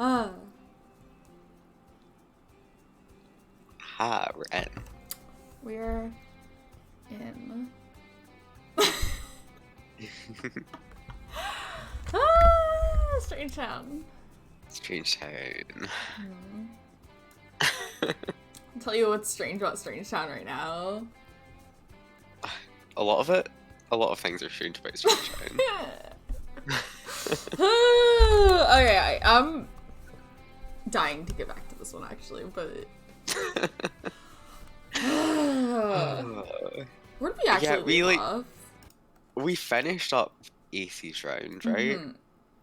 Ah. We're in. We're in. Strangetown. Strangetown. I'll tell you what's strange about Strangetown right now. A lot of things are strange about Strangetown. Okay, I'm dying to get back to this one actually, but where did we actually leave off? We finished up Acey's round, right? Mm-hmm.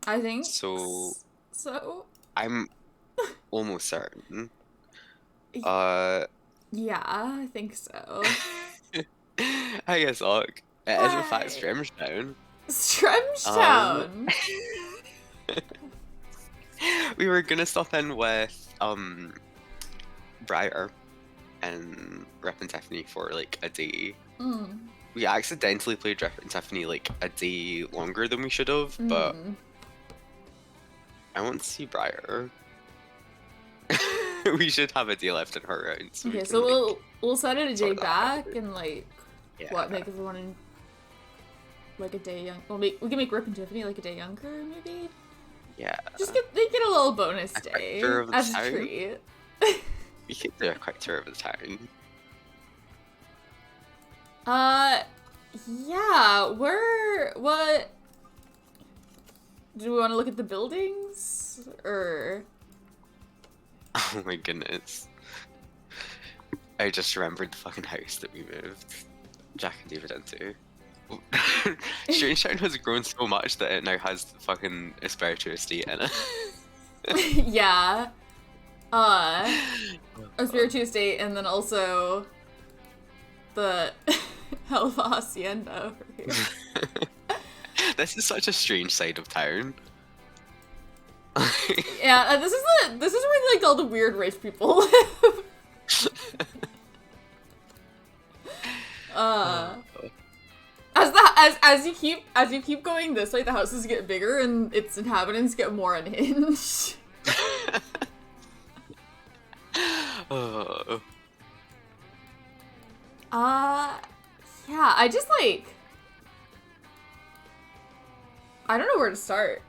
I think so. I'm almost certain. Yeah, I think so. I guess, look, it is in fact Strangetown. Strangetown. We were gonna stop in with Briar and Rip and Tiffany for like a day. We accidentally played Rip and Tiffany like a day longer than we should have, but I want to see Briar. We should have a day left in her round. So okay, so we'll set it a day back and like make everyone like a day young. Well, we can make Rip and Tiffany like a day younger, maybe. Yeah. Just get a little bonus day as a treat. We could do a quick tour of the town. Yeah. What? Do we want to look at the buildings or? Oh my goodness. I just remembered the fucking house that we moved Jack and David into. Strangetown has grown so much that it now has the fucking Espiritu estate in it. Yeah. Espiritu estate, and then also the Helva Hacienda over here. This is such a strange side of town. Yeah, this is where like all the weird rich people live. As you keep going this way, the houses get bigger and its inhabitants get more unhinged. Yeah, I just like I don't know where to start.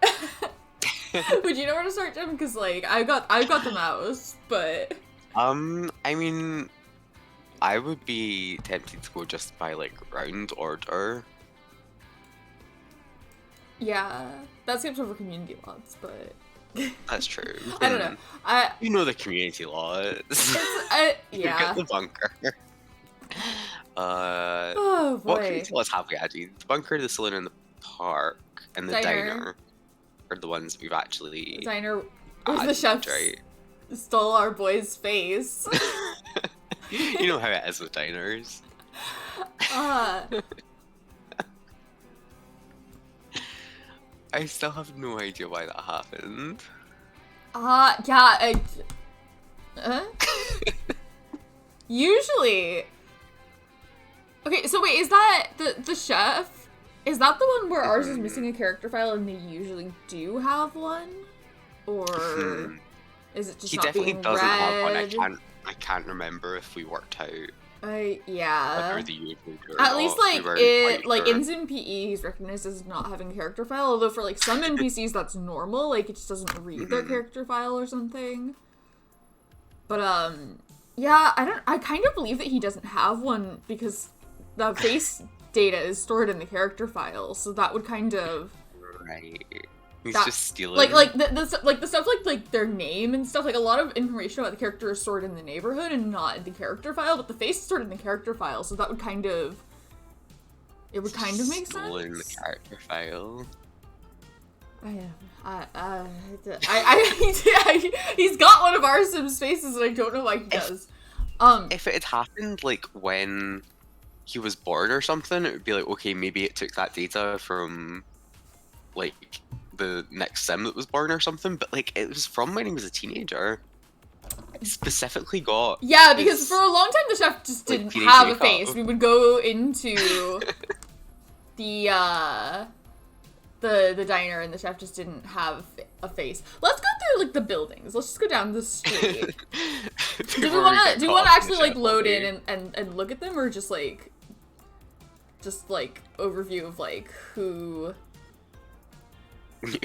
Would you know where to start, Jim? Because like I've got the mouse, but I mean, I would be tempted to go just by like round order. Yeah, that seems over community lots, but that's true. I don't know. You know the community laws. Yeah. Get the bunker. Oh boy. What community laws have we added? The bunker, the saloon, and the park, and the diner are the ones we've actually. Diner, where the chef stole our boy's face. You know how it is with diners. I still have no idea why that happened. Yeah, usually. Okay, so wait, is that the chef? Is that the one where ours is missing a character file and they usually do have one? Or is it just not being read? He definitely doesn't have one. I can't remember if we worked out. Yeah. Whether the usual at least like in Zim PE, he's recognized as not having a character file. Although for like some NPCs that's normal, like it just doesn't read their character file or something. But yeah, I kind of believe that he doesn't have one because the face data is stored in the character file, so that would kind of He's just stealing. Like the stuff like their name and stuff. Like a lot of information about the character is stored in the neighborhood and not in the character file. But the face is stored in the character file, so that would kind of make sense. Stolen the character file. He's got one of our Sims faces, and I don't know why he does. If it had happened like when he was born or something, it would be like, okay, maybe it took that data from like the next sim that was born or something, but like it was from when he was a teenager. It specifically got because for a long time the chef just didn't have a face. We would go into the diner and the chef just didn't have a face. Let's go like the buildings. Let's just go down the street. do we Before want get to caught up in actually the like shit load all in day. and look at them, or just like overview of like who is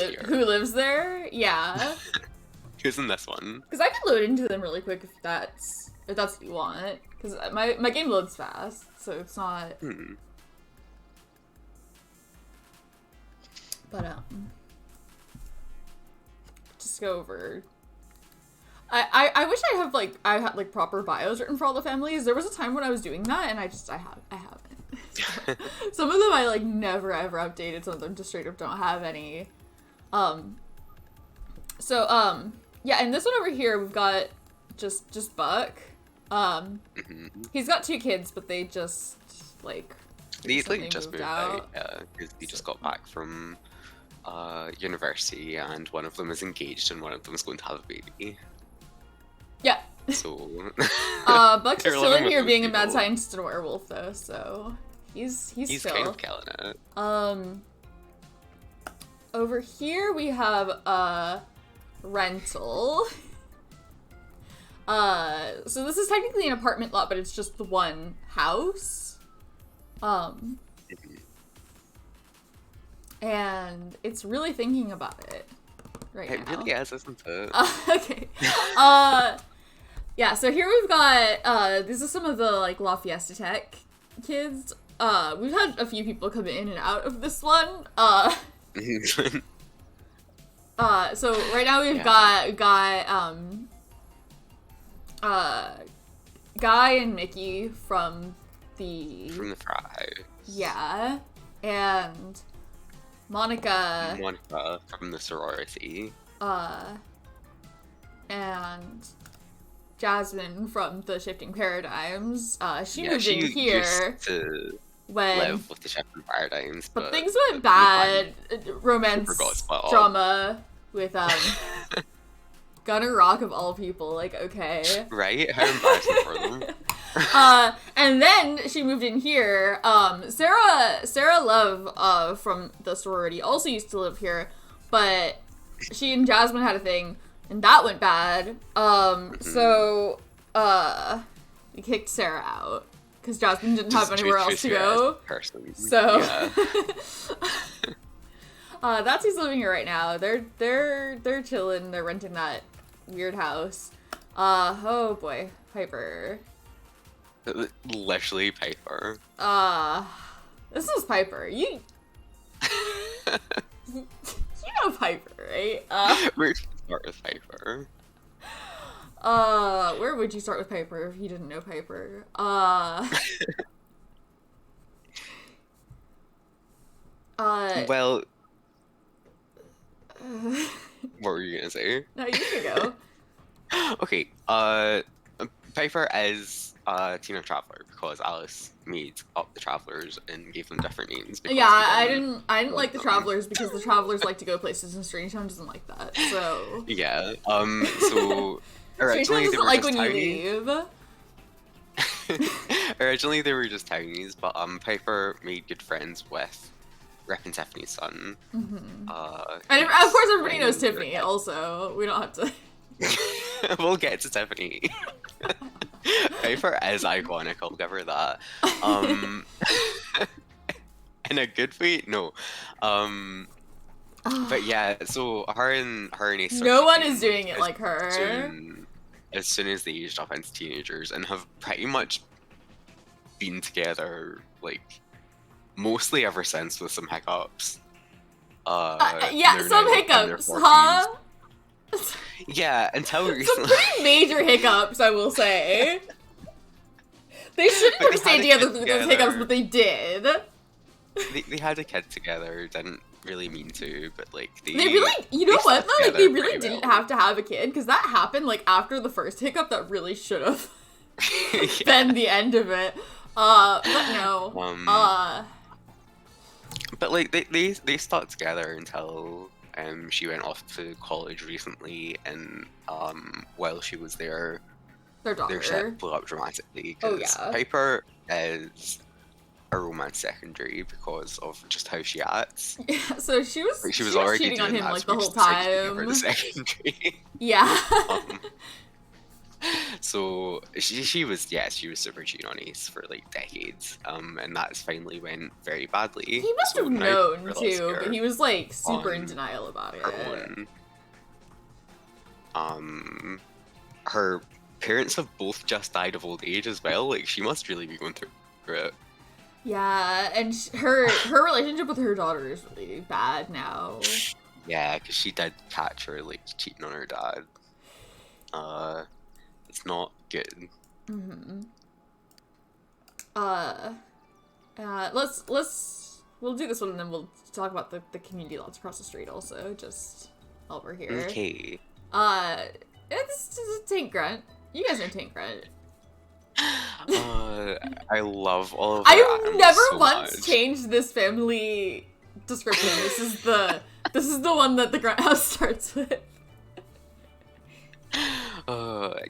here? who lives there? Yeah. Who's in this one? Because I could load into them really quick if that's what you want. Because my game loads fast, so it's not. But just go over. I wish I had like proper bios written for all the families. There was a time when I was doing that, and I haven't. Some of them I like never ever updated. Some of them just straight up don't have any. Yeah, and this one over here we've got just Buck. He's got 2 kids, but they just like He's like recently just moved out. Yeah, because he just got back from university, and one of them is engaged, and one of them is going to have a baby. Yeah. So. Buck's they're just living chilling with here those being a mad people. scientist and a werewolf though, so he's still. Kind of killing it. Over here we have rental. So this is technically an apartment lot, but it's just the one house. And it's really thinking about it right It now. really is, isn't it? Okay. Yeah, so here we've got, these are some of the, like, La Fiesta Tech kids. We've had a few people come in and out of this one. So right now we've got Guy and Mickey from the Fry. Yeah. And Monica from the sorority. And Jasmine from the Shifting Paradigms. She Yeah, moved she in here used to when live with the Shifting Paradigms, but things went bad. Romance Super got split up. drama with Gunner Rock of all people. Like, okay. Right? How embarrassing for them. And then she moved in here. Sarah Love from the sorority also used to live here, but she and Jasmine had a thing, and that went bad. So we kicked Sarah out because Jasmine didn't have anywhere else to go. So that's who's living here right now. They're chilling. They're renting that weird house. Oh boy, Piper. Literally Piper. This is Piper. You know Piper, right? Where should we start with Piper? Where would you start with Piper if you didn't know Piper? Well, what were you gonna say? No, you can go. Okay, Piper is Tina Traveler because Alice made up the Travelers and gave them different names. Yeah, I didn't like the Travelers because the Travelers like to go places and Strangetown doesn't like that. So yeah, so originally Strangetown they doesn't were like just when you townies. leave. Originally they were just townies, but Piper made good friends with Rip and Tiffany's son. And of course everybody knows when- Tiffany. Also, we don't have to. We'll get to Tiffany. Piper is iconic, I'll give her that. In a good way? No. But yeah, so her and Ace No one is doing it like her. As soon as they aged up into teenagers and have pretty much been together, like, mostly ever since with some hiccups. Yeah, they're some now in their hiccups, 40s. huh? Yeah, until Some recently. pretty major hiccups, I will say. They shouldn't But have they had stayed a together kid through those hiccups, together. but they did. They had a kid together, didn't really mean to, but like They really, you know they what stuck though? Like, they together really pretty didn't well. have to have a kid, because that happened, like, after the first hiccup that really should have Yeah. been the end of it. But no. But like they stuck together until she went off to college recently, and while she was there, Their daughter. their shit blew up dramatically. Oh, 'Cause yeah. Piper is a romance secondary because of just how she acts. Yeah, so she was Like, she was already cheating on doing him that, like so the we whole just decided to give her time. the secondary. Yeah. So she was super cheating on Ace for like decades, and that's finally went very badly. He must So have now known let's too, hear but he was like super in on denial about it. her own. Her parents have both just died of old age as well. Like, she must really be going through it. Yeah, and her relationship with her daughter is really bad now. Yeah, because she did catch her like cheating on her dad. It's not good. Mm-hmm. We'll do this one and then we'll talk about the community lots across the street also, just while we're here. Okay. This is a Tank Grunt. You guys know Tank Grunt. I love all of I've never so once much. changed this family description. This is the one that the Grunt house starts with.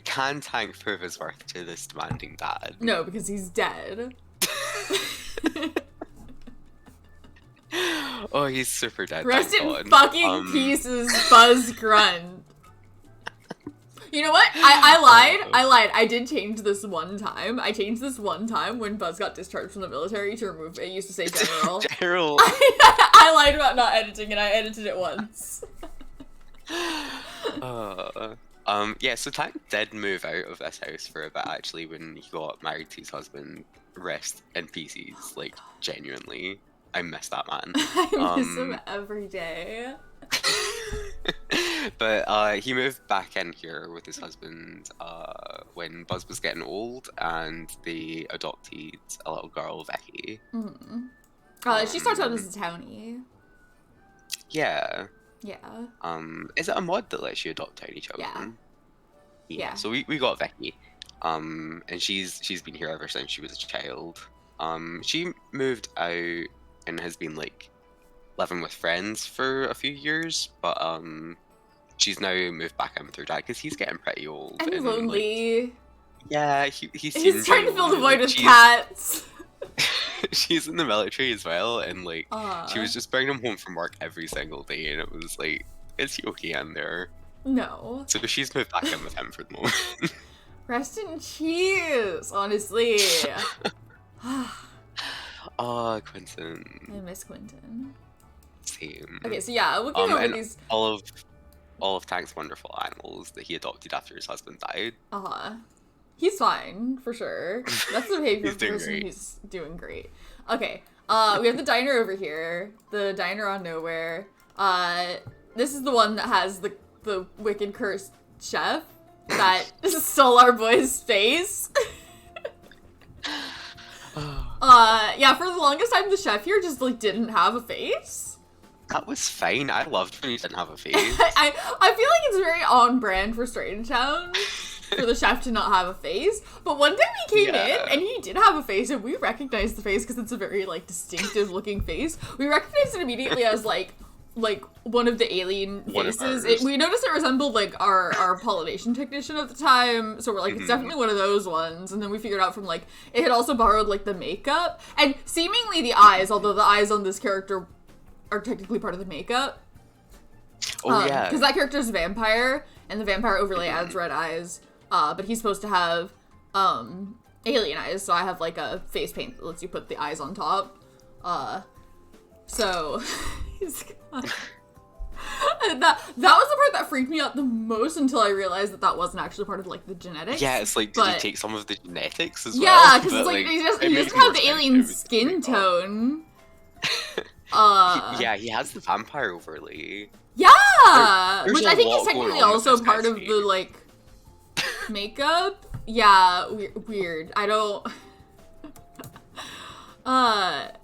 Can Tank prove his worth to this demanding dad? No, because he's dead. Oh, he's super dead. Rest thank in God. fucking pieces, Buzz Grunt. You know what? I lied. I did change this one time. I changed this one time when Buzz got discharged from the military to remove it. It used to say General. General. I lied about not editing it. I edited it once. Yeah, so Tank did move out of this house for a bit, actually, when he got married to his husband. Rest in pieces, like, genuinely. I miss that man. I miss him every day. But he moved back in here with his husband when Buzz was getting old, and they adopted a little girl, Vicky. Mm-hmm. She starts out as a townie. Yeah. Yeah. Is it a mod that lets you adopt tiny children? Yeah. So we got Vicky. And she's been here ever since she was a child. She moved out and has been like living with friends for a few years, but she's now moved back in with her dad because he's getting pretty old and lonely. Like, yeah, he's trying to fill the void with she's, cats. She's in the military as well, and like she was just bringing him home from work every single day, and it was like, is he okay in there? No. So she's moved back in with him for the moment. Rest in cheese, honestly. Oh, Quentin. I miss Quentin. Same. Okay, so yeah, looking over these. All of Tank's wonderful animals that he adopted after his husband died. He's fine, for sure. That's the behavior of the person who's doing great. Okay, we have the diner over here. The diner on nowhere. This is the one that has the wicked cursed chef that stole our boy's face. Yeah, for the longest time, the chef here just, like, didn't have a face. That was fine. I loved when he didn't have a face. I feel like it's very on brand for Strangetown for the chef to not have a face. But one day we came in, and he did have a face, and we recognized the face because it's a very, like, distinctive looking face. We recognized it immediately as, like one of the alien faces. We noticed it resembled like our pollination technician at the time, so we're like, it's definitely one of those ones. And then we figured out from like it had also borrowed like the makeup and seemingly the eyes, although the eyes on this character are technically part of the makeup. Yeah, because that character is a vampire, and the vampire overlay adds red eyes. But he's supposed to have alien eyes, so I have like a face paint that lets you put the eyes on top. So he's gone. That was the part that freaked me out the most until I realized that wasn't actually part of like the genetics. Yeah, it's like, did he take some of the genetics as well? Yeah, because it's like he doesn't have the alien skin tone. He has the vampire overlay. Yeah, There's which I think is lot going technically on with also this part guy's of face. the like makeup. Yeah, weird. I don't.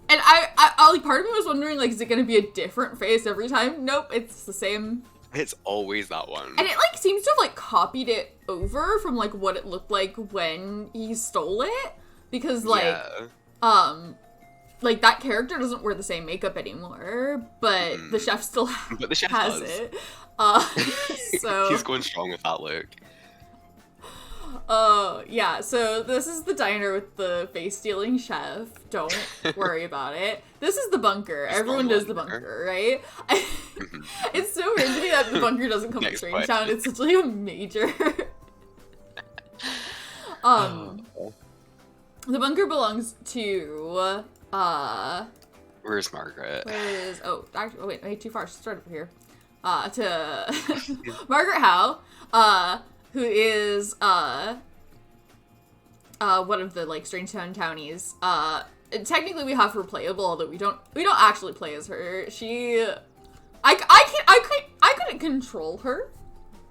And I like part of me was wondering like, is it gonna be a different face every time? Nope, it's the same. It's always that one. And it like seems to have like copied it over from like what it looked like when he stole it, because like like that character doesn't wear the same makeup anymore, but the chef still has it. So he's going strong with that look. Yeah, so this is the diner with the face-stealing chef. Don't worry about it. This is the bunker. Everyone knows the bunker, right? It's so weird to me that the bunker doesn't come to Strangetown. It's such like a major... The bunker belongs to, Where's Margaret? Wait, too far. She's right over here. To Margaret Howe, who is, one of the, like, Strangetown townies. Technically we have her playable, although we don't actually play as her. I couldn't control her.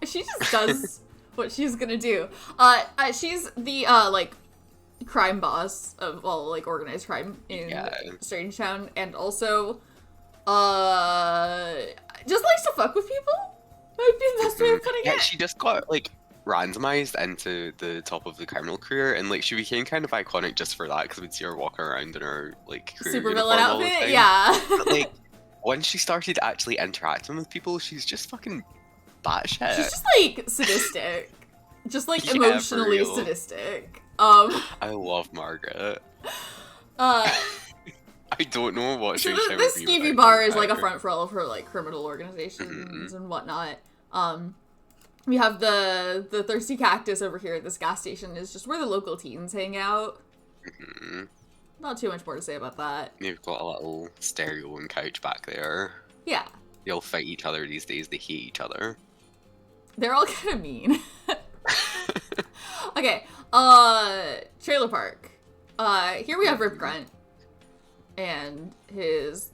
She just does what she's gonna do. She's the, like, crime boss of all, like, organized crime in Strangetown, and also, just likes to fuck with people? Might be the best way of putting it. Yeah, she just got, like, randomized into the top of the criminal career, and, like, she became kind of iconic just for that, because we'd see her walking around in her, like, career super villain outfit, yeah. But, like, once she started actually interacting with people, she's just fucking batshit. She's just, like, sadistic. Just, like, emotionally sadistic. I love Margaret. I don't know what so this skeevy bar is like a front for all of her like criminal organizations and whatnot. We have the Thirsty Cactus over here at this gas station is just where the local teens hang out. Not too much more to say about that. They've got a little stereo and couch back there. Yeah. They all fight each other these days. They hate each other. They're all kind of mean. Okay, trailer park. Here we have Rip Grunt and his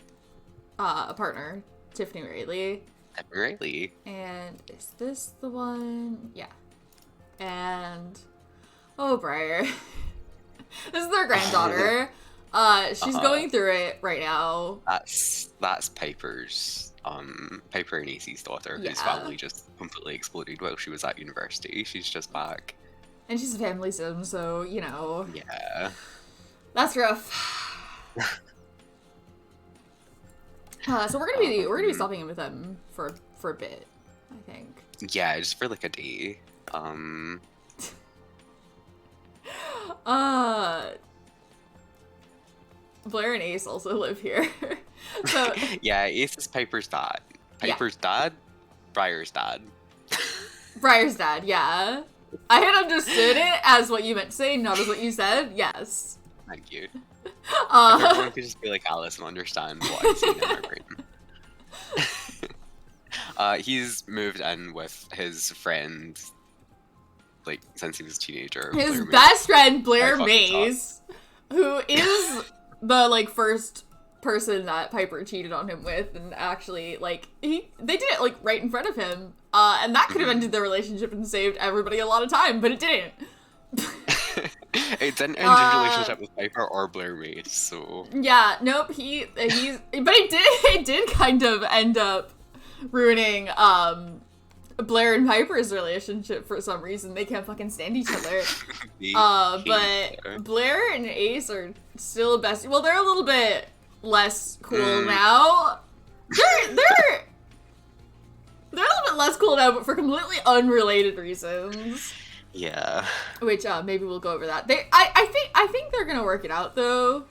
partner, Tiffany Rayleigh. And is this the one? Yeah. And Briar. This is their granddaughter. She's going through it right now. That's Piper's Piper and AC's daughter, whose family just completely exploded while she was at university. She's just back. And she's a family sim, so, you know. Yeah. That's rough. So we're gonna be stopping in with them for a bit, I think. Yeah, just for like a day. Blair and Ace also live here. So yeah, Ace is Piper's dad. Piper's dad? Briar's dad. Briar's dad, yeah. I had understood it as what you meant to say, not as what you said. Yes. Thank you. Everyone could just be like Alice and understand what I'm saying in my brain. He's moved in with his friend, like, since he was a teenager. His best friend, Blair Mays, who is the, like, first person that Piper cheated on him with, and actually, like, they did it, like, right in front of him, and that could have ended their relationship and saved everybody a lot of time, but it didn't. It didn't end his relationship with Piper or Blair Mays, so... Yeah, nope, but it did kind of end up ruining, Blair and Piper's relationship for some reason. They can't fucking stand each other. But Blair and Ace are still besties. Well, they're a little bit less cool now. They're a little bit less cool now, but for completely unrelated reasons. Yeah. Which maybe we'll go over that. I think they're gonna work it out though.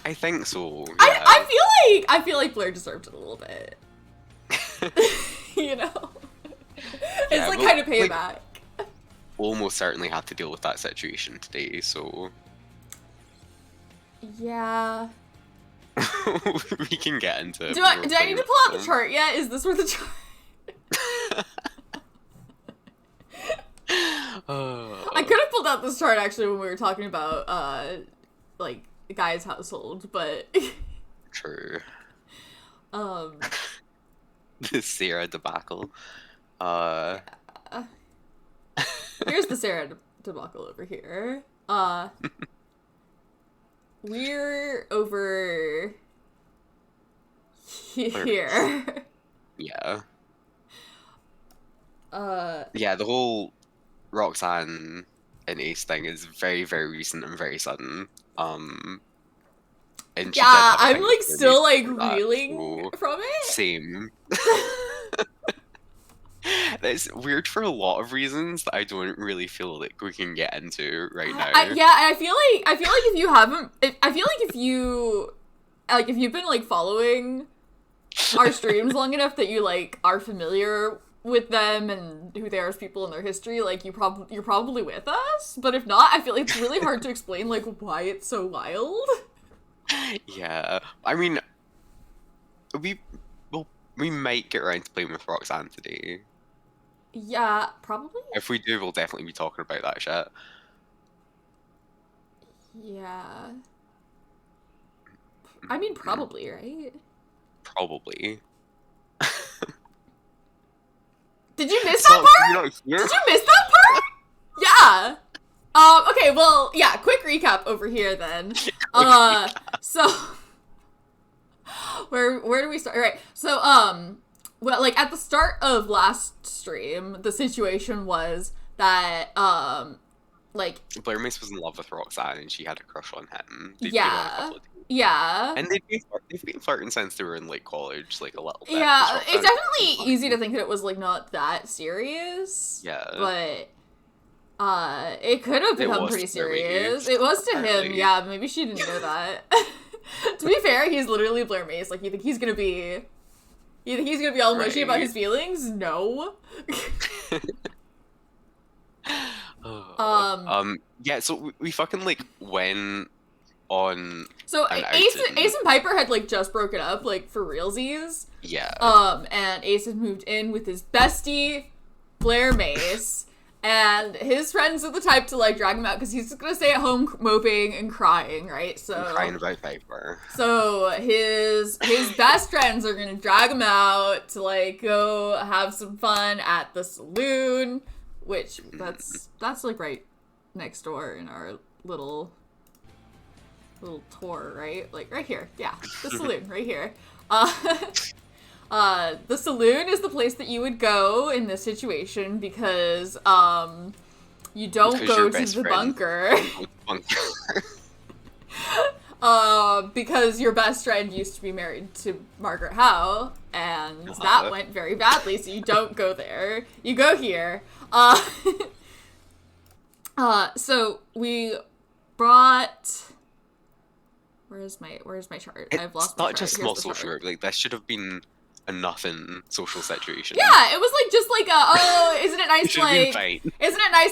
I think so. Yeah. I feel like Blair deserved it a little bit. You know? It's like kind of payback. Like, we'll almost certainly have to deal with that situation today, so... Yeah. We can get into it. Do I need to pull out the chart yet? Is this where the chart... I could have pulled out this chart actually when we were talking about, like, the guy's household, but... True. The Sarah debacle. Here's the Sarah debacle over here. We're over here. Yeah. Yeah, the whole Roxanne and Ace thing is very, very recent and very sudden. And yeah, I'm like still like reeling from it. Same. It's weird for a lot of reasons that I don't really feel like we can get into right now. I feel like if you haven't, I feel like if you've been like following our streams long enough that you like are familiar with them and who they are as people and their history, like you're probably with us. But if not, I feel like it's really hard to explain like why it's so wild. Yeah, I mean, we might get around to playing with Roxanne today. Yeah, probably. If we do, we'll definitely be talking about that shit. Yeah. I mean, probably, right? Probably. Did you miss that part? Did you miss that part? Yeah. Okay, well, yeah, quick recap over here then. So where do we start? All right. So, well, like at the start of last stream, the situation was that like Blair Mace was in love with Roxanne and she had a crush on him. Yeah. And they've been flirting since they were in like college, like a little bit. Yeah, it's definitely easy to think that it was like not that serious. Yeah. But it could have become pretty serious. It was to him, yeah, maybe she didn't know that. To be fair, he's literally Blair Mace. Like, you think he's gonna be all mushy about his feelings? No. Yeah, so we fucking like went on. So Ace and Piper had like just broken up, like for realsies. Yeah. And Ace had moved in with his bestie, Blair Mace, and his friends are the type to like drag him out because he's just gonna stay at home moping and crying, right? So crying about Piper. So his best friends are gonna drag him out to like go have some fun at the saloon, which that's like right next door in our little tour, right? Like right here. Yeah, the saloon right here. The saloon is the place that you would go in this situation because you don't go to the bunker. Because your best friend used to be married to Margaret Howe, and that went very badly, so you don't go there. You go here. So we brought... Where's my chart? I've lost my chart. It's not just small social group. Like, that should have been a nothing social situation. Yeah, it was like just like isn't it nice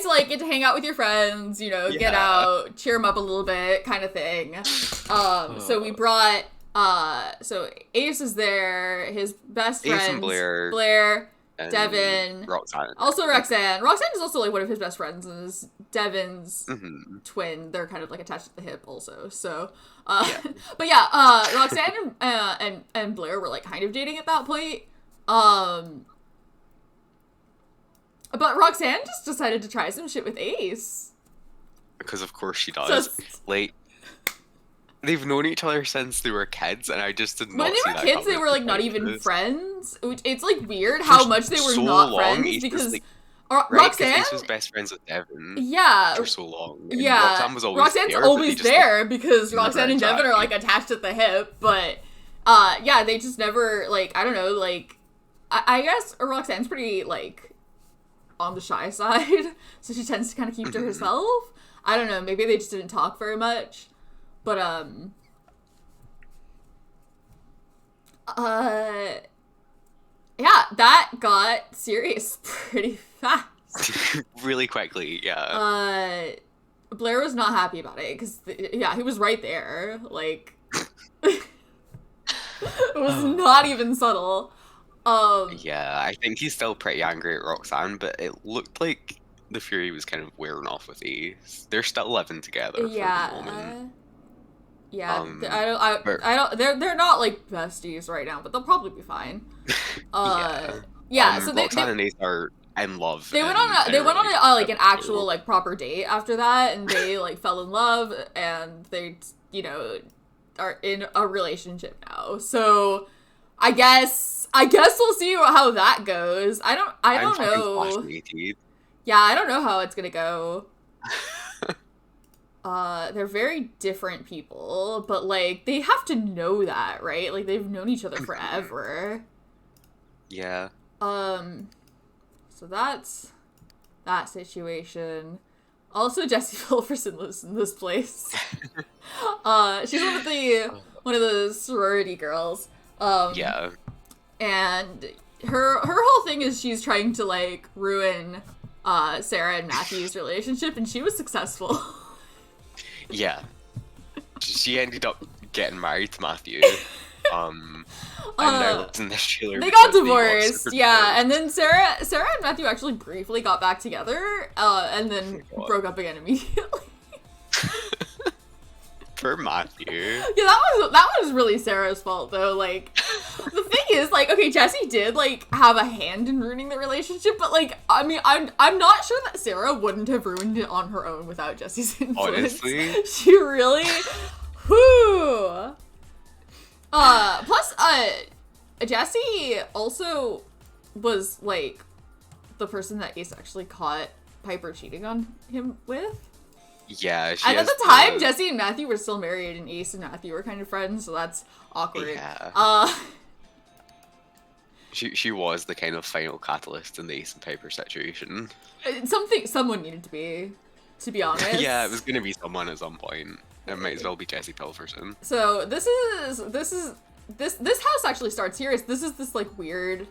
to like get to hang out with your friends, you know, get out, cheer them up a little bit, kind of thing. So we brought so Ace is there, his best friends, Ace and Blair, Devin, Roxanne. Also Roxanne. Roxanne is also like one of his best friends and is Devin's twin. They're kind of like attached at the hip also. So but yeah, Roxanne and Blair were like kind of dating at that point. But Roxanne just decided to try some shit with Ace. Because of course she does. Like, they've known each other since they were kids, and I just did not see that. When they were kids, they were like not even friends. It's like weird how much they were not friends because Roxanne was best friends with Devin. Yeah, for so long. And yeah, Roxanne's always there because Roxanne and Devin are like attached at the hip. But yeah, they just never like I don't know like I guess Roxanne's pretty like on the shy side, so she tends to kind of keep to herself. I don't know, maybe they just didn't talk very much. But, yeah, that got serious pretty fast. Really quickly, yeah. Blair was not happy about it, because, yeah, he was right there, like, it was not even subtle. Yeah, I think he's still pretty angry at Roxanne, but it looked like the fury was kind of wearing off with Ace. They're still living together for the moment. Yeah, I don't. They're not like besties right now, but they'll probably be fine. Yeah. So Roxanne and Ace are in love. They went on a like an actual like proper date after that, and they like fell in love, and they are in a relationship now. So I guess we'll see how that goes. I don't know. Yeah, I don't know how it's gonna go. They're very different people, but, like, they have to know that, right? Like, they've known each other forever. Yeah. So So that's that situation. Also, Jessie Pilferson lives in this place. She's one of the sorority girls. Yeah. And her whole thing is she's trying to, like, ruin Sarah and Matthew's relationship, and she was successful. Yeah. She ended up getting married to Matthew. And now lives in this trailer. They got divorced, yeah, and then Sarah and Matthew actually briefly got back together, and then broke up again immediately. Poor Matthew. Yeah, that was really Sarah's fault, though. Like, the thing is, like, okay, Jessie did, like, have a hand in ruining the relationship, but, like, I mean, I'm not sure that Sarah wouldn't have ruined it on her own without Jessie's influence. Honestly? She really, whoo. Plus, Jessie also was, like, the person that Ace actually caught Piper cheating on him with. Yeah, and at the time, Jessie and Matthew were still married, and Ace and Matthew were kind of friends, so that's awkward. Yeah. She was the kind of final catalyst in the Ace and Piper situation. Someone needed to be honest. Yeah, it was gonna be someone at some point. It might as well be Jessie Pilferson. So this house actually starts here. This is this, like, weird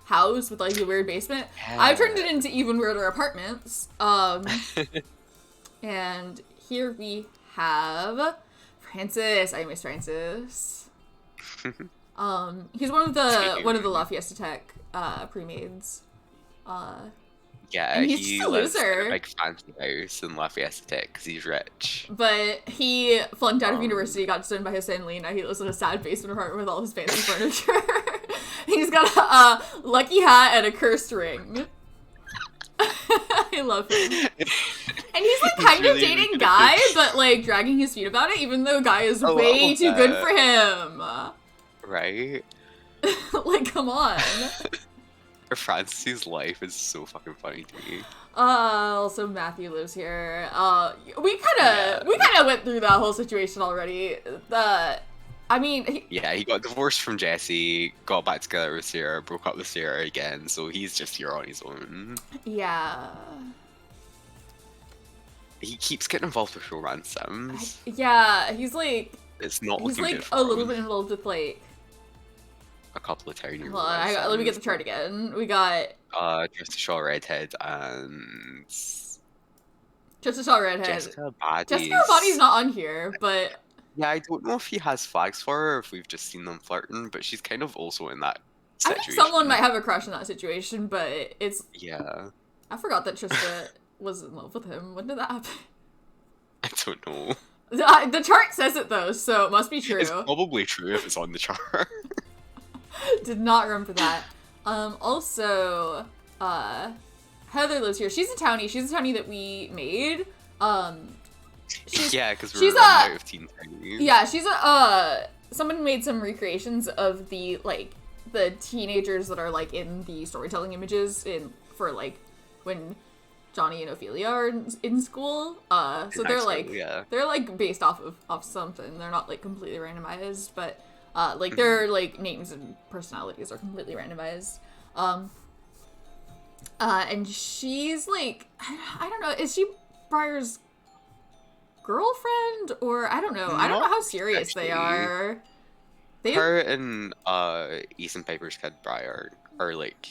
house with, like, a weird basement. Yeah. I've turned it into even weirder apartments. And here we have Francis. I miss Francis. He's one of the La Fiesta Tech pre-maids. Yeah, and he lives in a big fancy house in La Fiesta Tech because he's rich. But he flunked out of university, got stoned by his family, and now he lives in a sad basement apartment with all his fancy furniture. He's got a lucky hat and a cursed ring. I love him. And he's, like, kind of dating Guy, but, like, dragging his feet about it, even though Guy is way too good for him. Right? Like, come on. Francis' life is so fucking funny to me. Also Matthew lives here. We kind of went through that whole situation already. He got divorced from Jessie, got back together with Sarah, broke up with Sarah again, so he's just here on his own. Yeah. He keeps getting involved with romance sims. Yeah, he's like... It's not looking like, good for a little him. bit involved with, like... A couple of tiny Hold on, let me get the chart again. We got... Jessica Shaw Redhead and... Jessica Shaw Redhead. Jessica Body's not on here, but... Yeah, I don't know if he has flags for her, or if we've just seen them flirting, but she's kind of also in that situation. I think someone might have a crush in that situation, but it's... Yeah. I forgot that Trista was in love with him. When did that happen? I don't know. The chart says it, though, so it must be true. It's probably true if it's on the chart. Did not remember that. Also, Heather lives here. She's a townie that we made. Because we're running out of teen townies. Yeah, she's someone made some recreations of the teenagers that are, like, in the storytelling images for, like, when Johnny and Ophelia are in school. So they're like based off of something. They're not, like, completely randomized, but their, like, names and personalities are completely randomized. And she's, like, I don't know, is she Briar's girlfriend, or I don't know how serious they are. Her and Ethan Piper's kid Briar are, like,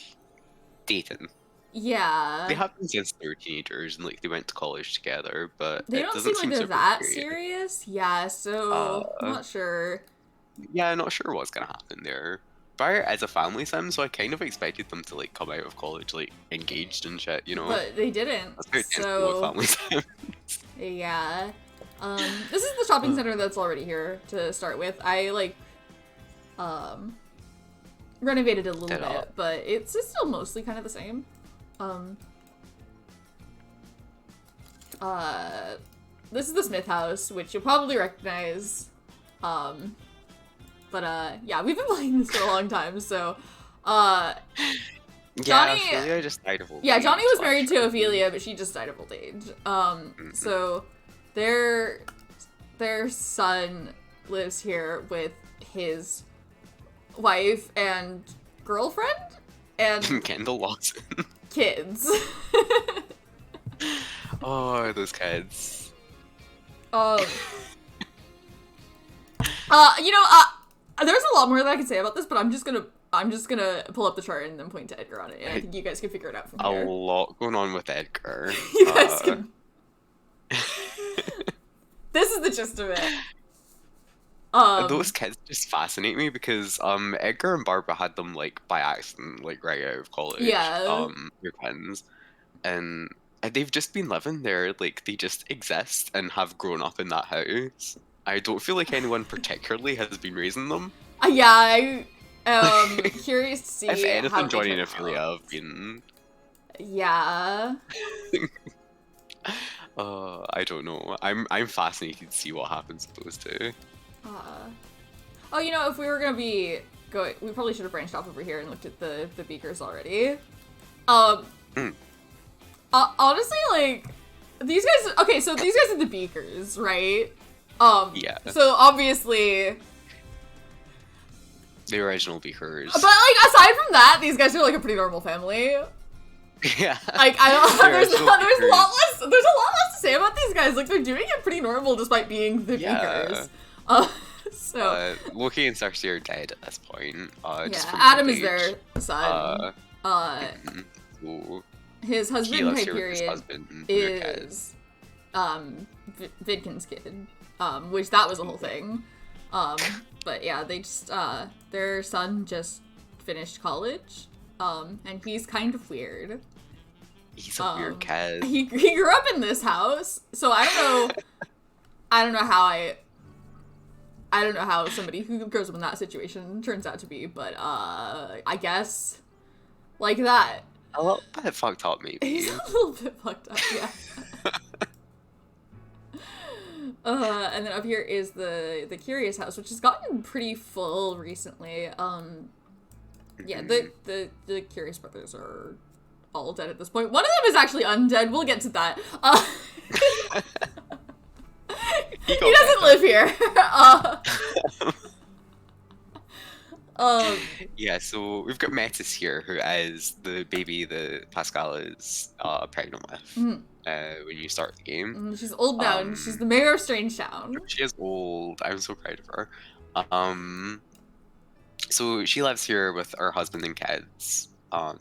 dating. Yeah, they have been since they were teenagers, and, like, they went to college together, but they don't seem like they're that serious. Yeah, so I'm not sure. Yeah, I'm not sure what's gonna happen there. Briar is a family sim, so I kind of expected them to, like, come out of college, like, engaged and shit, you know? But they didn't. That's so family sims. Yeah. This is the shopping center that's already here to start with. I, like, renovated it a little bit, but it's still mostly kind of the same. This is the Smith house, which you'll probably recognize. Yeah, we've been playing this for a long time, so, Johnny, Ophelia just died of old age. Yeah, Johnny was married to Ophelia, but she just died of old age. So their son lives here with his wife and girlfriend, and Kendall Lawson. kids. Oh, those kids. There's a lot more that I can say about this, but I'm just gonna pull up the chart and then point to Edgar on it, and I think you guys can figure it out from here. A lot going on with Edgar. You guys can. This is the gist of it. Those kids just fascinate me because Edgar and Barbara had them like by accident, like right out of college. Yeah. They're twins, and they've just been living there. Like they just exist and have grown up in that house. I don't feel like anyone particularly has been raising them. Yeah, curious to see. If anything, how Johnny they and turn Ophelia out. have been. Yeah. I don't know. I'm fascinated to see what happens to those two. If we were gonna be going, we probably should have branched off over here and looked at the beakers already. Honestly, like these guys. Okay, so these guys are the beakers, right? Yeah. So obviously. The original Beakers. But like aside from that, these guys are like a pretty normal family. Yeah. Like I don't. There's a lot Beakers. less. There's a lot less to say about these guys. Like they're doing it pretty normal despite being the Beakers. So. Loki and Cersei are dead at this point. Just from Adam old is their son. So His he husband lives here with his Hyperion husband and their kid. is Vidkin's kid. Which that was a whole thing. But yeah, they just their son just finished college. And he's kind of weird. He's a weird kid. He grew up in this house, so I don't know how somebody who grows up in that situation turns out to be, but I guess like that. A little bit fucked up, maybe. He's a little bit fucked up, yeah. And then up here is the Curious house, which has gotten pretty full recently. Yeah, the Curious brothers are all dead at this point. One of them is actually undead. We'll get to that. He doesn't live here. Yeah, so we've got Metis here, who is the baby that Pascal is pregnant with when you start the game. She's old now, and she's the mayor of Strangetown. She is old. I'm so proud of her. So she lives here with her husband and kids. Yeah.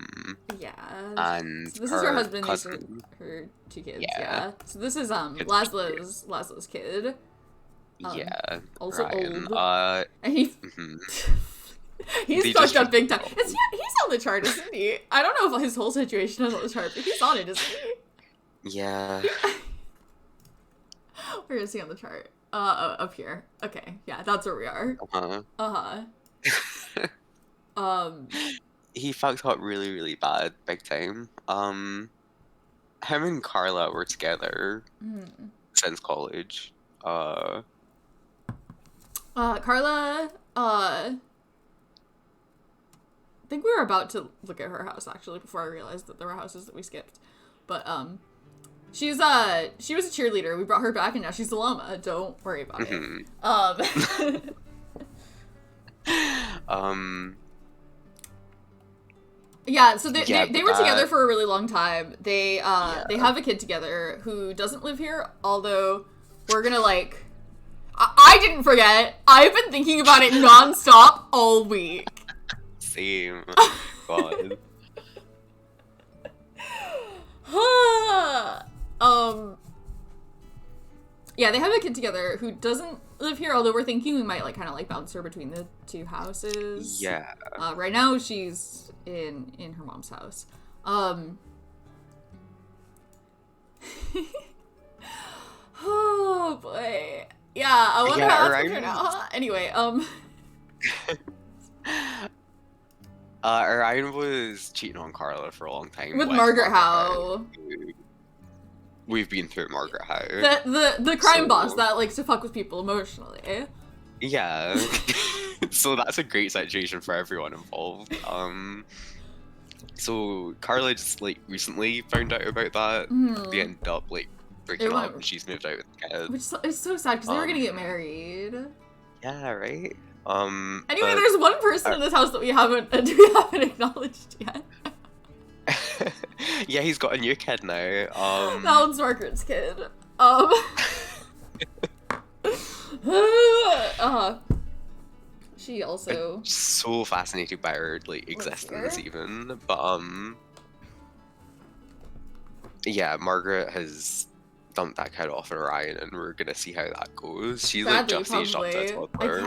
And so this is her husband, cousin. these are her two kids. Yeah. Yeah. So this is Laszlo's kid. Yeah. Also Brian. old. And he. He's They fucked just up big time. keep He's on the chart, isn't he? I don't know if his whole situation is on the chart, but he's on it, isn't he? Yeah. Where is he on the chart? Up here. Okay, yeah, that's where we are. He fucked up really, really bad, big time. Him and Carla were together since college. Carla, I think we were about to look at her house actually before I realized that there were houses that we skipped. But she was a cheerleader. We brought her back and now she's a llama. Don't worry about it. Yeah, so they were together for a really long time. They have a kid together who doesn't live here, although we're gonna like I didn't forget. I've been thinking about it nonstop all week. Same. God. Yeah, they have a kid together who doesn't live here, although we're thinking we might like kind of like bounce her between the two houses. Yeah. Right now she's in her mom's house. Oh boy. Yeah, I wonder how that's gonna turn out. Huh? Anyway, Ryan was cheating on Carla for a long time. with Margaret Howe. We've been through Margaret Howe. The crime boss that likes to fuck with people emotionally. Yeah. So that's a great situation for everyone involved. So Carla just like recently found out about that. They ended up like breaking up and she's moved out with the kid. Which is so sad because they were gonna get married. Yeah, right? Anyway, there's one person in this house that we haven't acknowledged yet. Yeah, he's got a new kid now. That one's Margaret's kid. She also... I'm so fascinated by her, like, existence, even. But, yeah, Margaret has dumped that kid off at Orion, and we're gonna see how that goes. She's, like, just aged up to a toddler.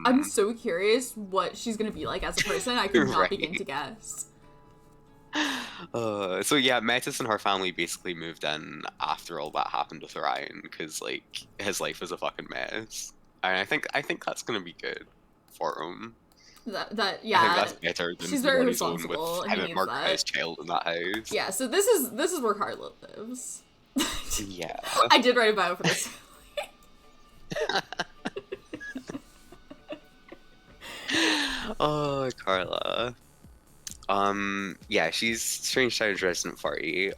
I'm so curious what she's gonna be like as a person. I could not begin to guess. So yeah, Metis and her family basically moved in after all that happened with Orion, because, like, his life was a fucking mess. And I think that's gonna be good for him. Yeah. I think that's better than she's very with responsible. him and Margaret as child in that house. Yeah, so this is where Carla lives. Yeah. I did write a bio for this. Oh, Carla. Yeah, she's Strangetown's resident furry.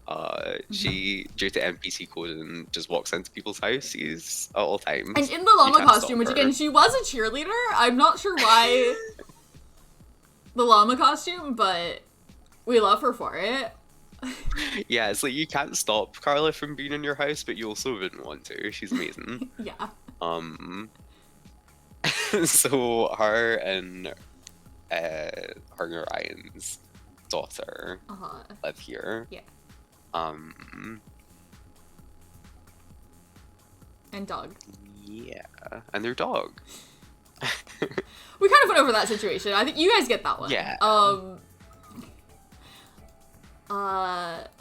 She, due to NPC coding, just walks into people's houses at all times. And in the llama costume, which again, she was a cheerleader. I'm not sure why the llama costume, but we love her for it. Yeah, it's like you can't stop Carla from being in your house, but you also wouldn't want to. She's amazing. Yeah. So her and Orion's daughter live here. Yeah. And dog. Yeah, and their dog. We kind of went over that situation. I think you guys get that one. Yeah.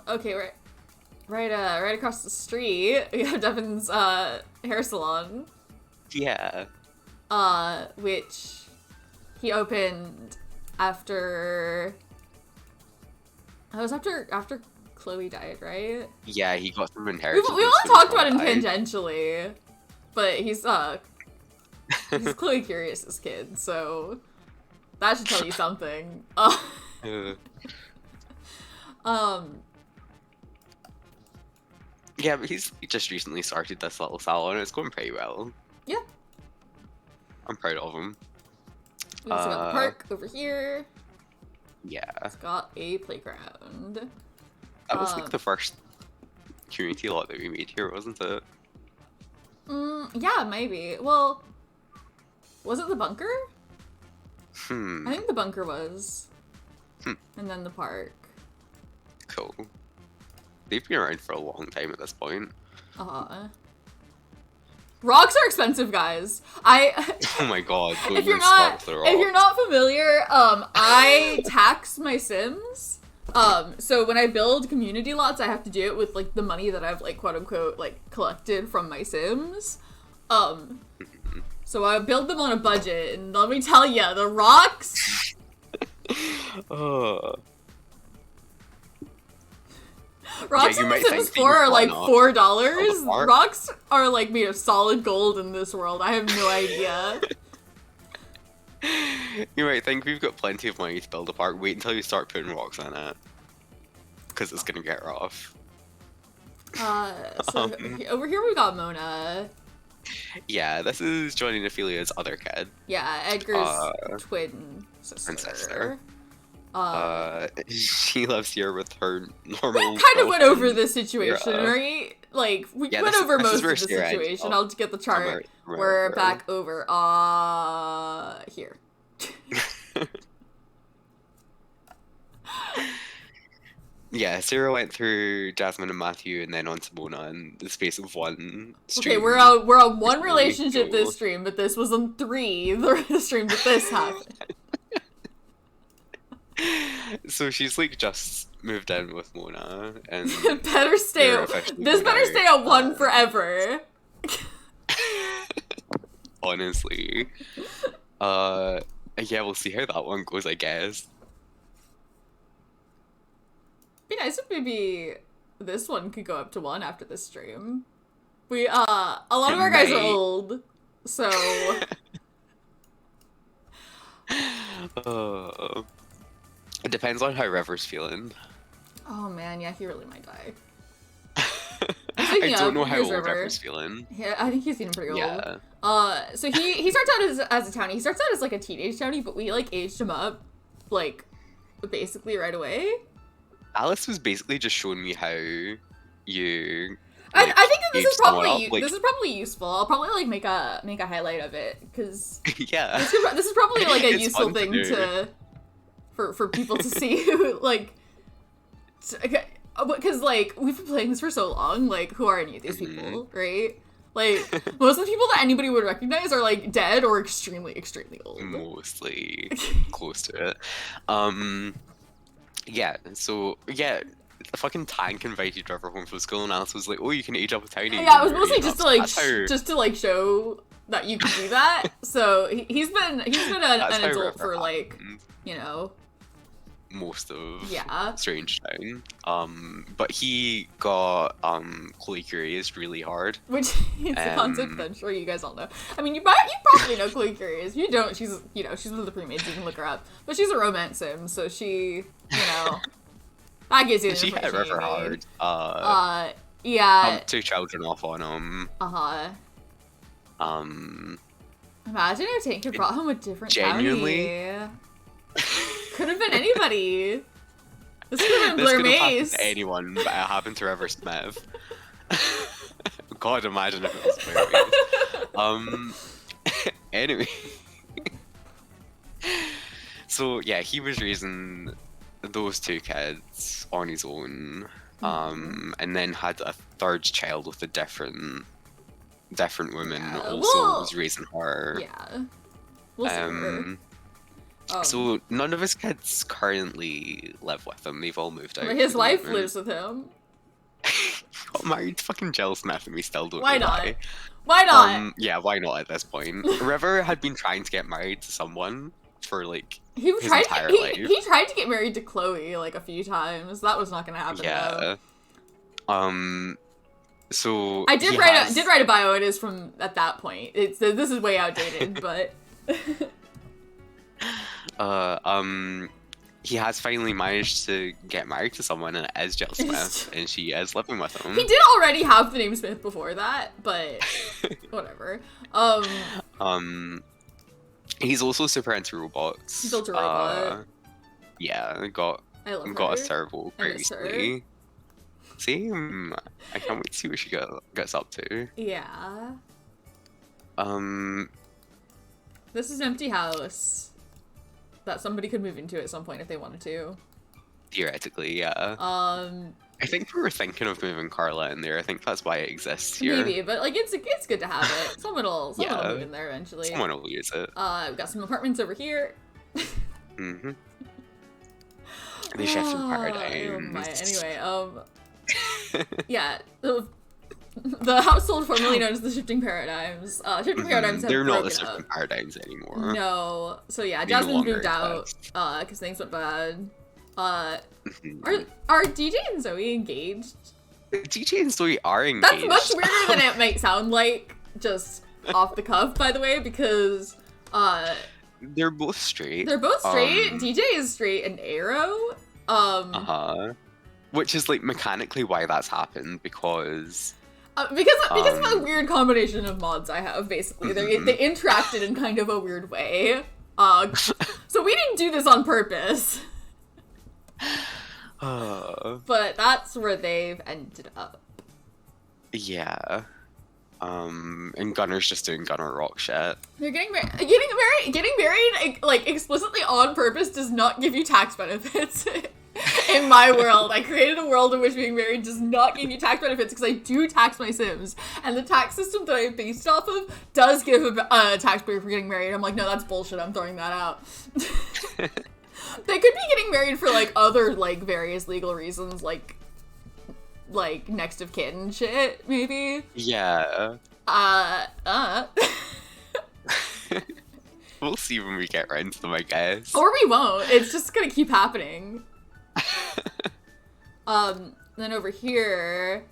Okay, right across the street, we have Devin's hair salon. Yeah. Which he opened after. It was after Chloe died, right? Yeah, he got some inheritance. We only talked about him tangentially, but he's Chloe Curious's kid, so that should tell you something. Yeah, but he just recently started this little salon, and it's going pretty well. Yeah. I'm proud of him. We also got the park over here. Yeah. It's got a playground. That was like the first community lot that we made here, wasn't it? Yeah, maybe. Well, was it the bunker? I think the bunker was. And then the park. Cool. They've been around for a long time at this point. Rocks are expensive, guys. Oh my god. If you're not familiar, I tax my Sims. So when I build community lots, I have to do it with like the money that I've like quote unquote like collected from my Sims. So I build them on a budget, and let me tell you, the rocks. Rocks in The Sims 4 are like $4. Rocks are like made of solid gold in this world. I have no idea. You might think we've got plenty of money to build a park. Wait until you start putting rocks in it, because it's gonna get rough. So over here we got Mona. Yeah, this is Johnny and Ophelia's other kid. Yeah, Edgar's twin sister. She lives here with her normal. We kind of went over this situation, right? Like we went over most of the situation. I'll get the chart. We're back over. Here. Yeah, Sarah went through Jasmine and Matthew, and then on to Mona in the space of one stream. Okay, we're on one relationship this stream, but this was on 3 the stream that this happened. So she's like just moved in with Mona, and this better stay at 1 forever. Honestly, yeah, we'll see how that one goes, I guess. Be nice if maybe this one could go up to 1 after this stream. We a lot of our guys are old, so. It depends on how River's feeling. Oh man, yeah, he really might die. I don't know how old River's feeling. Yeah, I think he's feeling pretty old. Yeah. So he starts out as a townie. He starts out as like a teenage townie, but we like aged him up, like basically right away. Alice was basically just showing me how you. I Like, think that this age is someone probably up, like- this is probably useful. I'll probably like make a highlight of it because Yeah. this is probably like a It's useful fun to thing do. for people to see like because like we've been playing this for so long. Like, who are any of these people, right? Like, most of the people that anybody would recognize are like dead or extremely old. Mostly close to it. Yeah. So yeah. The fucking tank invited Trevor home from school, and Alice was like, "Oh, you can age up a tiny." Yeah, it was mostly just to like how... show that you can do that. So he's been an how adult River for like, happened you know, most of yeah. Strangetown. But he got Chloe Curious really hard. Which is a concept that I'm sure you guys all know. I mean, you probably know Chloe Curious. If you don't, she's she's one of the pre-mades. You can look her up. But she's a romance sim, so she, that gives you the She hit information River you need. hard. Yeah. 2 children off on him. Imagine if Tank had brought home a different Genuinely? Townie. Could have been anybody. This could have been This Blair could have happened Mace. to anyone, but it happened to River Smith. God, imagine if it was Blair Mace. Anyway. So yeah, he was raising those 2 kids on his own, and then had a 3rd child with a different woman. Yeah, also well, was raising her. Yeah. We'll see her. So none of his kids currently live with him. They've all moved out. But his at the wife moment. lives with him. Got married to fucking Jill Smith, and we still don't Why know not? why. Why not? Yeah, why not at this point? River had been trying to get married to someone for like He his tried entire to, life. he tried to get married to Chloe like a few times. That was not gonna happen Yeah. though. So I he did write a bio. It is from at that point. This is way outdated, but he has finally managed to get married to someone, and it is Jill Smith, and she is living with him. he did already have the name Smith before that, but whatever. He's also super into robots. He built a robot. Yeah, got a servo I miss her. recently. Same. I can't wait to see what she gets up to. Yeah. This is an empty house that somebody could move into at some point if they wanted to. Theoretically, yeah. I think we were thinking of moving Carla in there. I think that's why it exists here. Maybe, but like it's good to have it. Someone will move in there eventually. Someone will use it. We've got some apartments over here. Mm-hmm. The shifting paradigms. Anyway, yeah, the household formerly known as the Shifting Paradigms. Shifting Paradigms have They're not the broken shifting up. paradigms anymore. No, so yeah, They no Jasmine's longer moved out exist. because things went bad. Are DJ and Zoe engaged? DJ and Zoe are engaged. That's much weirder than it might sound like, just off the cuff, by the way, because they're both straight. they're both straight. DJ is straight and Arrow. Which is like mechanically why that's happened, because because of a weird combination of mods I have, basically. They interacted in kind of a weird way. So we didn't do this on purpose. But that's where they've ended up. Yeah. And Gunner's just doing Gunner rock shit. They're getting married, like, explicitly on purpose does not give you tax benefits. In my world, I created a world in which being married does not give you tax benefits because I do tax my Sims, and the tax system that I'm based off of does give a tax break for getting married. I'm like, no, that's bullshit. I'm throwing that out. They could be getting married for like other like various legal reasons, like next of kin shit, maybe. Yeah. We'll see when we get around to them, I guess. Or we won't. It's just gonna keep happening. Then over here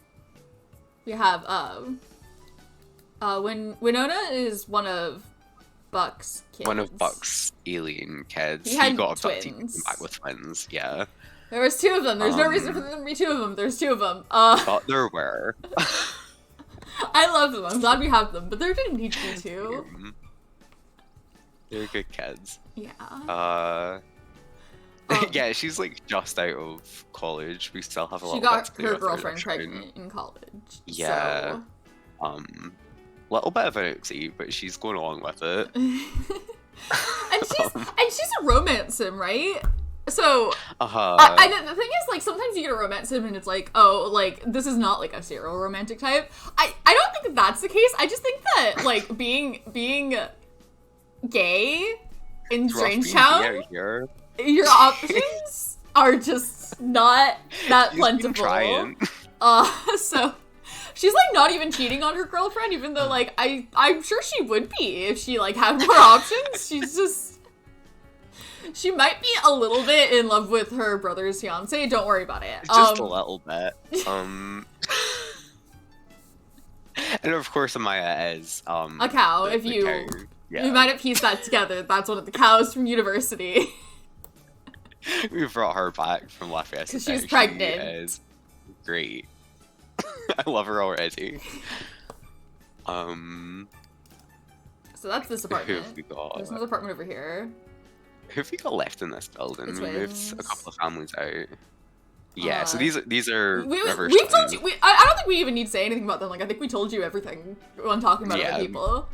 we have when Winona is one of Buck's kids. One of Buck's alien kids. He had got abducted and twins. came back with twins, yeah. There was 2 of them. There's no reason for there to be 2 of them. There's 2 of them. Thought there were. I love them. I'm glad we have them, but there didn't need to be 2. They're good kids. Yeah. Yeah, she's like just out of college. We still have a She little got bit to do her with girlfriend that's pregnant in college. Yeah. Little bit of an oopsie, but she's going along with it. And she's a romance sim, right? So, Uh-huh. the thing is, like, sometimes you get a romance sim and it's like, oh, like, this is not, like, a serial romantic type. I don't think that's the case. I just think that, like, being gay in Strangetown, your options are just not that plentiful. So she's like not even cheating on her girlfriend, even though like I'm sure she would be if she like had more options. She might be a little bit in love with her brother's fiance. Don't worry about it. Just a little bit. And of course Amaya is a cow. If you might have pieced that together, that's one of the cows from university. We brought her back from Lafayette because she's pregnant. She is great. I love her already. So that's this apartment. Who have we got? There's another apartment over here. Who have we got left in this building? It's we twins. moved a couple of families out. Yeah, so these are we've told you. I don't think we even need to say anything about them. Like I think we told you everything when talking about other people.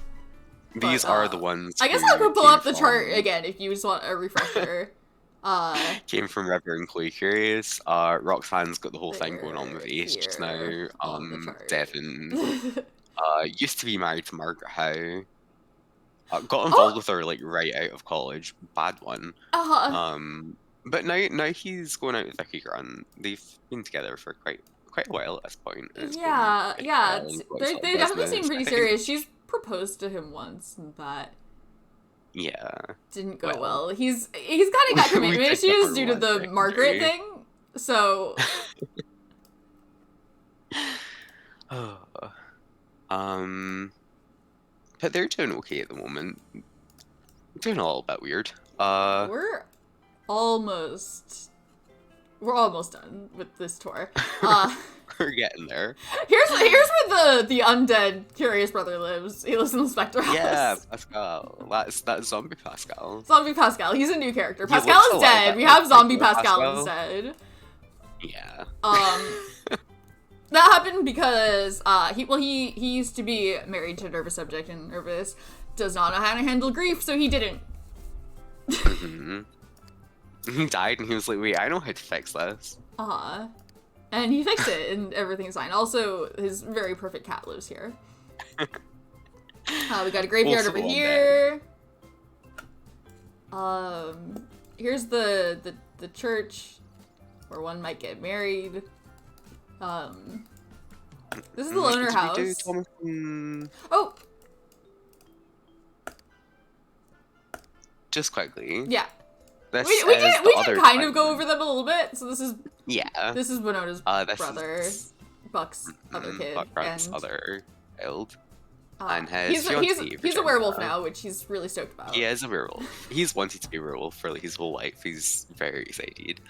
These are the ones. I guess I'll go pull up the chart again if you just want a refresher. Came from River and Chloe Curious. Roxanne's got the whole thing going on with Ace just now. Devin used to be married to Margaret Howe. Got involved with her like right out of college. Bad one. But now he's going out with Vicky Grant. They've been together for quite a while at this point. Yeah. They definitely seem pretty serious. She's proposed to him once, and that didn't go well. He's kind of got commitment issues due to the Margaret thing. So. But they're doing okay at the moment. Doing a little bit weird. We're almost done with this tour. We're getting there. Here's where the undead Curious brother lives. He lives in the Spectre house. Yeah, Pascal. That's Zombie Pascal. Zombie Pascal. He's a new character. Pascal is dead. We have Zombie Pascal instead. Yeah. That happened because he used to be married to a nervous subject, and Nervous does not know how to handle grief, so he didn't. He died, and he was like, "Wait, I know how to fix this." And he fixed it, and everything's fine. Also, his very perfect cat lives here. We got a graveyard over here. Here's the church where one might get married. This is the loner house. Oh! Just quickly. Yeah. We did kind of go over them a little bit. So this is Winona's brother, Buck's other kid, Buck's other child. And he's a werewolf now, which he's really stoked about. He is a werewolf. He's wanted to be a werewolf for like his whole life. He's very excited.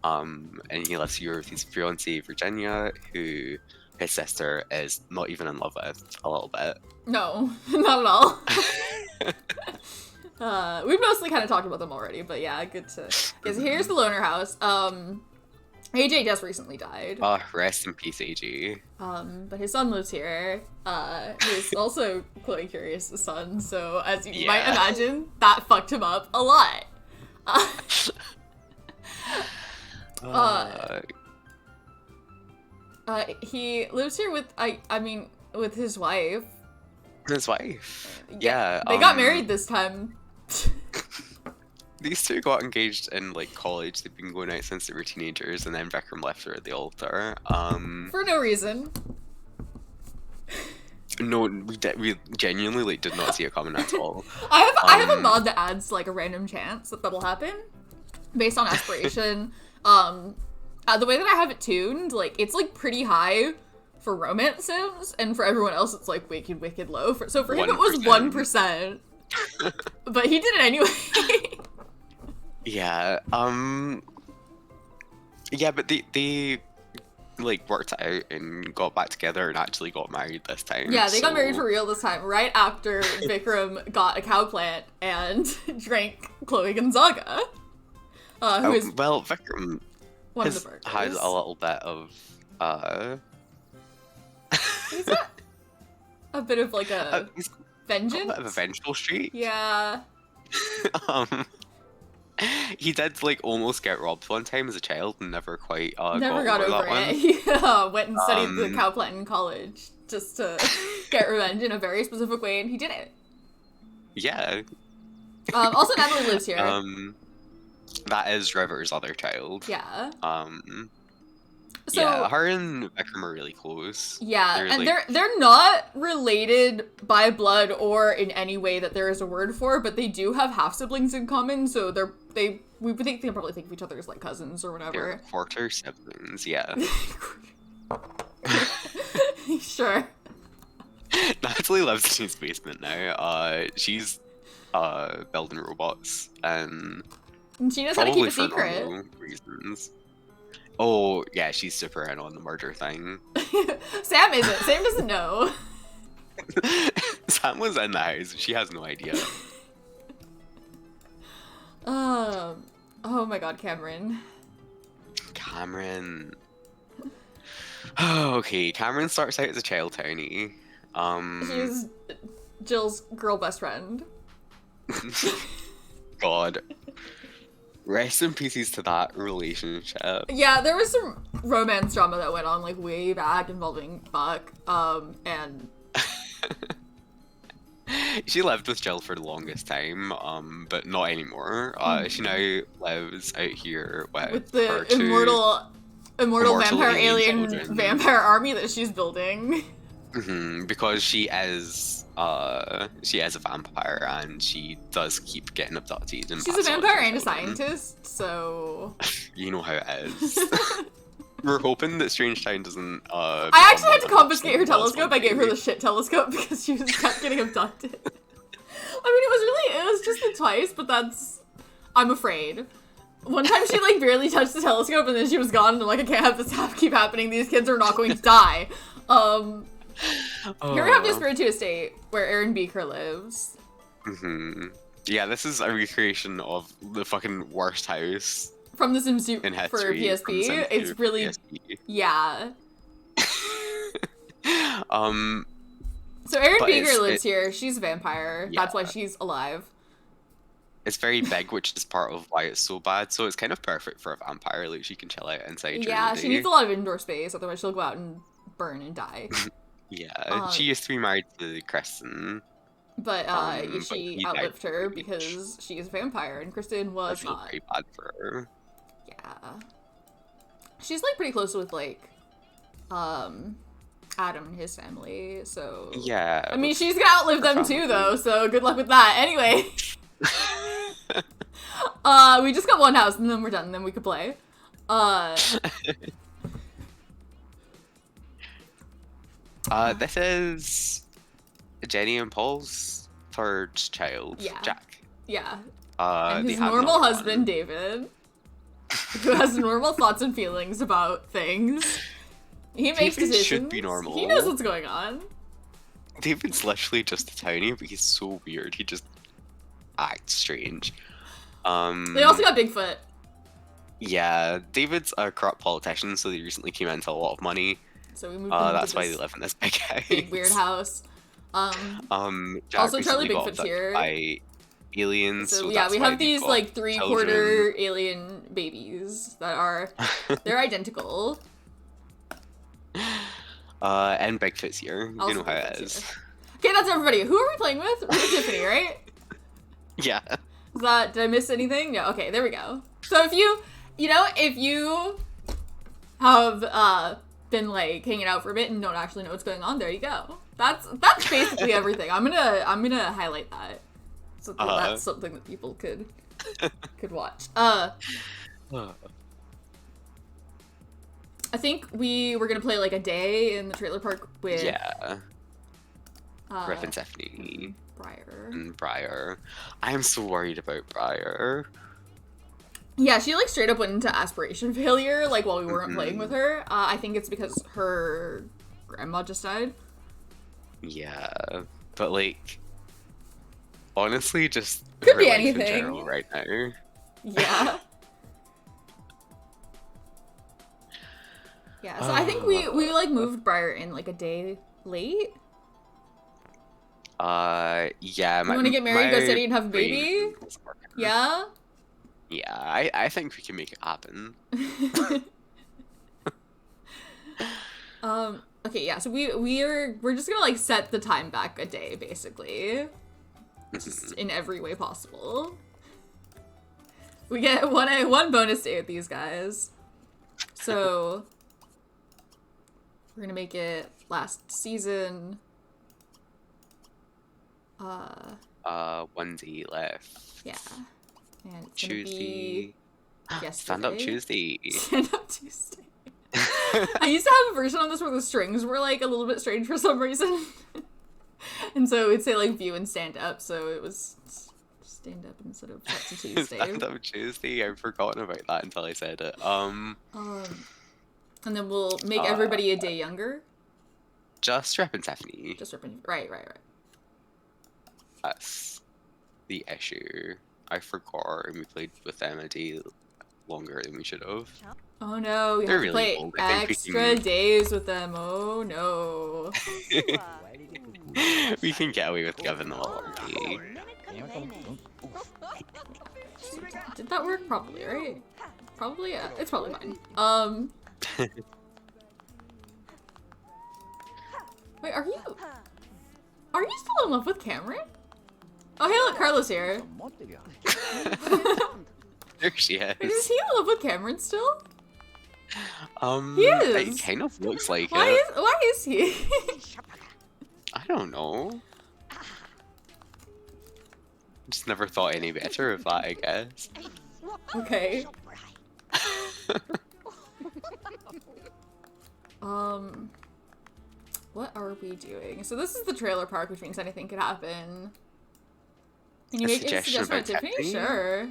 And he lives here with his fiancée Virginia, who his sister is not even in love with a little bit. No, not at all. We've mostly kind of talked about them already, but yeah, good to. Because here's the loner house. AJ just recently died. Rest in peace, AJ. But his son lives here. He's also Chloe Curious's son, so as you might imagine, that fucked him up a lot. He lives here with with his wife. His wife. Yeah. They got married this time. These two got engaged in like college. They've been going out since they were teenagers, and then Vikram left her at the altar. For no reason. No, we genuinely like did not see it coming at all. I have a mod that adds like a random chance that'll happen based on aspiration. The way that I have it tuned, like it's like pretty high for romance sims, and for everyone else it's like wicked low. So for him it was 1%, but he did it anyway. Yeah. Yeah, but they like worked it out and got back together and actually got married this time. Yeah, they got married for real this time, right after Vikram got a cow plant and drank Chloe Gonzaga. who is well, Vikram one of the burglars. has a little bit of He's got a bit of like a he's vengeance. got a bit of a vengeful streak. Yeah. He did like almost get robbed one time as a child and never quite Never got over that one. it. He went and studied the cow plant in college just to get revenge in a very specific way, and he did it. Yeah. Also, Natalie lives here. That is River's other child. Yeah. So, yeah, her and Vikram are really close. Yeah, and they're not related by blood or in any way that there is a word for, but they do have half siblings in common. So they probably think of each other as like cousins or whatever. They're quarter siblings, yeah. Sure. Natalie lives in his basement now. She's building robots and she knows how to keep probably a for secret. normal reasons. Oh, yeah, she's super in on the murder thing. Sam isn't. Sam doesn't know. Sam was in the house. She has no idea. Oh my god, Cameron. Cameron. Oh, okay, Cameron starts out as a child townie. She's Jill's girl best friend. God. Rest in pieces to that relationship. Yeah, there was some romance drama that went on like way back involving Buck, and she lived with Jill for the longest time, but not anymore. She now lives out here with the her two immortal vampire alien children. Vampire army that she's building. Because she is a vampire and she does keep getting abducted. And She's a vampire and a scientist, so you know how it is. We're hoping that Strangetown doesn't. I actually had to confiscate her telescope. I gave her the shit telescope because she was kept getting abducted. I mean, it was just the twice, but I'm afraid. One time she like barely touched the telescope and then she was gone, and I'm like, I can't have this keep happening. These kids are not going to die. Here we have the Espiritu Estate, where Aaron Beaker lives. Yeah, this is a recreation of the fucking worst house from The Sims 2 in history, for PSP. It's really PSP. Yeah. So Aaron Beaker lives here. She's a vampire. Yeah. That's why she's alive. It's very big, which is part of why it's so bad. So it's kind of perfect for a vampire. Like she can chill out inside. Yeah, she needs a lot of indoor space. Otherwise, she'll go out and burn and die. Yeah, she used to be married to Kristen. But she outlived her because she is a vampire, and Kristen was not. Very bad for her. Yeah. She's like pretty close with like Adam and his family, so yeah. I mean, she's gonna outlive them too, though. So good luck with that. Anyway, we just got one house, and then we're done. And then we could play. This is Jenny and Paul's third child, Jack. Yeah. And his normal husband, David, who has normal thoughts and feelings about things. He makes decisions. Should be normal. He knows what's going on. David's literally just a townie, but he's so weird. He just acts strange. They also got Bigfoot. Yeah, David's a corrupt politician, so they recently came into a lot of money. So we moved that's why they live in this big house. Big weird house. Jack also Charlie Bigfoot's here. By aliens. So yeah, we have these like 3/4 alien babies that are they're identical. And Bigfoot's here. Also you know how it is. Here. Okay, that's everybody. Who are we playing with? We're with Tiffany, right? Yeah. Did I miss anything? No. Okay, there we go. So if you have been like hanging out for a bit and don't actually know what's going on, there you go. That's basically everything. I'm gonna highlight that. So that's something that people could watch. I think we were gonna play like a day in the trailer park with Griff and Stephanie. Briar. And Briar. I am so worried about Briar. Yeah, she like straight up went into aspiration failure like while we weren't playing with her. I think it's because her grandma just died. Yeah, but like honestly, just could her be life anything in general right now. Yeah. Yeah, so I think we like moved Briar in like a day late. Yeah. You want to get married, go steady, and have a baby? Yeah. Yeah, I think we can make it happen. Okay, yeah. So we're just gonna like set the time back a day, basically, just in every way possible. We get one bonus day with these guys. So we're gonna make it last season. 1 day left. Yeah. And it's Tuesday. Gonna be Stand up Tuesday. Stand up Tuesday. I used to have a version on this where the strings were like a little bit strange for some reason. And so it would say like view and stand up, so it was stand up instead of up to Tuesday. Stand up Tuesday. I've forgotten about that until I said it. And then we'll make everybody a day younger. Just Rep and Tiffany. Just Rep and right. That's the issue. I forgot, and we played with them a day longer than we should have. Oh no, we have to play extra days with them. Oh no. We can get away with giving them a long day. Did that work properly, right? Probably, yeah. It's probably fine. Wait, are you still in love with Cameron? Oh, hey, look, Carlos here. There she is. Is he in love with Cameron still? He is. It kind of looks like Why it. Why is he? I don't know. Just never thought any better of that, I guess. Okay. What are we doing? So this is the trailer park, which means anything could happen. Can you make a suggestion about Tiffany? Sure.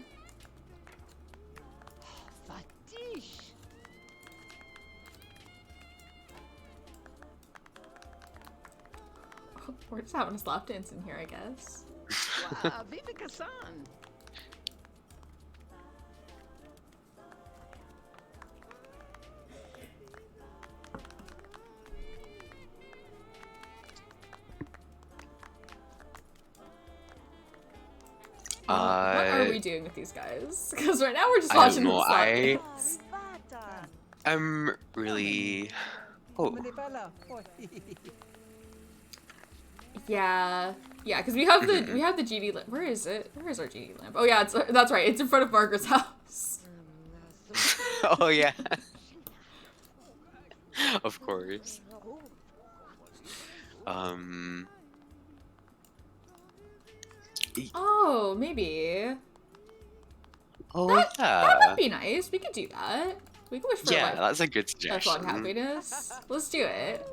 We're just having a slap dance in here, I guess. What are we doing with these guys? Because right now we're just watching them slap dance. I'm really... Oh. Yeah, because we have the GD lamp. Where is it? Where is our GD lamp? Oh yeah, that's right. It's in front of Margaret's house. Oh yeah. Of course. Oh, maybe. Oh that might be nice. We could do that. We can wish for that's a good suggestion. lifelong happiness. Let's do it.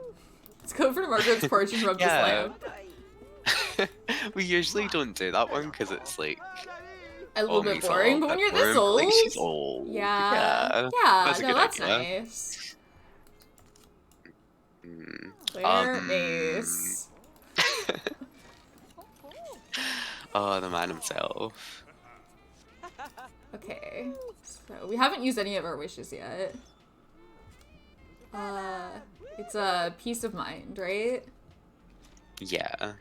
Let's go over to Margaret's porch and rub this lamp. We usually don't do that one because it's like a little bit boring, but when you're this old, like she's old. Yeah, that's idea. Nice. Where is? Oh, the man himself. Okay, so we haven't used any of our wishes yet. It's a peace of mind, right? Yeah.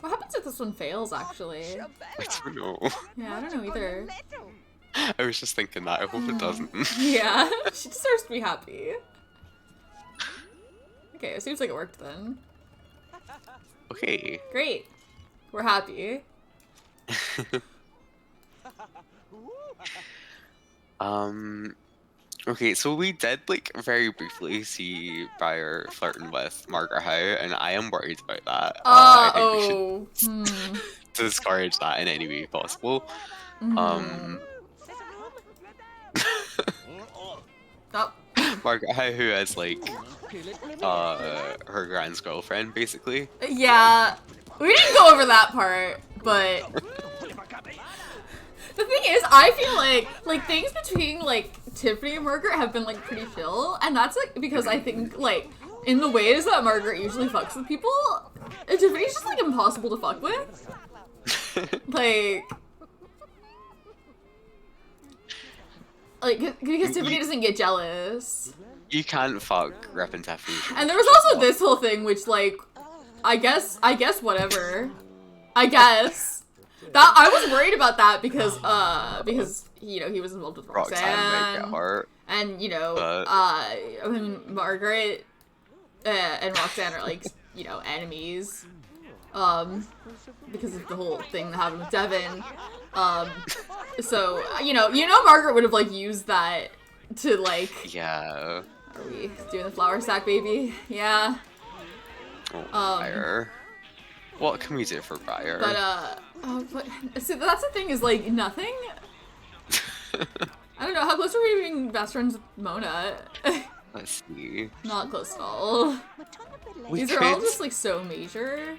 What happens if this one fails, actually? I don't know. Yeah, I don't know either. I was just thinking that. I hope it doesn't. Yeah, she deserves to be happy. Okay, it seems like it worked then. Okay. Great. We're happy. Okay, so we did like very briefly see Briar flirting with Margaret Howe, and I am worried about that. I think we should discourage that in any way possible. Margaret Howe, who is like her grand's girlfriend, basically. Yeah, we didn't go over that part, but the thing is, I feel like things between like Tiffany and Margaret have been like pretty chill, and that's like because I think like in the ways that Margaret usually fucks with people, Tiffany's just like impossible to fuck with. Like like, because Tiffany doesn't get jealous. You can't fuck Rip and Tiffany. And there was also this whole thing, which, like, I guess whatever. I guess. That, I was worried about that because, you know, he was involved with Roxanne. Might get hurt. And, you know, I mean, Margaret and Roxanne are, like, you know, enemies. Because of the whole thing that happened with Devin. So, you know, Margaret would have, like, used that to, like... Yeah. Are we doing the flower sack, baby? Yeah. Oh, Briar. What can we do for Briar? But, so that's the thing is, like, nothing? I don't know, how close are we being best friends with Mona? Let's see. Not close at all. These are all just, like, so major.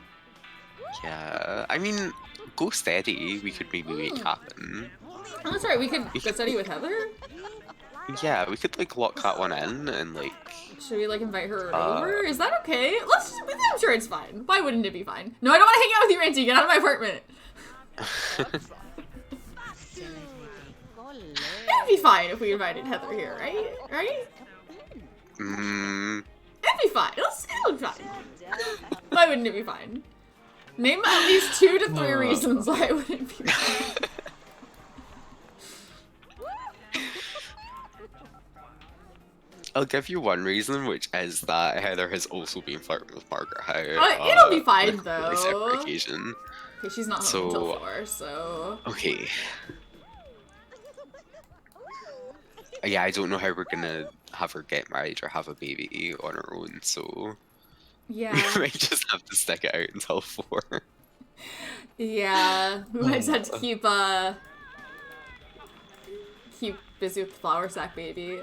Yeah, I mean, go steady, we could maybe make happen. Oh, that's right, we could go steady with Heather? Yeah, we could, like, lock that one in and, like... Should we, like, invite her over? Is that okay? I'm sure it's fine. Why wouldn't it be fine? No, I don't want to hang out with you, Ranty. Get out of my apartment. It'd be fine if we invited Heather here, right? Right? It'd be fine. It'll be fine. Why wouldn't it be fine? Name at least 2 to 3 reasons why it wouldn't be fine. I'll give you one reason, which is that Heather has also been flirting with Margaret Howe. It'll be fine, on a separate though. occasion. Okay, she's not home until 4, so... Okay. Yeah, I don't know how we're gonna have her get married or have a baby on her own, so... Yeah. We might just have to stick it out until 4. Yeah, we might just have to keep busy with the flower sack baby.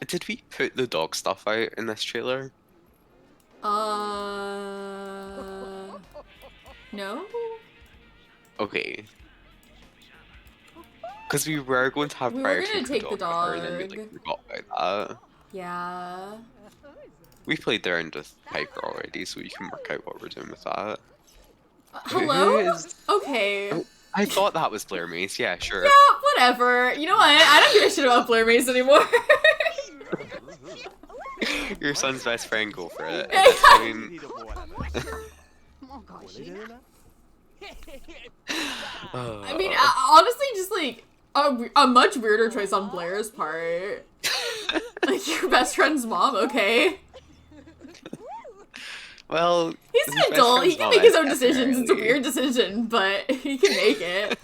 Did we put the dog stuff out in this trailer? No? Okay. Because we were going to have We Briar were gonna take the dog, and then we, dog. like, forgot about that. Yeah. We played the round with Piper already, so we can work out what we're doing with that. Hello? Who is... Okay. Oh, I thought that was Blair Mace, yeah, sure. Yeah, whatever. You know what? I don't give a shit about Blair Mace anymore. Your son's best friend, go for it. I mean... I mean, honestly, just like a much weirder choice on Blair's part. Like your best friend's mom, okay? Well, he's an adult. He can make his own decisions. It's a weird decision, but he can make it.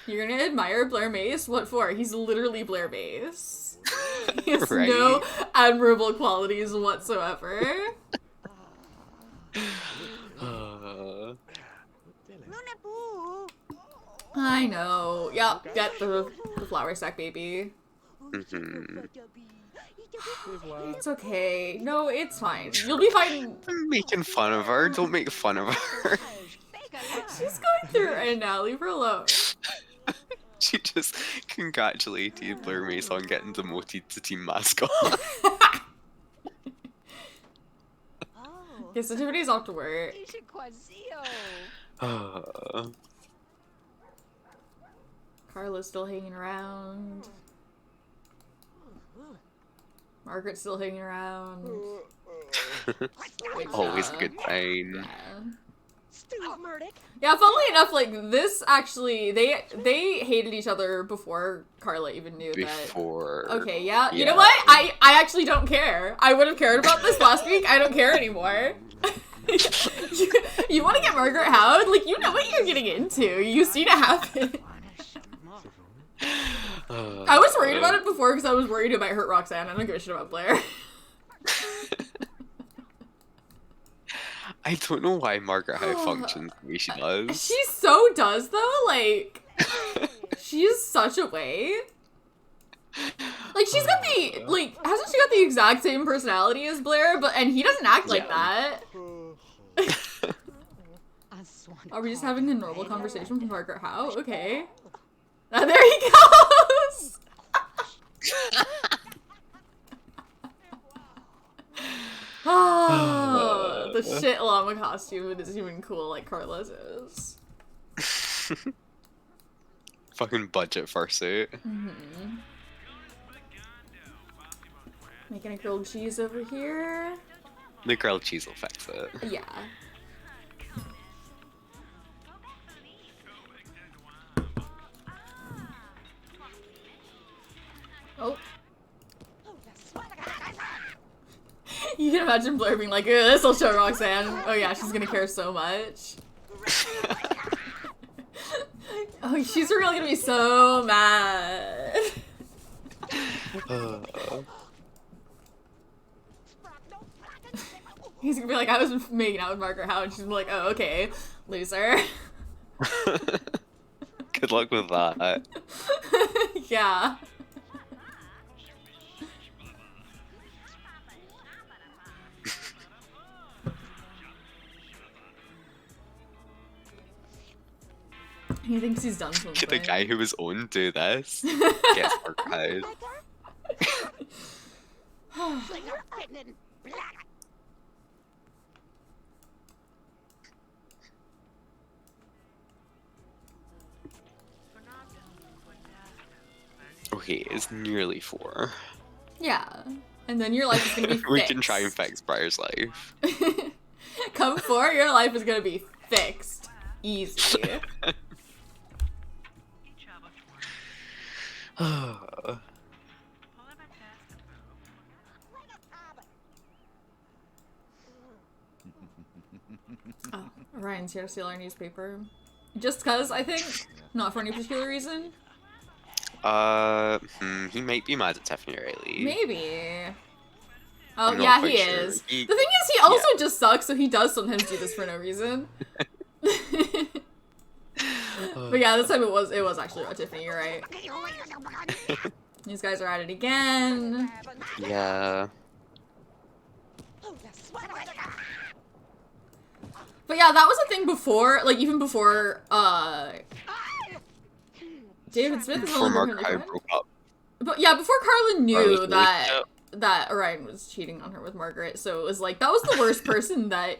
You're gonna admire Blair Mace? What for? He's literally Blair Mace. He has no admirable qualities whatsoever. I know. Yep, get the flower sack baby. It's okay. No, it's fine. You'll be fine. I'm making fun of her. Don't make fun of her. She's going through it right now. Leave her alone. She just congratulated Blair Mace on getting demoted to team mascot. Okay, so Tiffany's off to work. Carla's still hanging around. Margaret's still hanging around. Always a good sign. Yeah. Yeah, funnily enough, like, this actually, they hated each other before Carla even knew that. Okay, yeah. You know what? I actually don't care. I would have cared about this last week. I don't care anymore. You want to get Margaret Howard? Like, you know what you're getting into. You've seen it happen. I was worried about it before because I was worried it might hurt Roxanne. I don't give a shit about Blair. I don't know why Margaret Howe functions the way she does. She so does, though. Like, she's such a way. Like, she's got the, like, hasn't she got the exact same personality as Blair? And he doesn't act like that. Are we just having a normal conversation with Margaret Howe? Okay. There he goes! Oh. the shit llama costume is even cool like Carla's is. Fucking budget fursuit. Mm-hmm. Making a grilled cheese over here. The grilled cheese will fix it. Yeah. Oh. You can imagine Blair being like, this'll show Roxanne. Oh yeah, she's gonna care so much. Oh, she's really gonna be so mad. He's gonna be like, I was making out with Margaret Howe, and she's gonna be like, oh, okay, loser. Good luck with that. Yeah. He thinks he's done something. The guy who was owned do this. Gets archived. Okay, it's nearly 4. Yeah. And then your life is gonna be fixed. We can try and fix Briar's life. Come 4, your life is gonna be fixed. Easy. Oh, Ryan's here to steal our newspaper. Just cause, I think. Not for any particular reason. he might be mad at Tiffany Riley. Maybe. Oh, I'm not yeah, quite he sure. is. The thing is, he also just sucks, so he does sometimes do this for no reason. But yeah, this time it was actually about Tiffany, you're right. These guys are at it again. Yeah. But yeah, that was a thing before, like, even before, David Smith is no Before longer Mark her Hyde friend. broke up. But yeah, before Carla knew Carla's that Orion was cheating on her with Margaret, so it was like, that was the worst person that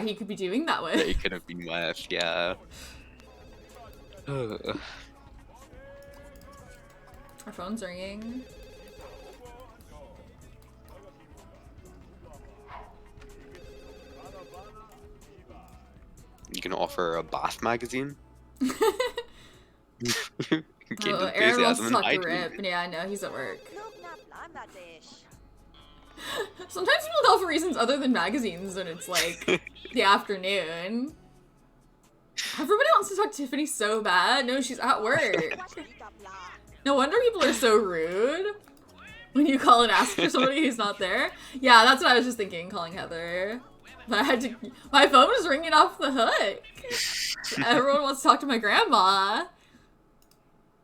he could be doing that with. That he could have been with, yeah. Our phone's ringing. You can offer a bath magazine. Gain Aaron wants to enthusiasm and talk to hygiene. Rip. Yeah, I know, he's at work. Sometimes people tell for reasons other than magazines when it's like the afternoon. Everybody wants to talk to Tiffany so bad. No, she's at work. No wonder people are so rude when you call and ask for somebody who's not there. Yeah, that's what I was just thinking, calling Heather. But I had to. My phone was ringing off the hook. Everyone wants to talk to my grandma.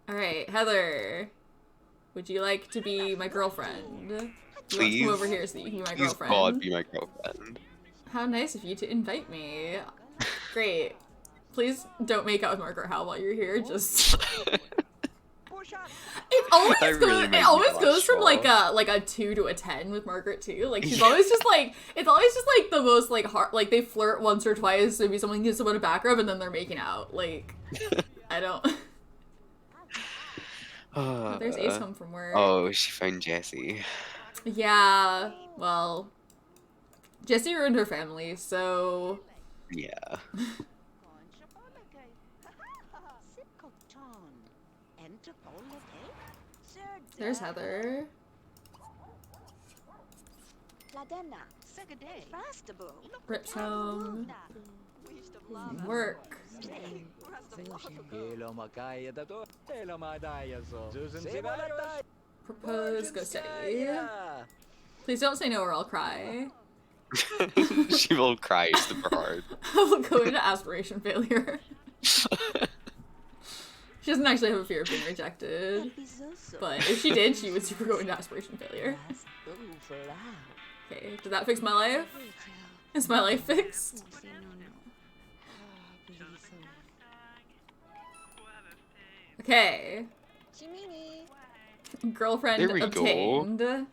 All right, Heather. Would you like to be my girlfriend? You want to come over here so that you can be my girlfriend? Please God, be my girlfriend. How nice of you to invite me. Great. Please don't make out with Margaret Howe while you're here. Just. It always goes from like a 2 to a 10 with Margaret too. Like she's always just like it's always just like the most like hard, like they flirt once or twice, maybe someone gives someone a back rub and then they're making out. Like I don't. Oh, there's Ace home from work. Oh, she found Jessie. Yeah. Well, Jessie ruined her family, so. Yeah. There's Heather. Rip's home. Work. Propose, go steady. Please don't say no or I'll cry. She will cry super hard. I will go into aspiration failure. She doesn't actually have a fear of being rejected. But if she did, she would super go into aspiration failure. Okay, did that fix my life? Is my life fixed? Okay. Girlfriend There we obtained. go.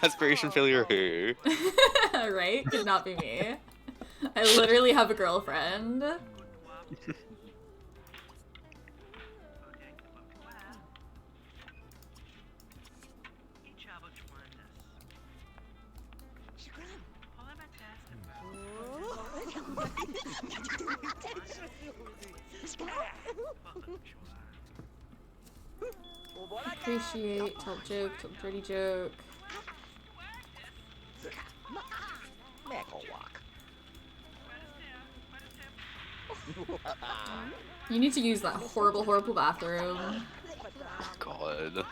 Aspiration failure who? Right? Could not be me. I literally have a girlfriend. Appreciate, tell joke, tell dirty joke. You need to use that horrible, horrible bathroom. God.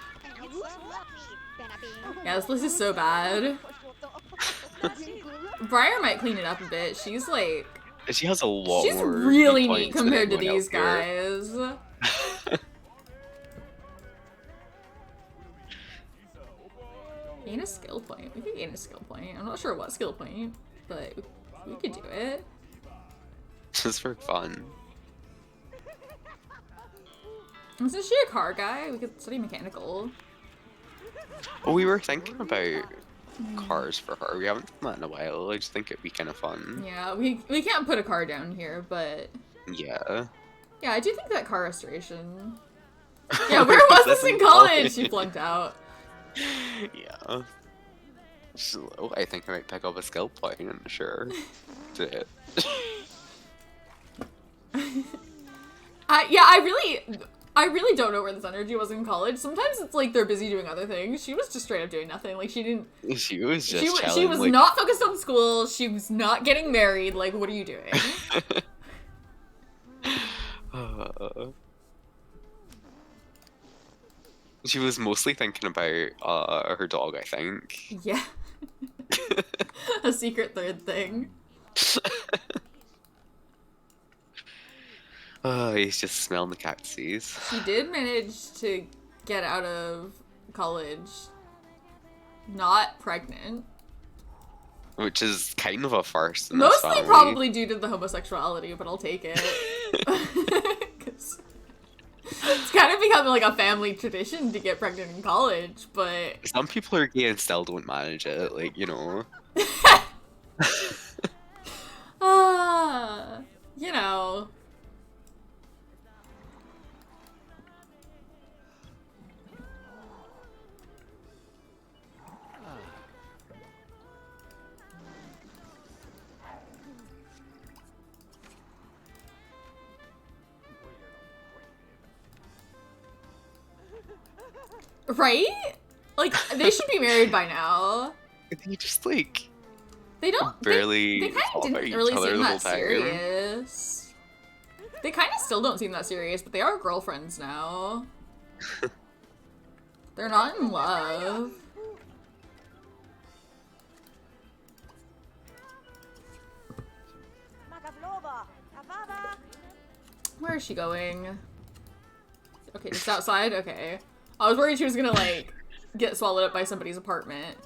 Yeah, this place is so bad. Briar might clean it up a bit. She's like... She has a lot She's more really points neat than compared to anyone these else here. guys. Gain a skill point. We could gain a skill point. I'm not sure what skill point, but we could do it. Just for fun. Isn't she a car guy? We could study mechanical. Oh, we were thinking about cars for her. We haven't done that in a while. I just think it'd be kind of fun. Yeah, we can't put a car down here, but... Yeah. Yeah, I do think that car restoration... Yeah, where was this in college? She flunked out. Yeah. So, I think I might pick up a skill point, I'm sure. To it. Yeah, I really don't know where this energy was in college. Sometimes it's like they're busy doing other things. She was just straight up doing nothing. Like, she didn't... She was just She chilling, was like... not focused on school. She was not getting married. Like, what are you doing? She was mostly thinking about her dog, I think. Yeah. A secret third thing. He's just smelling the cactuses. She did manage to get out of college not pregnant. Which is kind of a first in this Mostly family. probably due to the homosexuality, but I'll take it. 'Cause it's kind of becoming like a family tradition to get pregnant in college, but... Some people are gay and still don't manage it, like, you know. You know... Right? Like, they should be married by now. They just, like... They don't... barely They kind talk of about didn't each really other seem the whole that time. serious. They kind of still don't seem that serious, but they are girlfriends now. They're not in love. Where is she going? Okay, just outside? Okay. I was worried she was gonna, like, get swallowed up by somebody's apartment.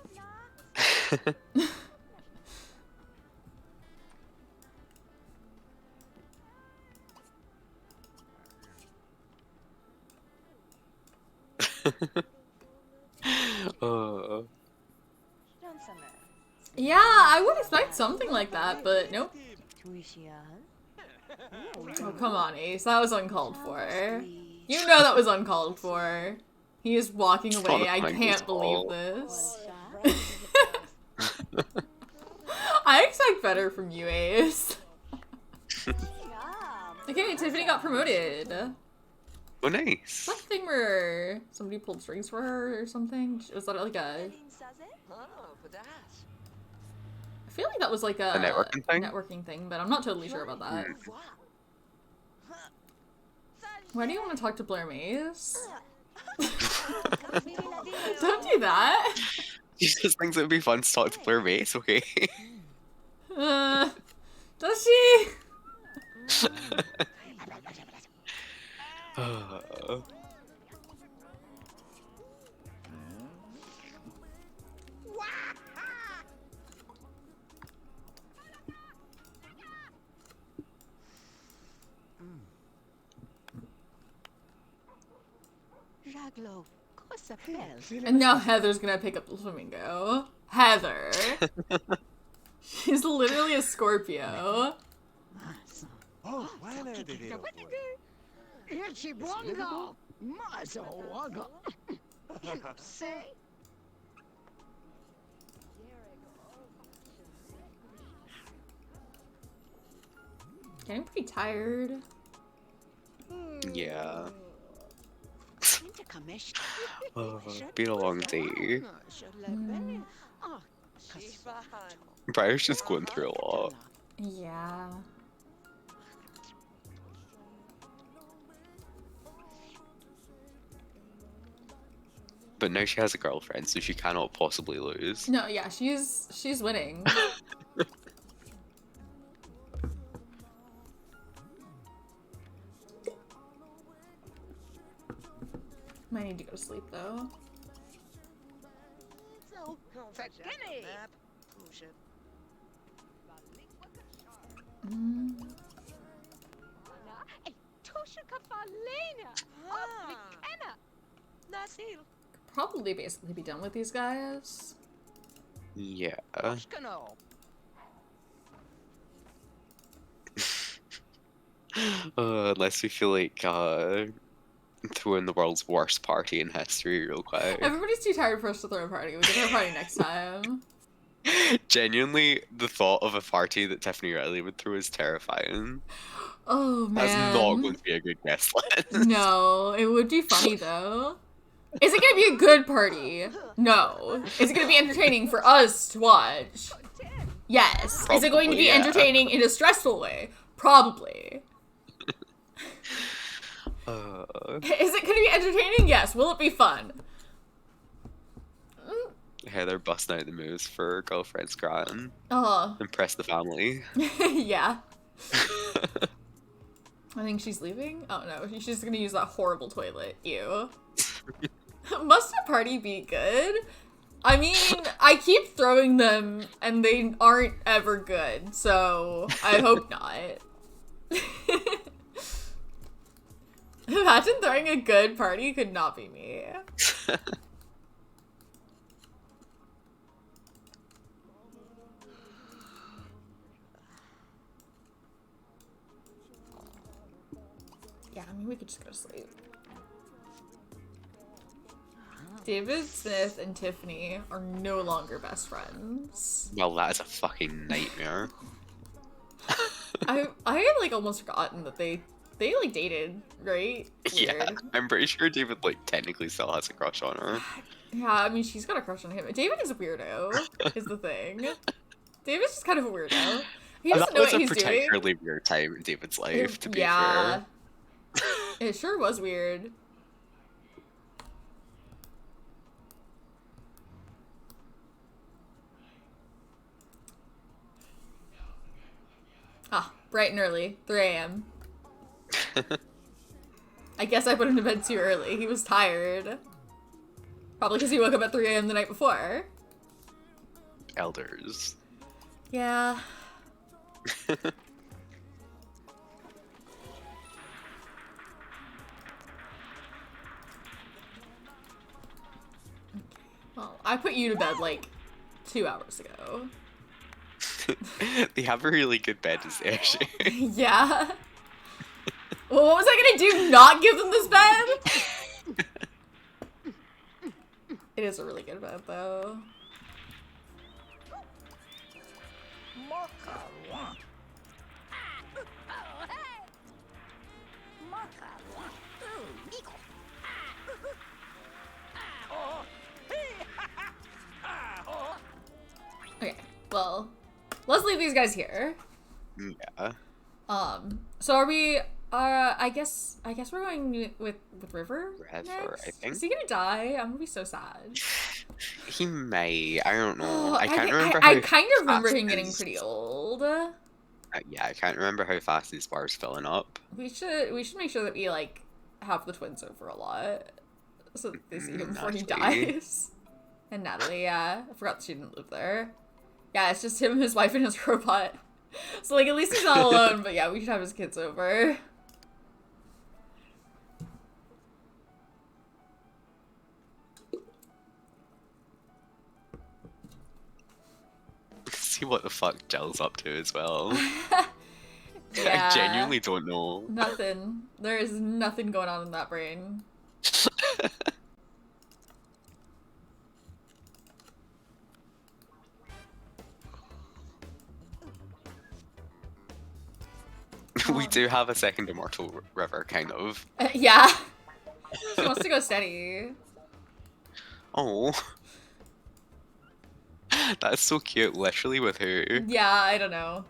Yeah, I would expect something like that, but nope. Oh, come on, Ace. That was uncalled for. You know that was uncalled for. He is walking away. I can't believe this. I expect better from you, Ace. Okay, Tiffany got promoted. Oh, nice. Is that thing where somebody pulled strings for her or something? Was that like a... I feel like that was like a networking thing, but I'm not totally sure about that. Why do you want to talk to Blair Mays? Don't do that. She just thinks it would be fun to talk to Blair Mace, okay? Does she? And now Heather's gonna pick up the flamingo. Heather. She's literally a Scorpio. Getting pretty tired. Yeah. Been a long day. Briar's just going through a lot. Yeah. But now she has a girlfriend, so she cannot possibly lose. No, yeah, she's winning. Might need to go to sleep though. Probably basically be done with these guys. Yeah. Unless we feel like throw in the world's worst party in history real quick. Everybody's too tired for us to throw a party. We can throw a party next time. Genuinely, the thought of a party that Tiffany Riley would throw is terrifying. Oh man. That's not going to be a good guest list. No, it would be funny though. Is it gonna be a good party? No. Is it gonna be entertaining for us to watch? Yes. Probably, is it going to be yeah. entertaining in a stressful way? Probably. Is it gonna be entertaining? Yes. Will it be fun? Heather busting out the moves for girlfriend's Grattan. Oh. Impress the family. Yeah. I think she's leaving. Oh no, she's just gonna use that horrible toilet. Ew. Must a party be good? I mean, I keep throwing them and they aren't ever good, so I hope not. Imagine throwing a good party could not be me. Yeah, I mean, we could just go to sleep. David Smith and Tiffany are no longer best friends. Well, that is a fucking nightmare. I had like almost forgotten that they like dated, right? Yeah, Weird. I'm pretty sure David like technically still has a crush on her. Yeah, I mean she's got a crush on him. David is a weirdo, is the thing. David's just kind of a weirdo. He doesn't know what he's doing. That was a particularly weird time in David's life, to be fair. It sure was weird. Ah, bright and early, 3 a.m. I guess I put him to bed too early. He was tired. Probably because he woke up at 3 a.m. the night before. Elders. Yeah. Well, I put you to bed like 2 hours ago. They have a really good bed, actually. Yeah. Well, what was I gonna do? Not give them this bed? It is a really good bed, though. Okay, well, let's leave these guys here. Yeah. So are we? I guess we're going with River. River, next? I think. Is he gonna die? I'm gonna be so sad. He may. I don't know. Oh, I can't remember. I kind of remember him getting pretty old. Yeah, I can't remember how fast these bars filling up. We should make sure that we like have the twins over a lot, so that they see him before he dies. And Natalie, yeah, I forgot she didn't live there. Yeah, it's just him, his wife, and his robot. So like at least he's not alone. But yeah, we should have his kids over. see what the fuck Jill's up to as well. Yeah. I genuinely don't know. Nothing. There is nothing going on in that brain. We do have a second immortal river, kind of. Yeah. She wants to go steady. Oh. That's so cute, literally, with her. Yeah, I don't know.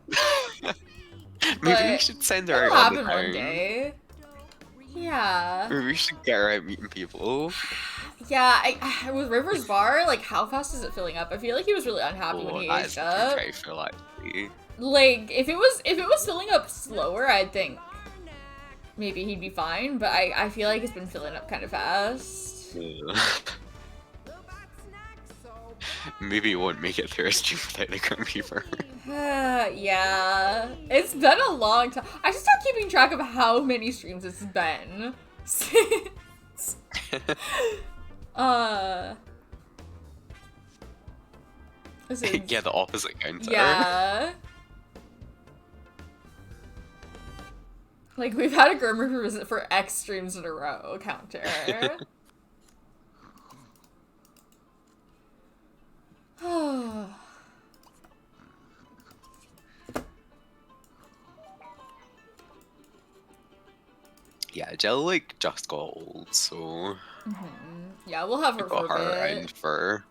Maybe we should send her It'll out on the happen one town. day. Yeah. Maybe we should get her out meeting people. Yeah, with River's bar, like, how fast is it filling up? I feel like he was really unhappy when he that aged is up. very full, actually. Like, if it was filling up slower, I'd think maybe he'd be fine, but I feel like it's been filling up kind of fast. Maybe you won't make it through a stream without the Grim Reaper. Yeah. It's been a long time. I should start keeping track of how many streams it's been since. Yeah, the opposite counter. Yeah. Like, we've had a Grim Reaper visit for X streams in a row counter. Yeah, Jill, like, just got old, so... Yeah, we'll have her got for a her bit. around for...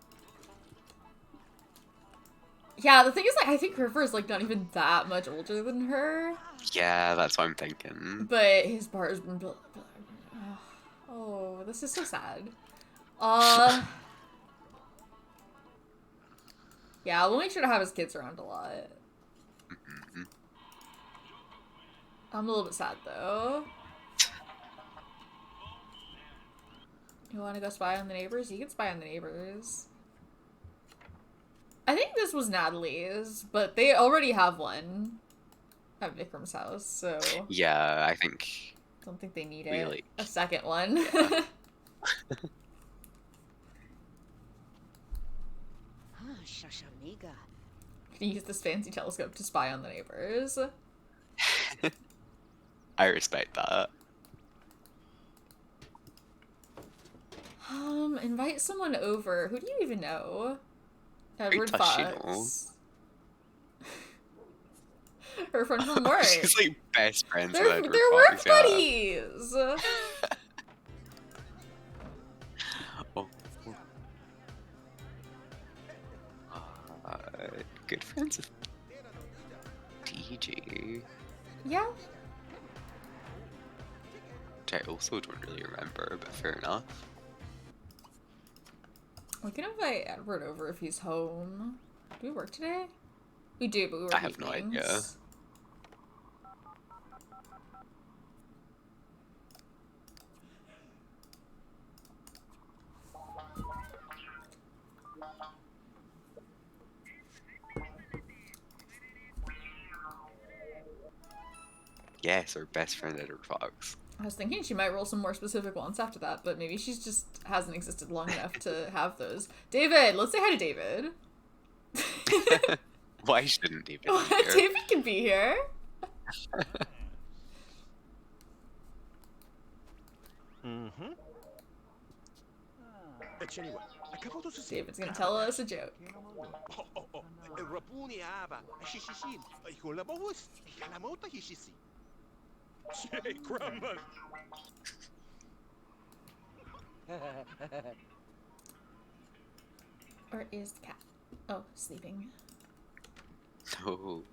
Yeah, the thing is, like, I think River is, like, not even that much older than her. Yeah, that's what I'm thinking. But his bar has been built. Oh, this is so sad. Yeah, we'll make sure to have his kids around a lot. I'm a little bit sad, though. You want to go spy on the neighbors? You can spy on the neighbors. I think this was Natalie's, but they already have one at Vikram's house, so... Yeah, I think... Don't think they need Really? a second one. Yeah. Can use this fancy telescope to spy on the neighbors. I respect that. Invite someone over. Who do you even know? Edward does she Fox. Her friend from work. She's like best friends with They're Edward work Fox, yeah. buddies. Oh. Good friends with DJ. Yeah. Which I also don't really remember, but fair enough. We can invite Edward over if he's home. Do we work today? We do, but we work I have no evenings. idea. Yes, our best friend Edward Fox. I was thinking she might roll some more specific ones after that, but maybe she's just hasn't existed long enough to have those. David! Let's say hi to David. Why shouldn't David be here? David can be here. David's gonna tell us a joke. Or is the cat? Oh, sleeping. No.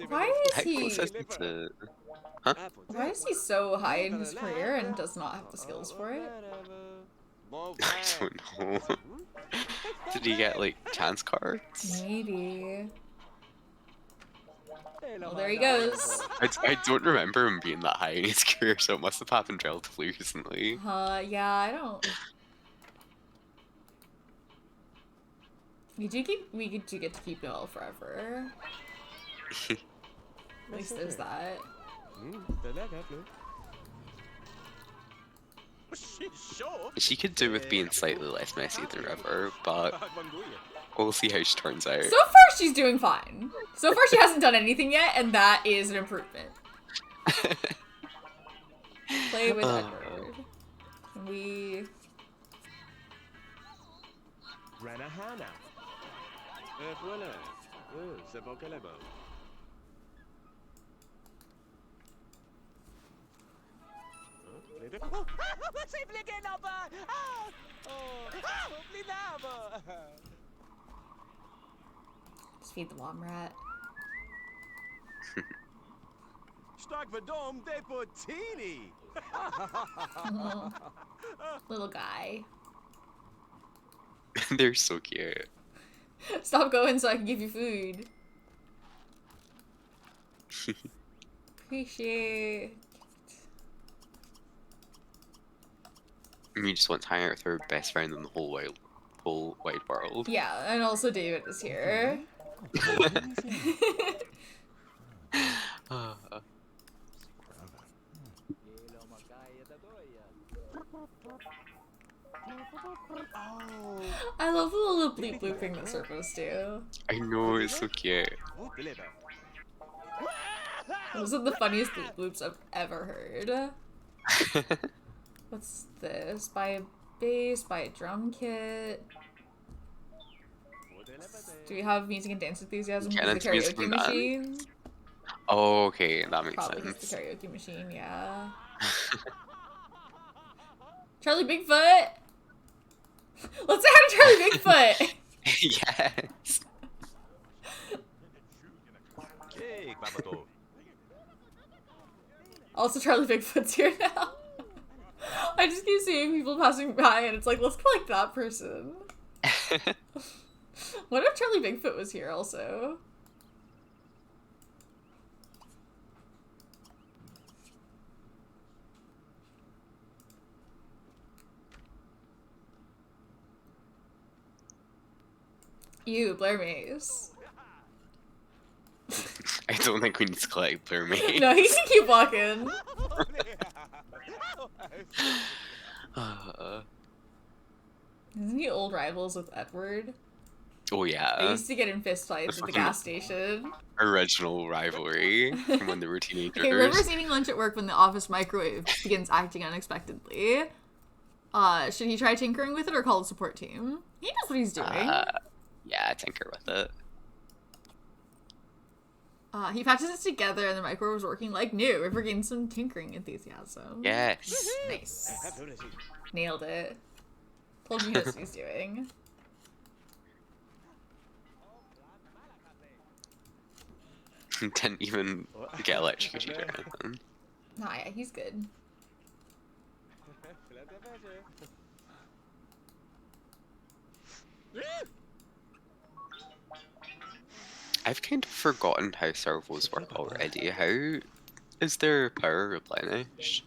Why is That he? closest to... Huh? Why is he so high in his career and does not have the skills for it? I don't know. Did he get, like, chance cards? Maybe. Well, there he goes. I don't remember him being that high in his career, so it must have happened relatively recently. Yeah, I don't. We do get to keep Noel forever. At least there's that. She could do with being slightly less messy than River, but we'll see how she turns out. So far, she's doing fine. So far, she hasn't done anything yet, and that is an improvement. Play with Edward. Can we... Ranahana. Voilà. C'est bon qu'elle est bonne. Oh, c'est bliqué là-bas! Just feed the mom rat. Stark Vadom de Potini! Little guy. They're so cute. Stop going so I can give you food. Appreciate. You just want to hang out with her best friend in the whole wide world. Yeah, and also David is here. I love the little bleep blooping that Serpos do. I know, it's so cute. Those are the funniest bleep bloops I've ever heard. What's this? Buy a bass, buy a drum kit. Do we have music and dance enthusiasm? Yeah, The karaoke machine? Oh, okay, that makes Probably sense. just the karaoke machine, yeah. Charlie Bigfoot! Let's say hi to Charlie Bigfoot! Yes. Also, Charlie Bigfoot's here now. I just keep seeing people passing by, and it's like, let's collect that person. What if Charlie Bigfoot was here also? You, Blair Maze. I don't think we need to collect Blair Maze. No, he can keep walking. Isn't he old rivals with Edward? Oh yeah. They used to get in fist fights at the gas station. Original rivalry from when they were teenagers. Okay, River's eating lunch at work when the office microwave begins acting unexpectedly. Should he try tinkering with it or call the support team? He knows what he's doing. Yeah, tinker with it. He patches it together and the microwave was working like new. River gained some tinkering enthusiasm. Yes. Nice. Nailed it. Told you he knows what he's doing. Didn't even get electrocuted or anything. Nah, yeah, he's good. I've kind of forgotten how servos work already. How is their power replenished?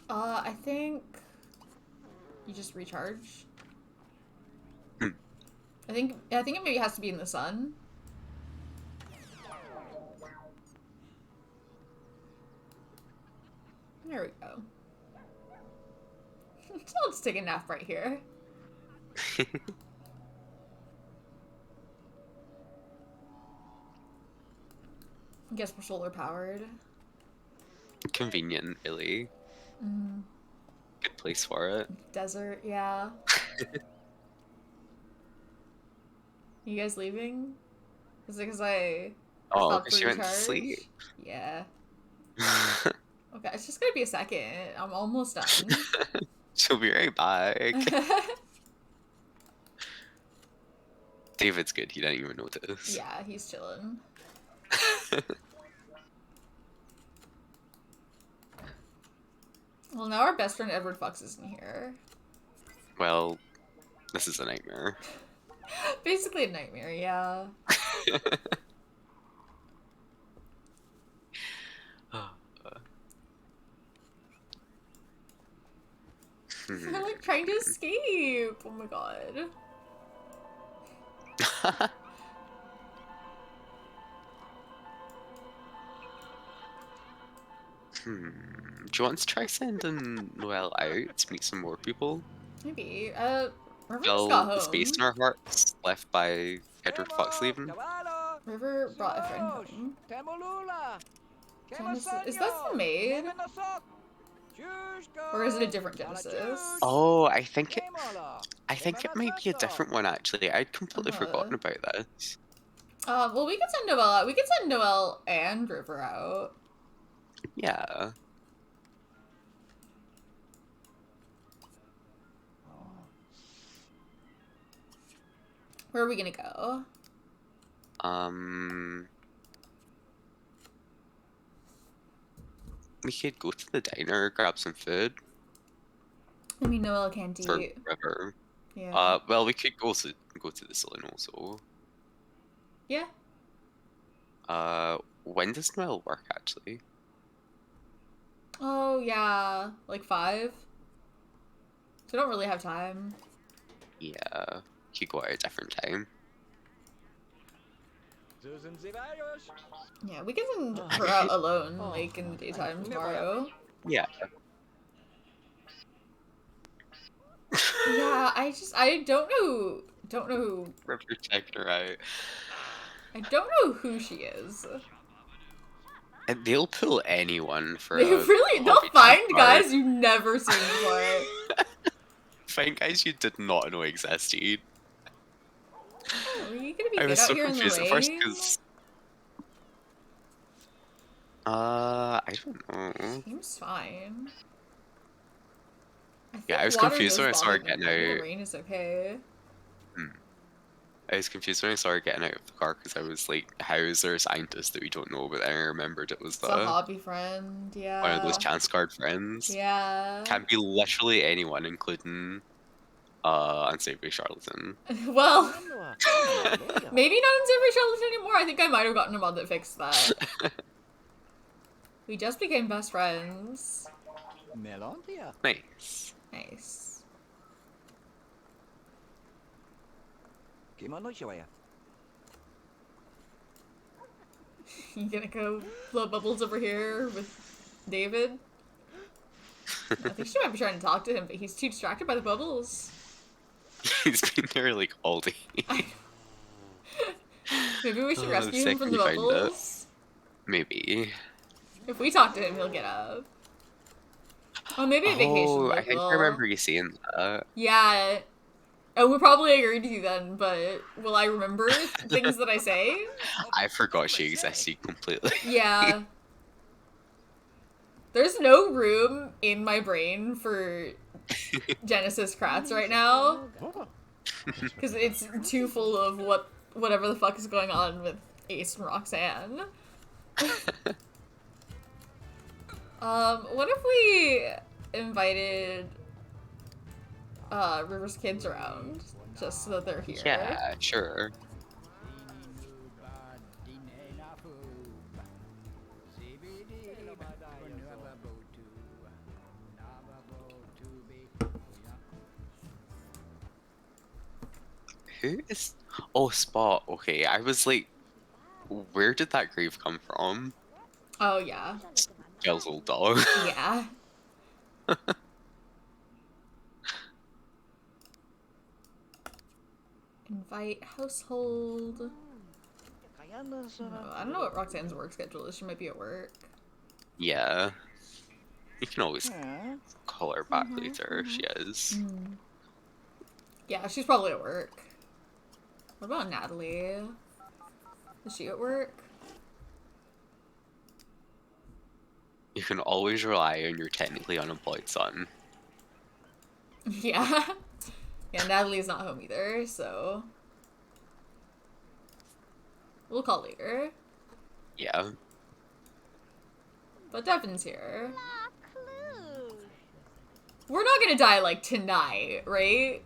I think you just recharge. I think it maybe has to be in the sun. There we go. I'll just take a nap right here. I guess we're solar powered. Convenient, really. Mm. Good place for it. Desert, yeah. You guys leaving? Is it because I stopped she to went to recharge? sleep. Yeah. Okay, it's just gonna be a second. I'm almost done. She'll be right back. David's good. He didn't even notice. Yeah, he's chilling. Well, now our best friend Edward Fox isn't here. Well, this is a nightmare. Basically a nightmare, yeah. They're like trying to escape. Oh my god. Do you want to try sending Noelle out to meet some more people? Maybe. River just Fill got the space in home. our hearts left by Edward Fox leaving? Cavallo, River brought a friend Soch, home. Temolula, Genesis. Is that the maid? Or is it a different Genesis? Oh, I think it might be a different one actually. I'd completely forgotten about this. Well, we could send Noelle out. We could send Noelle and River out. Yeah. Where are we gonna go? We could go to the diner, grab some food. I mean, Noelle can't For eat. River. Yeah. Well, we could go to the saloon also. Yeah. When does Noelle work actually? Oh, yeah. Like 5? So we don't really have time. Yeah. Could go at a different time. Yeah, we can send her out alone, like, in the daytime tomorrow. Yeah. Yeah, I don't know River checked her out. I don't know who she is. And they'll pull anyone for They'll find guys you've never seen before. Find guys you did not know existed. Oh, are you gonna be I good was out so here in the confused at first rain? because I don't know. Seems fine. Yeah, I was water confused does when I saw her bother me, getting but the out. rain is okay. I was confused when I saw her getting out of the car because I was like, how is there a scientist that we don't know? But then I remembered it was It's a hobby friend, yeah. one of those chance card friends. Yeah. Can be literally anyone, including unsavory charlatan. Well, maybe not unsavory charlatan anymore. I think I might have gotten a mod that fixed that. We just became best friends. Nice. Nice. You gonna go blow bubbles over here with David? I think she might be trying to talk to him, but he's too distracted by the bubbles. He's been there like all day. Maybe we should rescue him from the bubbles. Maybe. If we talk to him, he'll get up. Oh, maybe a vacation. I think I remember you saying that. Yeah. Oh, we'll probably agree to you then, but will I remember things that I say? I forgot she existed completely. Yeah. There's no room in my brain for Genesis Kratz right now. Because it's too full of whatever the fuck is going on with Ace and Roxanne. What if we invited River's kids around just so that they're here? Yeah, sure. Who is... Oh, Spot. Okay, I was like, where did that grave come from? Oh, yeah. Jill's old dog. Yeah. Invite household. No, I don't know what Roxanne's work schedule is. She might be at work. Yeah. You can always call her back later if she is. Yeah, she's probably at work. What about Natalie? Is she at work? You can always rely on your technically unemployed son. Yeah. Yeah, Natalie's not home either, so... We'll call later. Yeah. But Devin's here. We're not gonna die, like, tonight, right?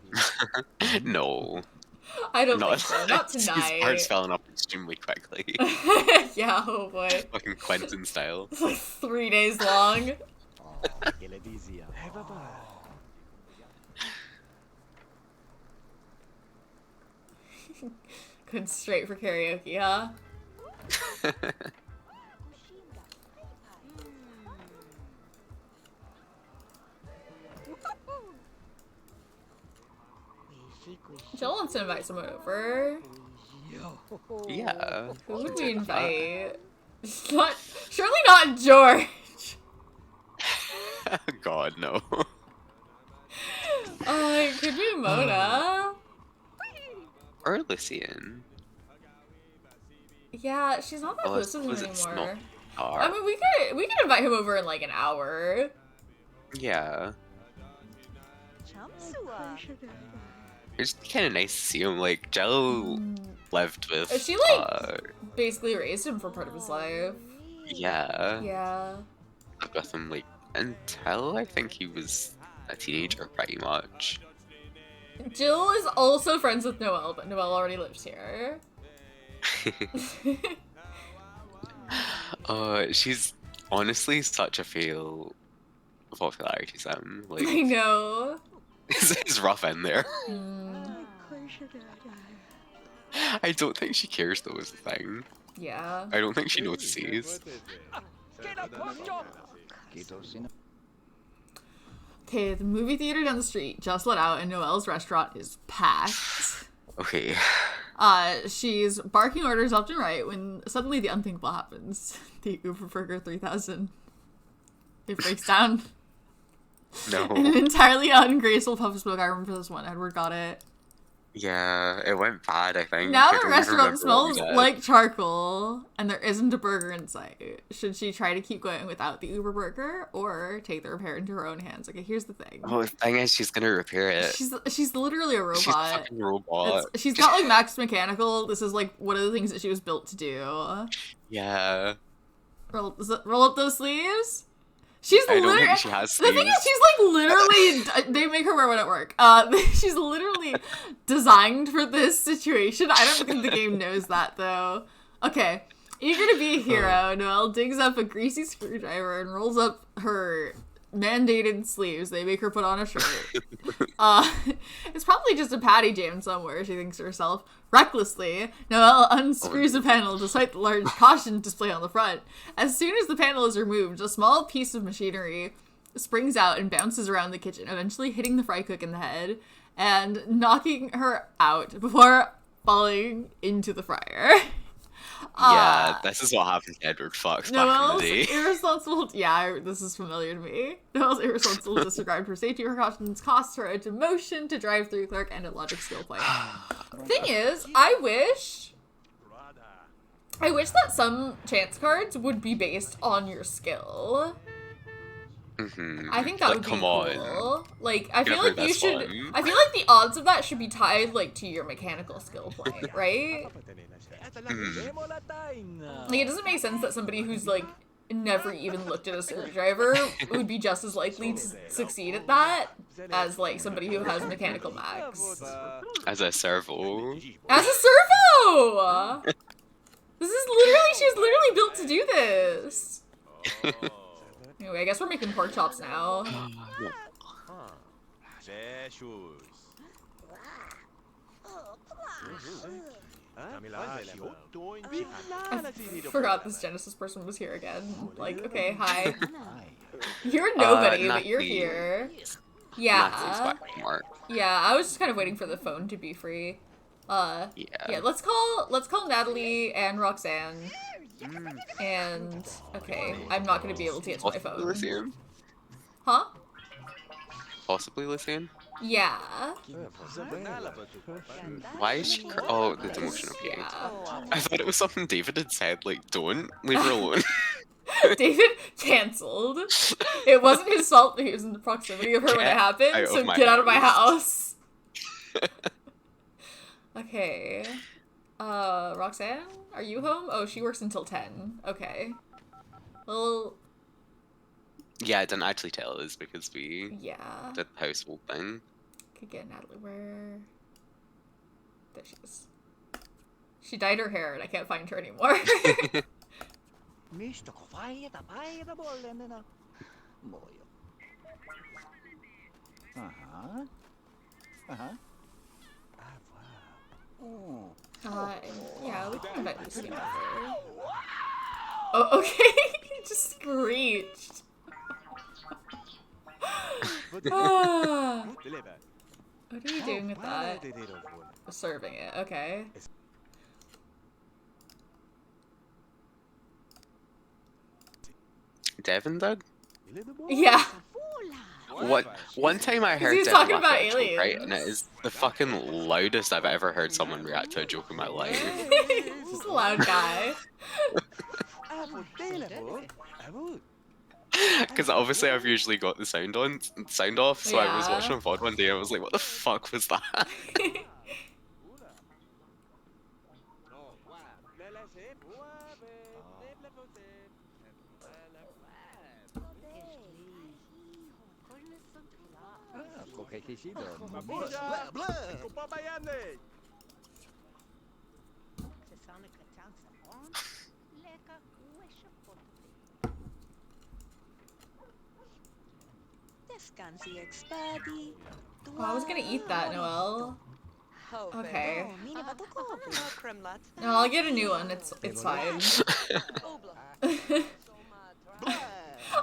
No. I don't think so. Not tonight. His heart's filling up extremely quickly. Yeah, oh boy. Fucking Quentin style. It's like 3 days long. Going straight for karaoke, huh? Jill wants to invite someone over. Yeah. Who would I'll we take that. invite? Not, surely not George. God, no. It could be Mona. Or Lucian. Yeah, she's not that Oh, close with him it's not anymore. I hard. mean, we could invite him over in like an hour. Yeah. It's kind of nice to see him. Like, Jello lived with. She like basically raised him for part of his life. Yeah. Yeah. Lived with him like until I think he was a teenager, pretty much. Jill is also friends with Noelle, but Noelle already lives here. She's honestly such a fail popularity sim. Like, I know. it's rough in there. Mm, I don't think she cares though, is the thing. yeah. I don't think she notices. Okay, the movie theater down the street just let out and Noelle's restaurant is packed. Okay. She's barking orders left and right when suddenly the unthinkable happens. The Uber Burger 3000. It breaks down. No. And an entirely ungraceful puff of smoke. I remember this one. Edward got it. Yeah, it went bad, I think. Now I the don't restaurant remember what smells we did. like charcoal, and there isn't a burger in sight. Should she try to keep going without the Uber Burger, or take the repair into her own hands? Okay, here's the thing. Oh, the thing is, she's gonna repair it. She's literally a robot. She's a fucking robot. She's got like Max Mechanical. This is like one of the things that she was built to do. Yeah. Roll up those sleeves. She's I don't literally. think she has The thing is, sleeves. she's like literally. They make her wear one at work. She's literally designed for this situation. I don't think the game knows that though. Okay, eager to be a hero, Noelle digs up a greasy screwdriver and rolls up her mandated sleeves. They make her put on a shirt. It's probably just a patty jam somewhere, she thinks to herself. Recklessly, Noelle unscrews a panel despite the large caution display on the front. As soon as the panel is removed, a small piece of machinery springs out and bounces around the kitchen, eventually hitting the fry cook in the head and knocking her out before falling into the fryer. Yeah, this is what happened to Edward Fox back in Noelle's the day. irresponsible. Yeah, this is familiar to me. Noelle's irresponsible disregard for safety precautions cost her a demotion to drive-through clerk and a logic skill point. Thing is, I wish that some chance cards would be based on your skill. Mm-hmm. I think that Like, would be come cool. on. Like, I feel Yeah, like you that's should. fun. I feel like the odds of that should be tied like to your mechanical skill point, right? Like, it doesn't make sense that somebody who's like never even looked at a screwdriver would be just as likely to succeed at that as like somebody who has mechanical max. As a servo. As a servo! This is literally, she's literally built to do this. Anyway, I guess we're making pork chops now. I forgot this Genesis person was here again. Like, okay, hi. You're nobody, but you're Nazi. here. Nazi's Yeah. back from work. Yeah, I was just kind of waiting for the phone to be free. Yeah. Yeah, let's call Natalie and Roxanne. And okay, I'm not gonna be able to get to my Possibly phone. Lucian? Huh? Possibly Lucian? Yeah. Why is she oh, the demotion, okay. Yeah. I thought it was something David had said, like, don't leave her alone. David cancelled. It wasn't his fault that he was in the proximity of her when it Get happened, out so of my get out of my house. house. Okay. Roxanne? Are you home? Oh, she works until 10. Okay. Well, Yeah, I didn't actually tell us because we yeah. did the household thing. Could get Natalie where... There she is. She dyed her hair and I can't find her anymore. Yeah, we can invite Lucy over. Oh, okay. He just screeched. Ah. What are you doing with that? Serving it, okay. Devin did? Yeah. One time I heard he's Devin talking laugh about at a joke, right? aliens. And it is the fucking loudest I've ever heard someone react to a joke in my life. He's just a loud guy. Because obviously I've usually got the sound off, so I was Yeah. watching a VOD one day and I was like, what the fuck was that? Oh, I was gonna eat that, Noelle. Okay. No, I'll get a new one. It's fine.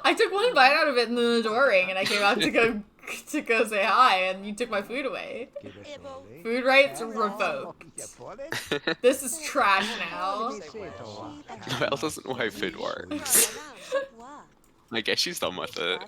I took one bite out of it and then the door rang and I came out to go say hi and you took my food away. Food rights revoked. This is trash now. Noelle doesn't know how food works. I guess she's done with it.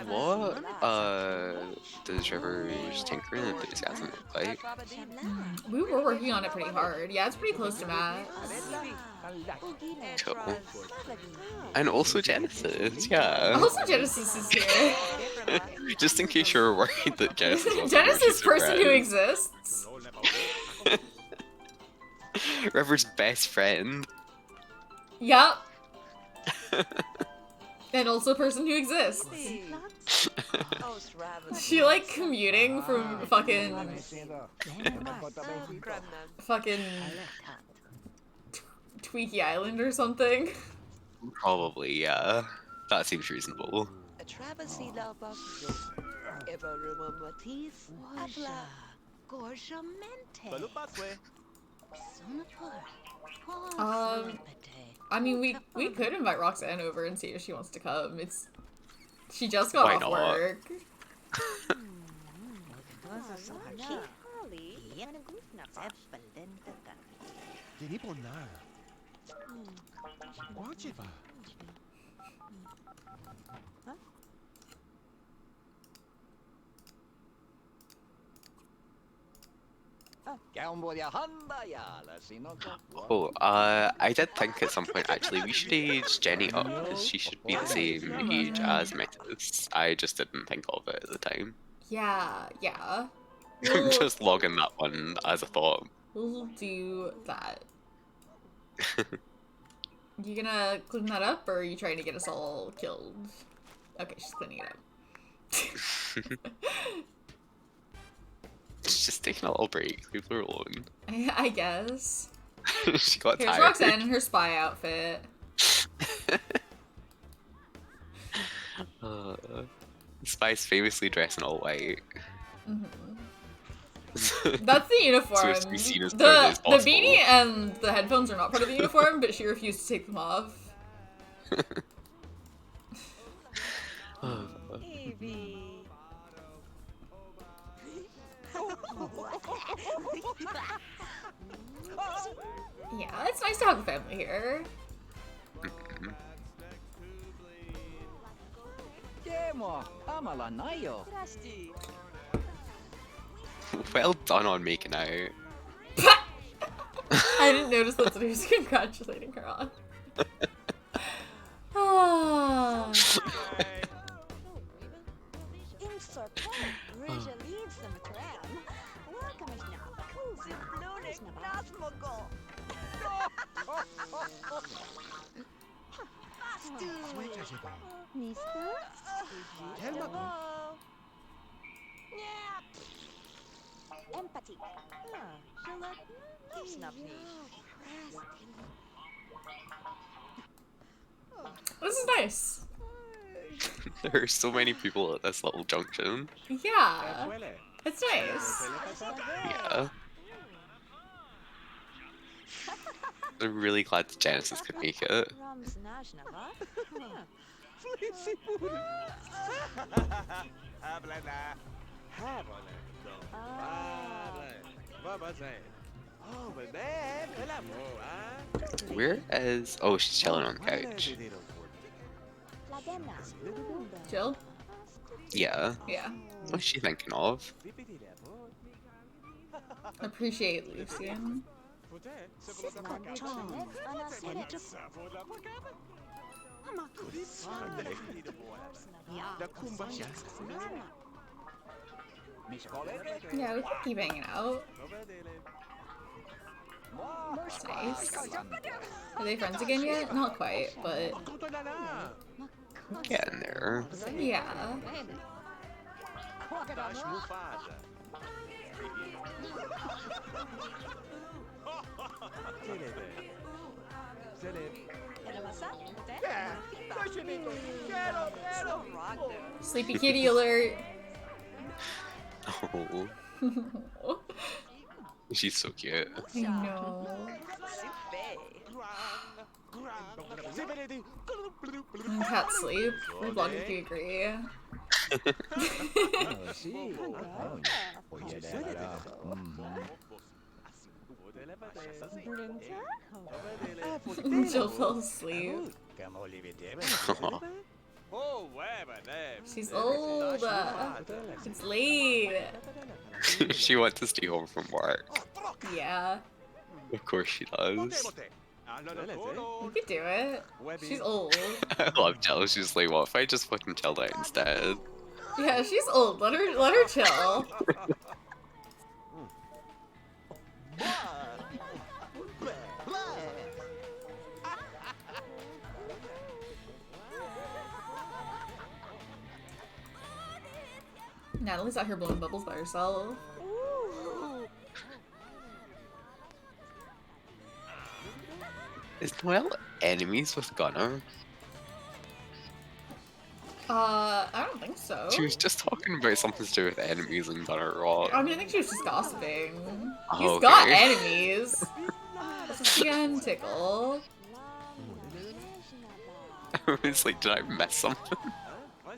What does River's tinkering enthusiasm look like? We were working on it pretty hard. Yeah, it's pretty close to max. Cool. And also Genesis, yeah. Also, Genesis is here. Just in case you were worried that Genesis wasn't Genesis, here, person who exists. River's best friend. Yup. And also person who exists. She like commuting from fucking Tweaky Island or something. Probably, yeah. That seems reasonable. I mean, we could invite Roxanne over and see if she wants to come. She just got Why off not? work. Oh, I did think at some point actually we should age Jenny up because she should be the same age as Metis. I just didn't think of it at the time. Yeah. I'm just logging that one as a thought. We'll do that. You gonna clean that up, or are you trying to get us all killed? Okay, she's cleaning it up. She's just taking a little break. Leave her alone. I guess. She got Here's tired. Roxanne in her spy outfit. Spies famously dress in all white. That's the uniform. So it's to be seen as the clearly as possible. beanie and the headphones are not part of the uniform, but she refused to take them off. Yeah, it's nice to have the family here. Well done on making out. I didn't notice that's what he was congratulating her on. Ah. empathy. This is nice. There are so many people at this little junction. Yeah. It's nice. Yeah. I'm really glad the Genesis could make it. Where is... Oh, she's chilling on the couch. Jill? Yeah. Yeah. What's she thinking of? Appreciate Lucian. Yeah, we can keep hanging out. It's nice. Are they friends again yet? Not quite, but We're getting there. yeah. Sleepy kitty alert. Oh, she's so cute. I know. And cat sleep. We logically agree. Jill fell asleep. She's old. It's late. She wants to stay home from work. Yeah. Of course she does. You could do it. She's old. I love Jill. She's like, what if I just fucking chilled out instead? Yeah, she's old. Let her chill. Natalie's out here blowing bubbles by herself. Is Noelle enemies with Gunnar? I don't think so. She was just talking about something to do with enemies and Gunnar Rock. I mean, I think she was just gossiping. Oh, He's okay. got enemies. This again, Tickle. I was like, did I miss something?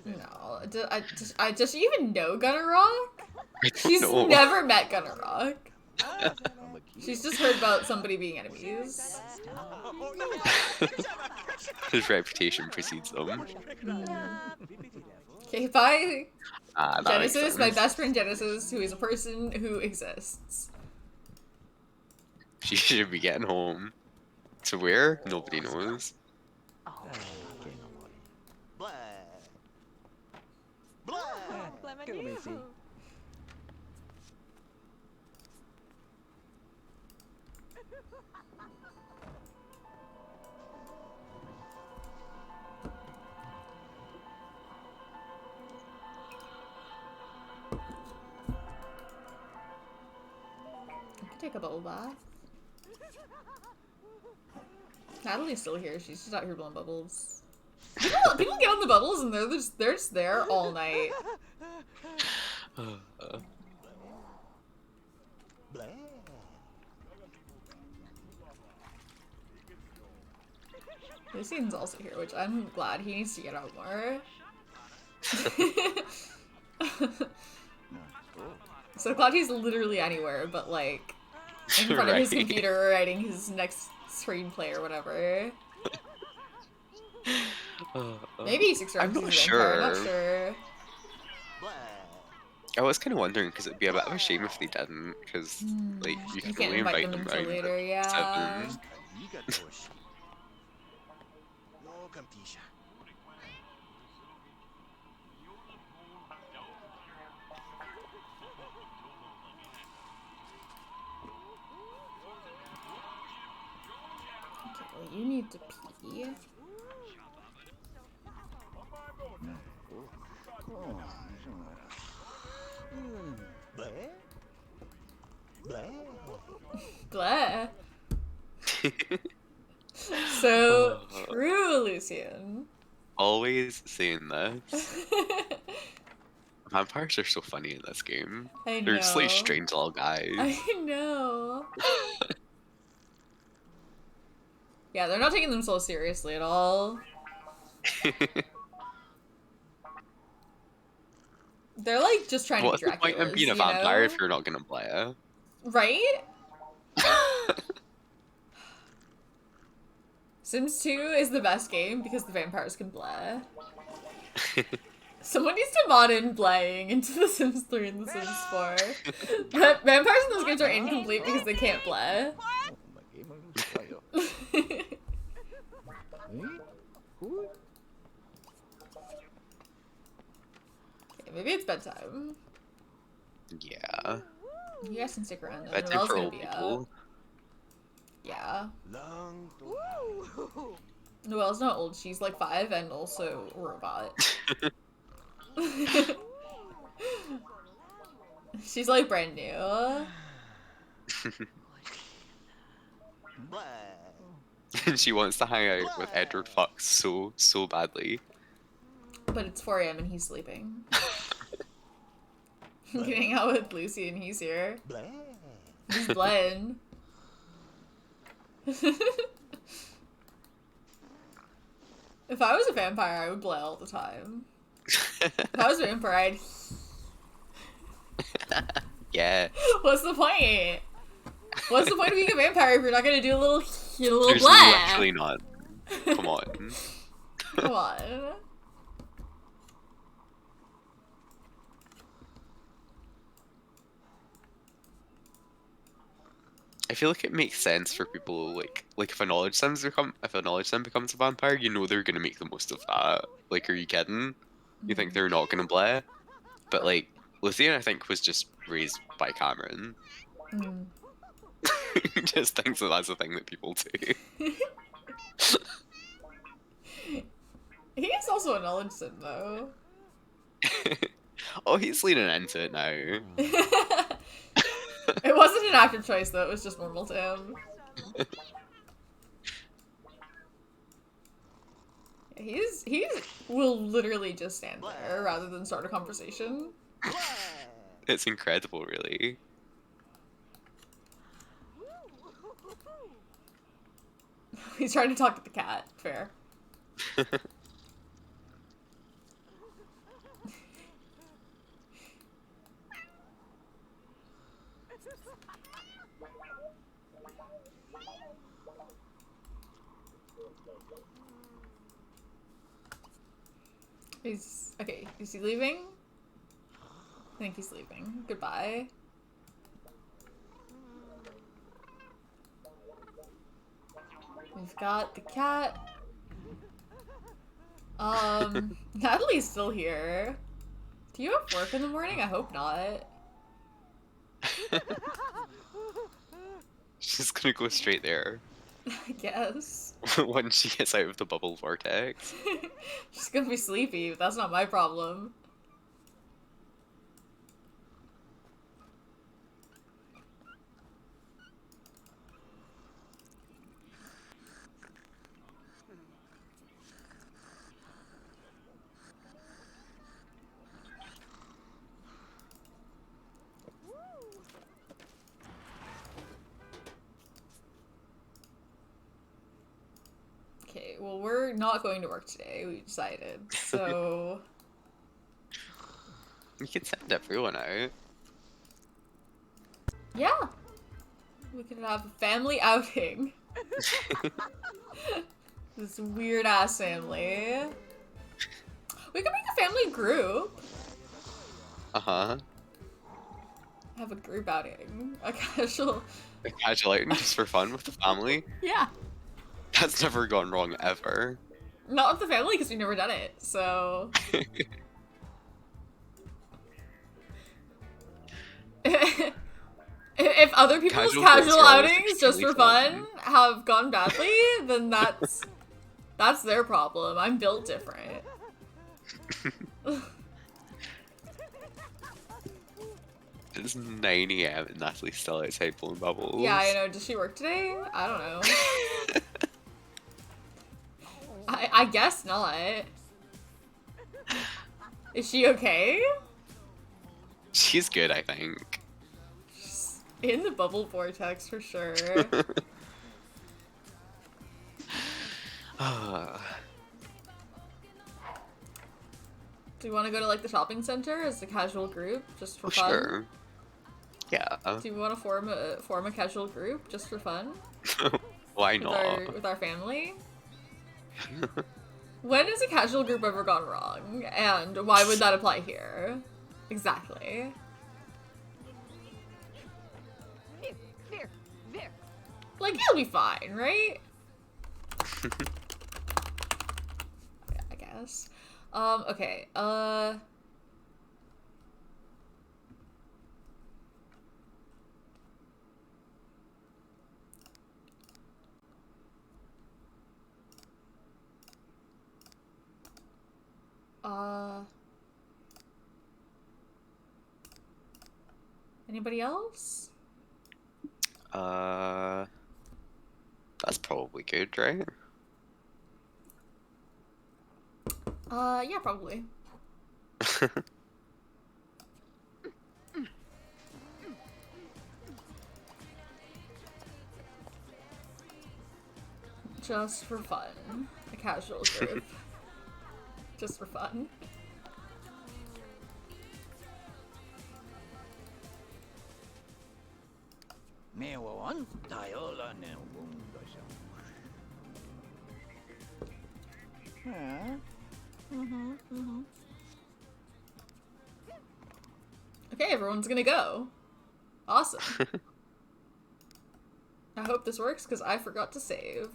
No, does she even know Gunnar Rock? I don't She's know. never met Gunnar Rock. She's just heard about somebody being enemies. His reputation precedes them. Okay, bye. Ah, that makes Genesis, my sense. best friend Genesis, who is a person who exists. She should be getting home. To where? Nobody knows. I could take a bubble bath. Natalie's still here. She's just out here blowing bubbles. People get on the bubbles and they're just there all night. Lucian's also here, which I'm glad. He needs to get out more. So glad he's literally anywhere, but like in front of his Right. computer writing his next screenplay or whatever. Maybe he's I'm not I'm sure. not sure. I was kind of wondering because it'd be a bit of a shame if they didn't, because like you You can can't only invite invite them them until round later, at yeah. 7. Okay, well, you need to pee. Blah. So true, Lucian. Always saying this. Vampires are so funny in this game. I know. They're just like strange little guys. I know. Yeah, they're not taking themselves seriously at all. They're like just trying What's to be the point Draculas, of being a you vampire know? if you're not gonna play? Right? Sims 2 is the best game because the vampires can play. Someone needs to mod in playing into The Sims 3 and The Sims 4. But vampires in those games are incomplete because they can't play. Okay, maybe it's bedtime. Yeah. You guys can stick around though. Bedtime Noelle's for gonna old be people. up. Yeah. Long Noelle's not old, she's like 5 and also a robot. She's like brand new. And she wants to hang out with Edward Fox so badly. But it's 4 AM and he's sleeping. Getting out with Lucy and he's here. He's blend. If I was a vampire, I would play all the time. If I was a vampire, I'd... Yeah. What's the point? What's the point of being a vampire if you're not gonna do a little There's blah? literally not. Come on. Come on. I feel like it makes sense for people like if a knowledge sim becomes a vampire, you know they're gonna make the most of that. Like, are you kidding? You think they're not gonna play? But like Lucian, I think, was just raised by Cameron. Mm. He just thinks that that's a thing that people do. He is also a knowledge sim though. Oh, he's leaning into it now. It wasn't an active choice though, it was just normal to him. He will literally just stand there rather than start a conversation. It's incredible, really. He's trying to talk to the cat. Fair. Okay, is he leaving? I think he's leaving. Goodbye. We've got the cat. Natalie's still here. Do you have work in the morning? I hope not. She's gonna go straight there. I guess. When she gets out of the bubble vortex. She's gonna be sleepy, but that's not my problem. Okay, well, we're not going to work today, we decided, so... You can send everyone out. Yeah! We could have a family outing. This weird-ass family. We could make a family group. Uh-huh. Have a group outing. A casual... A casual outing just for fun with the family. Yeah. That's never gone wrong, ever. Not with the family, because we've never done it, so... If other people's casual outings just for fun have gone badly, then that's their problem. I'm built different. It's 9 a.m. and Natalie's still outside blowing bubbles. Yeah, I know. Does she work today? I don't know. I guess not. Is she okay? She's good, I think. She's in the bubble vortex for sure. Do you want to go to like the shopping center as a casual group just for fun? Sure. Yeah. Do you want to form a casual group just for fun? Why not? With our family? When has a casual group ever gone wrong? And why would that apply here? Exactly. Like, it'll be fine, right? I guess. Okay, anybody else? That's probably good, right? Yeah, probably. Just for fun. A casual group. Just for fun. Okay, everyone's gonna go. Awesome. I hope this works because I forgot to save.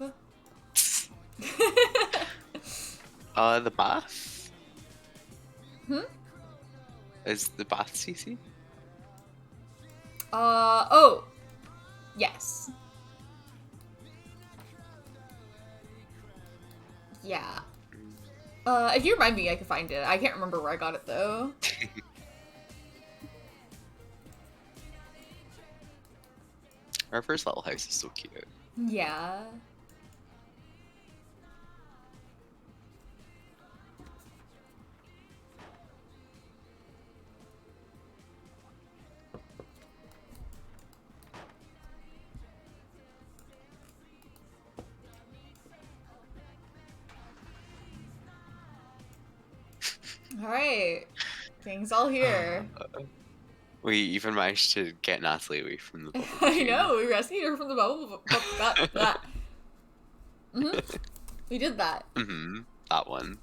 The bath? Hmm? Is the bath CC? Oh. Yes. Yeah. If you remind me, I can find it. I can't remember where I got it, though. Our first little house is so cute. Yeah. Alright. Gang's all here. We even managed to get Natalie away from the bubble. I know, we rescued her from the bubble. That. We did that. That one.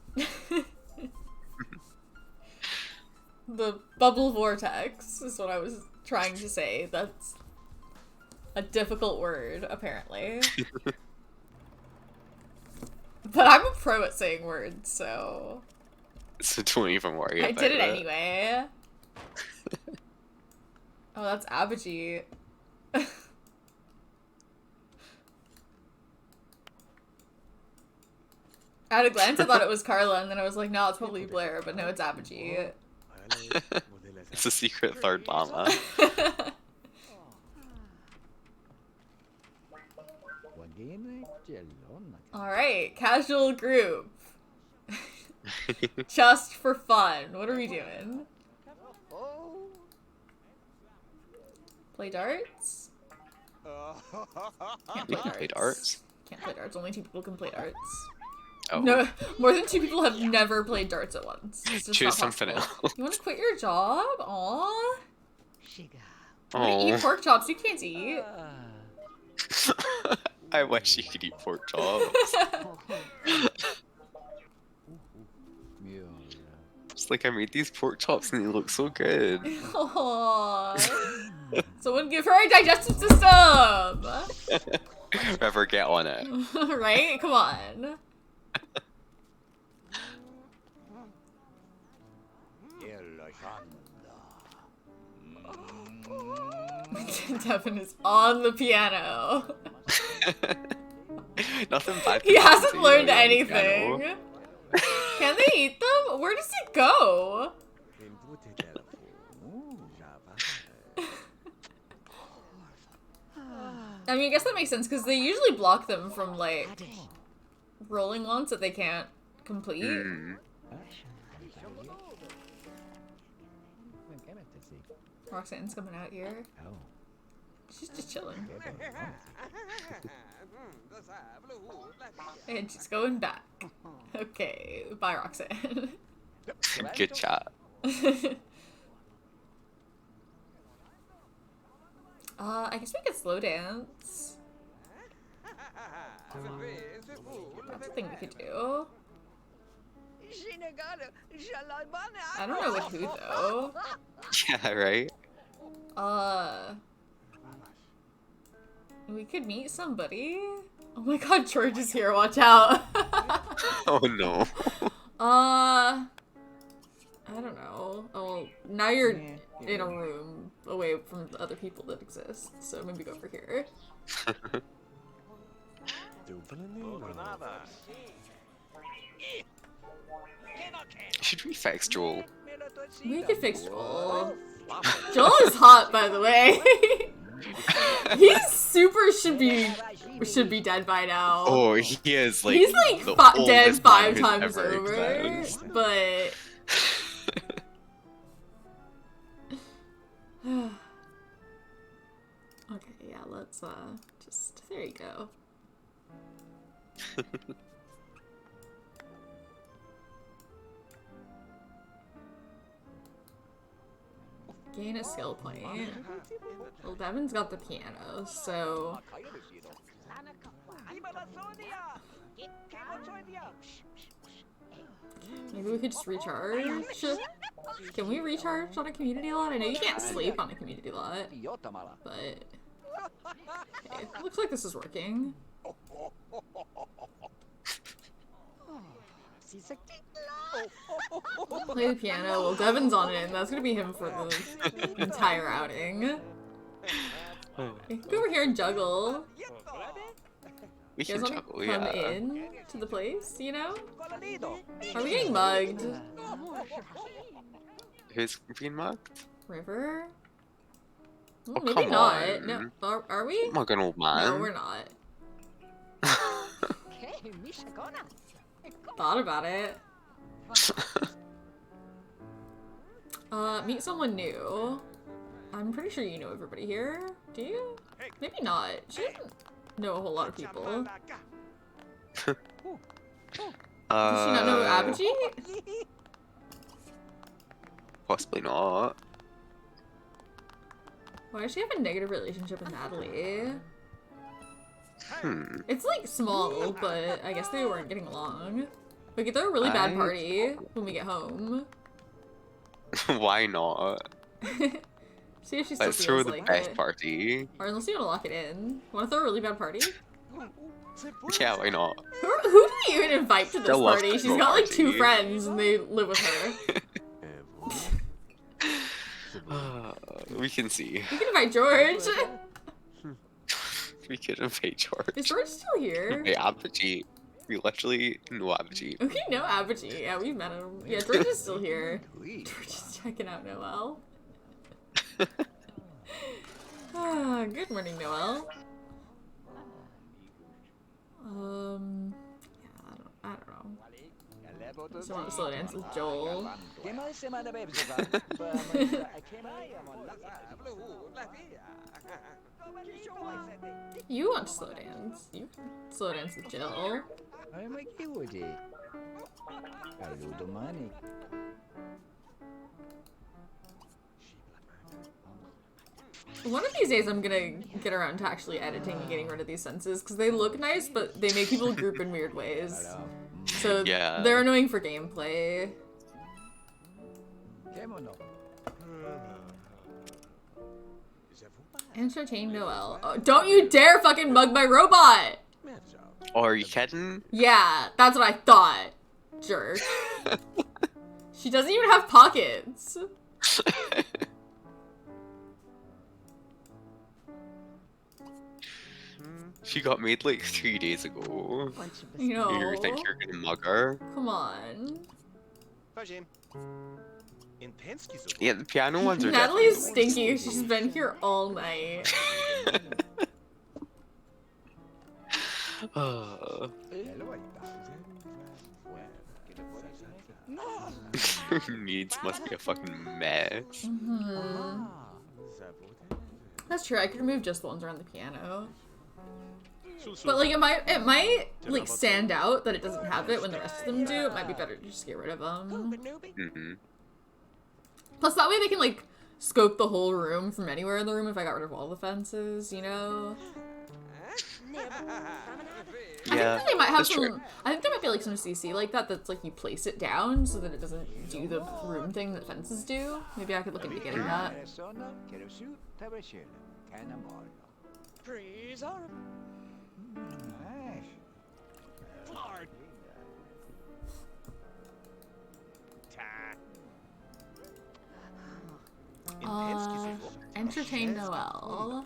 The bubble vortex is what I was trying to say. That's a difficult word, apparently. But I'm a pro at saying words, so... So don't even worry I about did it it. anyway. Oh, that's Abhijit. At a glance, I thought it was Carla, and then I was like, no, it's probably Blair, but no, it's Abhijit. It's a secret third llama. Alright, casual group. Just for fun. What are we doing? Play darts? Can't play darts. Can't play darts. Only 2 people can play darts. Oh. No, more than 2 people have never played darts at once. It's just Choose not something possible. else. You want to quit your job? Aww. You Oh. eat pork chops. You can't eat. I wish you could eat pork chops. It's like I made these pork chops and they look so good. Aww. Someone give her a digestive system! Ever get on it. Right? Come on. Devin is on the piano. Nothing bad. He hasn't can learned happen to you on the anything. piano. Can they eat them? Where does it go? I mean, I guess that makes sense, because they usually block them from, like, rolling ones that they can't complete. Roxanne's coming out here. She's just chilling. And she's going back. Okay, bye, Roxanne. Good chat. I guess we could slow dance. That's a thing we could do. I don't know with who though. Yeah, right? We could meet somebody. Oh my god, George is here, watch out. Oh no. I don't know. Oh, now you're in a room away from the other people that exist, so maybe go over here. Should we fix Joel? We could fix Joel. Joel is hot, by the way. He's super should be dead by now. Oh, he is like he's like the dead oldest 5 man times who's ever over, existed. but okay, yeah, let's just there you go. Gain a skill point. Well, Devin's got the piano, so maybe we could just recharge. Can we recharge on a community lot? I know you can't sleep on a community lot, but okay, looks like this is working. Play the piano. Well, Devin's on it, and that's gonna be him for the entire outing. We can go over here and juggle. We You guys can want juggle, to come yeah. in to the place, you know? Are we getting mugged? Who's being mugged? River? Well, Oh, maybe come not. on. No, are we? Mug an old man. No, we're not. Thought about it. Meet someone new. I'm pretty sure you know everybody here. Do you? Maybe not. She doesn't know a whole lot of people. Does she not know Abhijit? Possibly not. Why does she have a negative relationship with Natalie? It's like small, but I guess they weren't getting along. We could throw a really bad party when we get home. Why not? See if she still Let's feels throw the like best it. party. Or unless you want to lock it in. Want to throw a really bad party? Yeah, why not? Who do we even invite to this Still love party? to She's throw got like 2 party. friends and they live with her. We can see. We can invite George. We could invite George. Is George still here? Hey, Abhijit. We literally know Abhijit. We know Abhijit. Yeah, we've met him. Yeah, George is still here. George is checking out Noelle. Good morning, Noelle. Yeah, I don't know. Just want to slow dance with Joel. You want to slow dance. You can slow dance with Jill. One of these days I'm gonna get around to actually editing and getting rid of these senses, because they look nice, but they make people group in weird ways. So Yeah. they're annoying for gameplay. Entertain Noelle. Oh, don't you dare fucking mug my robot! Oh, are you kidding? Yeah, that's what I thought. Jerk. She doesn't even have pockets. She got made like 3 days ago. You know. You think you're gonna mug her? Come on. Yeah, the piano ones are Natalie's definitely the stinky. She's been here all night. Needs must be a fucking mess. Mm-hmm. That's true. I could remove just the ones around the piano. But like it might like stand out that it doesn't have it when the rest of them do. It might be better to just get rid of them. Mm-hmm. Plus that way they can like scope the whole room from anywhere in the room if I got rid of all the fences, you know? Yeah, I think they might have that's some. true. I think there might be like some CC like that. That's like you place it down so that it doesn't do the room thing that fences do. Maybe I could look into getting that. Entertain Noel.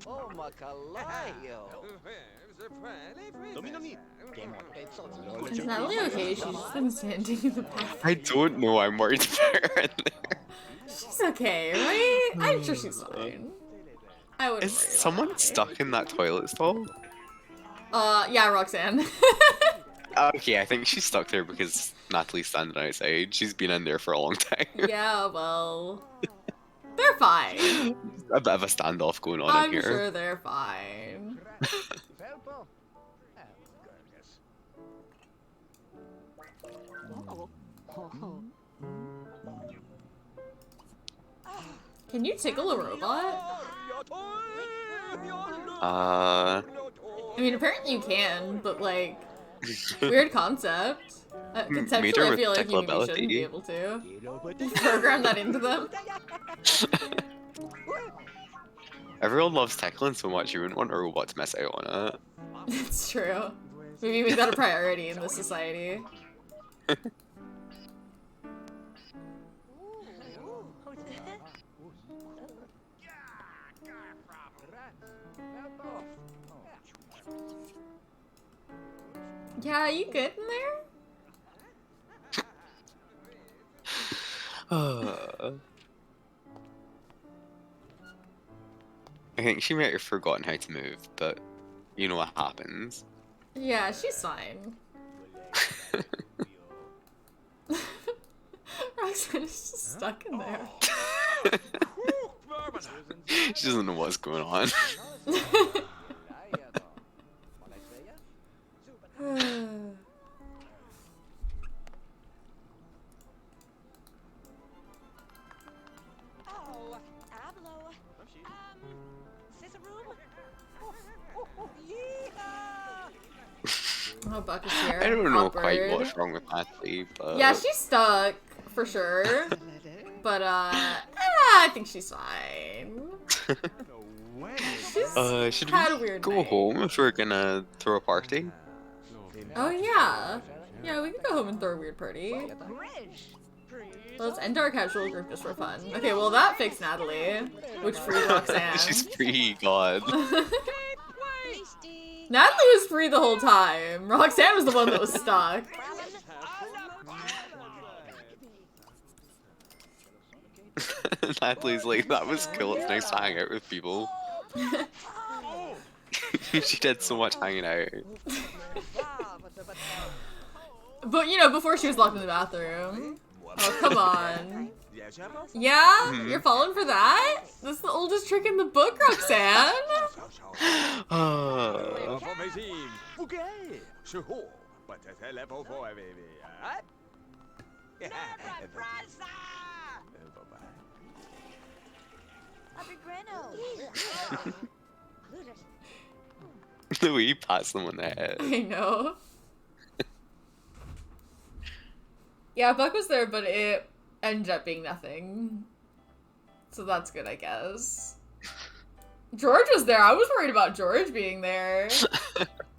Oh, Macalayo. Is Natalie okay? She's just been standing in the bathroom. I don't know. I'm worried about her in there. She's okay, right? I'm sure she's fine. I wouldn't Is worry about someone it. stuck in that toilet stall? Yeah, Roxanne. Okay, I think she's stuck there because Natalie's standing outside. She's been in there for a long time. Yeah, well, they're fine. A bit of a standoff going on I'm in here. sure they're fine. Can you tickle a robot? I mean, apparently you can, but like, weird concept. Conceptually, I feel like you maybe shouldn't be able to. Program that into them. Everyone loves tickling so much, you wouldn't want a robot to miss out on it. It's true. Maybe make that a priority in this society. Yeah, you good in there? I think she might have forgotten how to move, but you know what happens. Yeah, she's fine. Roxanne's just stuck in there. She doesn't know what's going on. Oh, Buck is here. I don't know Awkward. quite what's wrong with Natalie, but... Yeah, she's stuck, for sure. But, I think she's fine. She's should had a we weird go night. home if we're gonna throw a party? Oh, yeah. Yeah, we could go home and throw a weird party. Let's end our casual group just for fun. Okay, well that fixed Natalie, which freed Roxanne. She's free, God. Natalie was free the whole time. Roxanne was the one that was stuck. Natalie's like, that was cool, it's nice to hang out with people. She did so much hanging out. But, you know, before she was locked in the bathroom. Oh, come on. Yeah? You're falling for that? That's the oldest trick in the book, Roxanne. The way you pass them on the head. I know. Yeah, Buck was there, but it ended up being nothing. So that's good, I guess. George was there. I was worried about George being there.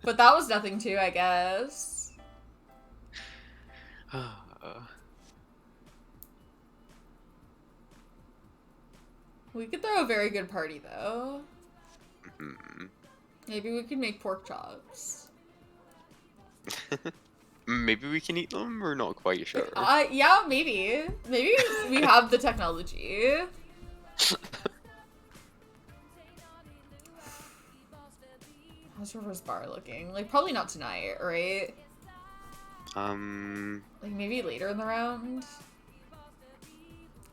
But that was nothing too, I guess. We could throw a very good party, though. Maybe we could make pork chops. Maybe we can eat them. We're not quite sure. Yeah, maybe. Maybe we have the technology. How's River's bar looking? Like, probably not tonight, right? Like, maybe later in the round?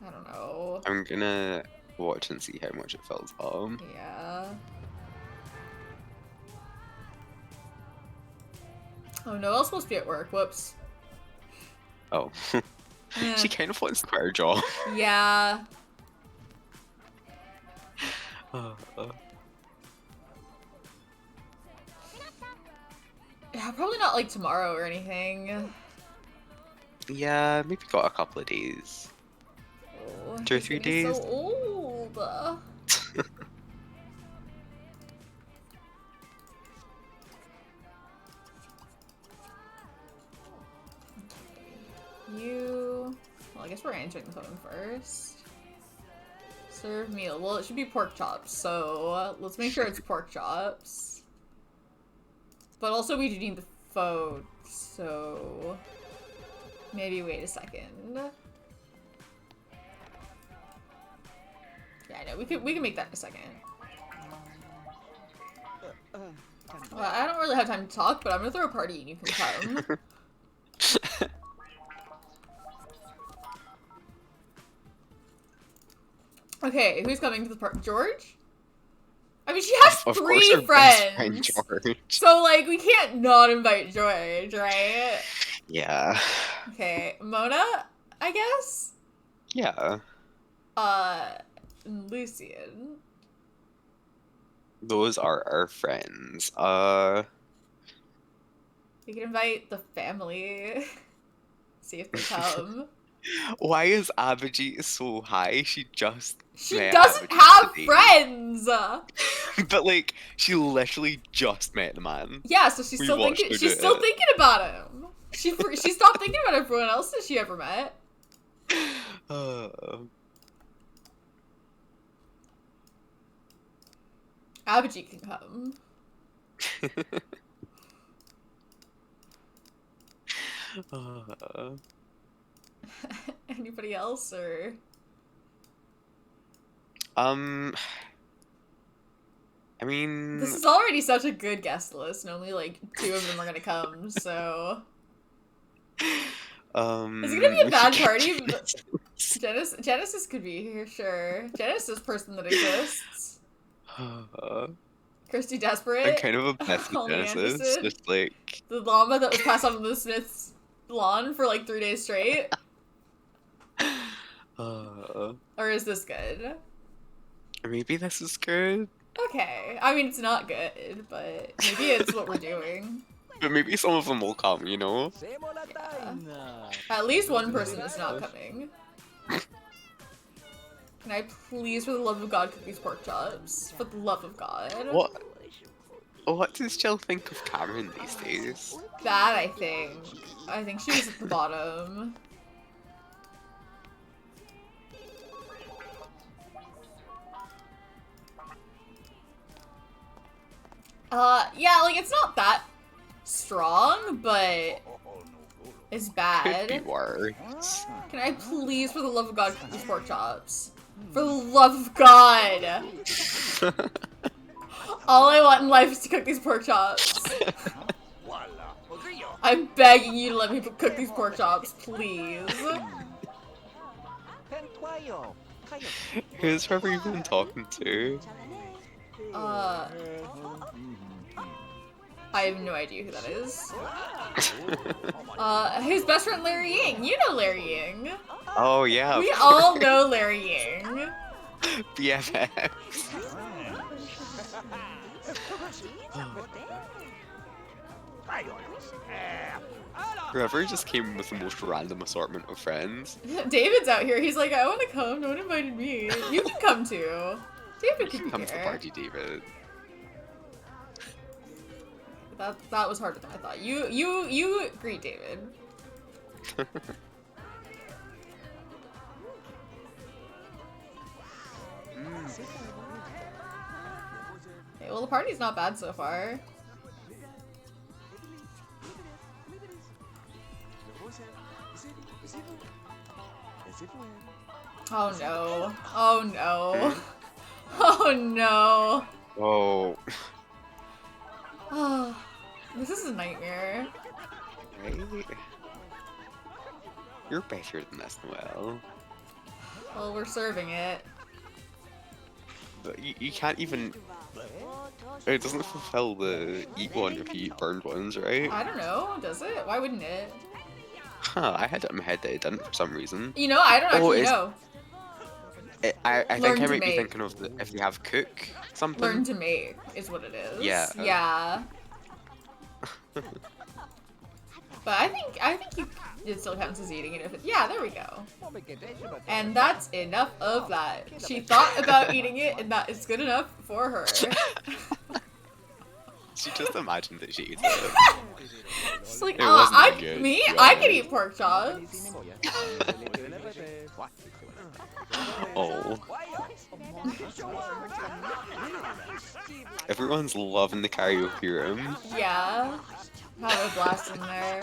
I don't know. I'm gonna watch and see how much it fills up. Yeah. Oh, Noelle's supposed to be at work. Whoops. Oh. Eh. She kind of wants to quit her job. Yeah. Yeah, probably not like tomorrow or anything. Yeah, maybe got a couple of days. Oh, 2 or he's 3 getting days. so old. You... Well, I guess we're answering the phone first. Serve meal. Well, it should be pork chops, so let's make sure it's pork chops. But also we do need the phone, so... Maybe wait a second. Yeah, I know. We can make that in a second. Well, I don't really have time to talk, but I'm gonna throw a party and you can come. Okay, who's coming to the party? George? I mean, she has Of course, 3 her best friend friends. George. So, like, we can't not invite George, right? Yeah. Okay, Mona, I guess? Yeah. Lucian. Those are our friends. We can invite the family. See if they come. Why is Abhijit so high? She just She met doesn't Abhijit have today. friends! But like, she literally just met the man. Yeah, so she's We still watched thinking. her She's do still it. thinking about him. She stopped thinking about everyone else that she ever met. Abhijit can come. Anybody else or? I mean, This is already such a good guest list, and only like 2 of them are gonna come. So is it gonna be a bad party? Genesis could be here, sure. Genesis person that exists. Kirsty Desperate. I'm kind of obsessed with Holly Genesis. Anderson. Just like, The llama that was passed on to the Smith's lawn for like 3 days straight. Or is this good? maybe this is good, Okay. I mean, it's not good, but maybe it's what we're doing. but maybe some of them will come. You know? At least one person is not coming. Can I please, for the love of God, cook these pork chops? For the love of God. What does Jill think of Cameron these days? Bad, I think. I think she was at the bottom. Yeah, like, it's not that strong, but it's Could bad. be worse. Can I please, for the love of God, cook these pork chops? For the love of God! All I want in life is to cook these pork chops. I'm begging you to let me cook these pork chops, please. Who's Trevor even talking to? I have no idea who that is. His best friend Larry Ying. You know Larry Ying. Oh yeah. We all know Larry Ying. BFFs. Trevor just came with the most random assortment of friends. David's out here. He's like, I want to come. No one invited me. You can come too. David You can can come to the here. party, David. That was harder than I thought. You greet David. well, the party's not bad so far. Oh no. Oh no. Oh no. Oh. Oh, this is a nightmare. Right? You're better than this, Noelle. Well, we're serving it. But you can't even... It doesn't fulfill the eat one, repeat, burned ones, right? I don't know, does it? Why wouldn't it? Huh, I had it in my head that it didn't for some reason. You know, I don't actually know. I Learn think I to might be make. thinking of if they have cook something. Learn to make is what it is. Yeah. Yeah. But I think it still counts as eating it if it's, yeah, there we go. And that's enough of that. She thought about eating it, and that is good enough for her. She just imagined that she eats it. She's like, It wasn't that good, I can eat pork chops. Oh. Everyone's loving the karaoke room. Yeah. Have a blast in there.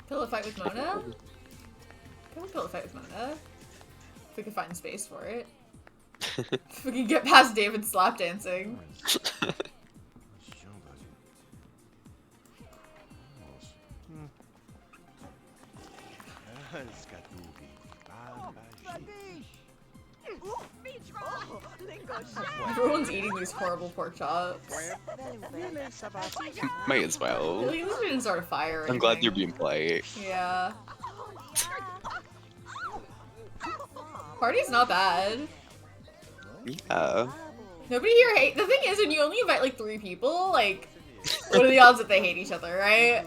Pillow fight with Mona? Can we pillow fight with Mona? If we can find space for it. If we can get past David's slap dancing. Everyone's eating these horrible pork chops. Might as well. At least we didn't start a fire or I'm glad you're anything. being polite. Yeah. Party's not bad. Yeah. Nobody here hate. The thing is, when you only invite like 3 people, like, what are the odds that they hate each other, right?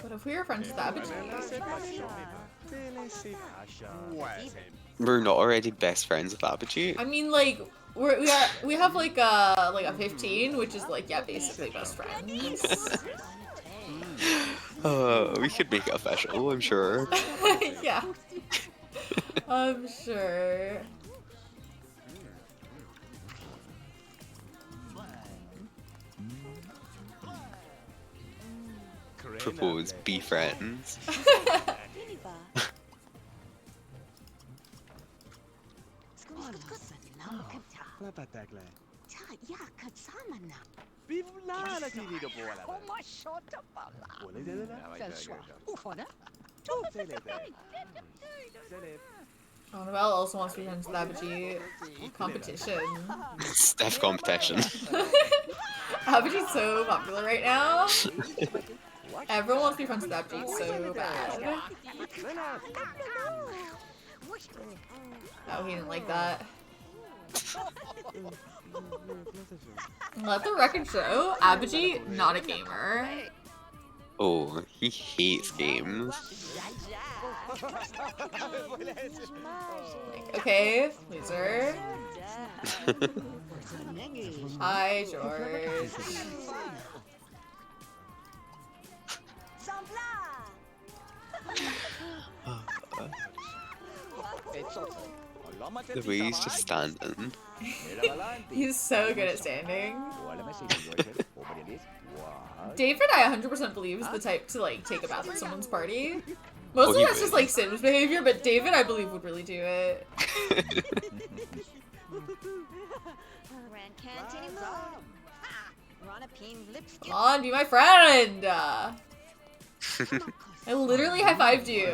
But if we were friends with Abby, We're not already best friends with Abhijit. I mean, like, we have like a 15, which is like, yeah, basically best friends. We could make it official, I'm sure. Yeah. I'm sure. Propose, be friends. Oh, Noelle also wants to be friends with Abhijit. Competition. Steph competition. Abhijit's so popular right now. Everyone wants to be friends with Abhijit so bad. Oh, he didn't like that. Let the record show, Abhijit, not a gamer. Oh, he hates games. Okay, loser. Hi, George. The way he's just standing. He's so good at standing. David, I 100% believe, is the type to, like, take a bath at someone's party. Mostly he that's just, would. like, Sims behavior, but David, I believe, would really do it. Come on, be my friend! I literally high-fived you.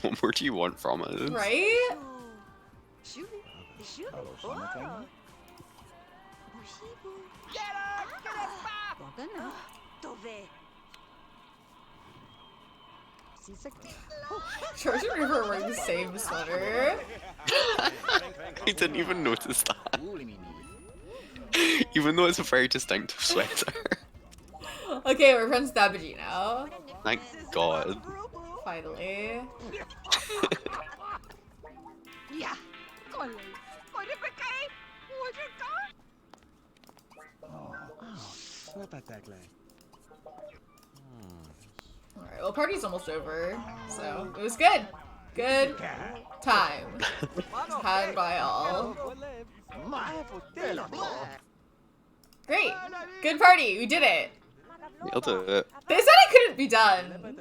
What more do you want from us? Right? George and River are wearing the same sweater. I didn't even notice that. Even though it's a very distinctive sweater. Okay, we're friends with Dabiji now. Thank God. Finally. Alright, well, party's almost over, so it was good. Good time had by all. Great. Good party. We did it. Nailed it. They said it couldn't be done.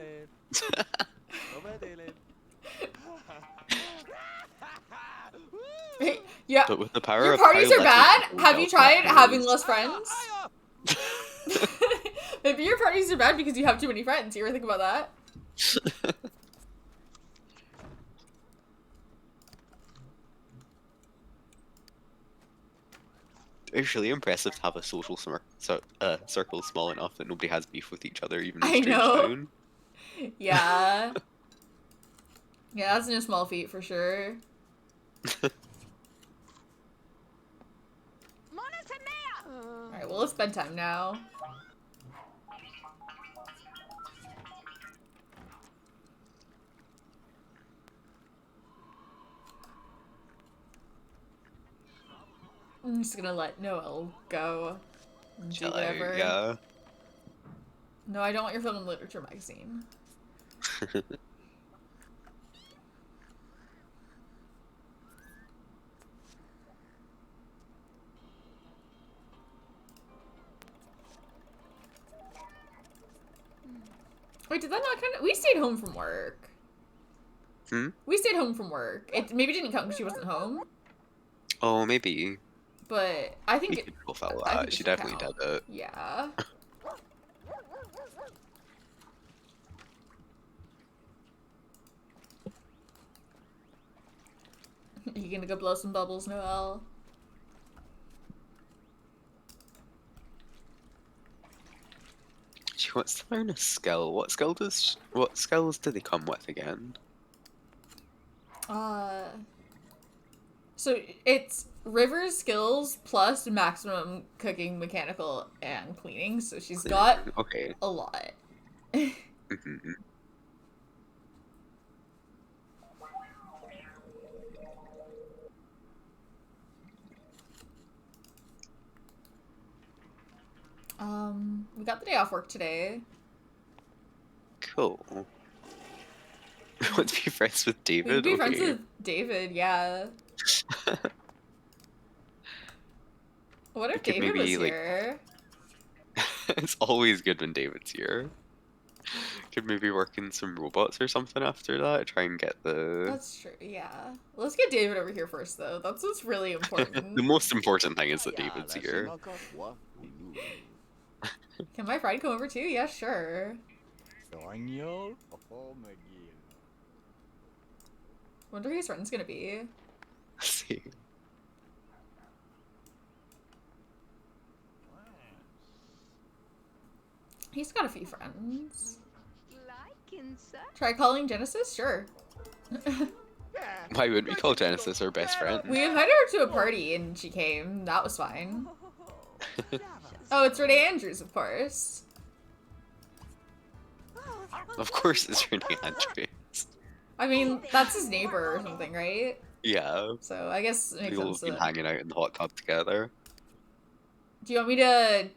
Yeah. But with the power Your of parties are bad? bioelectric, Have you tried they'll having use- less friends? Maybe your parties are bad because you have too many friends. You ever think about that? It's really impressive to have a social circle small enough that nobody has beef with each other, even in I know. Strangetown. Yeah. Yeah, that's no small feat for sure. Alright, well, it's bedtime now. I'm just gonna let Noel go and do Shall I? whatever. Yeah. No, I don't want your film and literature magazine. Wait, did that not kind of... We stayed home from work. Hmm? We stayed home from work. It maybe didn't count because she wasn't home, Oh, maybe. but I think We it... could profile I think that. it She should definitely count. did it. Yeah. You gonna go blow some bubbles, Noel? She wants to learn a skill. What skills do they come with again? So it's River's skills plus maximum cooking, mechanical, and cleaning. So she's got Okay. a lot. Mhm. We got the day off work today. Cool. Want to be friends with We David? could be friends Okay. with David, yeah. What if could David was maybe, like- here? It's always good when David's here. Could maybe work in some robots or something after that. Try and get the That's true, yeah. Let's get David over here first, though. That's what's really important. the most important thing is that David's here. Can my friend come over too? Yeah, sure. Wonder who his friend's gonna be. See. He's got a few friends. Try calling Genesis? Sure. Why wouldn't we call Genesis our best friend? We invited her to a party and she came. That was fine. Oh, it's Renee Andrews, of course. Of course it's Renee Andrews. I mean, that's his neighbor or something, right? Yeah. So I guess it makes We've all sense. been That... hanging out in the hot tub together. Do you want me to...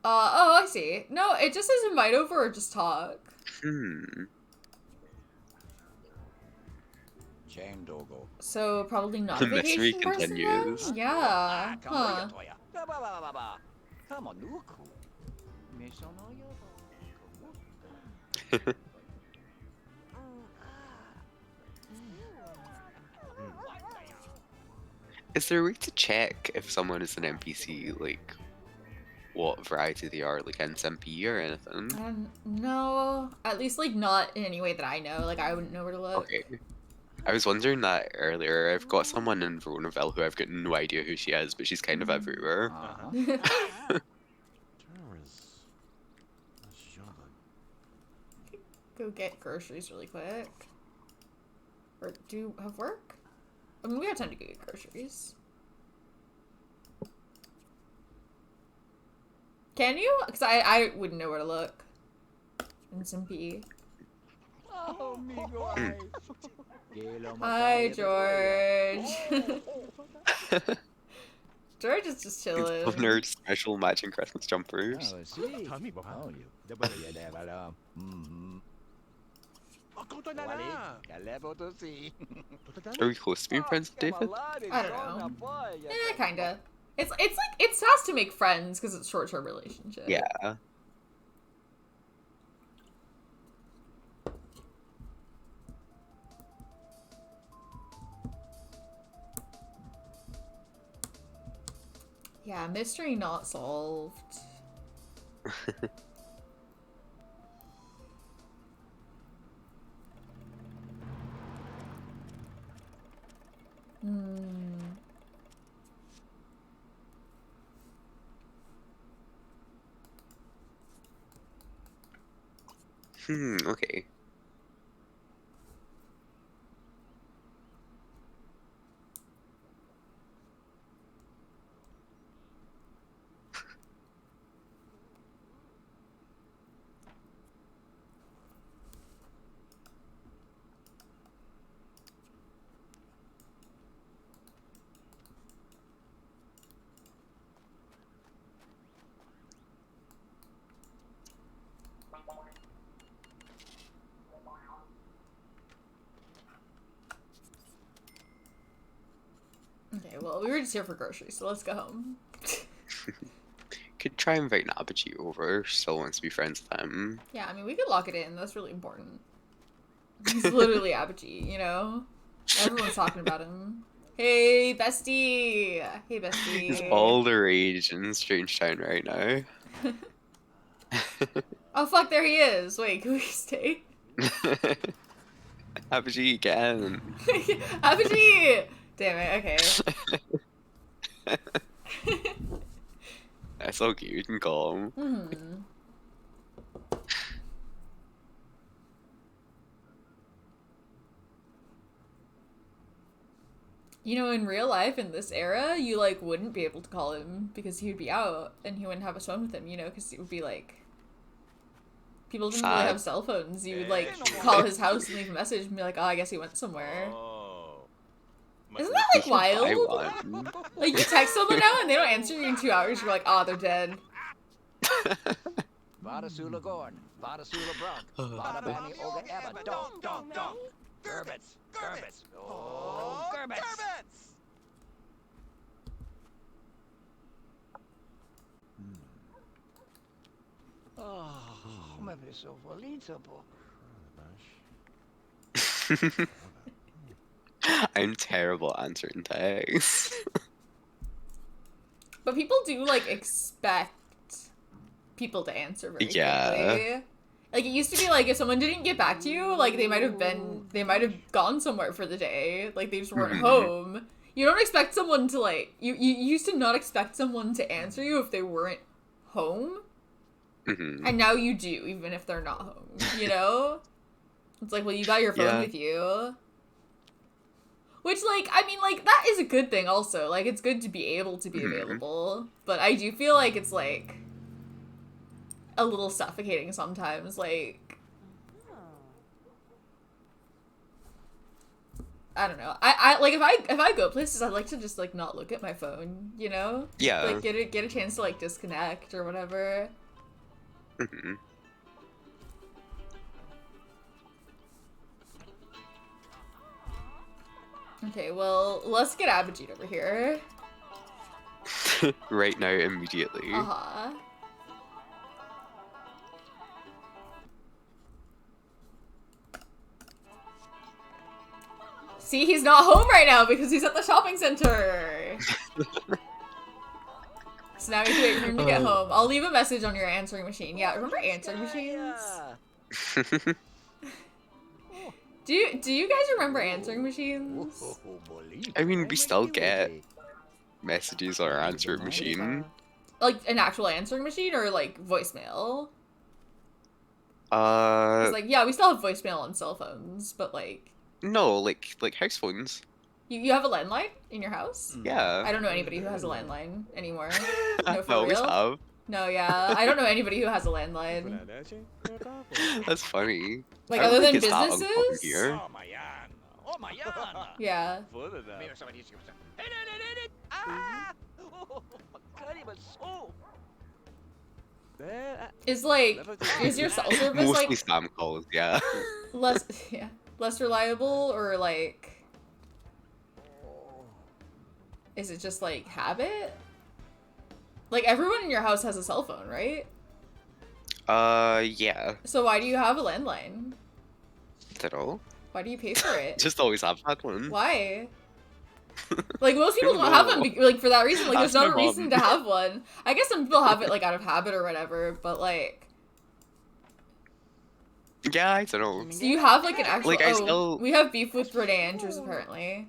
oh, I see. No, it just says invite over or just talk. So probably not The a mystery vacation person then? continues. Yeah. Huh. Is there a way to check if someone is an NPC, like, what variety they are, like SMP or anything? No, at least like not in any way that I know. Like I wouldn't know where to look. Okay. I was wondering that earlier. I've got someone in Veronaville who I've got no idea who she is, but she's kind of everywhere. go get groceries really quick. Or do you have work? I mean, we have time to go get groceries. Can you? Because I wouldn't know where to look. In some PE. Oh, me wife. Hi, George. George is just chilling. Governor's special matching Christmas jumpers. Oh, see. Tell me, Baba. Oh, you. Mm-hmm. Oh, conto na na. Kalevo to see. Are we close to being friends with David? I don't know. Kinda. It's like it has to make friends because it's short-term relationship. Yeah. Yeah, mystery not solved. Okay. Okay, well, we were just here for groceries, so let's go home. Could try inviting Apogee over. Still wants to be friends with him. Yeah, I mean, we could lock it in. That's really important. He's literally Apogee, you know? Everyone's talking about him. Hey, bestie! Hey, bestie. He's all the rage in Strangetown right now. Oh, fuck, there he is. Wait, can we stay? Apogee again. Apogee! Damn it, okay. That's so cute. You can call him. You know, in real life, in this era, you, like, wouldn't be able to call him because he would be out and he wouldn't have his phone with him, you know, because it would be, like... People didn't really have cell phones. You would, like, call his house and leave a message and be like, oh, I guess he went somewhere. Isn't that, like, wild? Like, you text someone now and they don't answer you in 2 hours, you're like, oh, they're dead. Vada Sula Gorn, Vada Sula Bronk, Vada Bani Oga Ebba, Donk. Gerbits. Oh, Gerbits. Oh, me blir så förliten på. I'm terrible at answering texts. But people do, like, expect people to answer very quickly. Like, it used to be, like, if someone didn't get back to you, like, they might have gone somewhere for the day. Like, they just weren't home. You don't expect someone to, like, you used to not expect someone to answer you if they weren't home. And now you do, even if they're not home, you know? It's like, well, you got your phone with you. Which, like, I mean, like, that is a good thing also. Like, it's good to be able to be available. But I do feel like it's, like, a little suffocating sometimes. Like, I don't know. I like, if I go places, I like to just, like, not look at my phone, you know? Yeah. Like, get a chance to, like, disconnect or whatever. Okay, well, let's get Abhijit over here. Right now, immediately. See, he's not home right now because he's at the shopping center. So now we have to wait for him to get home. I'll leave a message on your answering machine. Yeah, remember answering machines? Do you guys remember answering machines? I mean, we still get messages on our answering machine. Like an actual answering machine or like voicemail? It's like, yeah, we still have voicemail on cell phones, but like, no, like house phones. you have a landline in your house? Yeah. I don't know anybody who has a landline anymore. No, for I always real? have. No, yeah, I don't know anybody who has a landline. That's funny. Like, I don't other than think it's that uncommon businesses? here. Oh, mayan. Oh, mayan. Yeah. Mira sa mali. Ah! Oh, magkari ba so? Is your cell service Mostly like spam calls, yeah. less reliable, or like, is it just like habit? Like, everyone in your house has a cell phone, right? Yeah. So why do you have a landline? Ditto. Why do you pay for it? Just always have had one. Why? Like, most people Don't don't have know. them, like, for that reason. Like, there's Ask no my mom. reason to have one. I guess some people have it, like, out of habit or whatever, but, like... Yeah, I don't know. So you have, like, an actual... Like, I still- we have beef with Renee Andrews, apparently.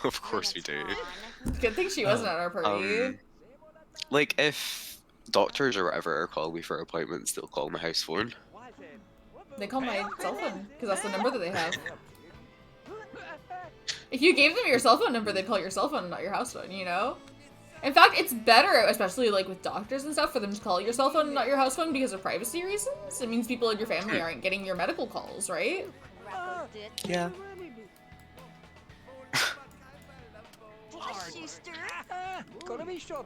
Of course we do. Good thing she wasn't at our party. Like, if doctors or whatever are calling me for appointments, they'll call my house phone. They call my cell phone, because that's the number that they have. If you gave them your cell phone number, they'd call your cell phone and not your house phone, you know? In fact, it's better, especially like with doctors and stuff, for them to call your cell phone and not your house phone because of privacy reasons. It means people in your family aren't getting your medical calls, right? Yeah. Gonna be short.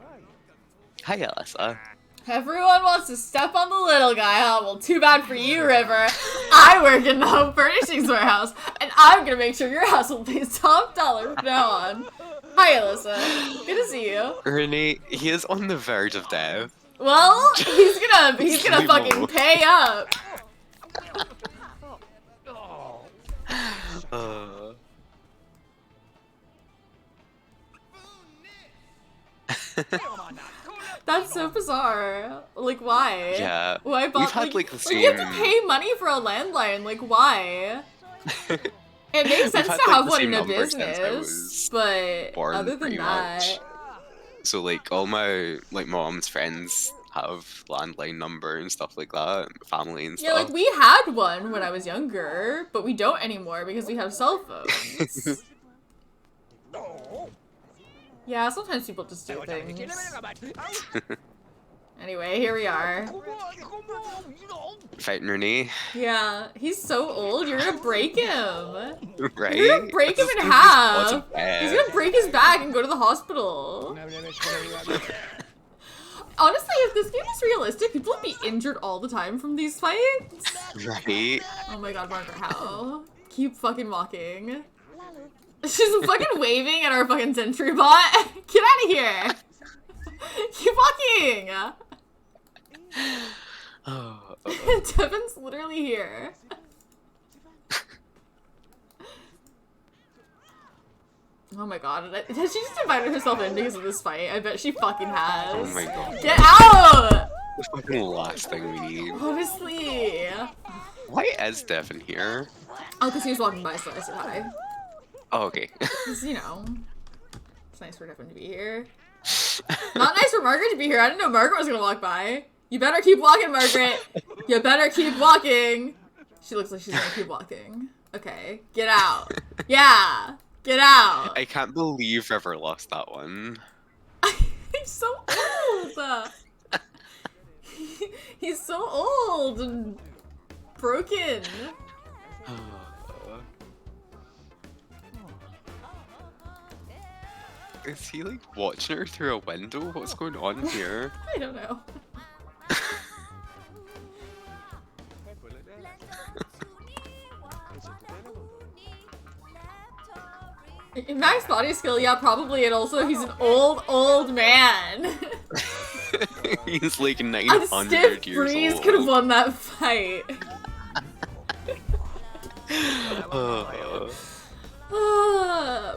Hi, Alyssa. Everyone wants to step on the little guy, huh? Well, too bad for you, River. I work in the home furnishings warehouse, and I'm gonna make sure your household pays top dollar from now on. Hi, Alyssa. Good to see you. Renee, he is on the verge of death. Well, he's gonna Sleep fucking more. pay up. That's so bizarre. Like, why? Yeah. Why We've had, like, the you have to same- pay money for a landline. Like, why? It makes sense had, to like, have the one same in a number since I business, was but born, other than pretty that, much. So, like, all my, like, mom's friends have landline number and stuff like that, family and yeah, stuff. like we had one when I was younger, but we don't anymore because we have cell phones. Yeah, sometimes people just do things. Anyway, here we are. Fighting Renee, Yeah, he's so old, you're gonna break him. right? You're gonna break him This in is half. lots of bad. He's gonna break his back and go to the hospital. Honestly, if this game is realistic, people would be injured all the time from these fights. Right? Oh my god, Margaret, how? Keep fucking walking. She's fucking waving at our fucking sentry bot. Get out of here. Keep walking. Oh, Devin's literally here. Oh my god, has she just invited herself in because of this fight? I bet she fucking has. Oh my god. Get out! The fucking last thing we need. Honestly. Why is Devin here? Oh, because he was walking by, so I said hi. Oh, okay. Because, you know, it's nice for Devin to be here. Not nice for Margaret to be here. I didn't know Margaret was gonna walk by. You better keep walking, Margaret. You better keep walking. She looks like she's gonna keep walking. Okay, get out. Yeah, get out. I can't believe River lost that one. He's so old. He's so old and broken. Is he like watching her through a window? What's going on here? I don't know. In Max body skill, yeah, probably, and also he's an old man. He's like A 900 stiff years breeze old. could have won that fight.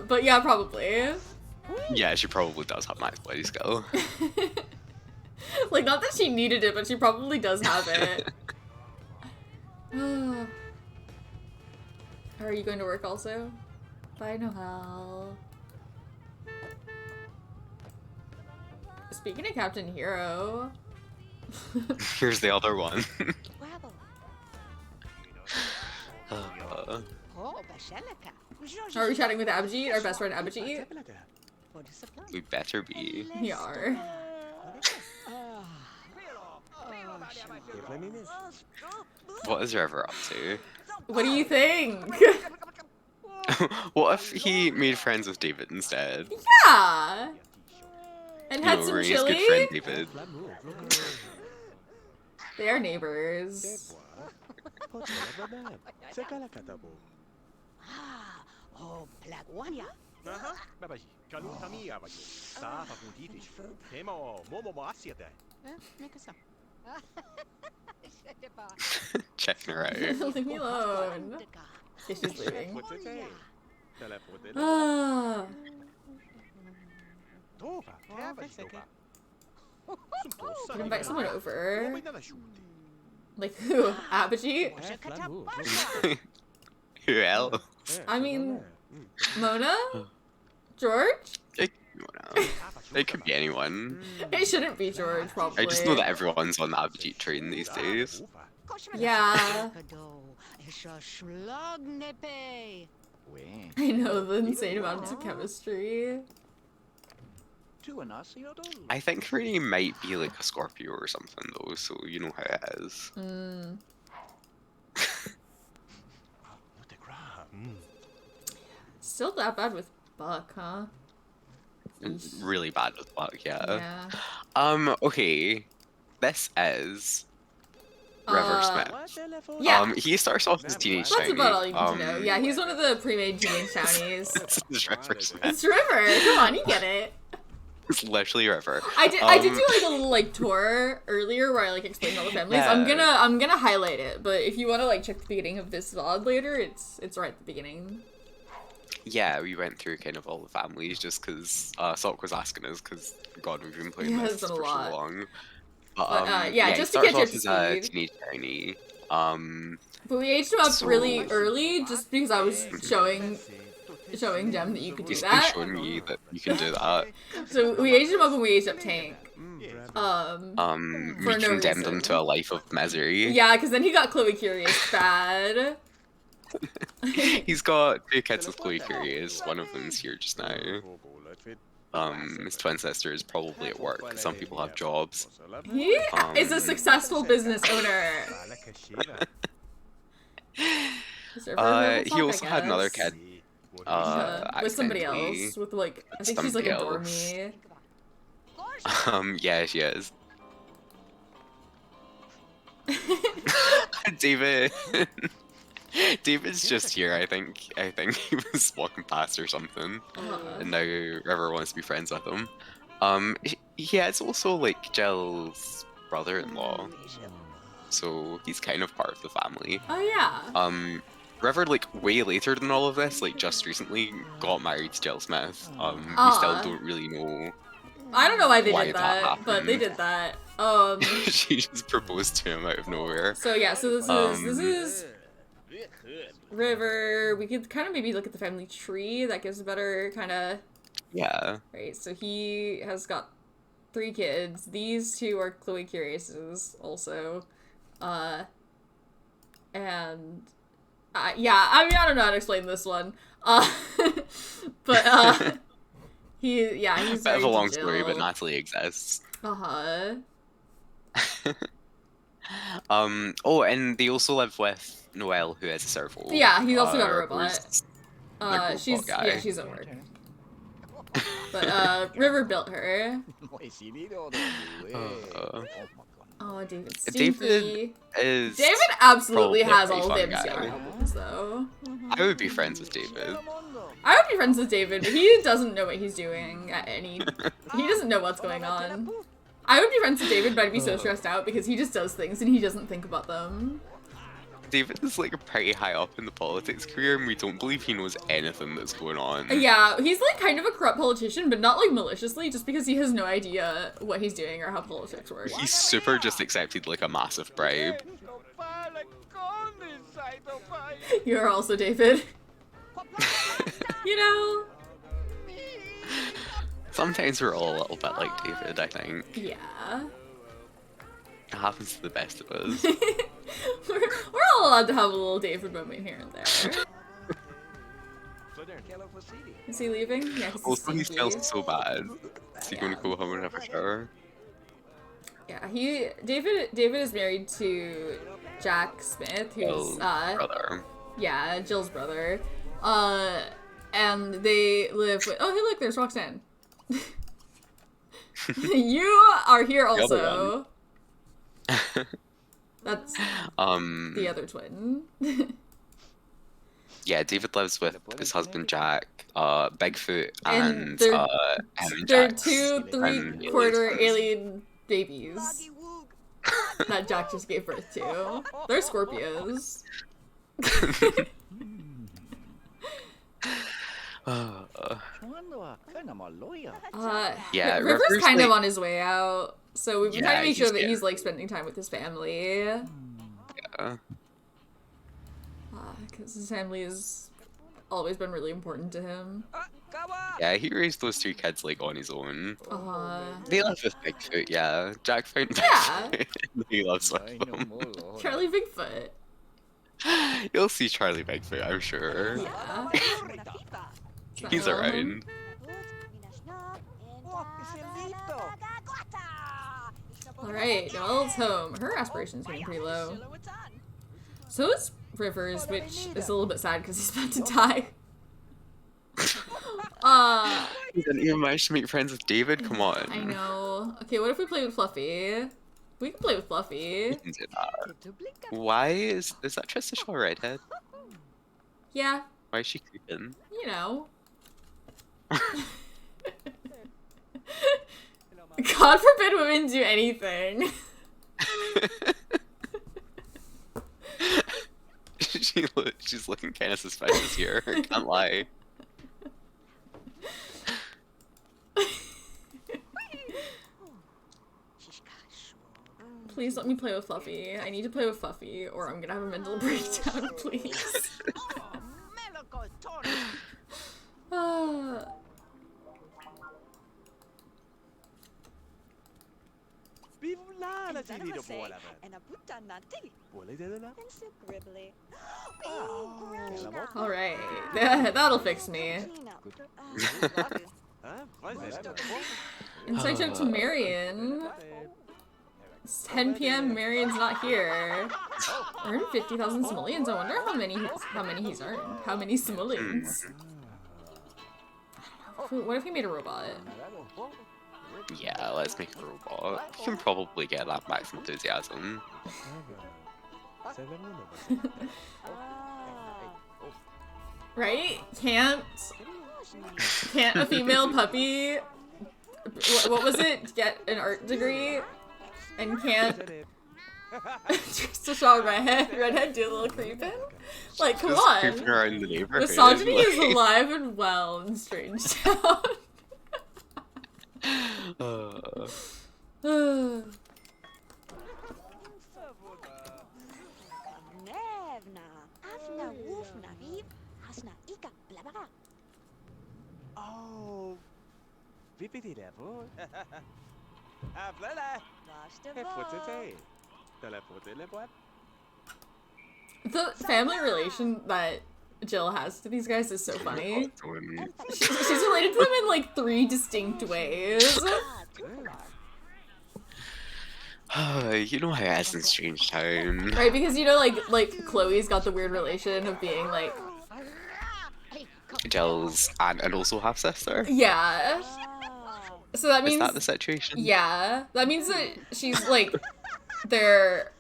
But yeah, probably. Yeah, she probably does have max body skill. Like, not that she needed it, but she probably does have it. Are you going to work also? Bye, Noel. Speaking of Captain Hero. Here's the other one. Are we chatting with Abhijit, our best friend Abhijit? We better be. We are. What is River up to? What do you think? What if he made friends with David instead? Yeah! And You had know, some Ray's chili? good friend David. They are neighbors. Oh, Plagwania. Babaji, kalau kami abajo. Sa fakultitis. Temo momo asiate. Checking her out. Leave me alone. Okay, she's leaving. Teleported. Ah. Tova, tova. Can invite someone over. Like who? Apogee? Who else? I mean, Mona? George? It could be anyone. It shouldn't be George, probably. I just know that everyone's on the Abhijit train these days. Yeah. Wait. I know the insane amounts of chemistry. I think Ray might be like a Scorpio or something though, so you know how it is. Mm. Still that bad with Buck, huh? Really bad with Buck, Yeah. Okay. This is River Smith. Yeah. He starts off as Teenage That's Tiny. about all you need to know. Yeah, he's one of the pre-made teenage townies. This is River Smith. It's River. Come on, you get it. It's literally River. I did do like a little like tour earlier where I like explained all the families. Yeah. I'm gonna highlight it, but if you want to like check the beginning of this VOD later, it's right at the beginning. Yeah, we went through kind of all the families just because Sok was asking us because God, we've been playing Yeah, this it's been for a lot. so long. But, Yeah, just he to starts catch you up off to as a speed. Teenage Tiny. But we aged him up So- really early just because I was showing Jem that you could do He's been that. showing me that you can do that. So we aged him up when we aged up Tank. We For no condemned him reason. to a life of misery. Yeah, because then he got Chloe Curious bad. He's got 2 kids with Chloe Curious. One of them's here just now. His twin sister is probably at work. Some people have jobs. He is a successful business owner. He also had another kid. With somebody accidentally. else, with like I think she's like a Somebody dormy. Yeah, she is. David. David's just here, I think. He was walking past or something. And now River wants to be friends with him. Yeah, it's also like Jill's brother-in-law. So he's kind of part of the family. Oh yeah. River, like, way later than all of this, like, just recently got married to Jill Smith. We still don't really know. I don't know why they why did that that, but they happened. did that. She just proposed to him out of nowhere. So yeah, so this is River. We could kind of maybe look at the family tree. That gives a better kind of Yeah. right. So he has got 3 kids. These 2 are Chloe Curious's also, and yeah. I mean, I don't know how to explain this one. But he's Bit of married a long to story, but Jill. Natalie exists. Uh-huh. Oh, and they also live with Noelle, who is a servo. Yeah, he's also got a robot. who's the robot She's guy. she's at work. But River built her. Oh, David's stinky. David David absolutely probably a has pretty all of fun David's guy. albums, though. I would be friends with David. I would be friends with David, but he doesn't know what he's doing at any. He doesn't know what's going on. I would be friends with David, but I'd be so stressed out because he just does things and he doesn't think about them. David is like pretty high up in the politics career, and we don't believe he knows anything that's going on. Yeah, he's like kind of a corrupt politician, but not like maliciously, just because he has no idea what he's doing or how politics work. He's super just accepted like a massive bribe. You're also David. You know? Sometimes we're all a little bit like David, I think. Yeah. It happens to the best of us. we're all allowed to have a little David moment here and there. Is he leaving? Yeah, because Also, he he's smells stinky. so bad. Is he going to go home and have a shower? Yeah, David is married to Jack Smith, who's Brother. yeah, Jill's brother. And they live with, oh hey look, there's Roxanne. You are here also. That's the other twin. Yeah, David lives with his husband Jack, Bigfoot, And and they're- him and They're Jack's 2 and 3/4 Haley's alien babies that Jack just gave birth to. They're Scorpios. Yeah, River's River's, kind of like- on his way out, so we've been trying to make he's sure that getting- he's like spending time with his family. Yeah. Because his family has always been really important to him. Yeah, he raised those 2 kids like on his own. Uh, They live with Bigfoot, yeah. Jack found Yeah. Bigfoot. And he lives with them. Charlie Bigfoot. You'll see Charlie Bigfoot, I'm sure. Yeah. He's So- around. Alright, Noelle's home. Her aspiration's getting pretty low. So is Rivers, which is a little bit sad because he's about to die. He didn't even manage to make friends with David, come on. I know. Okay, what if we play with Fluffy? We can play with Fluffy. We can do that. Why is that Trista Shaw redhead? Yeah, Why is she creeping? you know. God forbid women do anything. She's looking kind of suspicious here. Can't lie. Please let me play with Fluffy. I need to play with Fluffy, or I'm gonna have a mental breakdown, please. Alright, that'll fix me. Inside joke to Marion. It's 10 p.m. Marion's not here. Earned 50,000 simoleons. I wonder how many he's earned. How many simoleons? I don't know. What if he made a robot? Yeah, let's make a robot. You can probably get that max enthusiasm. Right? Can't a female puppy, what was it, get an art degree? And can't just a Shaw redhead do a little creeping? Like, come Just creeping on. around the neighborhood. Misogyny like- is alive and well in Strangetown. Oh, Vipity level. Voilà. The family relation that Jill has to these guys is so funny. She's related to them in like 3 distinct ways. You know how it is in Strangetown. Right, because you know, like Chloe's got the weird relation of being like, Jill's aunt and also half sister. yeah. So that means Is that the situation? yeah, that means that she's like their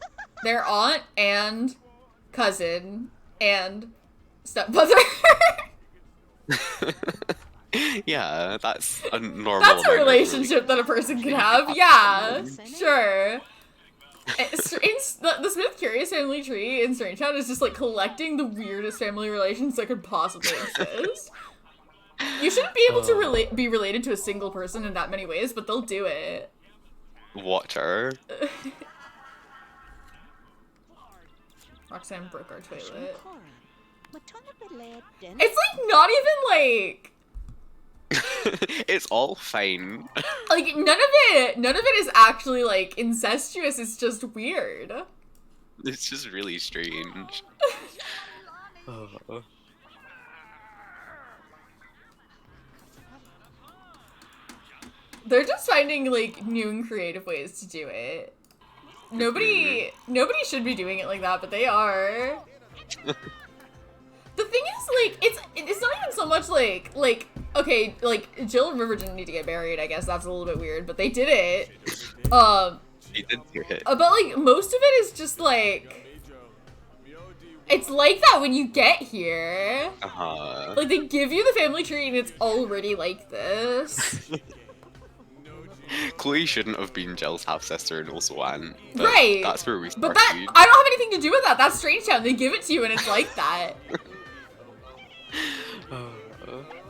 aunt and cousin and stepmother. Yeah, that's a normal. That's a amount of relationship that a person can have. Yeah, sure. The Smith Curious family tree in Strangetown is just like collecting the weirdest family relations that could possibly exist. You shouldn't be able to be related to a single person in that many ways, but they'll do it. Watch her. Roxanne broke our toilet. It's It's like not even like It's all fine. like none of it is actually like incestuous. It's just weird. It's just really strange. They're just finding, like, new and creative ways to do it. Nobody should be doing it like that, but they are. The thing is, like, it's not even so much like, okay, like, Jill and River didn't need to get married, I guess that's a little bit weird, but they did it. He did do it. But, like, most of it is just, like, it's like that when you get here. Like, they give you the family tree and it's already like this. Chloe shouldn't have been Jill's half-sister and also aunt. Right. That's where we started. But that, I don't have anything to do with that. That's Strangetown. They give it to you and it's like that.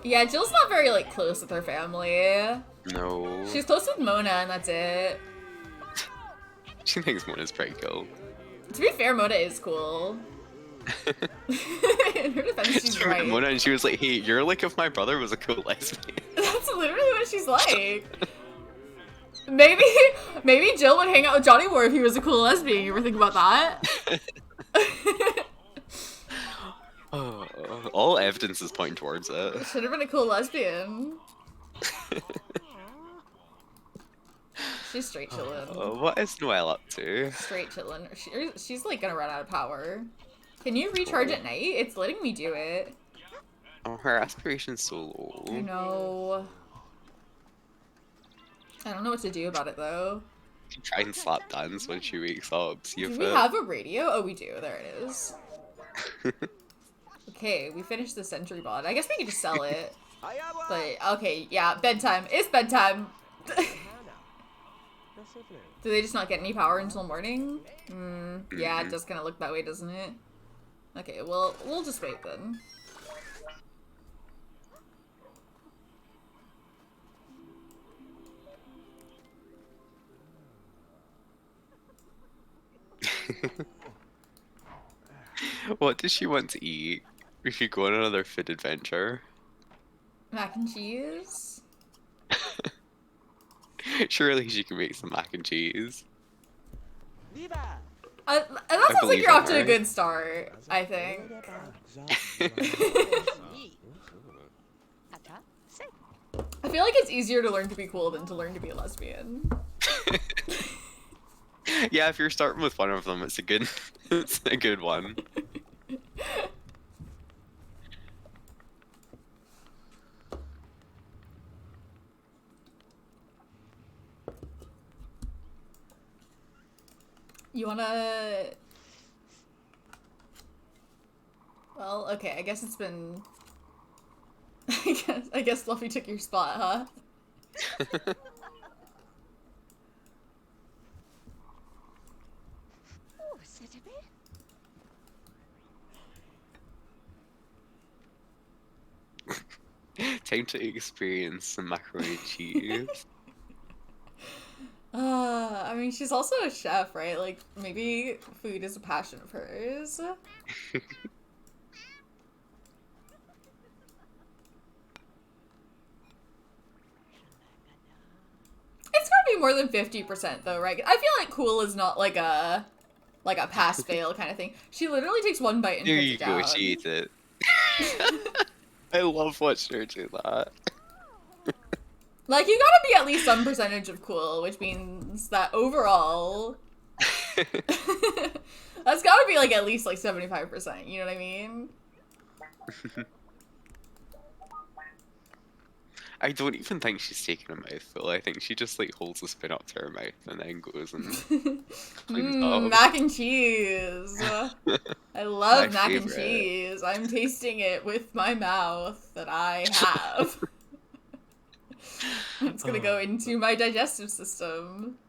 Yeah, Jill's not very, like, close with her family. No. She's close with Mona and that's it. She thinks Mona's pretty cool. To be fair, Mona is cool. In her defense, she's right. Mona, and she was like, hey, you're like if my brother was a cool lesbian. That's literally what she's like. Maybe Jill would hang out with Johnny more if he was a cool lesbian. You ever think about that? All evidence is pointing towards it. Should have been a cool lesbian. She's straight chillin'. What is Noelle up to? Straight chillin'. She's like gonna run out of power. Can you recharge at night? It's letting me do it. Oh, her aspiration's so low. I know. I don't know what to do about it though. Try and slap dance when she wakes up. See if Do we have a radio? Oh, we do. There it is. Okay, we finished the sentry bond. I guess we could just sell it. But, okay, yeah, bedtime. It's bedtime. Do they just not get any power until morning? Yeah, it does kind of look that way, doesn't it? Okay, well, we'll just wait then. What does she want to eat? We should go on another food adventure. Mac and cheese? Surely she can make some mac and cheese. That sounds like you're off to a good start, I think. I feel like it's easier to learn to be cool than to learn to be a lesbian. Yeah, if you're starting with one of them, it's a good one. You wanna... Well, okay, I guess it's been... I guess Fluffy took your spot, huh? Time to experience some macaroni and cheese. I mean, she's also a chef, right? Like, maybe food is a passion of hers. It's gotta be more than 50% though, right? I feel like cool is not like a pass-fail kind of thing. She literally takes one bite and There puts you it go, down. she eats it. I love watching her do that. Like, you gotta be at least some percentage of cool, which means that overall... that's gotta be, like, at least, like, 75%, you know what I mean? I don't even think she's taking a mouthful. I think she just, like, holds the spoon up to her mouth and then goes and cleans up. Mac and cheese! I love My mac and favorite. cheese. I'm tasting it with my mouth that I have. It's gonna go into my digestive system.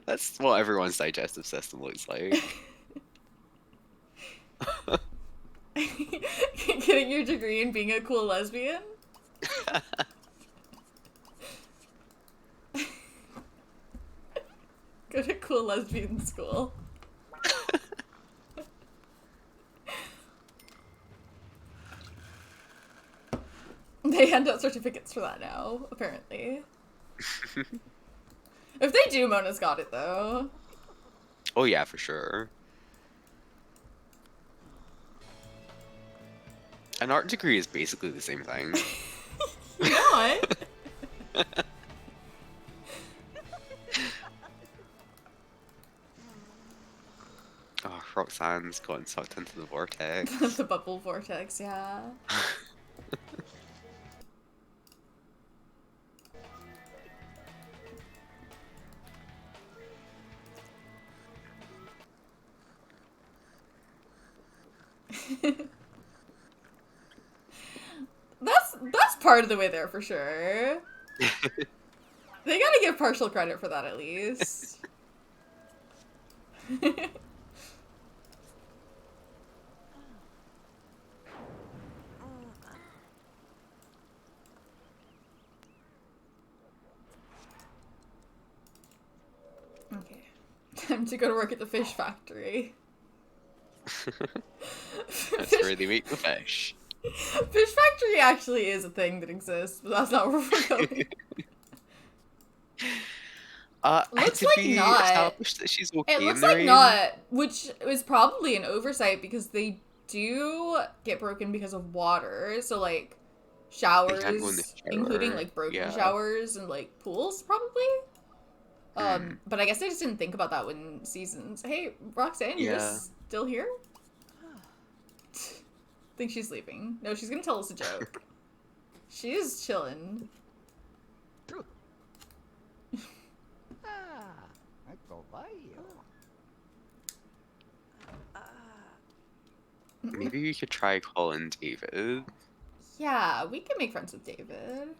That's what everyone's digestive system looks like. Getting your degree in being a cool lesbian? Go to cool lesbian school. They hand out certificates for that now, apparently. If they do, Mona's got it, though. Oh yeah, for sure. An art degree is basically the same thing. You know what? Oh, Roxanne's gotten sucked into the vortex. The bubble vortex, yeah. That's part of the way there for sure. They gotta give partial credit for that at least. Okay. Time to go to work at the fish factory. That's where they make the fish. Fish factory actually is a thing that exists, but that's not where we're going. Looks did like we not. establish that she's okay It in looks the like rain? not, which is probably an oversight because they do get broken because of water. So like They can't go in the showers, including shower. like broken Yeah. showers and like pools, probably. But I guess I just didn't think about that when seasons. Hey, Roxanne, you're Yeah. still here? Think she's sleeping. No, she's gonna tell us a joke. She is chilling. I go by you. Maybe we could try calling David. Yeah, we can make friends with David.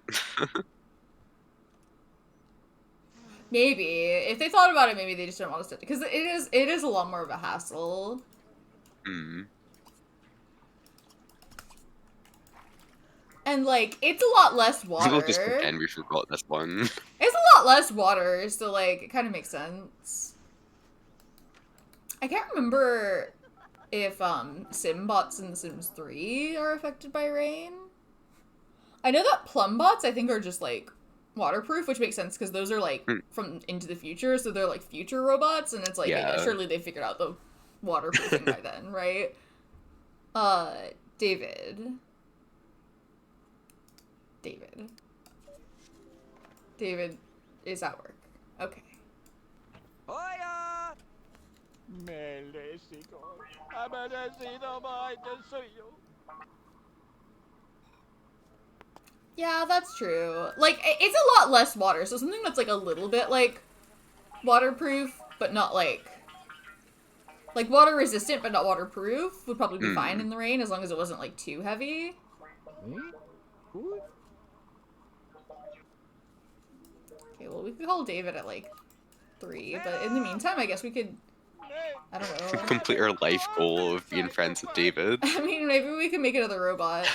Maybe. If they thought about it, maybe they just didn't want us to. Because it is a lot more of a hassle. Hmm. And, like, it's a lot less water. We'll just pretend we forgot this one. It's a lot less water, so, like, it kind of makes sense. I can't remember if, sim bots in The Sims 3 are affected by rain. I know that plum bots, I think, are just, like, waterproof, which makes sense, because those are, like, from Into the Future, so they're, like, future robots, and it's like, Yeah. surely they figured out the waterproofing by then, right? David. David is at work. Okay. Hoya! Melesico. Amanecido by the suyo. Yeah, that's true. Like, it's a lot less water, so something that's, like, a little bit, like, waterproof, but not, like, water resistant, but not waterproof would probably be fine in the rain, as long as it wasn't, like, too heavy. Me? Who? Okay, well, we could call David at, like, 3, but in the meantime, I guess we could, I don't know. Complete our life goal of being friends with David. I mean, maybe we can make another robot.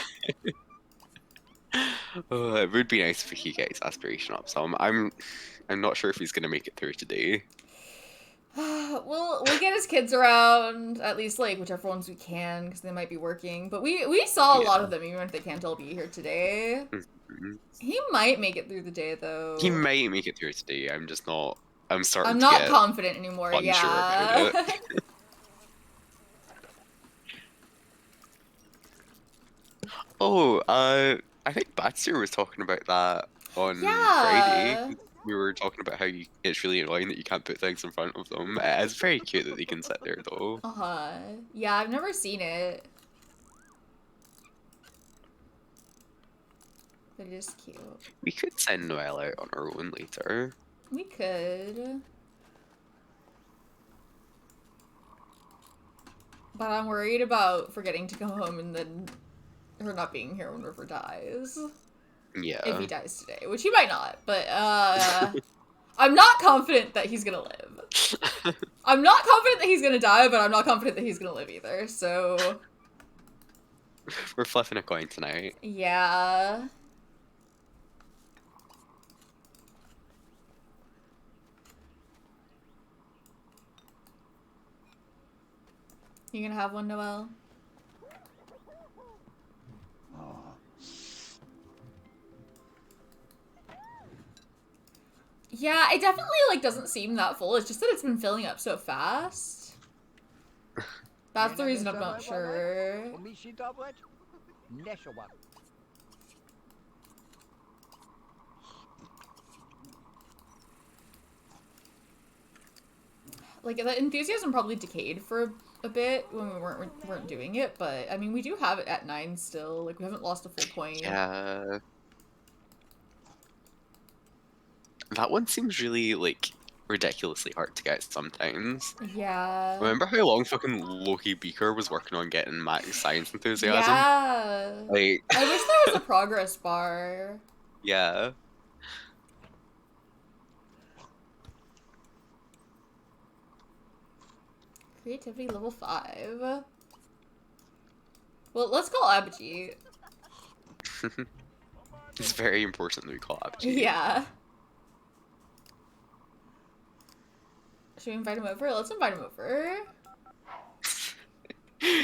Oh, it would be nice if he gets his aspiration up some. I'm not sure if he's gonna make it through today. We'll get his kids around, at least, like, whichever ones we can, because they might be working. But we saw a lot of them, even if they can't all be here today. He might make it through the day, though. He might make it through today. I'm just not. I'm starting I'm to not get confident anymore, unsure yeah. about it. Oh, I think Batster was talking about that on Friday. We were talking about how it's really annoying that you can't put things in front of them. It's very cute that they can sit there, though. Uh-huh. Yeah, I've never seen it. But it is cute. We could send Noelle out on our own later. We could. But I'm worried about forgetting to go home and then her not being here when River dies. Yeah. If he dies today, which he might not, but I'm not confident that he's gonna live. I'm not confident that he's gonna die, but I'm not confident that he's gonna live either, so... We're flipping a coin tonight. Yeah. You gonna have one, Noelle? Yeah, it definitely, like, doesn't seem that full. It's just that it's been filling up so fast. That's the reason I'm not sure. Neshawa. Like, that enthusiasm probably decayed for a bit when we weren't doing it, but I mean, we do have it at 9 still. Like, we haven't lost a full point. Yeah. That one seems really, like, ridiculously hard to get sometimes. Yeah. Remember how long fucking Loki Beaker was working on getting max science enthusiasm? Yeah. Like, I wish there was a progress bar. yeah. Creativity level 5. Well, let's call Abhijit. It's very important that we call Abhijit. Yeah. Should we invite him over? Let's invite him over.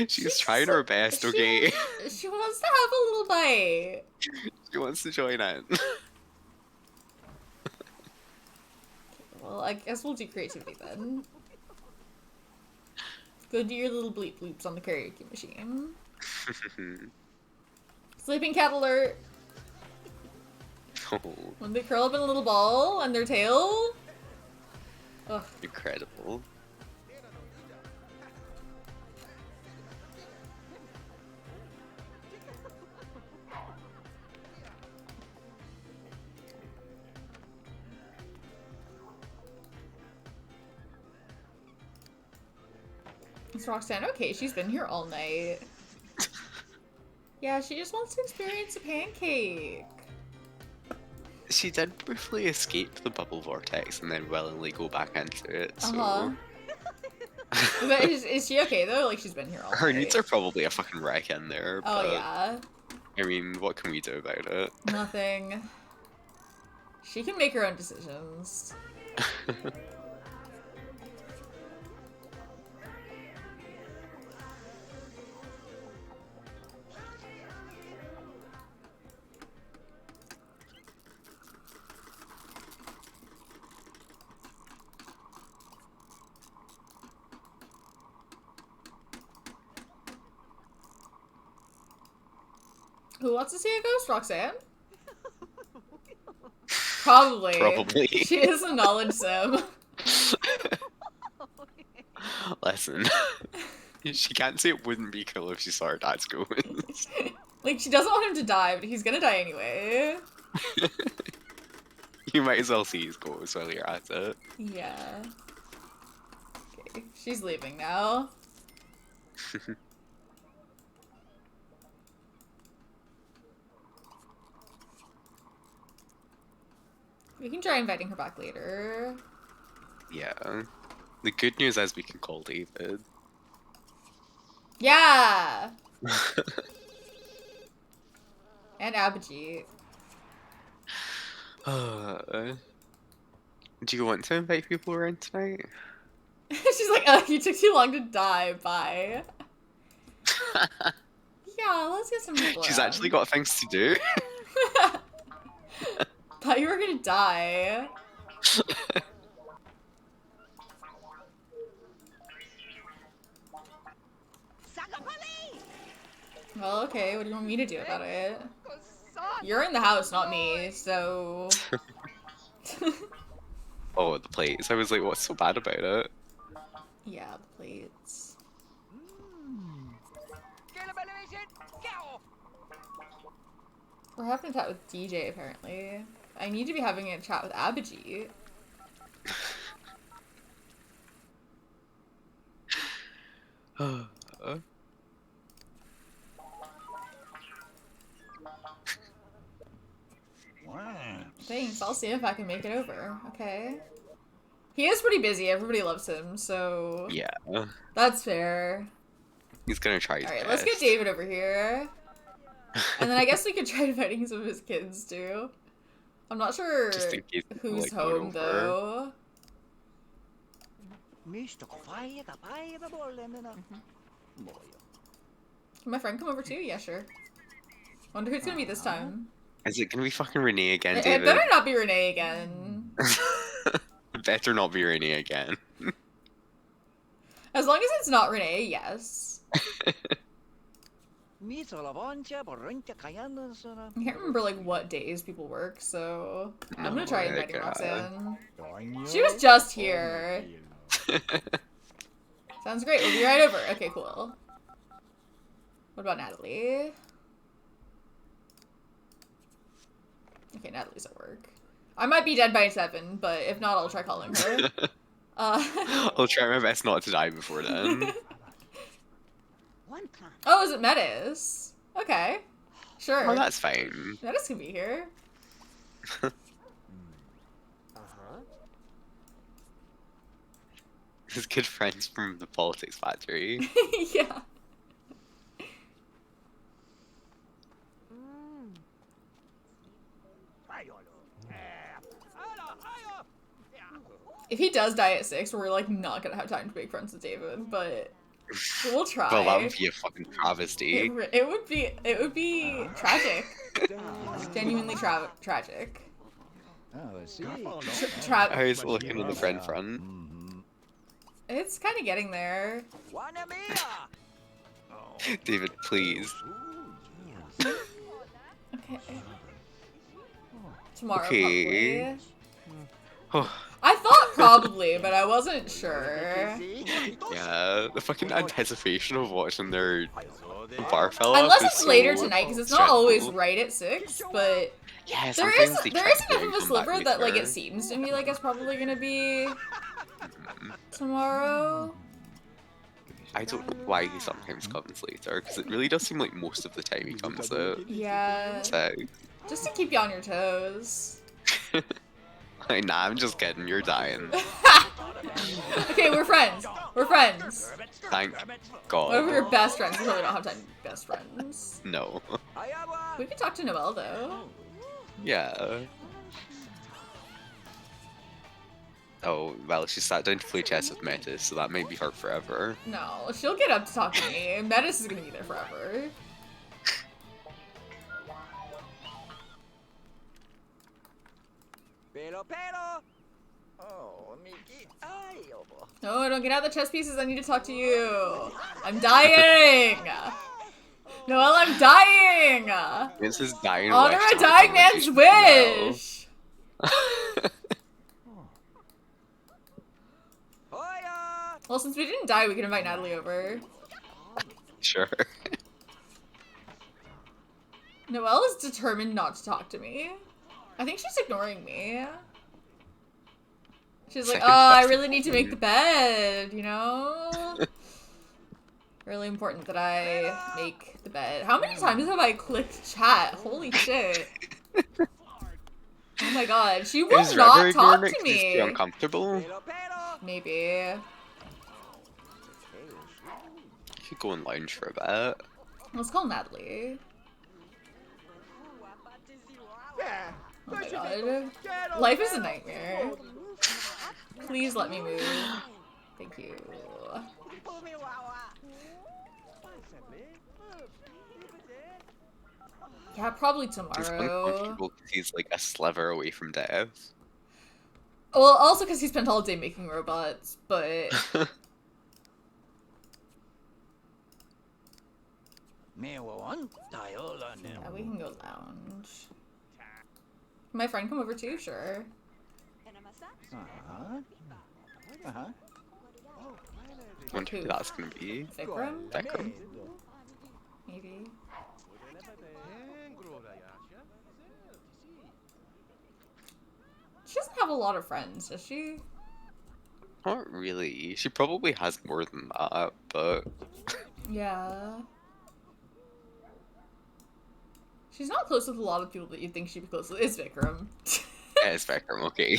She's trying her best, okay? She wants to have a little bite. She wants to join in. Well, I guess we'll do creativity then. Go do your little bleep bloops on the karaoke machine. Sleeping cat alert. Oh, When they curl up in a little ball and their tail. Ugh. incredible. Is Roxanne okay? She's been here all night. Yeah, she just wants to experience a pancake. She did briefly escape the bubble vortex and then willingly go back into it, so... Uh-huh. But is she okay though? Like, she's been here all Her night. needs are probably a fucking wreck in there, Oh but... yeah. I mean, what can we do about it? Nothing. She can make her own decisions. Who wants to see a ghost, Roxanne? Probably. Probably. She is a knowledge sim. Listen. She can't say it wouldn't be cool if she saw her dad's going. Like, she doesn't want him to die, but he's gonna die anyway. You might as well see his goals while you're at it. Yeah. Okay, she's leaving now. We can try inviting her back later. Yeah. The good news is we can call David. Yeah! And Abhijit. Do you want to invite people around tonight? She's like, oh, you took too long to die, bye. Yeah, let's get some people She's around. actually got things to do. Thought you were gonna die. Well, okay, what do you want me to do about it? You're in the house, not me, so... Oh, the plates. I was like, what's so bad about it? Yeah, the plates. We're having a chat with DJ, apparently. I need to be having a chat with Abhijit. Thanks, I'll see if I can make it over, okay? He is pretty busy, everybody loves him, so... Yeah. That's fair. He's gonna try his Alright, best. let's get David over here. And then I guess we could try inviting some of his kids, too. I'm not sure Just in case people, who's like, going home, over. though. Can my friend come over, too? Yeah, sure. Wonder who it's gonna be this time. Is it gonna be fucking Renee again, It David? better not be Renee again. It better not be Renee again. As long as it's not Renee, yes. I can't remember like what days people work, so I'm gonna try inviting Okay. Roxanne. She was just here. Sounds great. We'll be right over. Okay, cool. What about Natalie? Okay, Natalie's at work. I might be dead by 7, but if not, I'll try calling her. I'll try my best not to die before then. Oh, is it Metis? Okay. Sure. Oh, that's fine. Metis can be here. His good friends from the politics factory. Yeah. If he does die at 6, we're like not gonna have time to make friends with David, but we'll try. Well, that would be a fucking travesty. It would be tragic. Genuinely tragic. Oh, I see. I was looking in the friend front. It's kind of getting there. David, please. Okay. Tomorrow, Okay. probably. I thought probably, but I wasn't sure. Yeah, the fucking anticipation of watching their bar fell off Unless is it's later so tonight, because it's not stressful. always right at 6, but Yeah, there sometimes is they there try is to enough of a come back sliver that like later. it seems to me like it's probably gonna be tomorrow. I don't know why he sometimes comes later, because it really does seem like most of the time he comes at Yeah, 6. just to keep you on your toes. Like, nah, I'm just kidding, you're dying. Okay, we're friends. We're friends. Thank What if God. we're best friends? We really don't have time to be best friends. No. We could talk to Noelle though. Yeah. Oh, well, she sat down to play chess with Metis, so that might be her forever. No, she'll get up to talk to me. Metis is gonna be there forever. No, don't get out the chess pieces. I need to talk to you. I'm dying. Noelle, I'm dying. This is dying. Honor wish a to dying become man's a wish. Well, since we didn't die, we can invite Natalie over. Sure. Noelle is determined not to talk to me. I think she's ignoring me. She's like, oh, I really need to make the bed, you know? Really important that I make the bed. How many times have I clicked chat? Holy shit. Oh my god, she will Is not Rever talk ignoring to it 'cause he's too me. uncomfortable? Maybe. You could go and lounge for a bit. Let's call Natalie. Oh my god. Life is a nightmare. Please let me move. Thank you. Yeah, probably He's tomorrow. uncomfortable because he's like a sliver away from death. Well, also because he spent all day making robots, but... Yeah, we can go lounge. Can my friend come over too? Sure. Wonder who that's gonna be. Vikram? Vikram? Maybe. She doesn't have a lot of friends, does she? Not really. She probably has more than that, but Yeah. She's not close with a lot of people that you'd think she'd be close with. It's Vikram. yeah, it's Vikram, okay.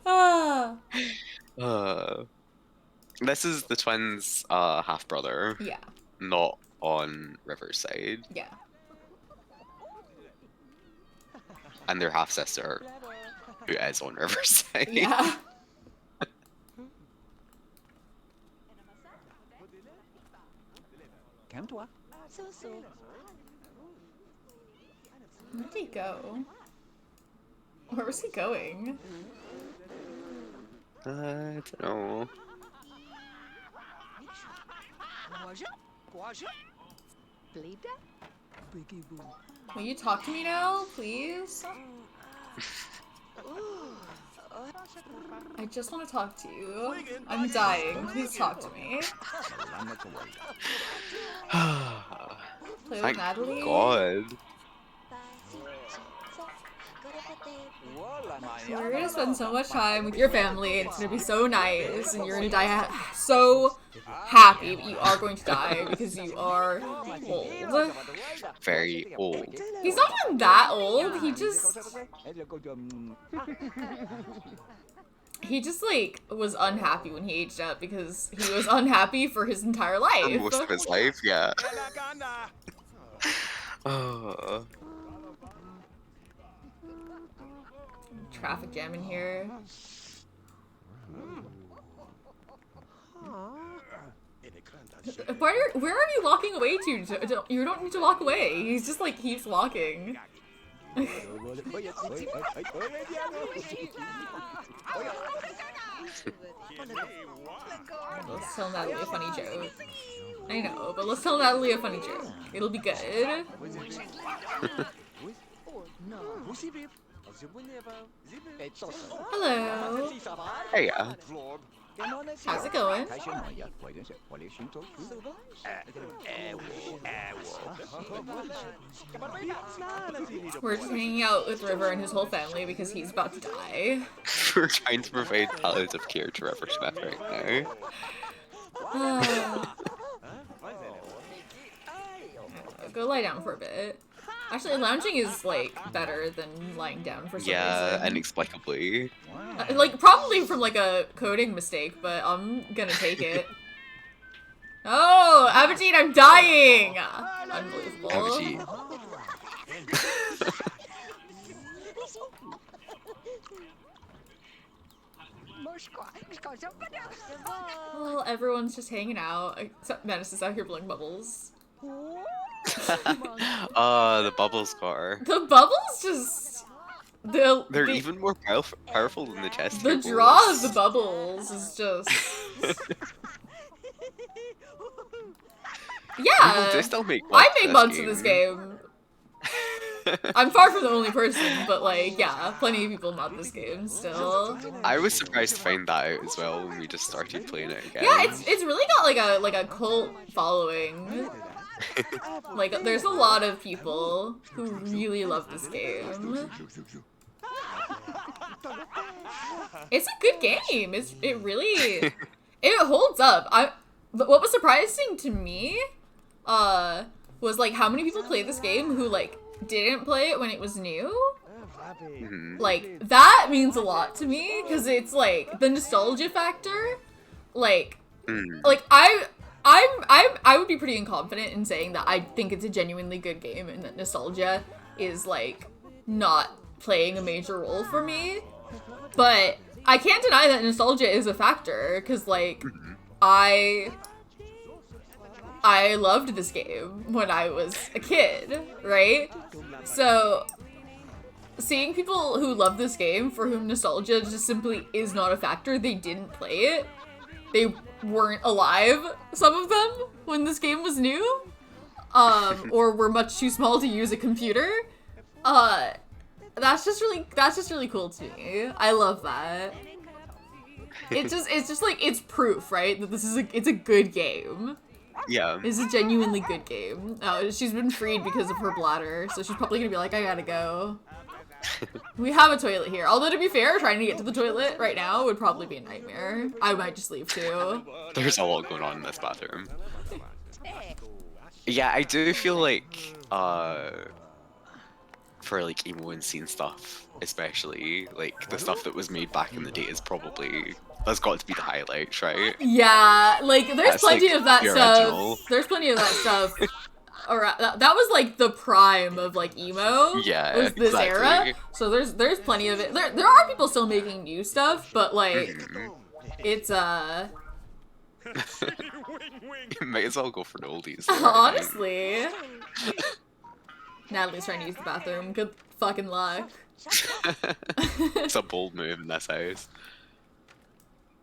Ah. This is the twins' half brother, Yeah. not on River's side, Yeah. and their half sister, who is on River's side. Yeah. Where did he go? Where was he going? I don't know. Will you talk to me now, please? I just want to talk to you. I'm dying. Please talk to me. Play with Thank Natalie. God. You're gonna spend so much time with your family, and it's gonna be so nice, and you're gonna die so happy, but you are going to die because you are old. Very old. He's not even that old, he just like was unhappy when he aged up because he was unhappy for his entire For life. most of his life, yeah. Oh. Traffic jam in here. Where are you walking away to? You don't need to walk away. He's just like keeps walking. Let's tell Natalie a funny joke. I know, but let's tell Natalie a funny joke. It'll be good. Hello. Hey, How's it going? We're just hanging out with River and his whole family because he's about to die. We're trying to provide palliative care to River Smith right now. Go lie down for a bit. Actually, lounging is, like, better than lying down for some reason. Inexplicably. Like, probably from, like, a coding mistake, but I'm gonna take it. Oh, Aberdeen, I'm dying! Unbelievable. Aberdeen. Well, everyone's just hanging out, except Menace is out here blowing bubbles. The bubbles car. The bubbles just... They're even more powerful than the chest. The draw of the bubbles is just... Yeah! They still make I make months in this game. I'm far from the only person, but like, yeah, plenty of people mod this game still. I was surprised to find that out as well when we just started playing it again. Yeah, it's really got like a cult following. Like, there's a lot of people who really love this game. It's a good game. It really holds up. But what was surprising to me, was like how many people play this game who like didn't play it when it was new. Mm-hmm. Like, that means a lot to me because it's like the nostalgia factor. Like, like I would be pretty confident in saying that I think it's a genuinely good game and that nostalgia is like not playing a major role for me. But I can't deny that nostalgia is a factor because like I loved this game when I was a kid, right? So seeing people who love this game for whom nostalgia just simply is not a factor, they didn't play it. They weren't alive, some of them, when this game was new, or were much too small to use a computer. That's just really cool to me. I love that. It's just like, it's proof, right? That it's a good game. Yeah. It's a genuinely good game. She's been freed because of her bladder, so she's probably gonna be like, I gotta go. We have a toilet here. Although, to be fair, trying to get to the toilet right now would probably be a nightmare. I might just leave too. There's a lot going on in this bathroom. Yeah, I do feel like, for like emo and scene stuff, especially, like the stuff that was made back in the day is probably, that's got to be the highlights, right? Yeah, like there's That's, plenty like, of that the stuff. original. There's plenty of that stuff. Alright, that was like the prime of like emo. Yeah, was this exactly. era. So there's plenty of it. There are people still making new stuff, but like it's You might as well go for the oldies. honestly. Natalie's trying to use the bathroom. Good fucking luck. It's a bold move in this house.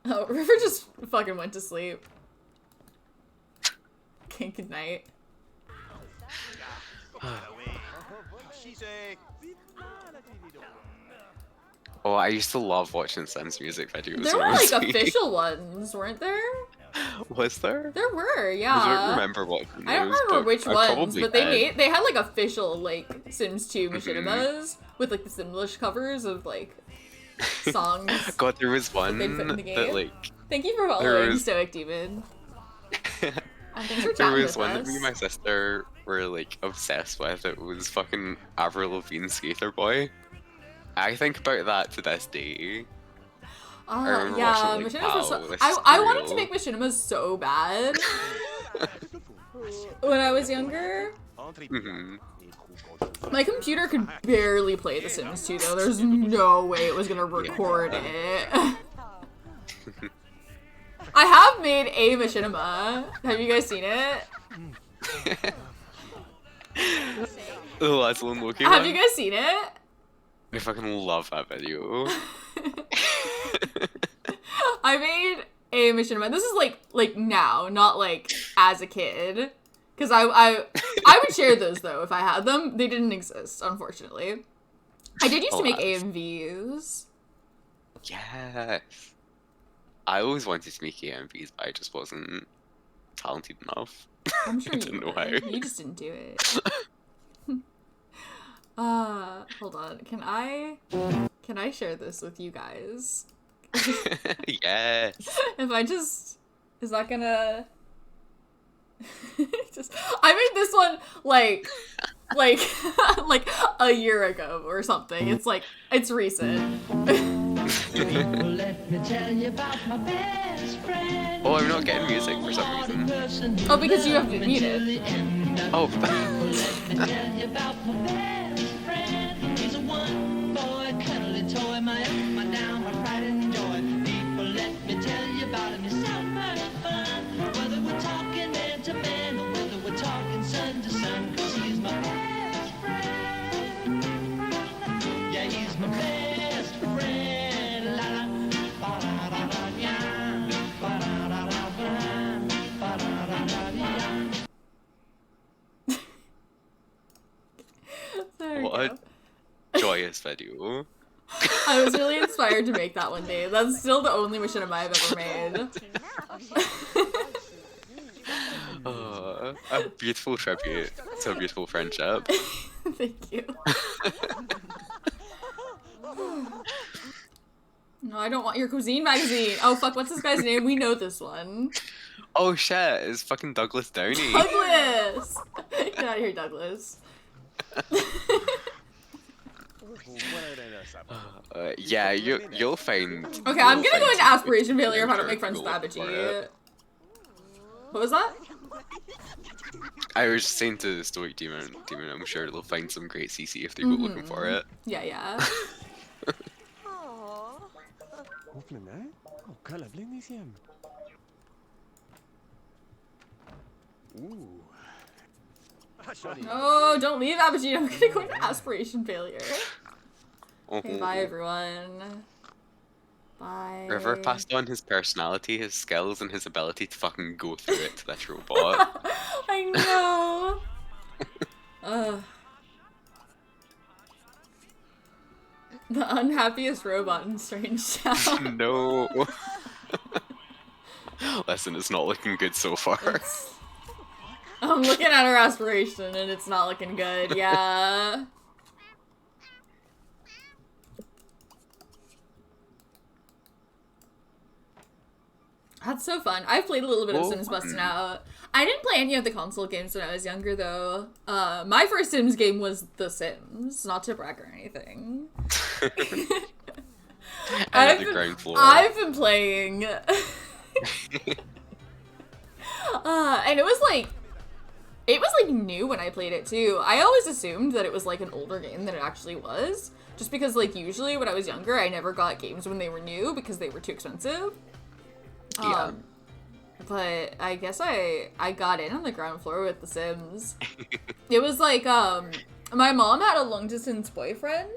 Oh, River just fucking went to sleep. Okay, good night. She's a. Oh, I used to love watching Sims music videos. There when were I was like wee. official ones, weren't there? Was there? There were, yeah. I don't remember watching those. I don't remember which I ones, probably but did. they had like official like Sims 2 Mm-hmm. machinimas with like the Simlish covers of like songs. God, there was they'd one put in the that game. like Thank you for There following was- Stoic Demon. And thanks for there chatting was with one us. that me and my sister were like obsessed with. It was fucking Avril Lavigne's Skater Boy. I think about that to this day. remember Yeah, watching, like, machinimas were so. Pal with I wanted to cereal. make machinimas so bad when I was younger. Mhm. My computer could barely play The Sims 2 though. There's no way it was gonna record it. I have made a machinima. Have you guys seen it? Oh, that's one looking. Have you guys seen it? I fucking love that video. I made a machinima. This is like now, not like as a kid. Because I would share those though if I had them. They didn't exist, unfortunately. I did used to make Alas. AMVs. Yes. I always wanted to make AMVs, but I just wasn't talented enough. I'm sure I you don't know would. how. You just didn't do it. Hold on. Can I share this with you guys? Yes. If I just, is that gonna just, I made this one like like a year ago or something. It's like, it's recent. Oh, I'm not getting music for some reason. Oh, because you have it muted. Oh. There we What go. a joyous video. I was really inspired to make that one day. That's still the only machinima I've ever made. A beautiful tribute to a beautiful friendship. Thank you. No, I don't want your cuisine magazine. Oh fuck, what's this guy's name? We know this one. Oh shit, it's fucking Douglas Downey. Douglas! Get out of here, Douglas. Yeah, you'll find. Okay, I'm you'll gonna go find into some aspiration good failure if I don't make character friends with go for Babaji. it. What was that? I was just saying to Stoic Demon, I'm sure they'll find some great CC if they go looking for it. Yeah, yeah. Oh, don't leave, Babaji. I'm gonna go into aspiration failure. Okay, bye everyone. Bye. River passed on his personality, his skills, and his ability to fucking go through it to this robot. I know. The unhappiest robot in Strangetown. No. Listen, it's not looking good so far. I'm looking at her aspiration and it's not looking good. Yeah. That's so fun. I've played a little bit of Sims Bustin' Out. I didn't play any of the console games when I was younger, though. My first Sims game was The Sims, not to brag or anything. And the ground floor. I've been playing. And it was like new when I played it too. I always assumed that it was like an older game than it actually was. Just because like usually when I was younger, I never got games when they were new because they were too expensive. Yeah. But I guess I got in on the ground floor with The Sims. It was like, my mom had a long distance boyfriend,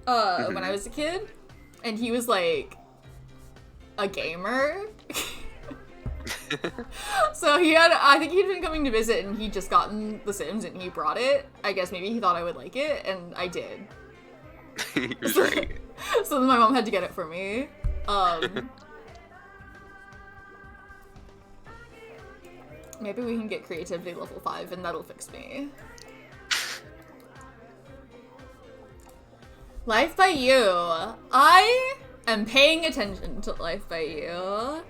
when I was a kid, and he was like a gamer. So I think he'd been coming to visit and he'd just gotten The Sims and he brought it. I guess maybe he thought I would like it, and I did. He was right. So then my mom had to get it for me. Maybe we can get creativity level 5 and that'll fix me. Life by You. I am paying attention to Life by You.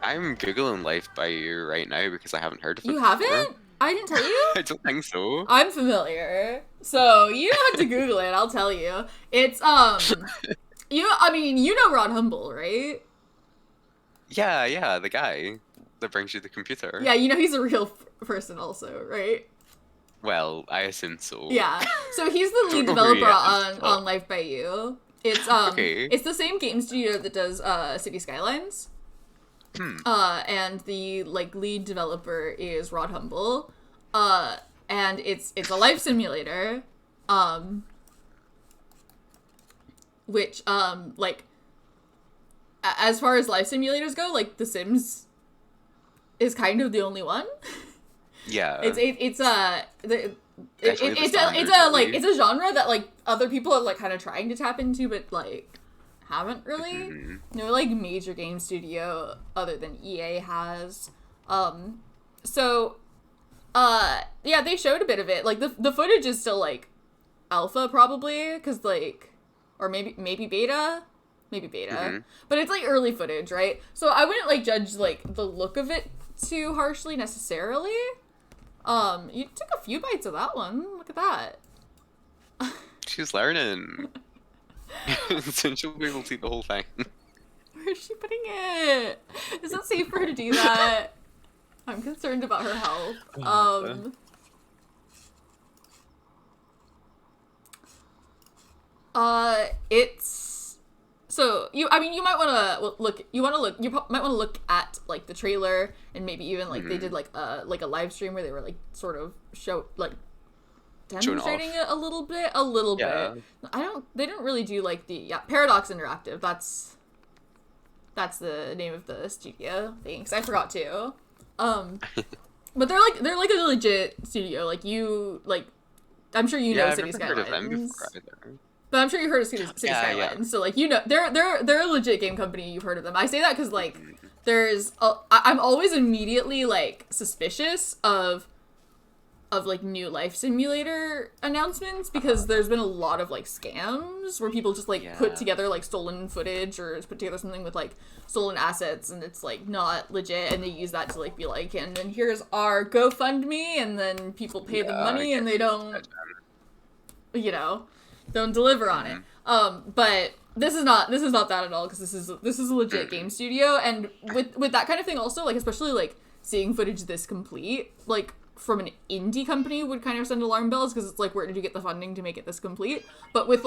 I'm googling Life by You right now because I haven't heard of it. You before. haven't? I didn't tell you? I don't think so. I'm familiar. So you don't have to Google it, I'll tell you. It's, you know Rod Humble, right? Yeah, the guy that brings you the computer. Yeah, you know he's a real person also, right? Well, I assume so. Yeah. So he's the lead Don't know who he developer is, on Life by You. It's, Okay. it's the same game studio that does, City Skylines. And the, lead developer is Rod Humble. And it's a life simulator, which, as far as life simulators go, The Sims is kind of the only one. Yeah. It's a genre that, other people are, kind of trying to tap into, but, haven't really. No, major game studio other than EA has. Yeah, they showed a bit of it. The footage is still, alpha, probably, because, or maybe beta? Maybe beta. But it's, early footage, right? So I wouldn't, judge, the look of it too harshly, necessarily. You took a few bites of that one. Look at that. She's learning. Soon she'll be able to see the whole thing. Where is she putting it? Is it safe for her to do that? I'm concerned about her health. It's so you might want to look at the trailer and maybe even they did a live stream where they were sort of demonstrating it a little bit. They don't really do Paradox Interactive. That's the name of the studio. Thanks, I forgot to. But they're a legit studio. I'm sure you know City Skylines. But I'm sure you've heard of City Skylines. Yeah. So they're a legit game company. You've heard of them. I say that because I'm always immediately suspicious of new life simulator announcements because there's been a lot of scams where people just put together stolen footage or put together something with stolen assets and it's not legit and they use that to be and then here's our GoFundMe and then people pay the money and they don't don't deliver on it. But this is not that at all because this is a legit game studio and with that kind of thing also especially seeing footage this complete from an indie company would kind of send alarm bells because it's where did you get the funding to make it this complete? But with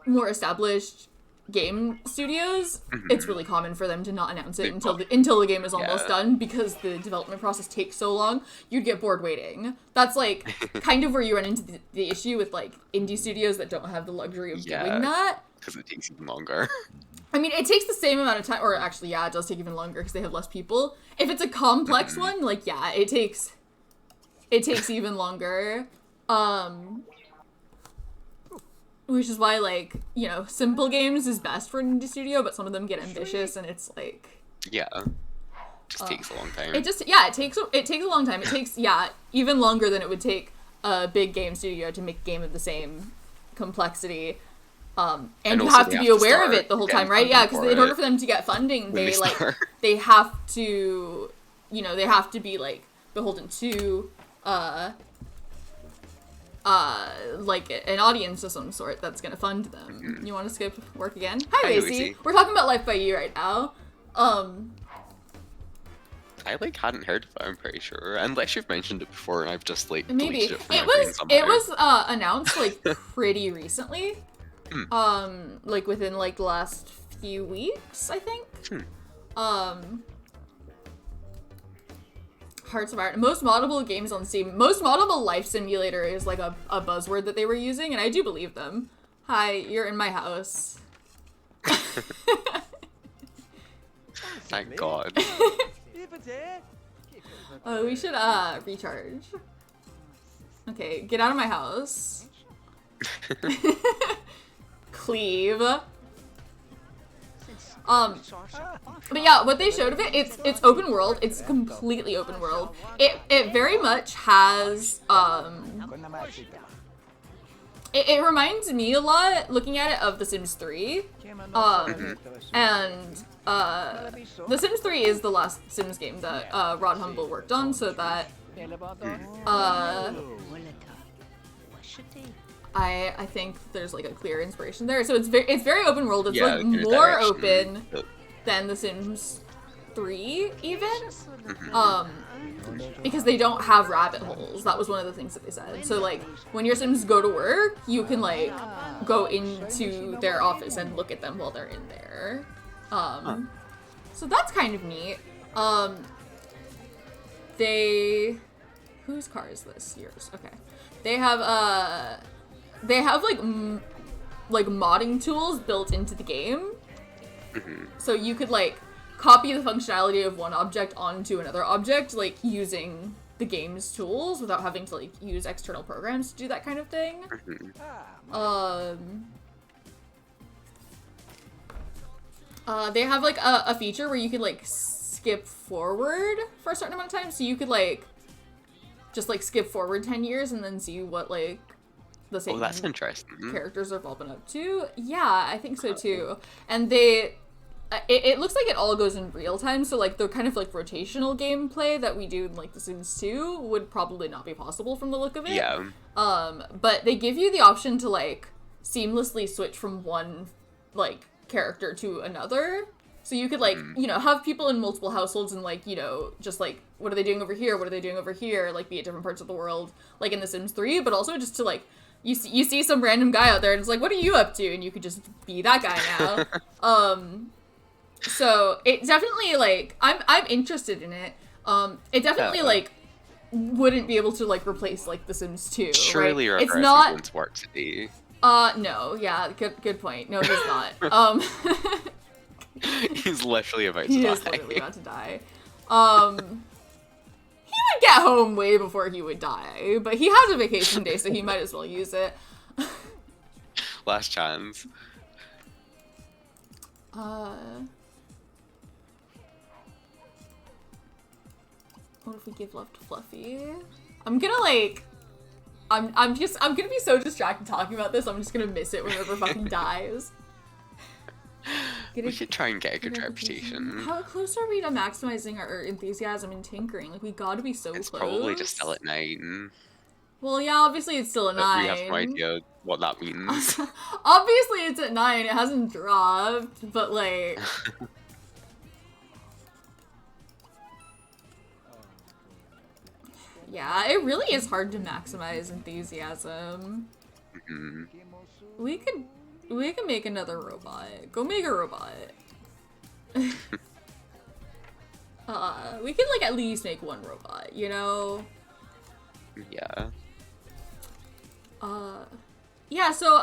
more established game studios, it's really common for them to not announce it until the game is almost done because the development process takes so long. You'd get bored waiting. That's kind of where you run into the issue with indie studios that don't have the luxury of doing that. Because it takes even longer. I mean, it takes the same amount of time, or actually, it does take even longer because they have less people. If it's a complex one, it takes even longer. Which is why, simple games is best for an indie studio, but some of them get ambitious, and it's Yeah. Just takes a long time. It takes a long time. It takes, even longer than it would take a big game studio to make a game of the same complexity. And you have to be aware of it the whole time, right? Yeah, because in order for them to get funding, they have to, they have to be beholden to an audience of some sort that's gonna fund them. You want to skip work again? Hi, Lacey. We're talking about Life by You right now. I hadn't heard of it, I'm pretty sure. Unless you've mentioned it before and I've just maybe deleted it from my brain somehow. it was announced pretty recently. Within the last few weeks, I think. Hearts of Iron. Most moddable games on Steam. Most moddable life simulator is a buzzword that they were using, and I do believe them. Hi, you're in my house. Thank God. Oh, we should recharge. Okay, get out of my house. Cleave. But yeah, what they showed of it, it's open world. It's completely open world. It very much has it reminds me a lot, looking at it, of The Sims 3. And The Sims 3 is the last Sims game that Rod Humble worked on, so that I think there's like a clear inspiration there. So it's very open world. It's like more open than The Sims 3 even. Because they don't have rabbit holes. That was one of the things that they said. So like when your Sims go to work, you can like go into their office and look at them while they're in there. So that's kind of neat. Whose car is this? Yours. Okay. They have like modding tools built into the game. So you could like copy the functionality of one object onto another object, like using the game's tools without having to like use external programs to do that kind of thing. They have like a feature where you could like skip forward for a certain amount of time, so you could like just like skip forward 10 years and then see what like the same that's interesting. characters are evolving up to. Yeah, I think so too. And it looks like it all goes in real time, so like the kind of like rotational gameplay that we do in like The Sims 2 would probably not be possible from the look of it. Yeah. But they give you the option to like seamlessly switch from one like character to another. So you could like, you know, have people in multiple households and like, you know, just like, what are they doing over here? What are they doing over here? Like be at different parts of the world, like in The Sims 3, but also just to like, you see some random guy out there and it's like, what are you up to? And you could just be that guy now. So it definitely like, I'm interested in it. It definitely like wouldn't be able to like replace like The Sims 2. Surely right? it's not Spark City. No, yeah, good point. No, he's not. He's literally about to die. He is literally about to die. He would get home way before he would die, but he has a vacation day, so he might as well use it. Last chance. What if we give love to Fluffy? I'm gonna like, I'm gonna be so distracted talking about this. I'm just gonna miss it whenever fucking dies. We should try and get a good reputation. How close are we to maximizing our enthusiasm and tinkering? Like, we gotta be so close. It's probably just still at 9. Well, yeah, obviously it's still at 9. We have no idea what that means. Obviously it's at 9. It hasn't dropped, but like... Yeah, it really is hard to maximize enthusiasm. We could make another robot. Go make a robot. We could like at least make one robot, you know? Yeah. Yeah, so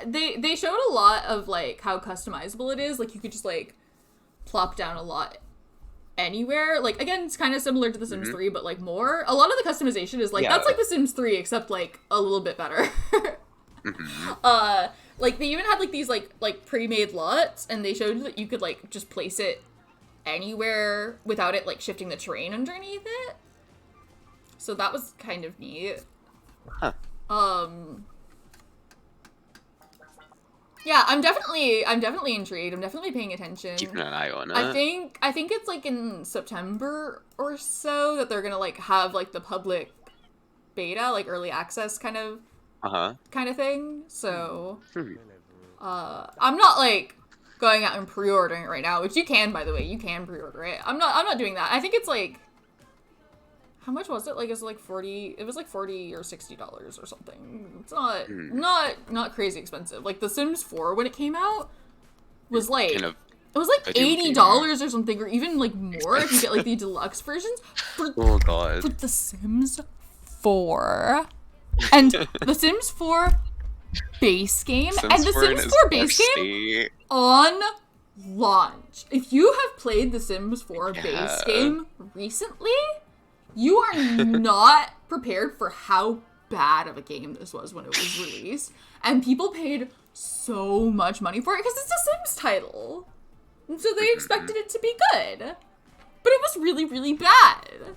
they showed a lot of like how customizable it is. Like you could just like plop down a lot anywhere. Like again, it's kind of similar to The Sims 3, but like more. A lot of the customization is like that's like The Sims 3 except like a little bit better. Like they even had like these like pre-made lots, and they showed that you could like just place it anywhere without it like shifting the terrain underneath it. So that was kind of neat. Huh. Yeah, I'm definitely intrigued. I'm definitely paying attention. Keeping an eye on it. I think it's like in September or so that they're gonna like have like the public beta, like early access kind of thing. So I'm not like going out and pre-ordering it right now, which you can, by the way. You can pre-order it. I'm not doing that. I think it's like, how much was it? Like, it was like $40 or $60 or something. It's not crazy expensive. Like The Sims 4 when it came out was like it was like $80 or something, or even like more if you get like the deluxe versions. Oh god. For The Sims 4. And The Sims 4 base game and The Sims 4 base game on launch. If you have played the Sims 4 base game recently, you are not prepared for how bad of a game this was when it was released. And people paid so much money for it because it's a Sims title. And so they expected it to be good. But it was really, really bad.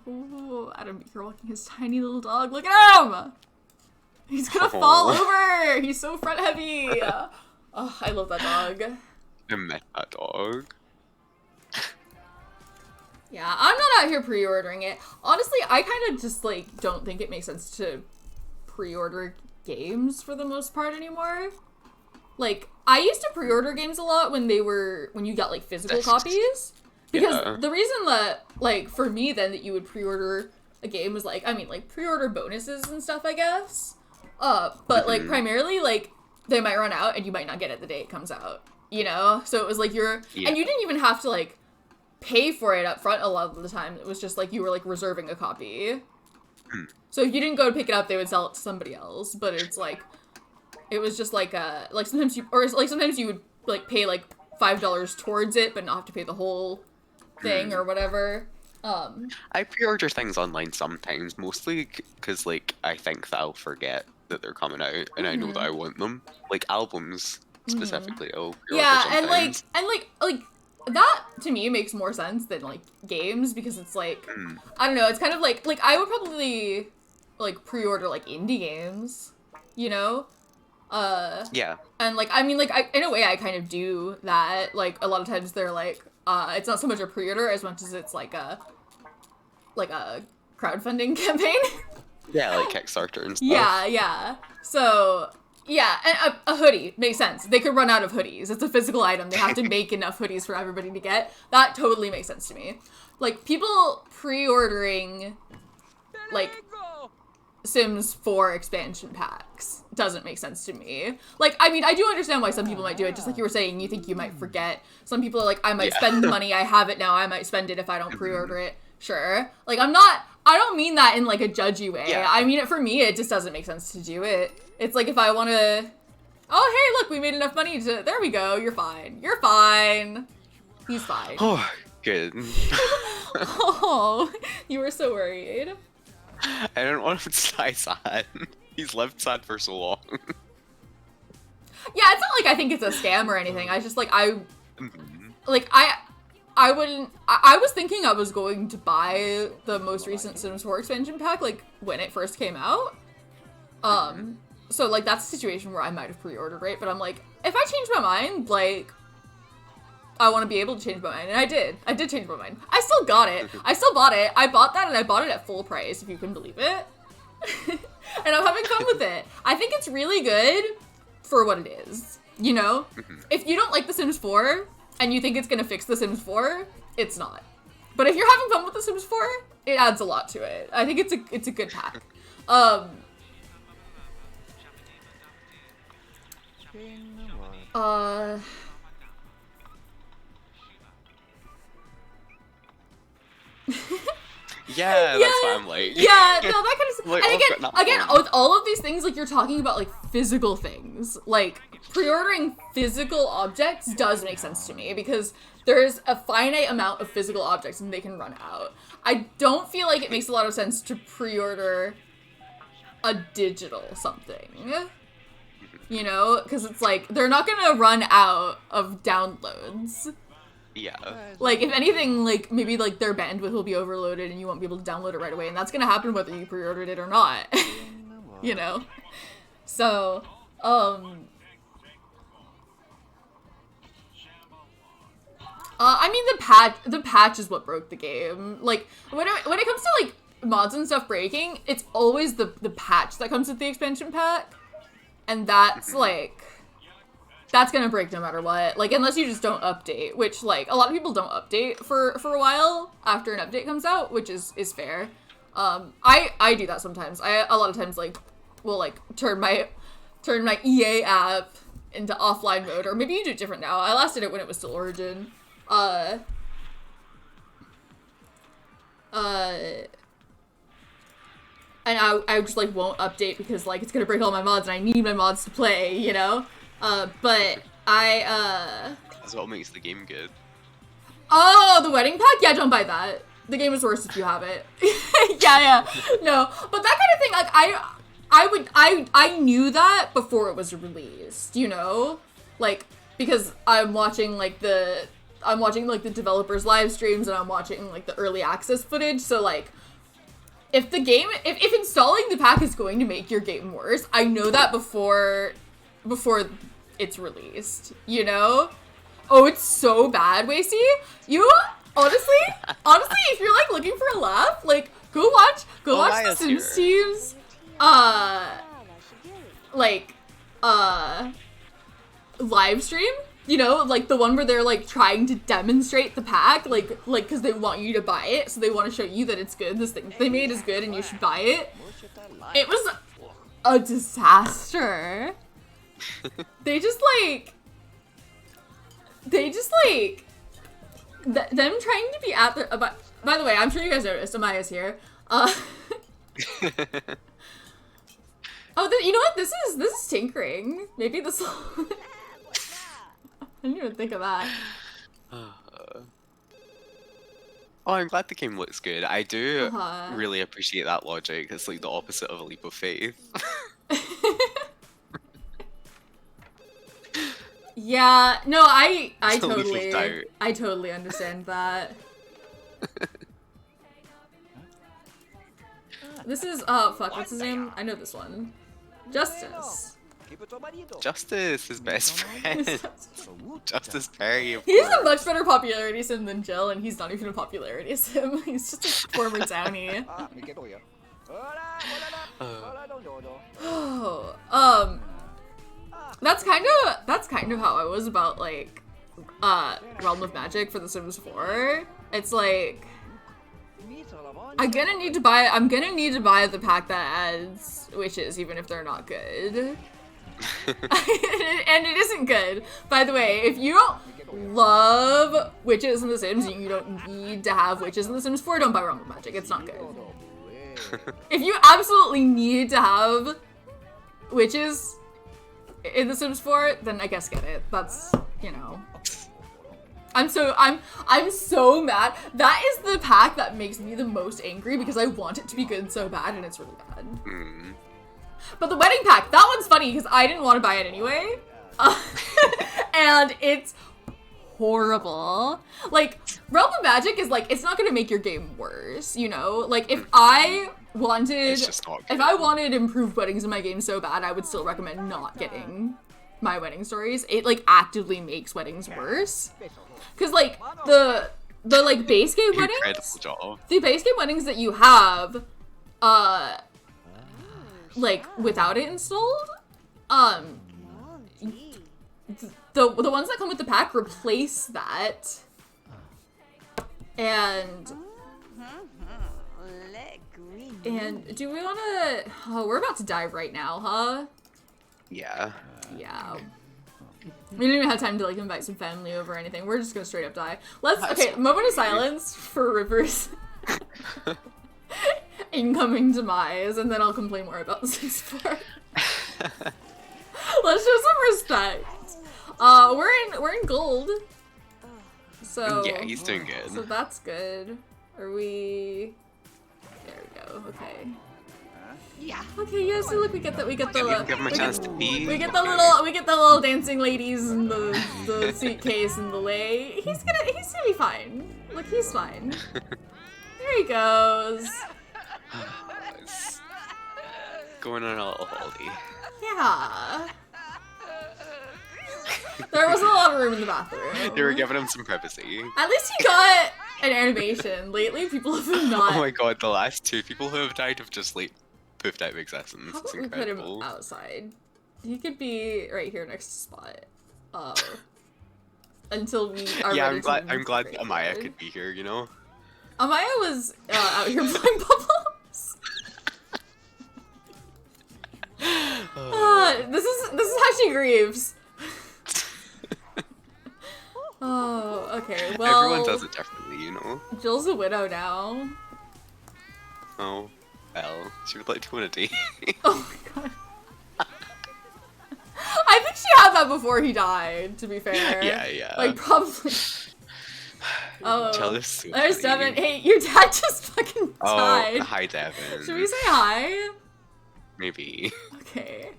Oh, Adam, you're walking his tiny little dog. Look at him! He's gonna fall over! He's so front heavy! Oh, I love that dog. I met that dog. Yeah, I'm not out here pre-ordering it. Honestly, I kind of just, like, don't think it makes sense to pre-order games for the most part anymore. Like, I used to pre-order games a lot when you got, like, physical copies. Because the reason that, like, for me then that you would pre-order a game was, like, I mean, like, pre-order bonuses and stuff, I guess. But, like, primarily, like, they might run out and you might not get it the day it comes out, you know? So it was, like, and you didn't even have to, like, pay for it up front a lot of the time. It was just, like, you were, like, reserving a copy. So if you didn't go to pick it up, they would sell it to somebody else. But it's, like, it was just, like, sometimes you would, like, pay, like, $5 towards it, but not have to pay the whole thing or whatever. I pre-order things online sometimes, mostly because, like, I think that I'll forget that they're coming out, and I know that I want them. Like, albums, specifically, I'll pre-order sometimes. and that, to me, makes more sense than, like, games, because it's, like, I don't know, it's kind of, like, I would probably, like, pre-order, like, indie games, you know? Yeah. And, like, I mean, like, in a way, I kind of do that. Like, a lot of times they're, like, it's not so much a pre-order as much as it's, like a crowdfunding campaign. Yeah, like Kickstarter and stuff. Yeah. So, yeah, and a hoodie makes sense. They could run out of hoodies. It's a physical item. They have to make enough hoodies for everybody to get. That totally makes sense to me. Like, people pre-ordering, like, Sims 4 expansion packs doesn't make sense to me. Like, I mean, I do understand why some people might do it. Just like you were saying, you think you might forget. Some people are like, I might spend the money. I have it now. I might spend it if I don't pre-order it. Sure. Like, I don't mean that in, like, a judgy way. Yeah. I mean it for me, it just doesn't make sense to do it. It's like if I want to, oh, hey, look, we made enough money to, there we go, you're fine. You're fine. He's fine. Oh, good. Oh, you were so worried. I don't want him to die sad. He's lived sad for so long. Yeah, it's not like I think it's a scam or anything. I just, like, I was thinking I was going to buy the most recent Sims 4 expansion pack, like, when it first came out. So, like, that's a situation where I might have pre-ordered it, but I'm like, if I change my mind, like, I want to be able to change my mind, and I did. I did change my mind. I still got it. I still bought it. I bought that, and I bought it at full price, if you can believe it. And I'm having fun with it. I think it's really good for what it is, you know? If you don't like The Sims 4, and you think it's gonna fix The Sims 4, it's not. But if you're having fun with The Sims 4, it adds a lot to it. I think it's a good pack. Yeah, that's what I'm like. Yeah, no, that kind of stuff. Like, And again, with all of these things, like, you're talking about, like, physical things. Like, pre-ordering physical objects does make sense to me, because there's a finite amount of physical objects and they can run out. I don't feel like it makes a lot of sense to pre-order a digital something. You know? Because it's like, they're not gonna run out of downloads. Yeah. Like, if anything, like, maybe, like, their bandwidth will be overloaded and you won't be able to download it right away, and that's gonna happen whether you pre-ordered it or not. You know? So, I mean, the patch is what broke the game. Like, when it comes to, like, mods and stuff breaking, it's always the patch that comes with the expansion pack. And that's, like, that's gonna break no matter what. Like, unless you just don't update, which, like, a lot of people don't update for a while after an update comes out, which is fair. I do that sometimes. A lot of times, like, will, like, turn my EA app into offline mode, or maybe you do it different now. I last did it when it was still Origin. and I just like won't update because like it's gonna break all my mods and I need my mods to play, you know. But That's what makes the game good. Oh, the wedding pack? Yeah, don't buy that. The game is worse if you have it. yeah. No, but that kind of thing, like I knew that before it was released, you know, like because I'm watching like the developers' live streams and I'm watching like the early access footage. So like, if if installing the pack is going to make your game worse, I know that before it's released, you know? Oh, it's so bad, Wasey. You honestly, if you're like looking for a laugh, like go watch the Sims Steve's live stream. You know, like the one where they're like trying to demonstrate the pack, like because they want you to buy it, so they want to show you that it's good. This thing they made is good, and you should buy it. It was a disaster. They just like them trying to be at the. By the way, I'm sure you guys noticed Amaya's here. Oh, you know what? This is tinkering. Maybe this. I didn't even think of that. Oh, I'm glad the game looks good. I do really appreciate that logic. It's like the opposite of a leap of faith. Yeah, no, I totally understand that. This is fuck, what's his name? I know this one. Justice. Justice, his best friend. Justice Perry. He's a much better popularity sim than Jill, and he's not even a popularity sim. He's just a former townie. Oh, that's kind of how I was about like Realm of Magic for The Sims 4. It's like I'm gonna need to buy the pack that adds witches even if they're not good. And it isn't good. By the way, if you don't love witches in The Sims and you don't need to have witches in The Sims 4, don't buy Realm of Magic. It's not good. If you absolutely need to have witches in The Sims 4, then I guess get it. That's, you know. I'm so mad. That is the pack that makes me the most angry because I want it to be good so bad and it's really bad. Mm. But the wedding pack, that one's funny because I didn't want to buy it anyway. And it's horrible. Like, Realm of Magic is like, it's not gonna make your game worse, you know? Like, if I wanted improved weddings in my game so bad, I would still recommend not getting my wedding stories. It like actively makes weddings worse. Cause like the like base game weddings, the base game weddings that you have, like without it installed, the ones that come with the pack replace that, and do we want to? Oh, we're about to die right now, huh? Yeah. Yeah. We didn't even have time to like invite some family over or anything. We're just gonna straight up die. Okay, moment of silence for River's incoming demise, and then I'll complain more about the Sims 4. Let's show some respect. We're in gold. So yeah, he's doing good. So that's good. Are we? There we go. Okay. Yeah. Okay. Yeah. So look, we get the give him a chance to pee. We get the little dancing ladies and the suitcase and the lay. He's gonna be fine. Look, he's fine. There he goes. Going on a little holiday. Yeah. There wasn't a lot of room in the bathroom. They were giving him some privacy. At least he got an animation. Lately, people have been not. Oh my god, the last two people who have died have just like poofed out of existence. How about we put him outside? He could be right here next to Spot. Until we are yeah, ready I'm glad that Amaya could be here, you know? Amaya was out here blowing bubbles. This is how she grieves. Oh, okay. Well, everyone does it differently, you know. Jill's a widow now. Oh. Well, she would like to go on a date. Oh my god. I think she had that before he died, to be fair. Yeah. Like, probably. Oh, Jealous. there's Devin. Hey, your dad just fucking died. Oh, hi, Devin. Should we say hi? Maybe. Okay.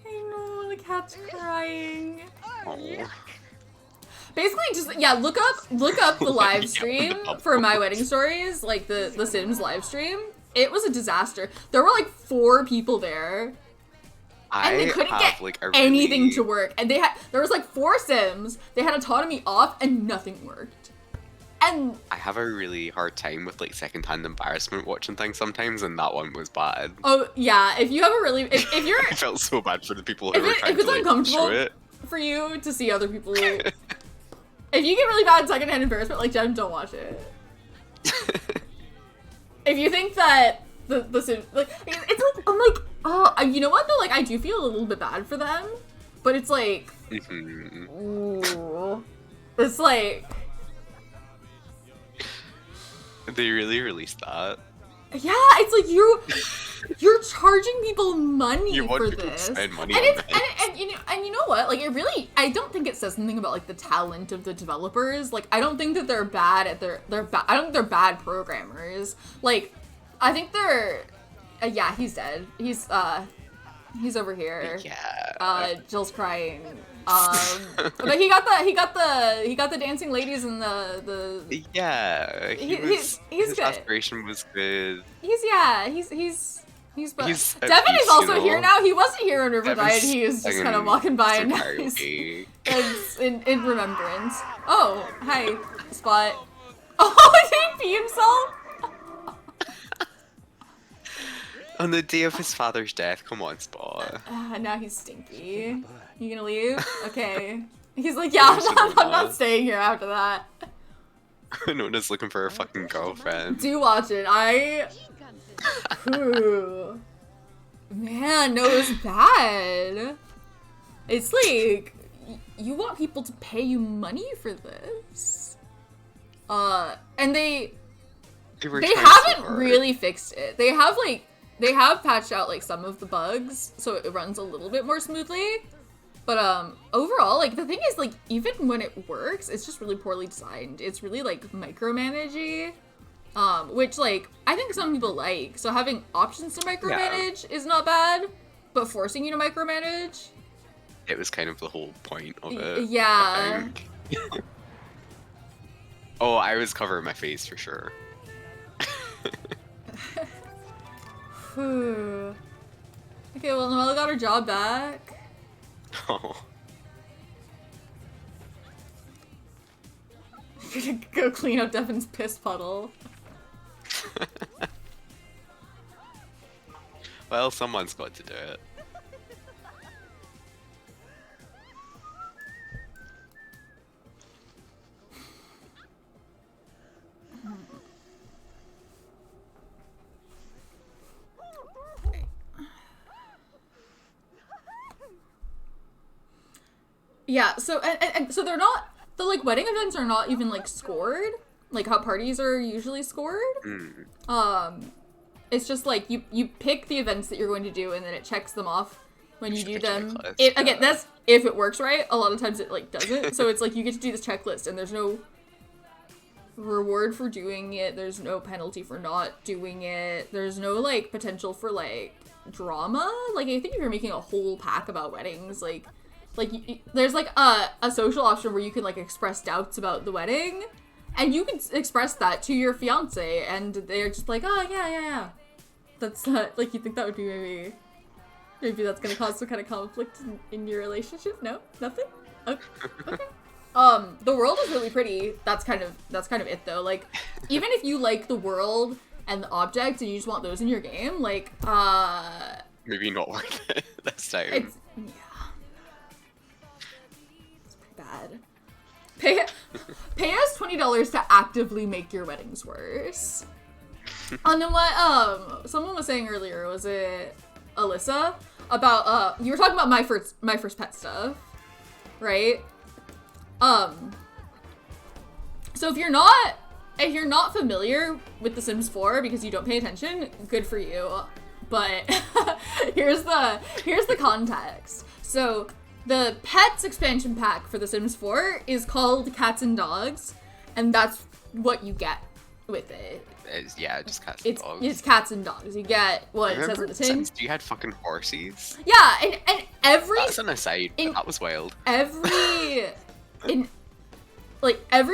I know, the cat's crying. Oh. Basically, just look up the live Yeah, stream no. for My Wedding Stories, like the Sims live stream. It was a disaster. There were like 4 people there, and they couldn't get anything to work. And there was like 4 Sims. They had autonomy off, and nothing worked. And I have a really hard time with like secondhand embarrassment watching things sometimes, and that one was bad. oh yeah, if you have a really if you're I felt so bad for the people who if, were it, trying if it's to like uncomfortable show it. for you to see other people, if you get really bad secondhand embarrassment like Jen, don't watch it. If you think that the Sims, like, it's like, I'm like, oh, you know what though, like, I do feel a little bit bad for them, but it's like, ooh, it's like, They really released that. yeah, it's like you're charging people money You want for people to this, spend money and on it's this. and you know what? Like, it really, I don't think it says something about like the talent of the developers. Like, I don't think that they're bad at I don't think they're bad programmers. Like, I think they're, yeah, he's dead. He's over here. Yeah. Jill's crying. But he got the dancing ladies and the Yeah. he's his good. aspiration was good. He's He's at Devin least, is also you know, here now. He wasn't here when River died. Devin's He was just singing kind of walking by, and some now he's karaoke. it's in remembrance. Oh, hi, Spot. Oh, he didn't pee himself. On the day of his father's death, come on, Spot. Now he's stinky. You gonna leave? Okay. He's like, yeah, I'm not staying here after that. Nona's looking for a fucking girlfriend. Do watch it. Ooh. Man, no, it's bad. It's like, you want people to pay you money for this. And they haven't really fixed it. They have patched out like some of the bugs, so it runs a little bit more smoothly. But overall, like, the thing is, like, even when it works, it's just really poorly designed. It's really like micromanagey. Which, like, I think some people like. So having options to micromanage is not bad, but forcing you to micromanage, It was kind of the whole point of it. yeah. I think. Oh, I was covering my face for sure. Whew. Okay, well, Noelle got her job back. Oh. You're gonna go clean up Devin's piss puddle. Well, someone's got to do it. Yeah, so and so they're not, the like wedding events are not even like scored, like how parties are usually scored. It's just like you pick the events that you're going to do, and then it checks them off when you do them. Again, that's if it works right. A lot of times it like doesn't. So it's like you get to do this checklist, and there's no reward for doing it. There's no penalty for not doing it. There's no like potential for like drama. Like, I think if you're making a whole pack about weddings, like there's like a social option where you can like express doubts about the wedding, and you can express that to your fiance, and they're just like, oh yeah. That's not like, you think that would be maybe that's gonna cause some kind of conflict in your relationship? No, nothing. Okay. The world is really pretty. That's kind of it though. Like, even if you like the world and the objects and you just want those in your game, like Maybe not worth it this time. it's bad. Pay us $20 to actively make your weddings worse. And then what someone was saying earlier, was it Alyssa, about you were talking about my first pet stuff, right? So if you're not if you're not familiar with The Sims 4 because you don't pay attention, good for you. But here's the context. So the Pets expansion pack for The Sims 4 is called Cats and Dogs, and that's what you get with it. Yeah, just cats and dogs. It's cats and dogs. You get what it says on the tin. You had fucking horses. Yeah, and every That's an aside. That was wild. Every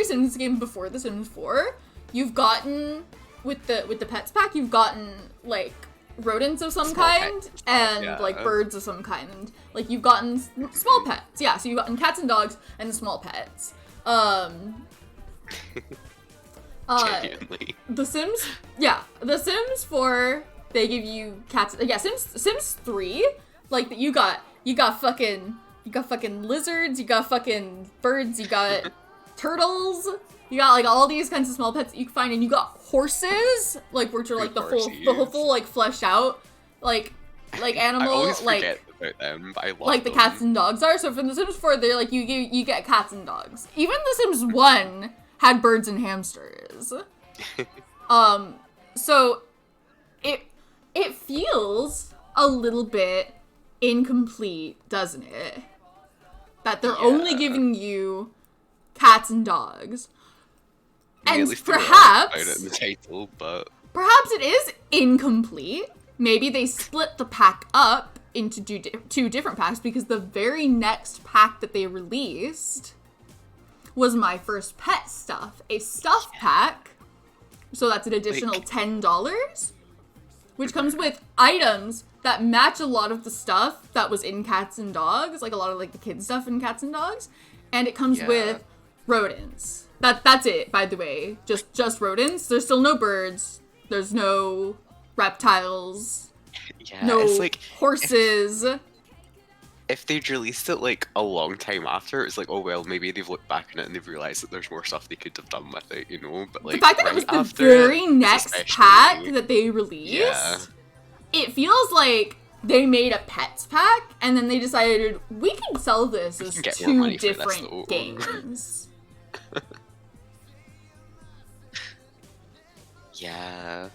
Sims game before The Sims 4, you've gotten with the pets pack, you've gotten like rodents of some kind and like birds of some kind. Like you've gotten small pets. Yeah, so you've gotten cats and dogs and small pets. Genuinely. The Sims 4, they give you cats. Yeah, Sims 3, like you got fucking lizards, you got fucking birds, you got turtles, you got like all these kinds of small pets that you can find, and you got horses, like which are like the full like fleshed out like animal. I always like forget about them, but I love like the them. cats and dogs are. So from The Sims 4, they're like you get cats and dogs. Even The Sims 1 had birds and hamsters. So it feels a little bit incomplete, doesn't it? That they're only giving you cats and dogs. And perhaps about it in the title, but perhaps it is incomplete. Maybe they split the pack up into two different packs, because the very next pack that they released was My First Pet Stuff, a stuff pack. So that's an additional $10, which comes with items that match a lot of the stuff that was in Cats and Dogs, like a lot of like the kids stuff in Cats and Dogs, and it comes with rodents. That's it, by the way. Just rodents. There's still no birds. There's no reptiles. Yeah, no it's like horses. If they'd released it like a long time after, it's like, oh well, maybe they've looked back on it and they've realized that there's more stuff they could have done with it, you know? But like the fact that it was the very next pack that they released, it feels like they made a pets pack and then they decided we can sell this as two different games. Yeah.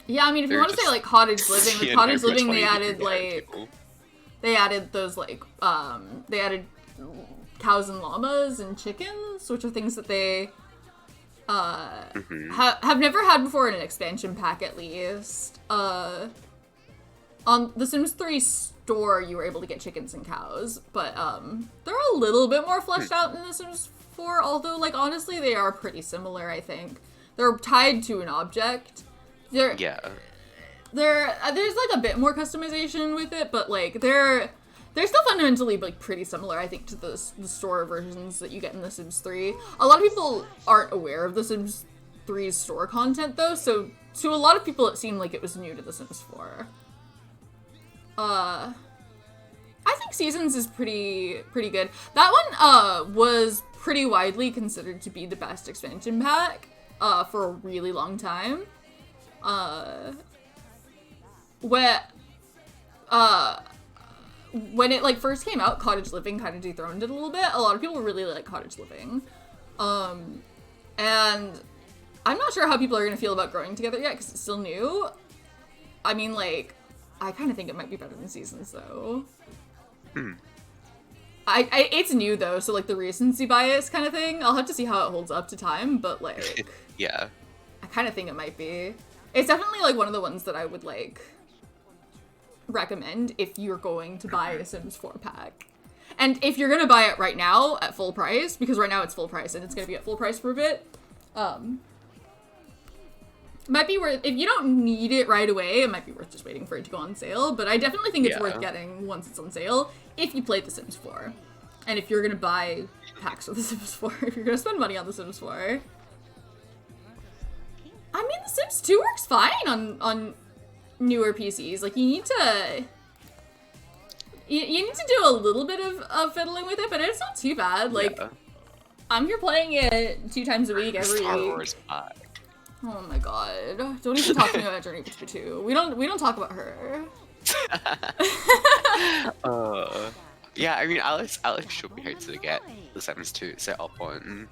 Yeah, I mean, if you want to say like cottage living, with cottage living, they added like they added those like they added cows and llamas and chickens, which are things that they have never had before in an expansion pack, at least. On the Sims 3 store, you were able to get chickens and cows, but they're a little bit more fleshed out in the Sims 4, although like honestly they are pretty similar. I think they're tied to an object. There's like a bit more customization with it, but like they're still fundamentally like pretty similar, I think, to the store versions that you get in The Sims 3. A lot of people aren't aware of The Sims 3's store content though, so to a lot of people it seemed like it was new to The Sims 4. I think Seasons is pretty good. That one was pretty widely considered to be the best expansion pack for a really long time. When it like first came out, Cottage Living kind of dethroned it a little bit. A lot of people really like Cottage Living, and I'm not sure how people are gonna feel about Growing Together yet because it's still new. I mean, like, I kind of think it might be better than Seasons though. It's new though, so like the recency bias kind of thing. I'll have to see how it holds up to time, but like, yeah, I kind of think it might be. It's definitely like one of the ones that I would like recommend if you're going to buy a Sims 4 pack. And if you're gonna buy it right now at full price, because right now it's full price and it's gonna be at full price for a bit, might be worth, if you don't need it right away, it might be worth just waiting for it to go on sale, but I definitely think it's worth getting once it's on sale if you played The Sims 4. And if you're gonna buy packs for The Sims 4, if you're gonna spend money on The Sims 4. I mean, The Sims 2 works fine on newer PCs. Like, you need to do a little bit of fiddling with it, but it's not too bad. Like, I'm here playing it 2 times a week every Star week. Wars pack. Oh my god! Don't even talk to me about Journey to 2. We don't talk about her. Yeah, I mean, Alex showed me how to get The Sims 2 set up on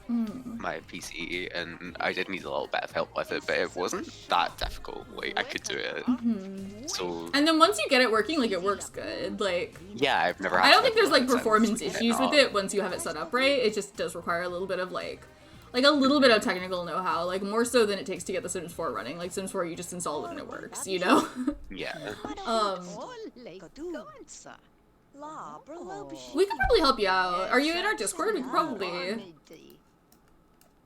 my PC, and I did need a little bit of help with it, but it wasn't that difficult. Like, I could do it. So And then once you get it working, like, it works good. Like, yeah, I've never. Had I don't to think there's like Sims performance to get issues with up. it once you have it set up right. It just does require a little bit of like a little bit of technical know-how, like more so than it takes to get the Sims 4 running. Like Sims 4, you just install it and it works, you know? Yeah. We could probably help you out. Are you in our Discord? We could probably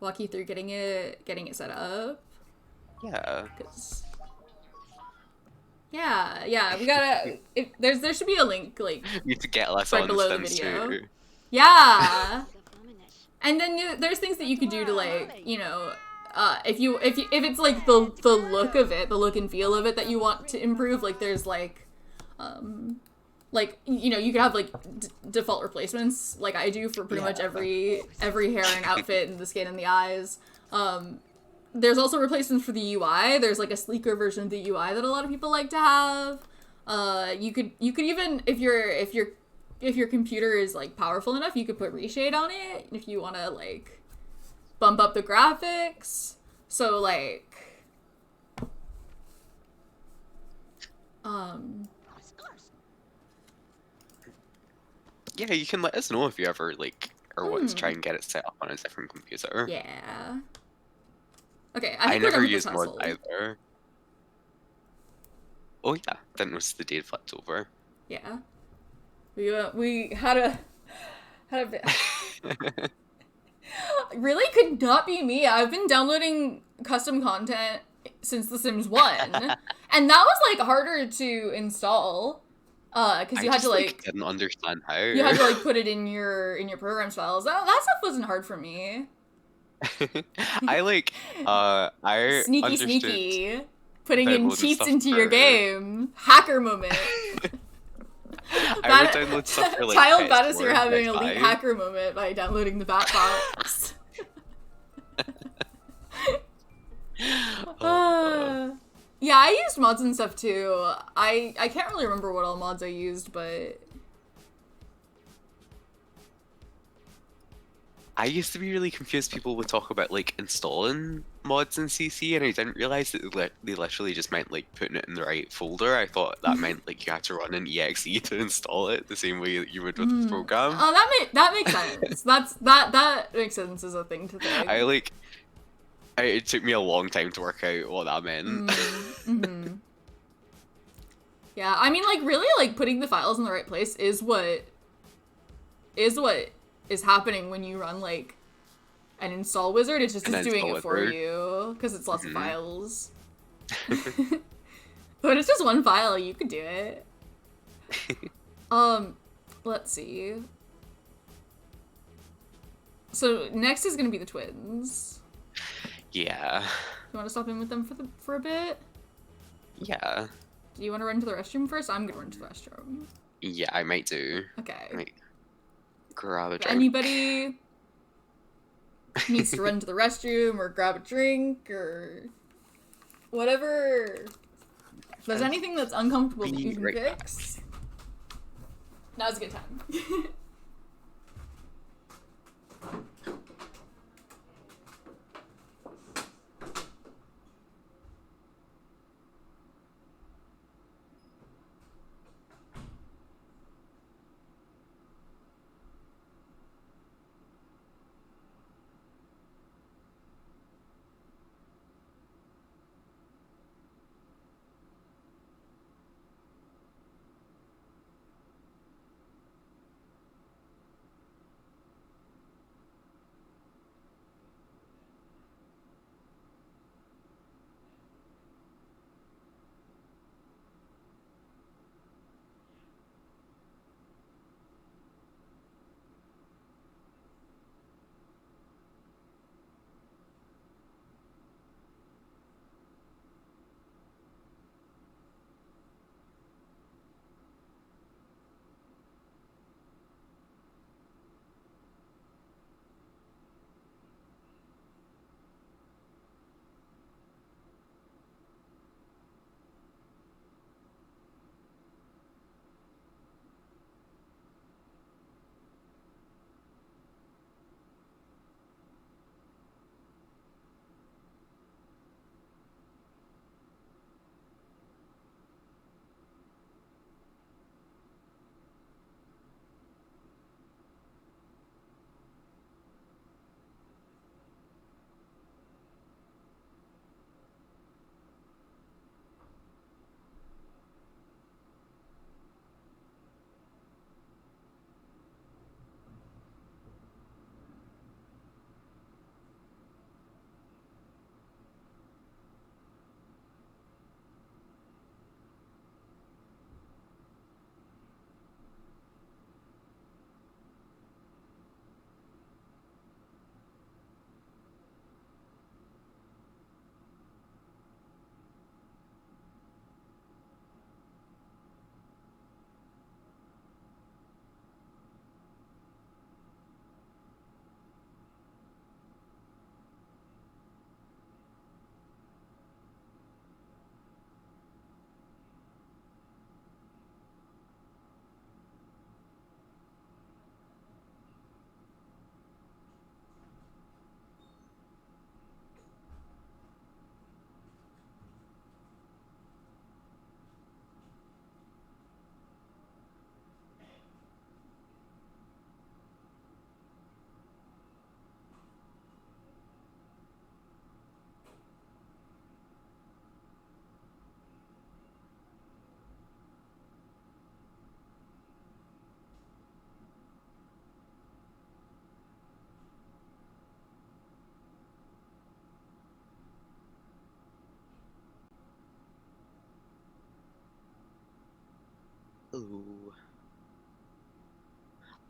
walk you through getting it set up. Yeah. 'Cause yeah, we gotta. There should be a link like You need to get less right on below the Sims video. 2. Yeah. And then there's things that you could do to like, you know, if it's like the look of it, the look and feel of it that you want to improve, like there's like you know, you could have like default replacements like I do for pretty much every hair and outfit and the skin and the eyes. There's also replacements for the UI. There's like a sleeker version of the UI that a lot of people like to have. You could even if your computer is like powerful enough, you could put reshade on it if you want to like bump up the graphics. So like Yeah, you can let us know if you ever like or want to try and get it set up on a different computer. yeah. Okay, I think we're done never with used this mods hustle. either. Oh yeah, didn't notice the day flipped over. Yeah. We had a bit. Really could not be me. I've been downloading custom content since The Sims 1. And that was like harder to install. Because you had to like didn't understand how. you had to like put it in your programs files. That stuff wasn't hard for me. I Sneaky. Putting in downloading cheats stuff into your for- game. Hacker moment. I would download stuff for like Child PS4 Battister having and a elite PS5. hacker moment by downloading the Batbox. Yeah, I used mods and stuff too. I can't really remember what all mods I used, but I used to be really confused. People would talk about like installing mods in CC, and I didn't realize that they literally just meant like putting it in the right folder. I thought that meant like you had to run an exe to install it the same way that you would with the program. oh, that makes sense. That makes sense as a thing to think. It took me a long time to work out what that meant. Yeah, I mean, like really, like putting the files in the right place is what is happening when you run like an install wizard. It's just it's doing it for you because it's lots of files. But it's just one file. You could do it. Let's see. So next is gonna be the twins. Yeah. You want to stop in with them for a bit? Yeah. Do you want to run to the restroom first? I'm gonna run to the restroom. Yeah, I might do. Okay. I might grab a If drink. anybody needs to run to the restroom or grab a drink or whatever. If there's anything that's uncomfortable that you can right fix, now's a good time.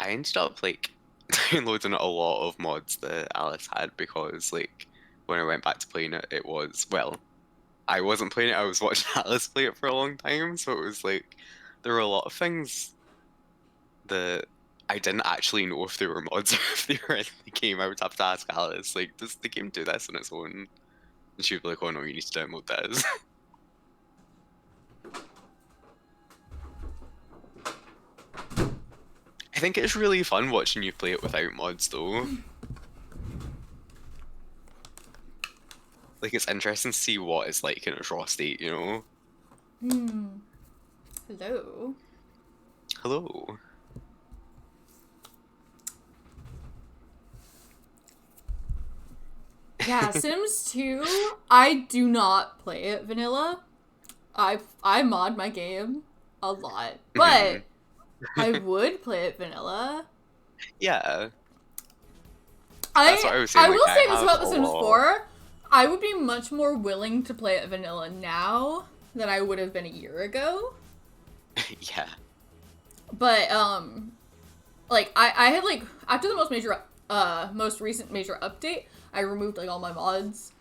I ended up like downloading a lot of mods that Alice had because like when I went back to playing it, it was well, I wasn't playing it. I was watching Alice play it for a long time, so it was like there were a lot of things that I didn't actually know if they were mods or if they were in the game. I would have to ask Alice, like, does the game do this on its own? And she'd be like, oh no, you need to download this. I think it's really fun watching you play it without mods though. Like, it's interesting to see what it's like in its raw state, you know? Hello. Hello. Yeah, Sims 2, I do not play it vanilla. I mod my game a lot, but I would play it vanilla. Yeah. That's what I was saying. I like, will say have this about The a Sims lot. 4. I would be much more willing to play it vanilla now than I would have been a year ago. Yeah. But, like, I had, like, after the most recent major update, I removed, like, all my mods,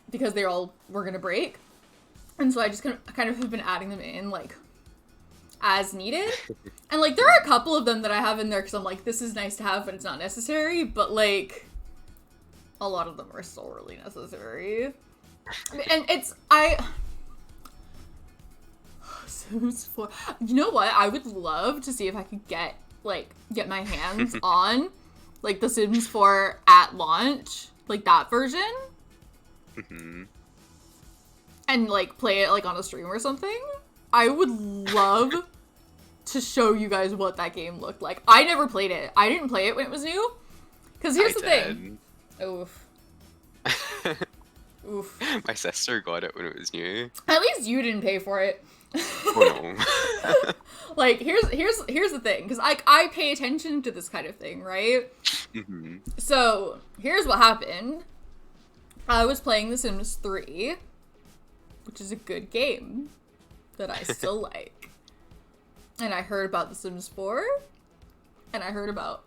because they all were gonna break. And so I just kind of have been adding them in, like, as needed. And, like, there are a couple of them that I have in there because I'm like, this is nice to have, but it's not necessary. But, like, a lot of them are still really necessary. And Sims 4. You know what? I would love to see if I could get my hands on, like, The Sims 4 at launch. Like, that version. Mm-hmm. And, like, play it, like, on a stream or something. I would love to show you guys what that game looked like. I never played it. I didn't play it when it was new. Because here's the thing. Oof. Oof. My sister got it when it was new. At least you didn't pay for it. Oh no. Like, here's the thing. Because I pay attention to this kind of thing, right? Mm-hmm. So, here's what happened. I was playing The Sims 3, which is a good game that I still like. And I heard about The Sims 4, and I heard about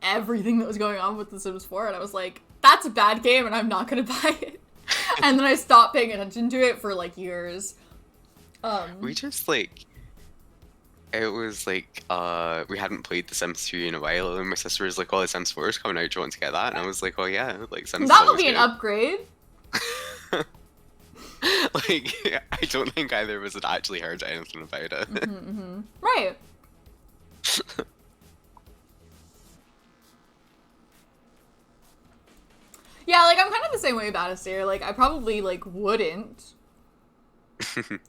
everything that was going on with The Sims 4, and I was like, that's a bad game, and I'm not gonna buy it. And then I stopped paying attention to it for, like, years. We just, like, it was like, we hadn't played The Sims 3 in a while, and my sister was like, oh, The Sims 4 is coming out, do you want to get that? And I was like, oh yeah, like, Sims That 4 would be an upgrade. Like, I don't think either of us had actually heard anything about it. Mm-hmm. Right. Yeah, like, I'm kind of the same way about Astaire. Like, I probably, like, wouldn't.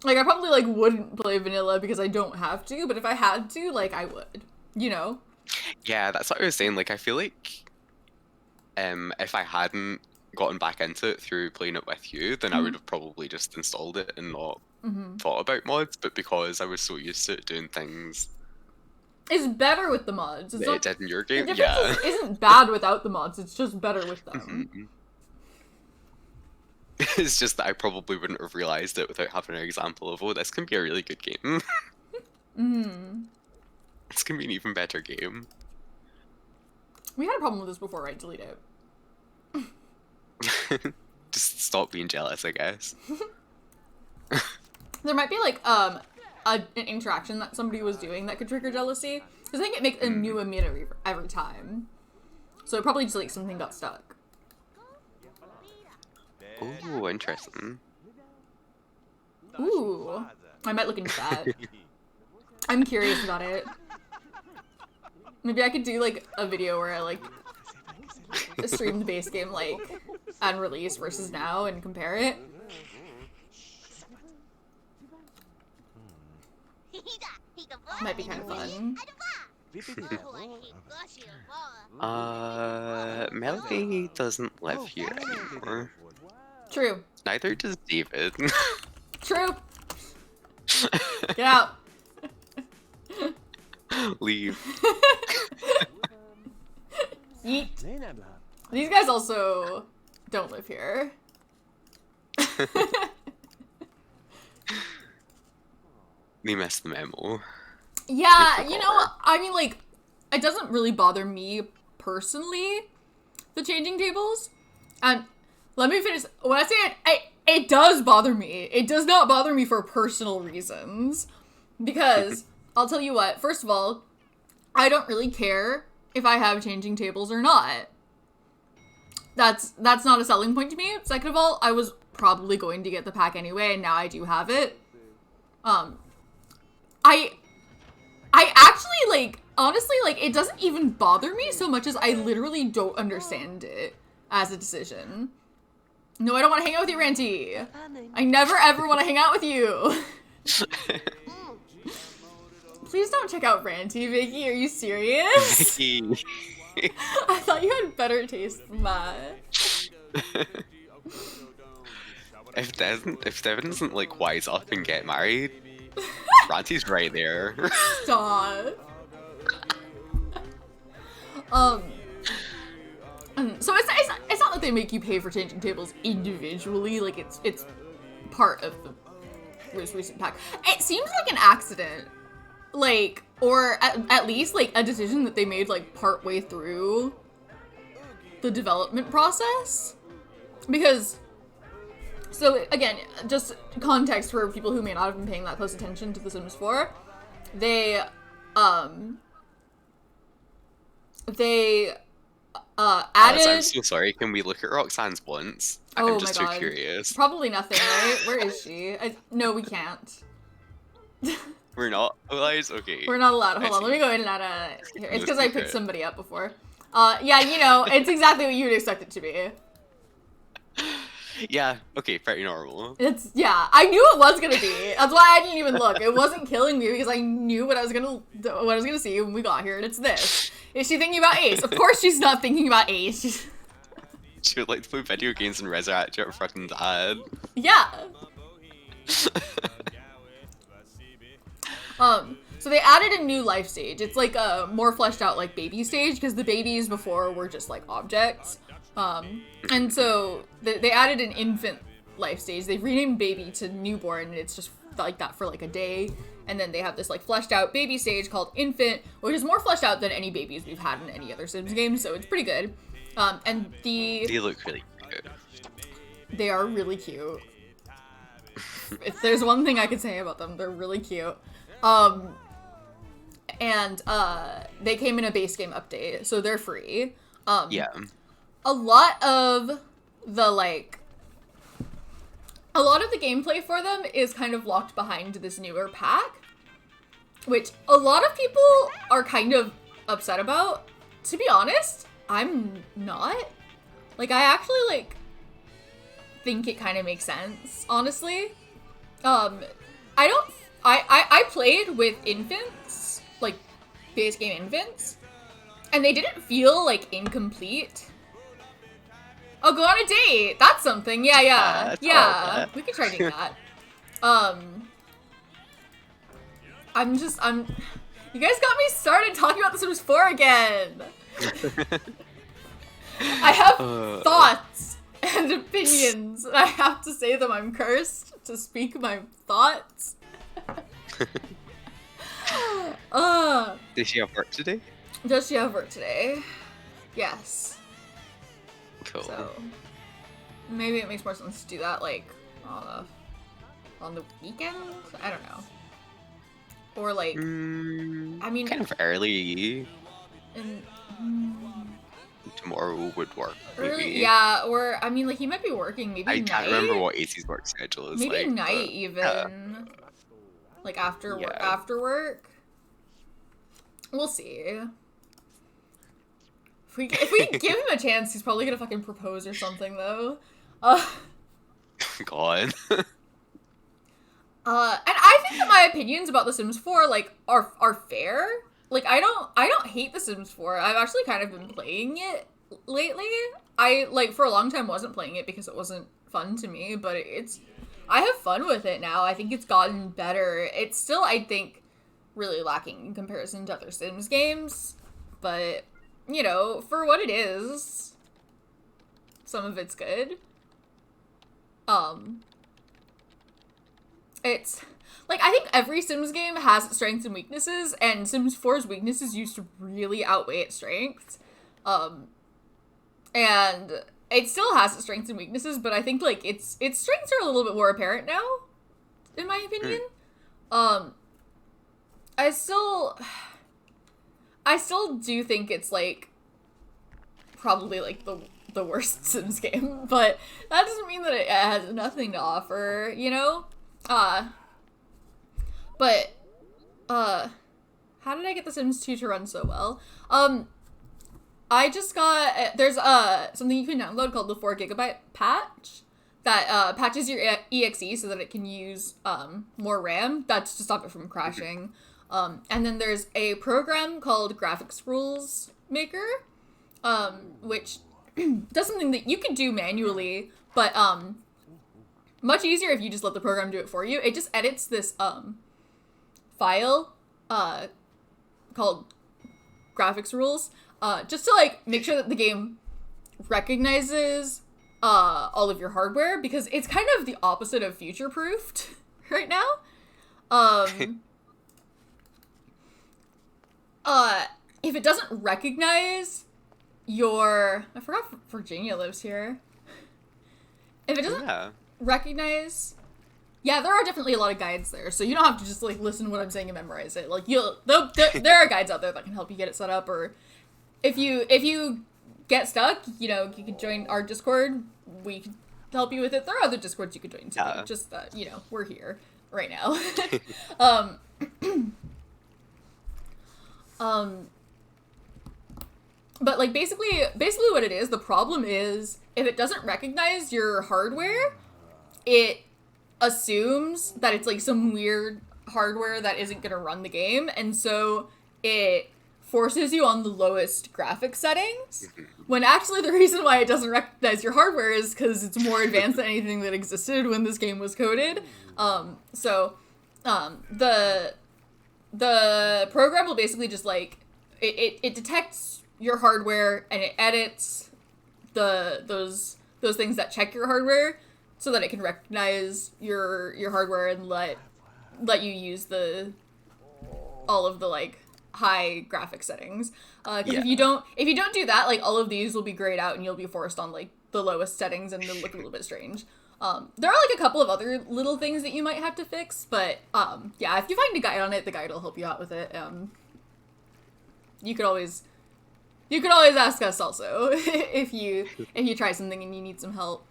Like, I probably, like, wouldn't play vanilla because I don't have to, but if I had to, like, I would. You know? Yeah, that's what I was saying. Like, I feel like if I hadn't gotten back into it through playing it with you, then I would have probably just installed it and not thought about mods. But because I was so used to it doing things It's better with the mods. It's that it not, did in your the game, difference yeah. isn't bad without the mods, it's just better with them. It's just that I probably wouldn't have realized it without having an example of, oh, this can be a really good game. This can be an even better game. We had a problem with this before, right? Delete it. Just stop being jealous, I guess. There might be, like, an interaction that somebody was doing that could trigger jealousy. Because I think it makes a new emitter every time. So it probably just, like, something got stuck. Ooh, interesting. Ooh. I might look into that. I'm curious about it. Maybe I could do, like, a video where I, like, stream the base game, like, on release versus now and compare it. Might be kind of fun. Melody doesn't live here anymore. True. Neither does David. True. Get out. Leave. Yeet. These guys also don't live here. They missed the memo. Yeah, you know, I mean, like, it doesn't really bother me personally, the changing tables. And let me finish. When I say it does bother me. It does not bother me for personal reasons. Because, I'll tell you what, first of all, I don't really care if I have changing tables or not. That's not a selling point to me. Second of all, I was probably going to get the pack anyway, and now I do have it. I actually, like, honestly, like, it doesn't even bother me so much as I literally don't understand it as a decision. No, I don't want to hang out with you, Ranty. I never ever want to hang out with you. Please don't check out Ranty, Vicky. Are you serious? Vicky. I thought you had better taste than that. If Devin doesn't like wise up and get married, Ranty's right there. Stop. So it's not that they make you pay for changing tables individually. Like it's part of the most recent pack. It seems like an accident, like, or at least like a decision that they made like part way through the development process. Because, so again, just context for people who may not have been paying that close attention to The Sims 4, they added... I'm so sorry, can we look at Roxanne's once? Oh I'm just my too God. curious. Probably nothing, right? Where is she? No, we can't. We're not allowed? Okay. We're not allowed. Hold on, let me go in and add a... Here. It's because I picked somebody up before. Yeah, you know, it's exactly what you would expect it to be. Yeah, okay, pretty normal. Yeah, I knew it was gonna be. That's why I didn't even look. It wasn't killing me because I knew what I was gonna see when we got here, and it's this. Is she thinking about Ace? Of course she's not thinking about Ace. She would like to play video games and resurrect your fucking dad. Yeah. So they added a new life stage. It's like a more fleshed out like baby stage because the babies before were just like objects. And so they added an infant life stage. They've renamed baby to newborn, and it's just like that for like a day. And then they have this like fleshed out baby stage called infant, which is more fleshed out than any babies we've had in any other Sims game, so it's pretty good. And they look really cute. They are really cute. If there's one thing I could say about them, they're really cute. And they came in a base game update, so they're free. Yeah. A lot of the gameplay for them is kind of locked behind this newer pack, which a lot of people are kind of upset about. To be honest, I'm not. Like, I actually, like, think it kind of makes sense, honestly. I played with infants, like, base game infants, and they didn't feel, like, incomplete. Oh, go on a date! That's something, yeah. We could try doing that. You guys got me started talking about The Sims 4 again! I have thoughts and opinions, and I have to say them. I'm cursed to speak my thoughts. Did she have work today? Does she have work today? Yes. Cool. So, maybe it makes more sense to do that, like, on the weekend? I don't know. Or, like, I mean... Kind of early. And, tomorrow would work, maybe. Early, yeah, or, I mean, like, he might be working, maybe night? I can't remember what AC's work schedule is maybe like. Night, even. Like, after work. We'll see. If we give him a chance, he's probably gonna fucking propose or something, though. God. And I think that my opinions about The Sims 4, like, are fair. Like, I don't hate The Sims 4. I've actually kind of been playing it lately. I, like, for a long time wasn't playing it because it wasn't fun to me, but I have fun with it now. I think it's gotten better. It's still, I think, really lacking in comparison to other Sims games, but... You know, for what it is, some of it's good. it's like, I think every Sims game has its strengths and weaknesses, and Sims 4's weaknesses used to really outweigh its strengths. And it still has its strengths and weaknesses, but I think, like, its strengths are a little bit more apparent now, in my opinion. I still do think it's, like, probably, like, the worst Sims game, but that doesn't mean that it has nothing to offer, you know? But, how did I get The Sims 2 to run so well? I just got, there's, something you can download called the 4GB patch that, patches your EXE so that it can use, more RAM. That's to stop it from crashing. And then there's a program called Graphics Rules Maker, which does something that you can do manually, but, much easier if you just let the program do it for you. It just edits this, file, called Graphics Rules, just to, like, make sure that the game recognizes, all of your hardware, because it's kind of the opposite of future-proofed right now. If it doesn't recognize your... I forgot Virginia lives here. If it doesn't recognize... Yeah, there are definitely a lot of guides there, so you don't have to just, like, listen to what I'm saying and memorize it. Like, there are guides out there that can help you get it set up, or if you get stuck, you know, you can join our Discord. We can help you with it. There are other Discords you could join too. Just, you know, we're here right now. But, like, basically what it is, the problem is, if it doesn't recognize your hardware, it assumes that it's, like, some weird hardware that isn't gonna run the game, and so it forces you on the lowest graphic settings, when actually the reason why it doesn't recognize your hardware is because it's more advanced than anything that existed when this game was coded. The program will basically just, like, it detects your hardware and it edits those things that check your hardware so that it can recognize your hardware and let you use all of the, like, high graphic settings. If you don't do that, like, all of these will be grayed out and you'll be forced on, like, the lowest settings and they'll look a little bit strange. There are, like, a couple of other little things that you might have to fix, but, yeah, if you find a guide on it, the guide will help you out with it. You could always ask us also if you try something and you need some help.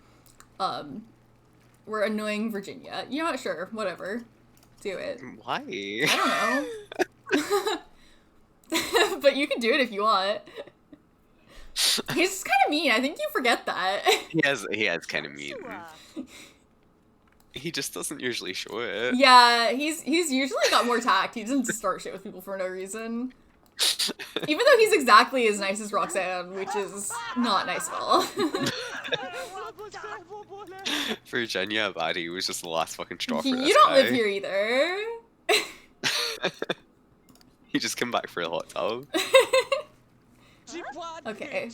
We're annoying Virginia. You know what? Sure, whatever. Do it. Why? I don't know. But you can do it if you want. He's just kind of mean. I think you forget that. He has kind of mean. He just doesn't usually show it. Yeah, he's usually got more tact. He doesn't start shit with people for no reason. Even though he's exactly as nice as Roxanne, which is not nice at all. Virginia Abadi was just the last fucking straw for this You don't guy. live here either. He just came back for a hot tub. Okay.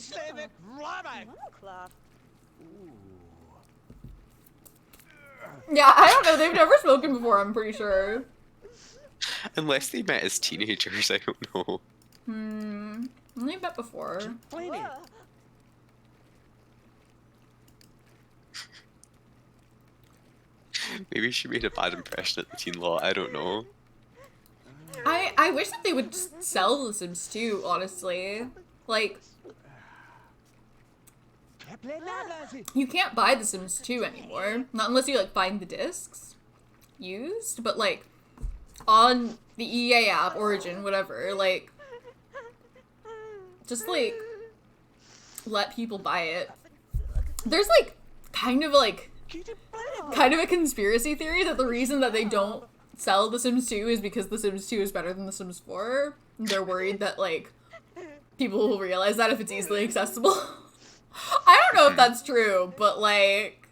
Yeah, I don't know. They've never spoken before, I'm pretty sure. Unless they met as teenagers, I don't know. They met before. Maybe she made a bad impression at the teen law, I don't know. I wish that they would just sell The Sims 2, honestly. Like, you can't buy The Sims 2 anymore. Not unless you, like, find the discs used. But, like, on the EA app, Origin, whatever, like, just, like, let people buy it. There's, like, kind of a conspiracy theory that the reason that they don't sell The Sims 2 is because The Sims 2 is better than The Sims 4. They're worried that, like, people will realize that if it's easily accessible. I don't know if that's true, but, like,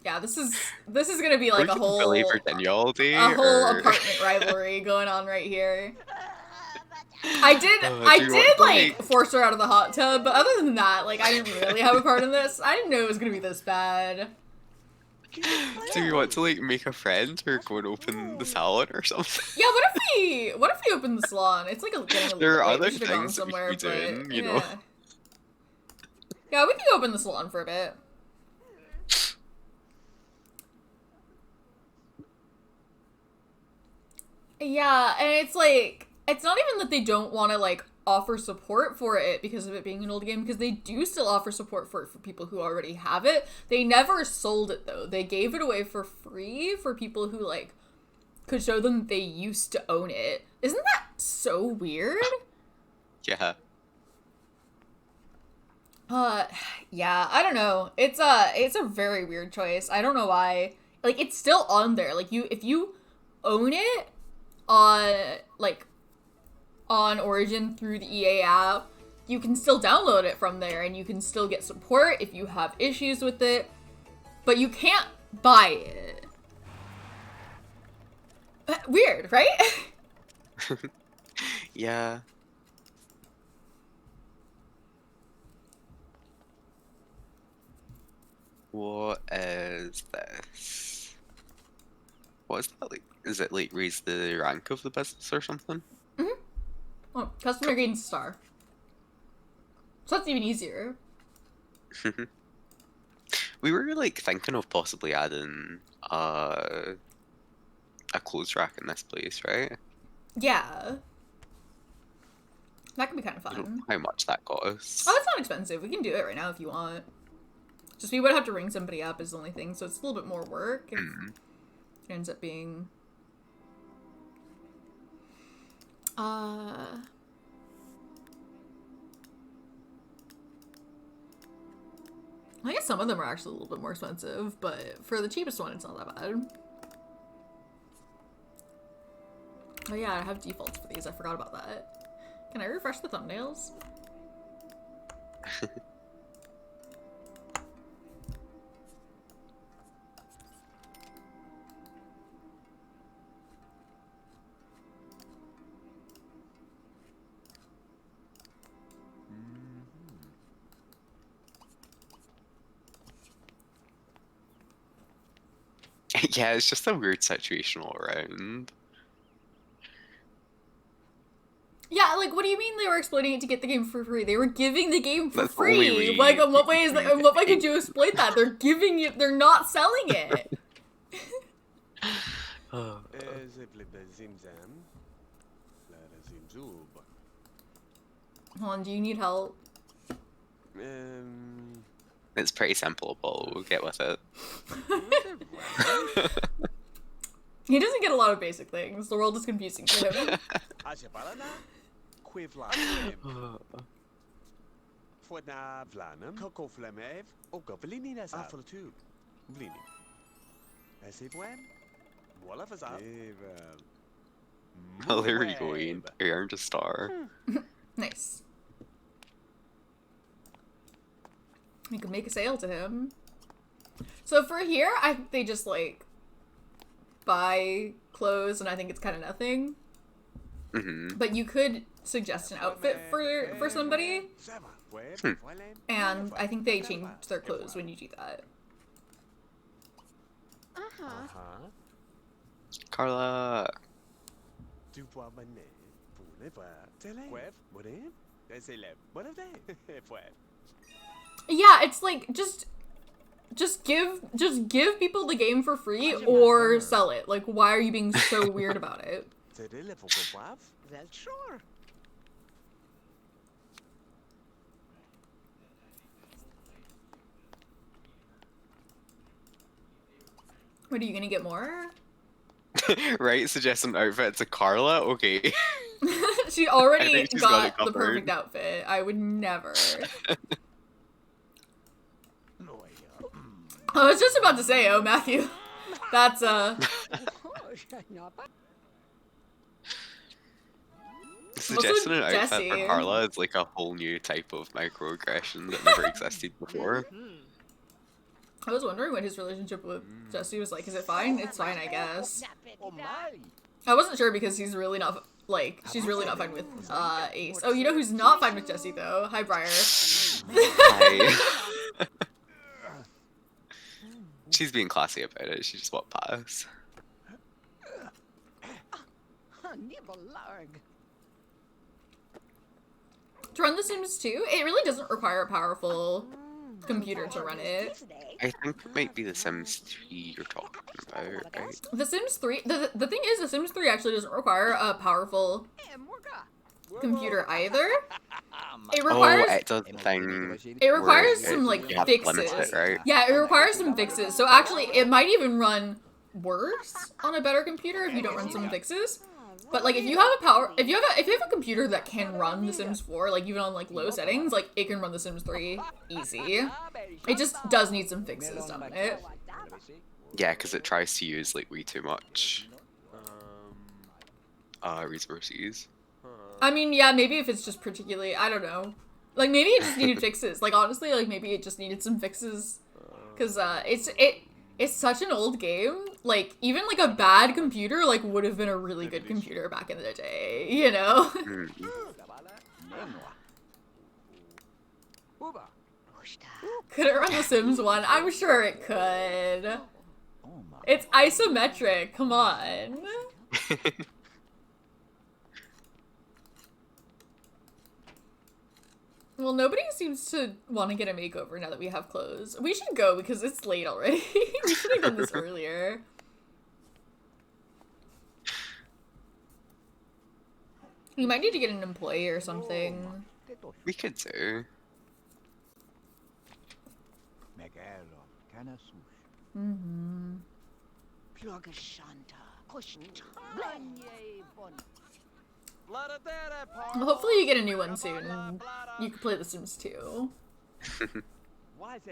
yeah, this is gonna be like a whole apartment rivalry going on right here. I did like force her out of the hot tub, but other than that, like, I didn't really have a part in this. I didn't know it was gonna be this bad. Do you want to like make a friend or go and open the salon or something? Yeah, what if we open the salon? It's like getting a There little are bit late. other We should have gone things that we somewhere, could be doing, but you know. yeah. Yeah, we can go open the salon for a bit. Yeah, and it's like, it's not even that they don't want to like offer support for it because of it being an old game, because they do still offer support for it for people who already have it. They never sold it though. They gave it away for free for people who like could show them they used to own it. Isn't that so weird? Yeah. Yeah, I don't know. It's a very weird choice. I don't know why. Like, it's still on there. Like, if you own it on Origin through the EA app, you can still download it from there and you can still get support if you have issues with it, but you can't buy it. Weird, right? Yeah. What is this? What is that like? Is it like raise the rank of the business or something? Oh, customer gains star. So that's even easier. We were like thinking of possibly adding a clothes rack in this place, right? Yeah. That could be kind of I don't know fun. how much that got us. Oh, it's not expensive. We can do it right now if you want. Just we would have to ring somebody up is the only thing, so it's a little bit more work if it ends up being... I guess some of them are actually a little bit more expensive, but for the cheapest one, it's not that bad. Oh yeah, I have defaults for these. I forgot about that. Can I refresh the thumbnails? Yeah, it's just a weird situation all around. Yeah, like, what do you mean they were exploiting it to get the game for free? They were giving the game for That's the only free. way Like, in what way is that? In what way you could you exploit that? They're giving it. They're not selling it. Hold on, do you need help? It's pretty simple, but we'll get with it. He doesn't get a lot of basic things. The world is confusing for him. Oh, there we go, Ian. You earned a star. Nice. We could make a sale to him. So for here, I think they just like buy clothes, and I think it's kind of nothing. But you could suggest an outfit for somebody, and I think they change their clothes when you do that. Carla. Yeah, it's like just give people the game for free or sell it. Like, why are you being so weird about it? Well, sure. What, are you gonna get more? Right, suggest an outfit to Carla? Okay. She already think she's got it got the covered. perfect outfit. I would never. I was just about to say, oh, Matthew. That's, Suggesting an outfit Jessie. for Carla is like a whole new type of microaggression that never existed before. I was wondering what his relationship with Jessie was like. Is it fine? It's fine, I guess. Oh my. I wasn't sure because he's really not, like, she's really not fine with, Ace. Oh, you know who's not fine with Jessie, though? Hi, Briar. Hi. She's being classy about it. She just walked past. To run The Sims 2, it really doesn't require a powerful computer to run it. I think it might be The Sims 3 you're talking about, right? The Sims 3, the thing is, The Sims 3 actually doesn't require a powerful computer either. It requires it does the thing. it requires where some like you have to limit fixes. it, right? Yeah, it requires some fixes. So actually, it might even run worse on a better computer if you don't run some fixes. But like if you have a computer that can run The Sims 4, like even on like low settings, like it can run The Sims 3 easy. It just does need some fixes done on it. Yeah, because it tries to use like way too much resources. I mean, yeah, maybe if it's just particularly, I don't know. Like, maybe it just needed fixes. Like, honestly, like, maybe it just needed some fixes. Because, it's such an old game. Like, even, like, a bad computer, like, would have been a really good computer back in the day, you know? Could it run The Sims 1? I'm sure it could. It's isometric, come on. Well, nobody seems to want to get a makeover now that we have clothes. We should go because it's late already. We should have done this earlier. You might need to get an employee or something. We could do. Mm-hmm. Well, hopefully you get a new one soon and you can play The Sims 2. Like,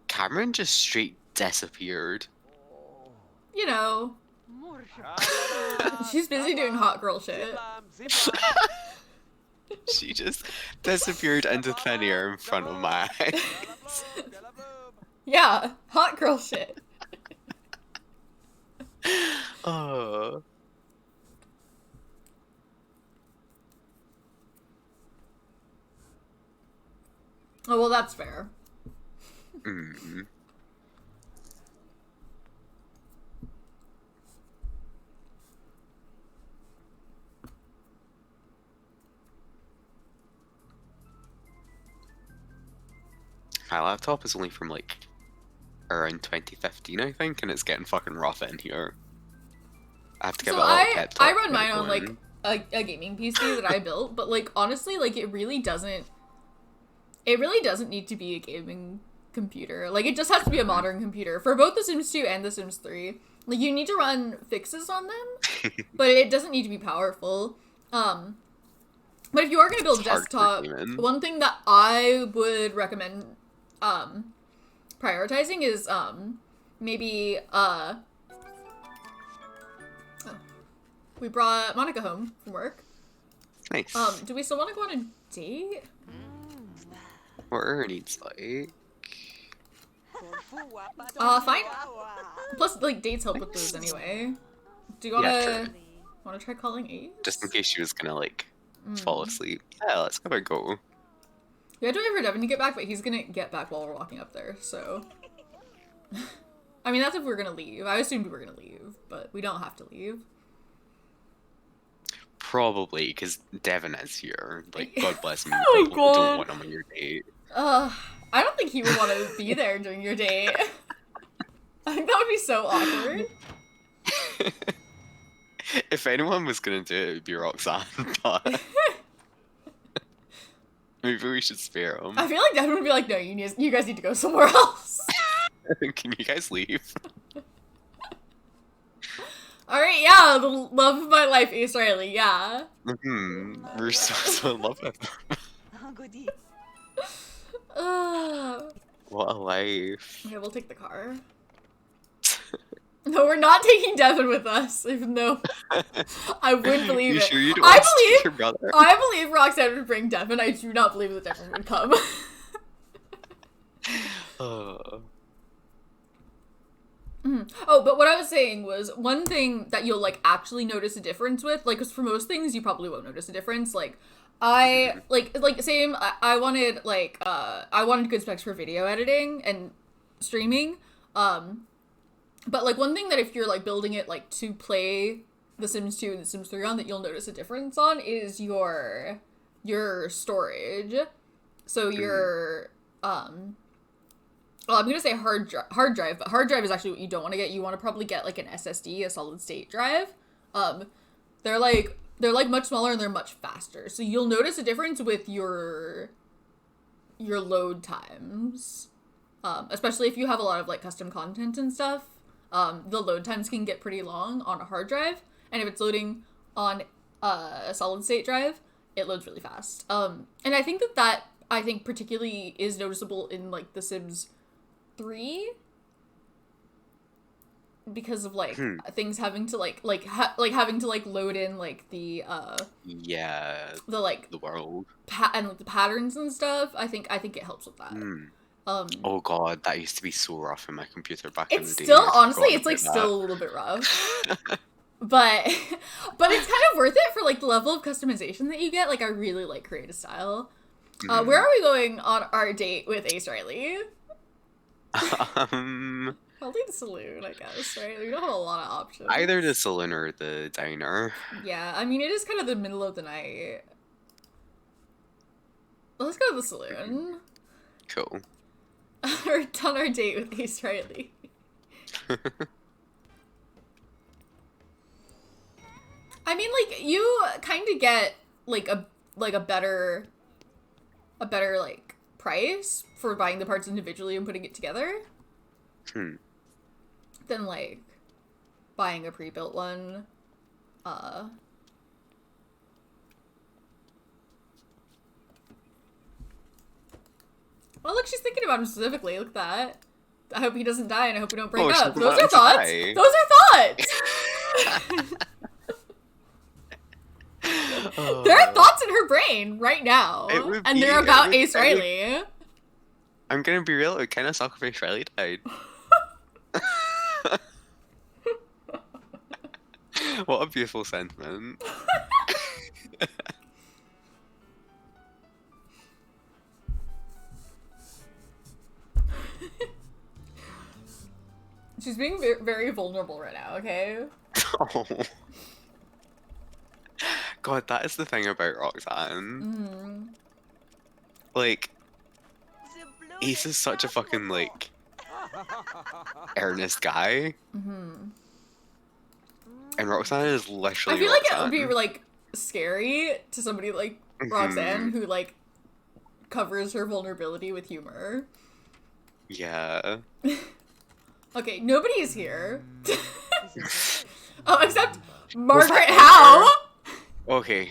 Cameron just straight disappeared. You know. She's busy doing hot girl shit. She just disappeared into thin air in front of my eyes. Yeah, hot girl shit. Oh. Oh, well, that's fair. Mm-hmm. My laptop is only from like around 2015, I think, and it's getting fucking rough in here. I have to give it a little pep talk. I run mine on going. like a gaming PC that I built, but like honestly, like it really doesn't need to be a gaming computer. Like it just has to be a modern computer for both The Sims 2 and The Sims 3. Like you need to run fixes on them, but it doesn't need to be powerful. But if you are gonna build a desktop, one thing that I would recommend prioritizing is maybe we brought Monica home from work. Nice. Do we still want to go on a date? What are her needs like? Fine. Plus, like, dates help with those anyway. Do you wanna try calling 8? Just in case she was gonna like fall asleep. Yeah, let's give it a go. We had to wait for Devin to get back, but he's gonna get back while we're walking up there, so. I mean, that's if we're gonna leave. I assumed we were gonna leave, but we don't have to leave. Probably, because Devin is here. Like, God bless him. Oh my God. Don't want him on your date. I don't think he would want to be there during your date. I think that would be so awkward. If anyone was gonna do it, it would be Roxanne, but maybe we should spare him. I feel like Devin would be like, no, you guys need to go somewhere else. Can you guys leave? Alright, yeah, the love of my life, Ace Riley, yeah. We're so in love with him. What a life. Okay, we'll take the car. No, we're not taking Devin with us, even though I would believe it. Sure you don't want to take your brother? I believe Roxanne would bring Devin. I do not believe that Devin would come. Oh, but what I was saying was one thing that you'll like actually notice a difference with, like, 'cause for most things you probably won't notice a difference. Like, same. I wanted I wanted good specs for video editing and streaming. But like one thing that if you're like building it like to play The Sims 2 and The Sims 3 on, that you'll notice a difference on is your storage. So your I'm gonna say hard drive, but hard drive is actually what you don't want to get. You want to probably get like an SSD, a solid state drive. They're like much smaller and they're much faster. So you'll notice a difference with your load times. Especially if you have a lot of like custom content and stuff. The load times can get pretty long on a hard drive, and if it's loading on a solid state drive, it loads really fast. And I think that particularly is noticeable in like The Sims 3, because of like things having to having to like load in like the the world and the patterns and stuff. I think it helps with that. Oh god, that used to be so rough in my computer back in the day. It's still, honestly, it's like still a little bit rough. But it's kind of worth it for like the level of customization that you get. Like I really like creative style. Where are we going on our date with Ace Riley? Probably the saloon, I guess, right? We don't have a lot of options. Either the saloon or the diner. Yeah, I mean, it is kind of the middle of the night. Let's go to the saloon. Cool. We're on our date with Ace Riley. I mean, like, you kind of get like a better like price for buying the parts individually and putting it together than like buying a pre-built one. Oh, look, she's thinking about him specifically. Look at that. I hope he doesn't die, and I hope we don't break up. Those are thoughts. Those are thoughts. There are thoughts in her brain right now, and they're about Ace Riley. I'm gonna be real. It would kind of suck if Ace Riley died. What a beautiful sentiment. She's being very vulnerable right now, okay? Oh. God, that is the thing about Roxanne. Like, Ace is such a fucking, like, earnest guy. And Roxanne is literally I feel like it would be, like, scary to somebody like Roxanne who, like, covers her vulnerability with humor. Yeah. Okay, nobody is here. Oh, except Margaret Howe! Okay.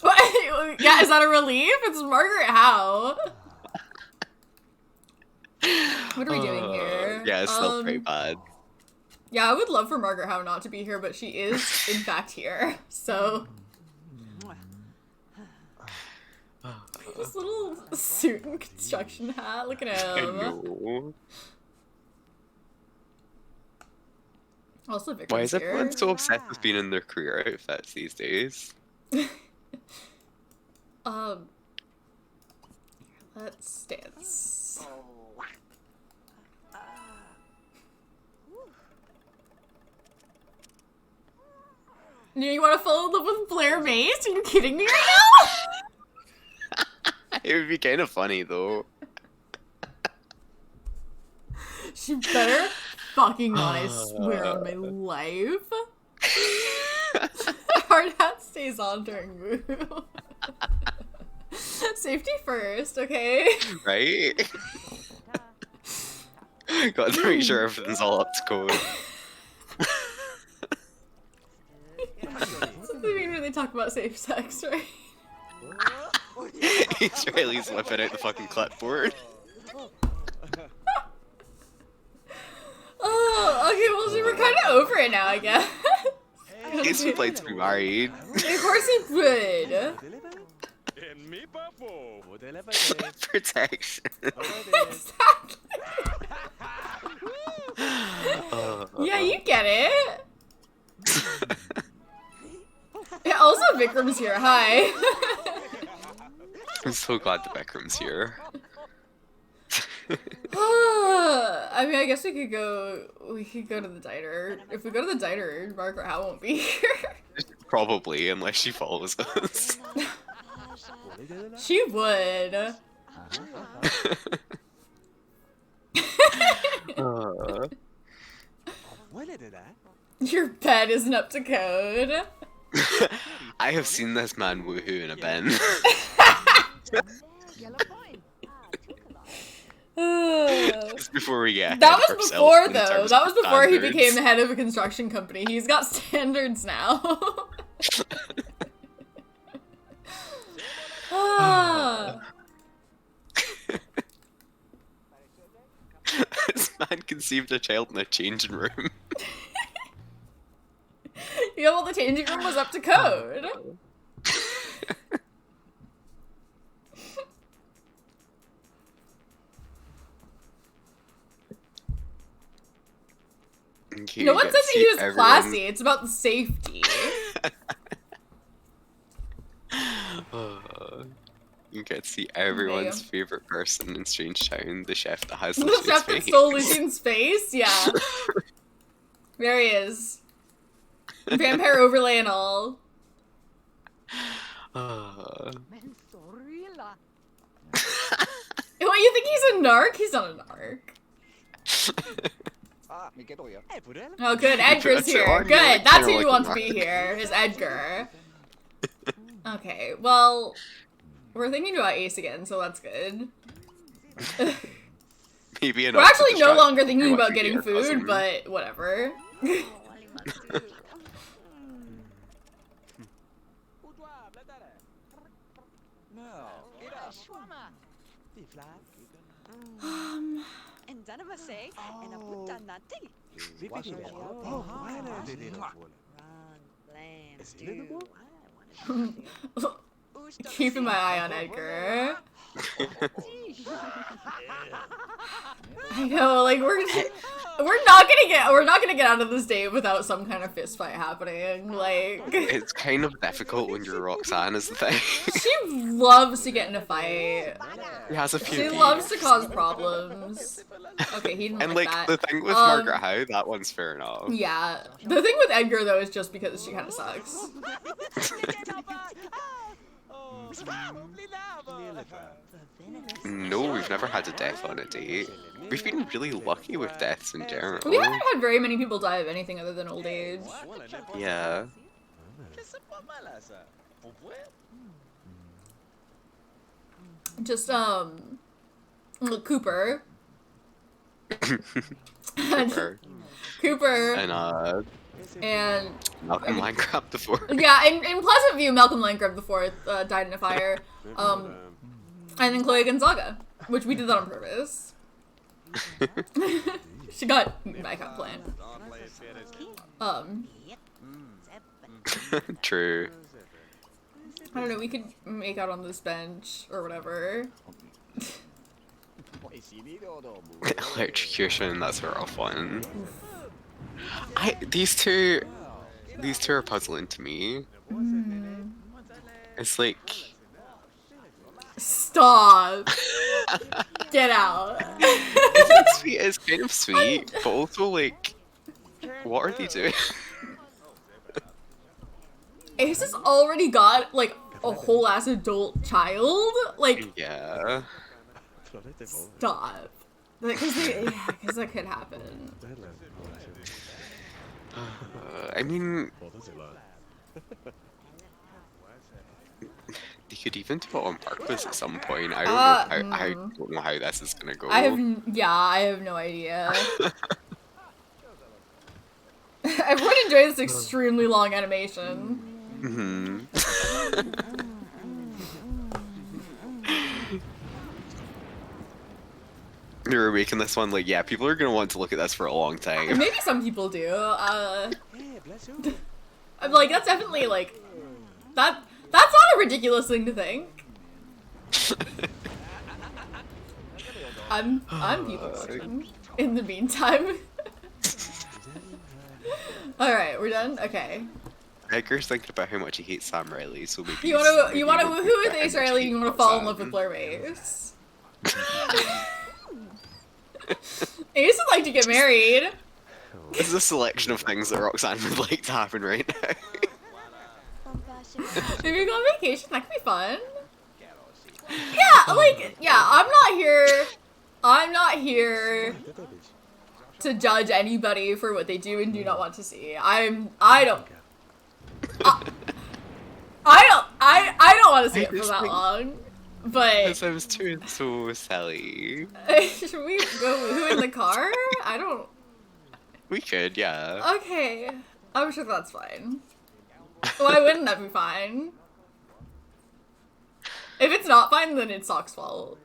What? Yeah, is that a relief? It's Margaret Howe. What are we doing here? Yeah, it's still pretty bad. Yeah, I would love for Margaret Howe not to be here, but she is, in fact, here. So... This little suit and construction hat. Look at him. Also, Victor's Why is here. everyone so obsessed with being in their career outfits these days? Let's dance. You want to fall in love with Blair Mace? Are you kidding me right now? It would be kind of funny, though. She better fucking not, I swear on my life. Hard hat stays on during move. Safety first, okay? Right? Got to make sure everything's all up to code. That's what they mean when they talk about safe sex, right? Ace Riley's whipping out the fucking clipboard. Oh, okay, well, we're kind of over it now, I guess. Ace would like to be married. Of course he would. Protection. Exactly. Yeah, you get it. Yeah, also, Vic Vikram's here. Hi. I'm so glad the Vikram's here. I mean, I guess we could go to the diner. If we go to the diner, Margaret Howe won't be here. Probably, unless she follows us. She would. Your bed isn't up to code. I have seen this man woohoo in a bin. Just before we get that ahead of was ourselves before in though. terms That of was before he became standards. the head of a construction company. He's got standards now. This man conceived a child in a changing room. Yeah, well, the changing room was up to code. Okay, No one you said get that to he see was everyone- classy. It's about the safety. You get to see everyone's favorite person in Strangetown, the chef that has The Lucian's chef that face. stole Lucian's face? Yeah. There he is. Vampire overlay and all. Uh, What, you think he's a narc? He's not a narc. Oh, good. Edgar's That's here. on, Good. you're That's kinda who you like want a to be narc. here, is Edgar. Okay, well, we're thinking about Ace again, so that's good. Maybe We're actually no longer thinking about getting food, cousin. but whatever. And none of us say, and a puta nati. Oh, Keeping my eye on Edgar. I know, like we're not gonna get out of this date without some kind of fist fight happening. Like It's kind of difficult when you're Roxanne, is the thing. she loves to get in a fight. He has a few She beefs. loves to cause problems. Okay, he didn't And like like that. the thing with Margaret Howe, that one's fair enough. Yeah, the thing with Edgar though is just because she kind of sucks. No, we've never had a death on a date. We've been really lucky with deaths in general. We haven't had very many people die of anything other than old age. Yeah. Just Cooper. Cooper. Cooper And and Malcolm Minecraft before. yeah, in Pleasant View, Malcolm Landgraf before died in a fire. And then Chloe Gonzaga, which we did that on purpose. She got backup plan. True. I don't know. We could make out on this bench or whatever. Electrocution, that's a rough one. These two are puzzling to me. It's like Stop. Get out. it's sweet, it's kind of sweet, but also like, what are they doing? Ace has already got like a whole ass adult child. Like, Yeah. stop. Because that could happen. I mean, they could even do it on purpose at some point. I don't know how this is gonna go. I have no idea. Everyone enjoy this extremely long animation. They were making this one like, yeah, people are gonna want to look at this for a long time. Maybe some people do. I'm like, that's definitely like that's not a ridiculous thing to think. I'm people watching. In the meantime. Alright, we're done? Okay. Edgar's thinking about how much he hates Sam Riley, so maybe You want to woohoo with Ace Riley, you want to fall in love with Blair Mace. Ace would like to get married. This is a selection of things that Roxanne would like to happen right now. Maybe we go on vacation, that could be fun. Yeah, like, yeah, I'm not here to judge anybody for what they do and do not want to see. I don't want to see it for that long. But That sounds too so silly. should we go woohoo in the car? I don't. We could, yeah. Okay, I'm sure that's fine. Why wouldn't that be fine? If it's not fine, then it's Sock's fault.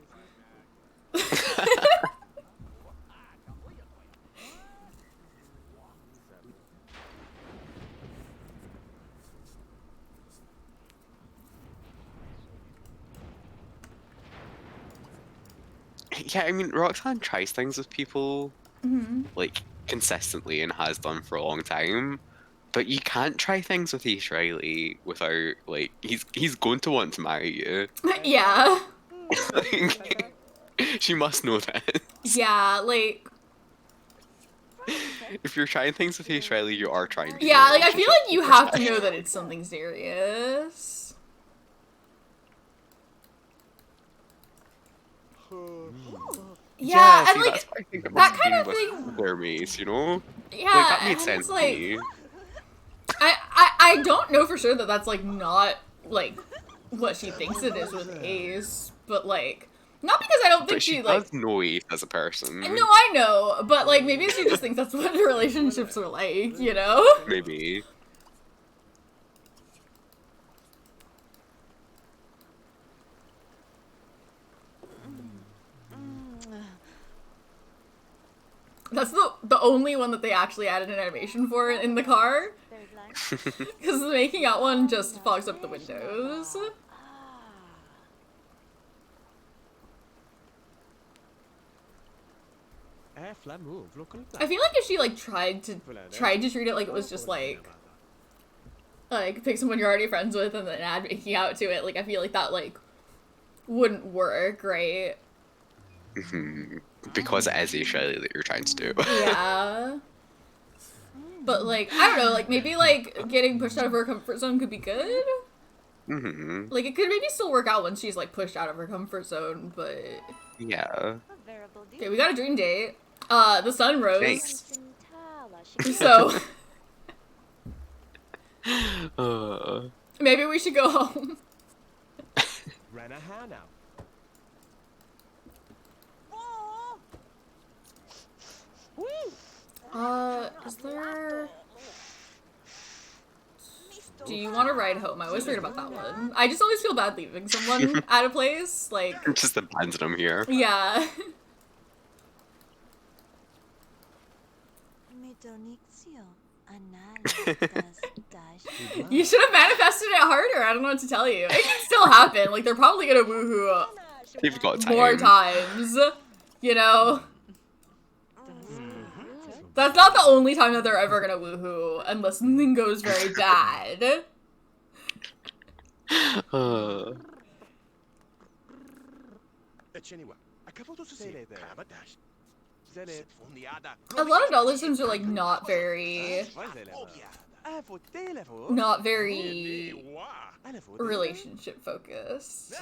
Yeah, I mean, Roxanne tries things with people, Mm-hmm. like, consistently and has done for a long time. But you can't try things with Ace Riley without, like, he's going to want to marry you. Yeah. Like, she must know that. Yeah, like, If you're trying things with Ace Riley, you are trying to. yeah, like, I feel like you have to know that it's something serious. Yeah, and see, like, that's what I think it that must kind be of with thing- Blair Mace, you know? yeah, Like, that made and sense it's to like, me. I don't know for sure that that's, like, not, like, what she thinks it is with Ace, but, like, not because I don't think But she like, does know Ace as a person. no, I know, but, like, maybe she just thinks that's what relationships are like, you know? Maybe. That's the only one that they actually added an animation for in the car. Because the making out one just fogs up the windows. I feel like if she like tried to treat it like it was just like pick someone you're already friends with and then add making out to it, like I feel like that like wouldn't work, right? Because it is Ace Riley that you're trying to do. Yeah. But like, I don't know, like maybe like getting pushed out of her comfort zone could be good. Like it could maybe still work out when she's like pushed out of her comfort zone, but Yeah. okay, we got a dream date. The sun rose. Nice. So Uh, maybe we should go home. Is there... Do you want to ride home? I always forget about that one. I just always feel bad leaving someone at a place, like... just abandon him here. Yeah. You should have manifested it harder. I don't know what to tell you. It can still happen. Like, they're probably gonna woohoo You've got time. more times. You know? That's not the only time that they're ever gonna woohoo, unless something goes very bad. A lot of dollar sims are like not very relationship focused.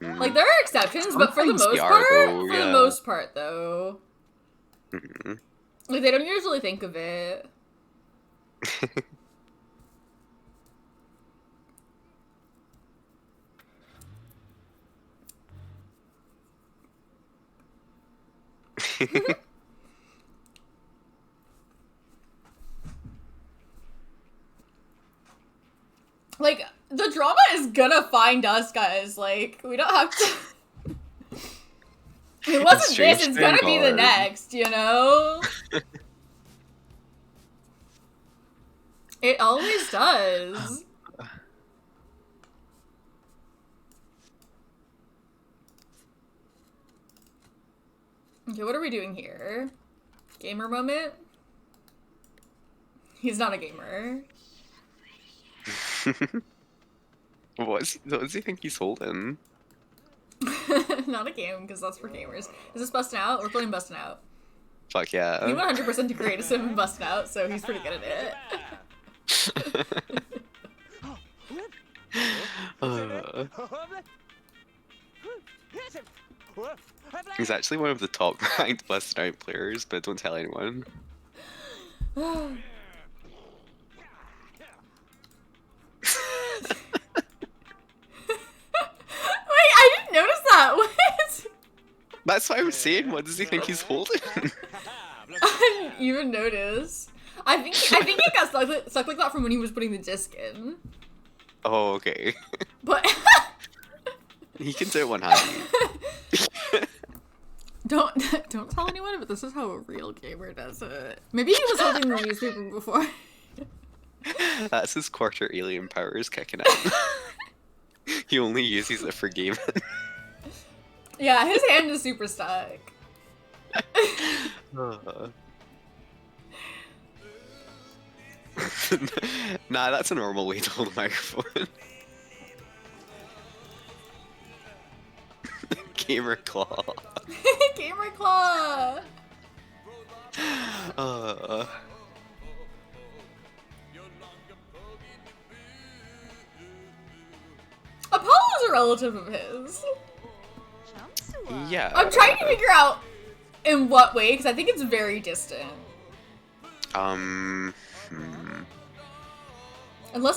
Like there are exceptions, but for the Sometimes most they are, part, though, for the yeah. most part though, like they don't usually think of it. Like, the drama is gonna find us, guys. Like, we don't have to... It wasn't this, it's gonna be the next, you know? It always does. Okay, what are we doing here? Gamer moment? He's not a gamer. What does he think he's holding? Not a game, because that's for gamers. Is this busting out? We're playing busting out. Fuck yeah. He 100% agreed to sim busting out, so he's pretty good at it. He's actually one of the top ranked busted out players, but don't tell anyone. Wait, I didn't notice that. What? That's what I was saying. What does he think he's holding? I didn't even notice. I think it got stuck like that from when he was putting the disc in. Oh, okay. But He can do it one-handed. don't tell anyone, but this is how a real gamer does it. Maybe he was holding the newspaper before. That's his quarter alien powers kicking in. He only uses it for gaming. Yeah, his hand is super stuck. Nah, that's a normal way to hold a microphone. Gamer claw. Gamer claw. Apollo's a relative of his. Yeah. I'm trying to figure out in what way, because I think it's very distant. Unless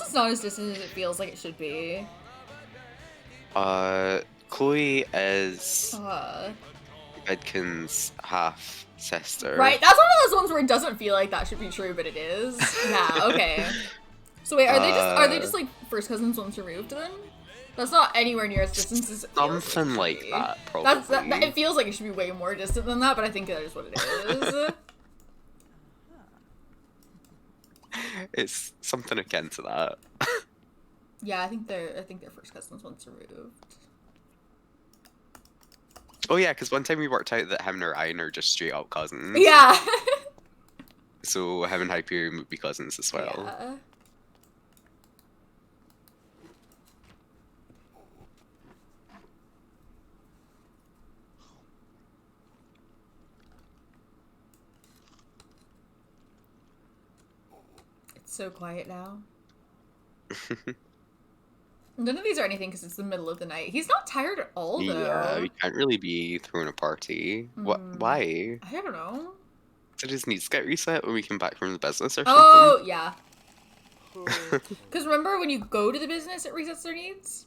it's not as distant as it feels like it should be. Chloe is Vidkin's half sister. Right, that's one of those ones where it doesn't feel like that should be true, but it is. Yeah, okay. So wait, are they just like first cousins once removed then? That's not anywhere near as distant as it feels Something like that, probably. It feels like it should be way more distant than that, but I think that is what it is. It's something akin to that. Yeah, I think they're first cousins once removed. Oh yeah, because one time we worked out that him and Ryan are just straight up cousins. Yeah. So him and Hyperion would be cousins as well. Yeah. It's so quiet now. None of these are anything because it's the middle of the night. He's not tired at all, though. Yeah, we can't really be throwing a party. What? Why? I don't know. Did his needs get reset when we come back from the business or something? Oh, yeah. Because remember when you go to the business, it resets their needs?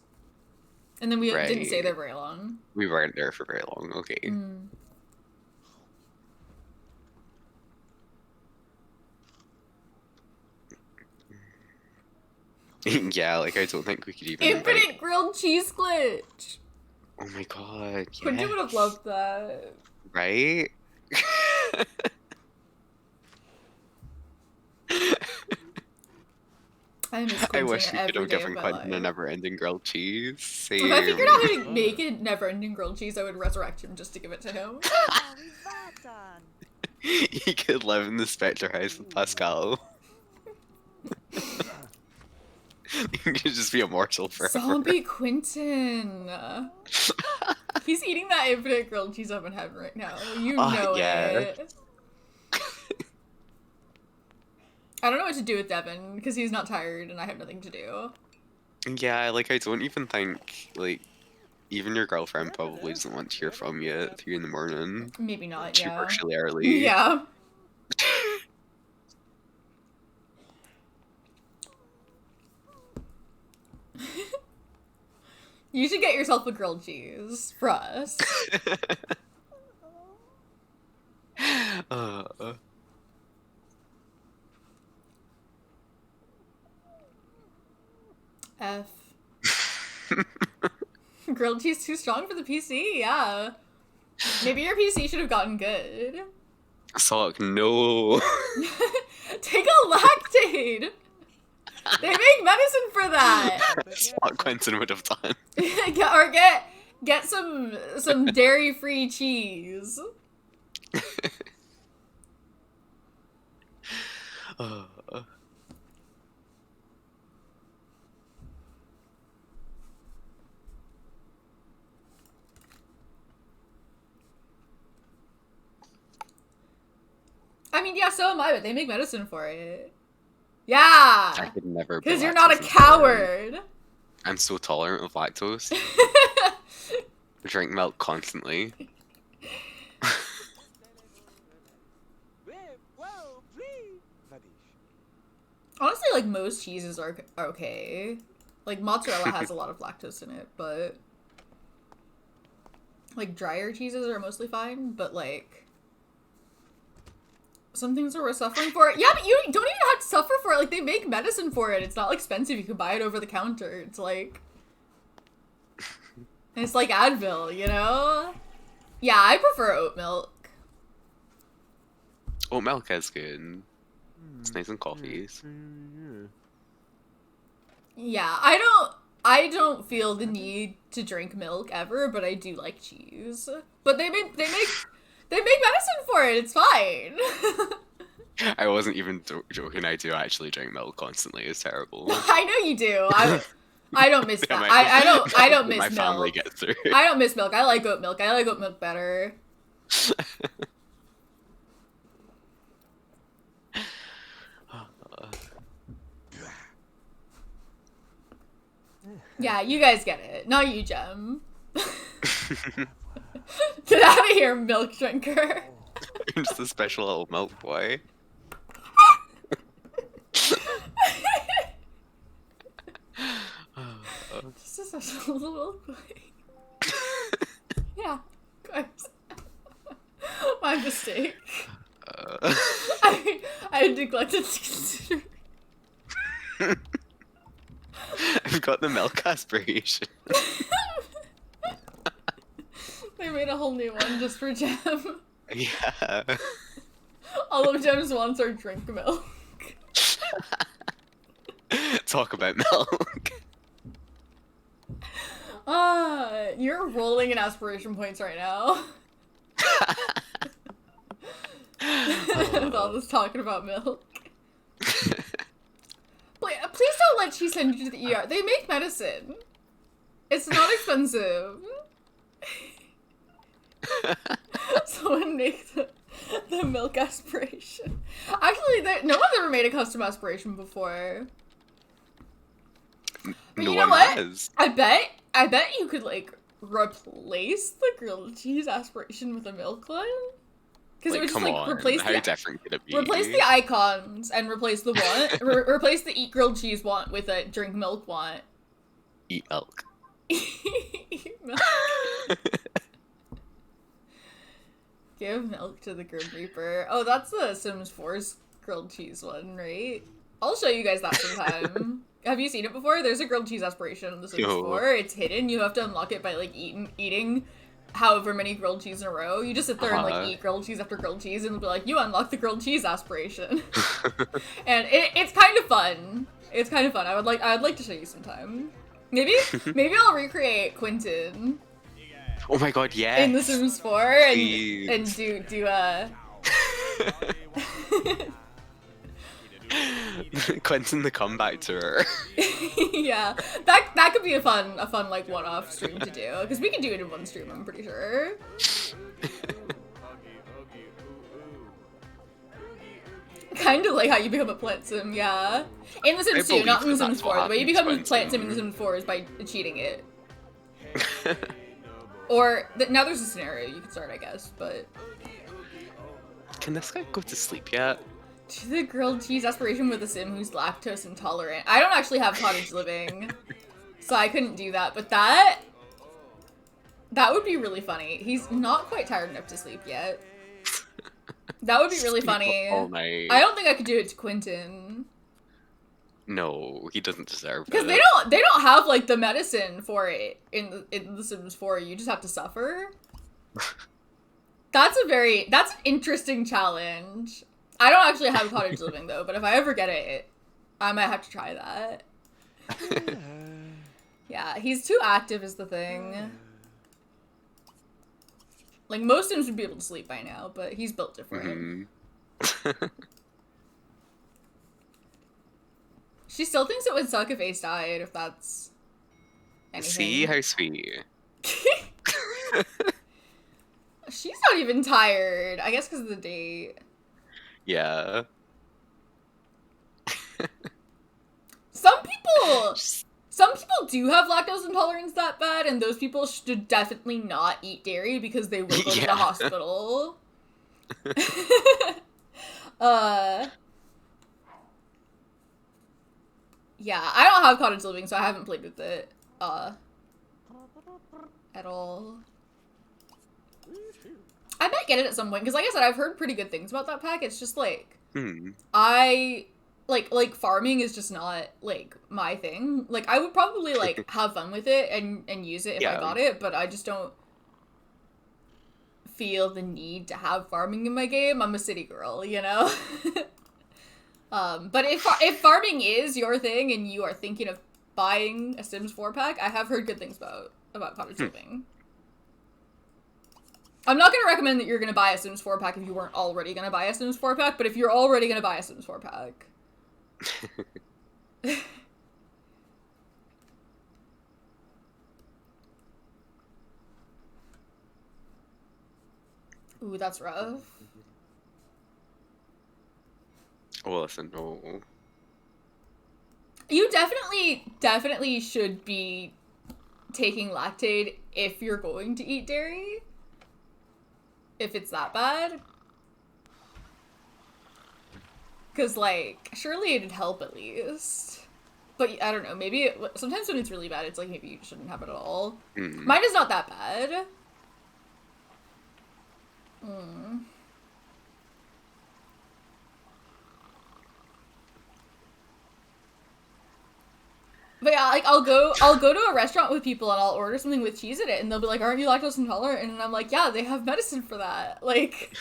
And then we didn't stay there very long. We weren't there for very long, okay. Yeah, like I don't think we could even Infinite grilled cheese glitch! Oh my god, yes. Quentin would have loved that. Right? I wish we could have given Quentin a never-ending grilled cheese. Same. If I figured out how to make a never-ending grilled cheese, I would resurrect him just to give it to him. He could live in the Spectre house with Pascal. He could just be immortal forever. Zombie Quentin! He's eating that infinite grilled cheese up in heaven right now. You know it. I don't know what to do with Devin, because he's not tired and I have nothing to do. Yeah, like I don't even think, like, even your girlfriend probably doesn't want to hear from you at 3 in the morning. Maybe not, Too yeah. partially early. Yeah. You should get yourself a grilled cheese for us. F. Grilled cheese too strong for the PC, yeah. Maybe your PC should have gotten good. Sock, no. Take a Lactaid! They make medicine for that! That's what Quentin would have done. Or get some dairy-free cheese. I mean, yeah, so am I, but they make medicine for it. I Yeah! could never be Because you're not a lactose intolerant. coward! I'm so tolerant of lactose. I drink milk constantly. Whoa, please. Honestly, like, most cheeses are okay. Like, mozzarella has a lot of lactose in it, but... Like, drier cheeses are mostly fine, but, like... Some things are worth suffering for. Yeah, but you don't even have to suffer for it. Like, they make medicine for it. It's not, like, expensive. You can buy it over the counter. It's, like... It's like Advil, you know? Yeah, I prefer oat milk. Oat milk is good. It's nice in coffees. Yeah, I don't feel the need to drink milk ever, but I do like cheese. But they make medicine for it. It's fine. I wasn't even joking. I do actually drink milk constantly. It's terrible. I know you do. I don't miss that. My- I don't miss My family milk. gets through. I don't miss milk. I like oat milk. I like oat milk better. Yeah, you guys get it. Not you, Jem. Get out of here, milk drinker. I'm just a special little milk boy. Just a special little milk boy. Yeah, of course. My mistake. I neglected to consider. I've got the milk aspiration. They made a whole new one just for Jem. Yeah. All of Jem's wants are drink milk. Talk about milk. You're rolling in aspiration points right now. With all this talking about milk. Please don't let she send you to the ER. They make medicine. It's not expensive. Someone make the milk aspiration. Actually, no one's ever made a custom aspiration before. But No you know one what? has. I bet you could, like, replace the grilled cheese aspiration with a milk one. Because it would just, come like, on. replace How the different could it be? replace the icons and replace the want. Replace the eat grilled cheese want with a drink milk want. Eat milk. Eat milk. Give milk to the Grim Reaper. Oh, that's the Sims 4's grilled cheese one, right? I'll show you guys that sometime. Have you seen it before? There's a grilled cheese aspiration in the Sims 4. It's hidden. You have to unlock it by, like, eating however many grilled cheese in a row. You just sit there and, like, eat grilled cheese after grilled cheese, and it'll be like, you unlock the grilled cheese aspiration. And it's kind of fun. It's kind of fun. I'd like to show you sometime. Maybe I'll recreate Quentin. Oh my god, yeah. In The Sims 4 and Please. do Quentin the comeback tour. yeah, that could be a fun like one-off stream to do, because we can do it in one stream, I'm pretty sure. Kind of like how you become a plant sim, yeah. In The Sims 2, not in The Sims 4. The way you become a plant sim in The Sims 4 is by cheating it. Or now there's a scenario you could start, I guess, but Can this guy go to sleep yet? to the grilled cheese aspiration with a sim who's lactose intolerant. I don't actually have cottage living, so I couldn't do that, but that would be really funny. He's not quite tired enough to sleep yet. That would be really funny. All night. I don't think I could do it to Quentin. No, he doesn't deserve it. Because they don't have, like, the medicine for it in The Sims 4. You just have to suffer. That's an interesting challenge. I don't actually have cottage living, though, but if I ever get it, I might have to try that. Yeah, he's too active is the thing. Like, most Sims would be able to sleep by now, but he's built different. She still thinks it would suck if Ace died, if that's anything. See how sweet. She's not even tired. I guess because of the date. Yeah. Some people do have lactose intolerance that bad, and those people should definitely not eat dairy because they will go to the Yeah. hospital. Yeah, I don't have cottage living, so I haven't played with it, at all. I might get it at some point, because like I said, I've heard pretty good things about that pack. It's just, like, like, farming is just not, like, my thing. Like, I would probably, like, have fun with it and use it if I got it, but I just don't feel the need to have farming in my game. I'm a city girl, you know? But if farming is your thing and you are thinking of buying a Sims 4 pack, I have heard good things about cottage living. I'm not going to recommend that you're going to buy a Sims 4 pack if you weren't already going to buy a Sims 4 pack, but if you're already going to buy a Sims 4 pack. Ooh, that's rough. Oh, listen, no. You definitely should be taking Lactaid if you're going to eat dairy. If it's that bad. Because, like, surely it'd help at least. But, I don't know, maybe sometimes when it's really bad, it's like maybe you shouldn't have it at all. Mine is not that bad. But yeah, like, I'll go to a restaurant with people and I'll order something with cheese in it, and they'll be like, aren't you lactose intolerant? And I'm like, yeah, they have medicine for that. Like...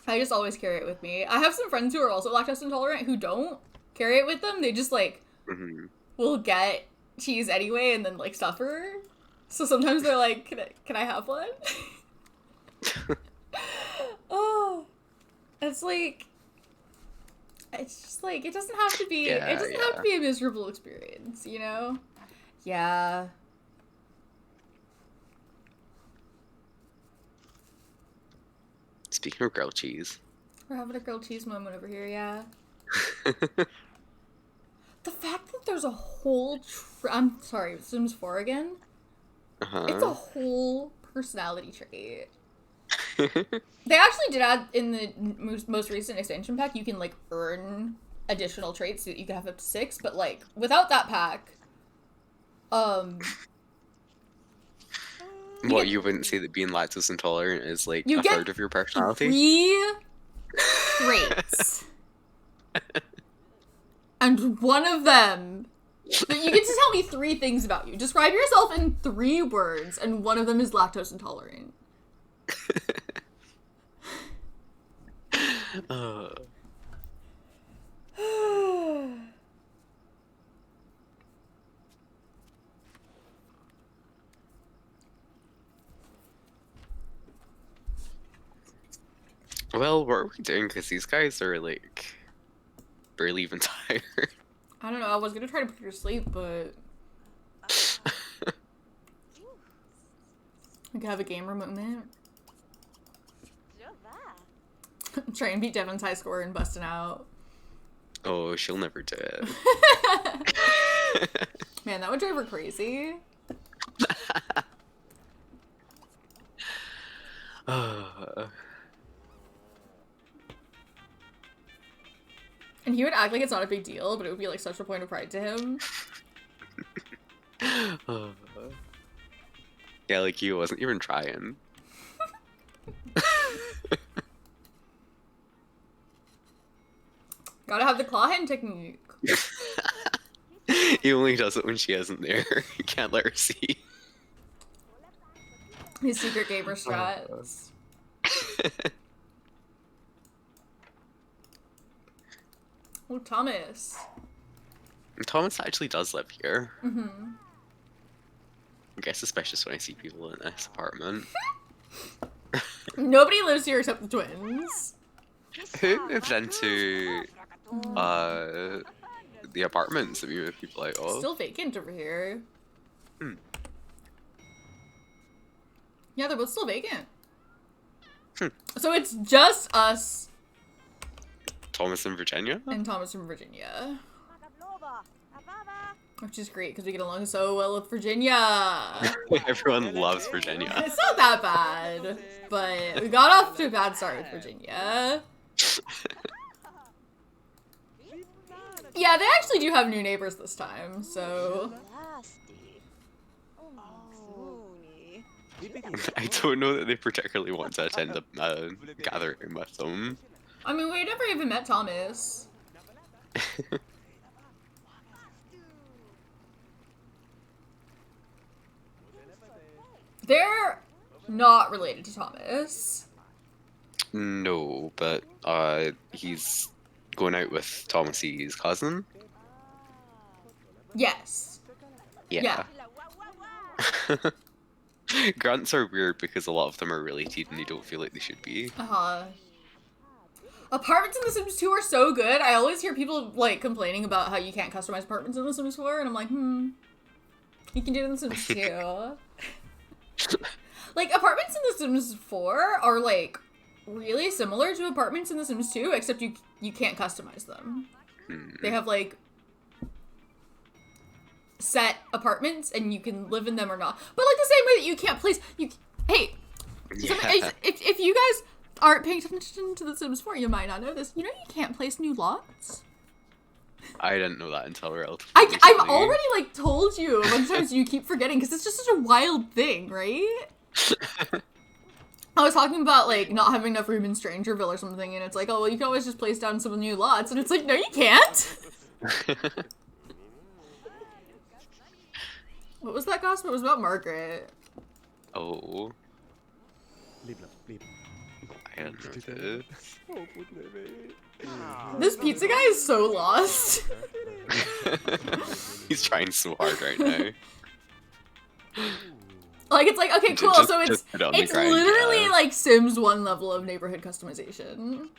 I just always carry it with me. I have some friends who are also lactose intolerant who don't carry it with them. They just, like, will get cheese anyway and then, like, suffer. So sometimes they're like, can I have one? Oh. It's like, it's just like, it doesn't have to be, it doesn't have to be a miserable experience, you know? Yeah. Speaking of grilled cheese. We're having a grilled cheese moment over here, yeah. The fact that there's a whole, I'm sorry, Sims 4 again? It's a whole personality trait. They actually did add in the most recent expansion pack, you can, like, earn additional traits so that you can have up to 6, but, like, without that pack, you wouldn't say that being lactose intolerant is, like, a third of your personality? 3 traits. And one of them, you get to tell me 3 things about you. Describe yourself in 3 words, and one of them is lactose intolerant. Well, what are we doing? Because these guys are, like, barely even tired. I don't know, I was gonna try to put her to sleep, but... we could have a gamer moment. Try and beat Devin's high score and busting out. Oh, she'll never do it. Man, that would drive her crazy. And he would act like it's not a big deal, but it would be like such a point of pride to him. Yeah, like he wasn't even trying. Gotta have the claw hand technique. He only does it when she isn't there. You can't let her see. His secret gamer strats. Oh, Thomas. Thomas actually does live here. I guess especially when I see people in this apartment. Nobody lives here except the twins. Who moved into the apartments that we move people out of? Still vacant over here. Yeah, they're both still vacant. So it's just us Thomas and Virginia? and Thomas from Virginia. Which is great, because we get along so well with Virginia. Everyone loves Virginia. It's not that bad, but we got off to a bad start with Virginia. Yeah, they actually do have new neighbors this time, so... I don't know that they particularly want to attend a gathering with them. I mean, we never even met Thomas. They're not related to Thomas. No, but he's going out with Thomas's cousin. Yes. Yeah. Grants are weird because a lot of them are related and they don't feel like they should be. Apartments in The Sims 2 are so good. I always hear people, like, complaining about how you can't customize apartments in The Sims 4, and I'm like, you can do it in The Sims 2. Like, apartments in The Sims 4 are, like, really similar to apartments in The Sims 2, except you can't customize them. They have, like, set apartments, and you can live in them or not. But, like, the same way that you can't place... Hey! Yeah. If you guys aren't paying attention to The Sims 4, you might not know this. You know you can't place new lots? I didn't know that until relatively I've recently. already, like, told you a bunch of times, you keep forgetting, because it's just such a wild thing, right? I was talking about, like, not having enough room in Strangerville or something, and it's like, oh, well, you can always just place down some new lots, and it's like, no, you can't! What was that gossip? It was about Margaret. Oh. I don't know this. This pizza guy is so lost. He's trying so hard right now. Like, it's like, okay, cool, Just- so just put it on the it's grind, literally yeah. like Sims 1 level of neighborhood customization.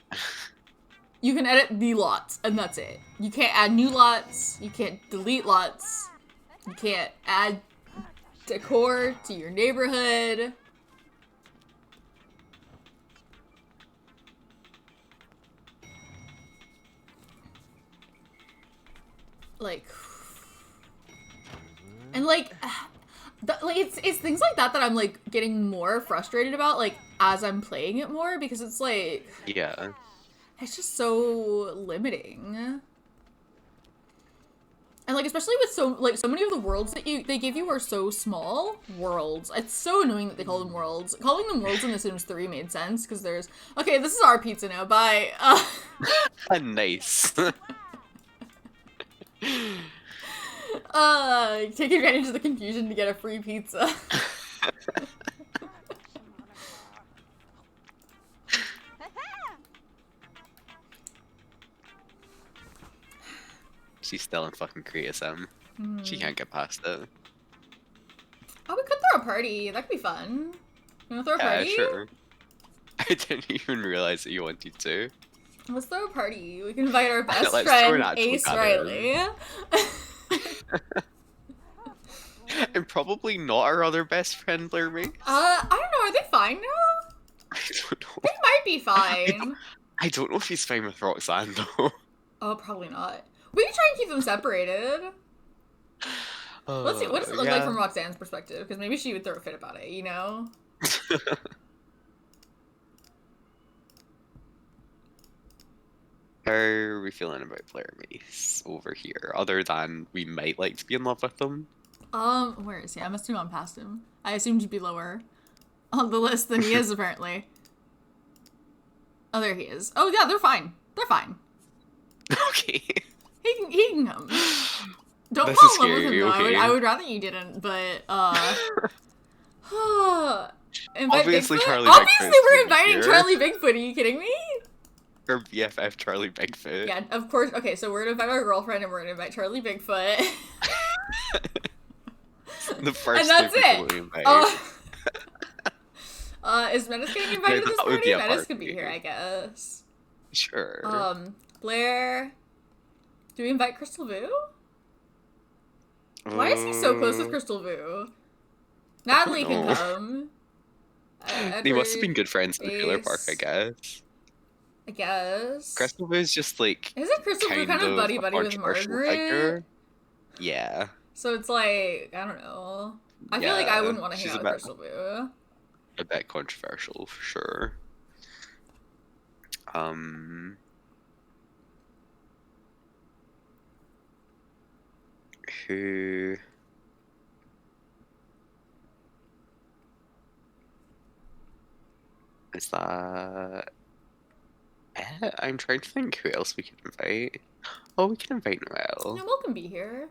You can edit the lots, and that's it. You can't add new lots, you can't delete lots, you can't add decor to your neighborhood. Like, and like, it's things like that that I'm like getting more frustrated about, like, as I'm playing it more, because it's like, Yeah. it's just so limiting. And like, especially with so many of the worlds that they give you are so small worlds. It's so annoying that they call them worlds. Calling them worlds in The Sims 3 made sense, because there's, okay, this is our pizza now, bye. Nice. Take advantage of the confusion to get a free pizza. She's still in fucking Korea-sim. She can't get past it. Oh, we could throw a party. That could be fun. You wanna throw a Yeah, party? sure. I didn't even realize that you wanted to. Let's throw a party. We can invite our best Let's throw an friend, actual Ace gathering. Riley. And probably not our other best friend, Blair Mace. I don't know. Are they fine now? I don't know. They might be fine. I don't know if he's fine with Roxanne, though. Oh, probably not. We can try and keep them separated. Let's see. What does it look like from Roxanne's perspective? Because maybe she would throw a fit about it, you know? How are we feeling about Blair Mace over here? Other than we might like to be in love with them. Where is he? I must have gone past him. I assumed he'd be lower on the list than he is, apparently. Oh, there he is. Oh, yeah, they're fine. They're fine. Okay. He can come. Don't This fall is in love with him, scary, though. okay. I would rather you didn't, but, invite Obviously, Bigfoot? Charlie Obviously, Bigfoot's we're gonna be inviting here. Charlie Bigfoot. Are you kidding me? Her BFF, Charlie Bigfoot. Yeah, of course. Okay, so we're gonna invite our girlfriend, and we're gonna invite Charlie Bigfoot. The first And that's two people it. we invite. Is Menace getting invited to this That would party? be a Menace could be party. here, I guess. Sure. Blair. Do we invite Crystal Vu? Why is he so close with Crystal Vu? Natalie can know. come. They must have Edward, been good friends in the trailer park, I Ace, guess. I guess. Crystal Boo's just like Isn't Crystal Blue kind of a buddy with controversial Margaret? figure. Yeah. So it's like, I don't know. I feel like I wouldn't want to hang she's out with Crystal Blue. a bit controversial for sure. Who? Is that it? I'm trying to think who else we could invite. Oh, we can invite Noelle. Noelle can be here.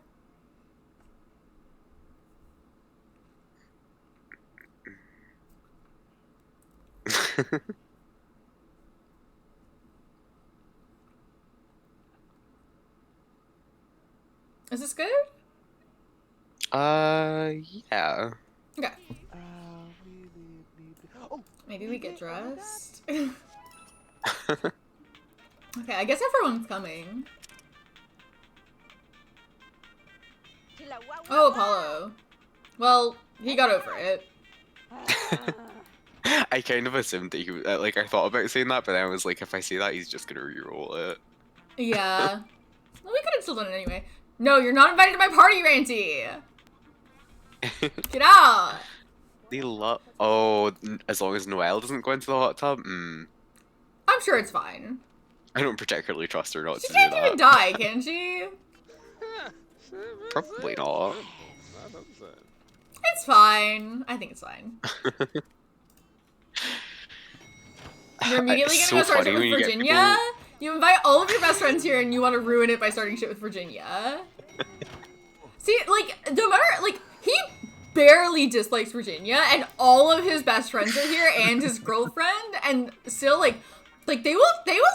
Is this good? Yeah. Okay. Maybe we get dressed. Okay, I guess everyone's coming. Oh, Apollo. Well, he got over it. I kind of assumed that he was, like, I thought about saying that, but then I was like, if I say that, he's just gonna re-roll it. Yeah. Well, we could have still done it anyway. No, you're not invited to my party, Ranty! Get out! They love. Oh, as long as Noelle doesn't go into the hot tub? I'm sure it's fine. I don't particularly trust her not She to can't do even that. die, can she? Probably not. It's fine. I think it's fine. You're immediately It's gonna so go start funny shit with when you get Virginia? You invite all of your best friends here and you want to ruin it by starting shit with Virginia? See, like, no matter, like, he barely dislikes Virginia and all of his best friends are here and his girlfriend and still, like they will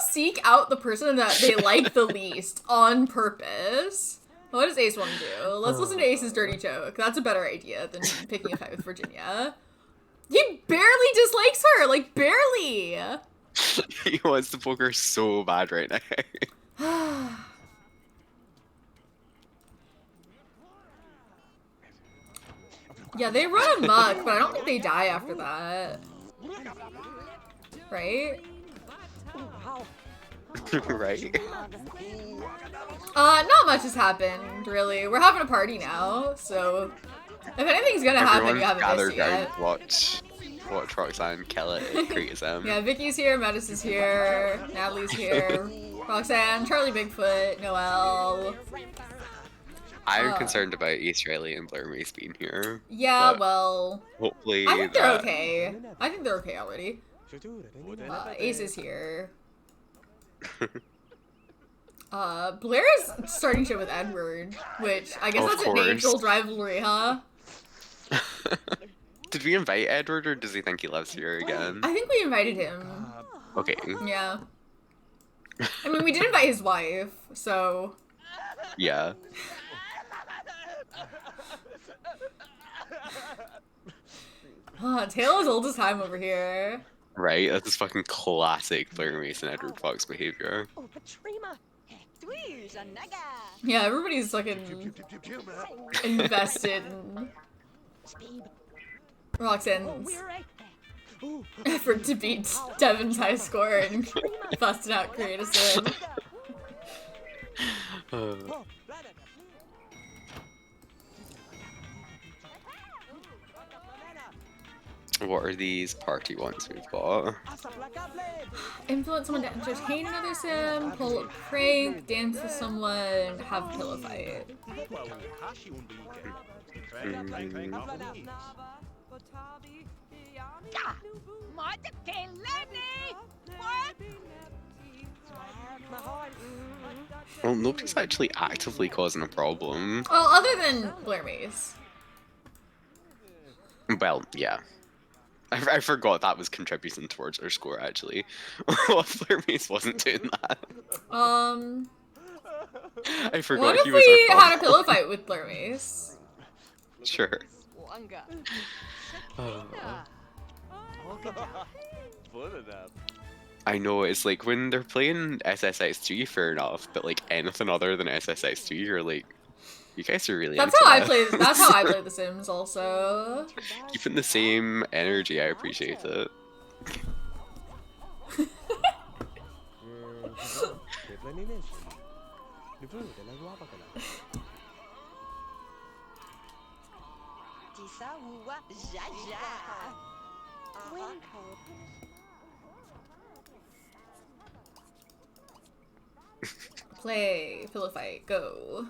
seek out the person that they like the least on purpose. What does Ace want to do? Let's listen to Ace's dirty joke. That's a better idea than picking a fight with Virginia. He barely dislikes her, like, barely. He wants to poke her so bad right now. Yeah, they run amok, but I don't think they die after that. Right? Right? Not much has happened, really. We're having a party now, so if anything's gonna happen, you haven't gathered missed yet. around to watch Roxanne kill it and criticism. Yeah, Vicky's here, Metis is here, Natalie's here, Roxanne, Charlie Bigfoot, Noelle. I'm concerned about East Riley and Blair Mace being here. Yeah, well, Hopefully I think they're okay. I think they're okay already. Ace is here. Blair is starting shit with Edward, which I guess Of that's an course. age-old rivalry, huh? Did we invite Edward, or does he think he lives here again? I think we invited him. Okay. Yeah. I mean, we did invite his wife, so... Yeah. Tale as old as time over here. Right? That's just fucking classic Blair Mace and Edward Fox behavior. Yeah, everybody's fucking invested in Roxanne's effort to beat Devin's high score and busting out criticism. What are these party ones we've got? Influence someone to entertain another sim, pull a prank, dance with someone, have a pillow fight. Well, nobody's actually actively causing a problem. Well, other than Blair Mace. Well, yeah. I forgot that was contributing towards our score, actually. Well, Blair Mace wasn't doing that. I forgot What if he was we our had a pillow fight with Blair Mace? Sure. I know, it's like when they're playing SSX2, fair enough, but like anything other than SSX2, you're like, You guys are really That's into how I that. play. That's how I play The Sims. Also, Keeping the same energy, I appreciate it. Tisa wuwa jaja. play pillow fight. Go.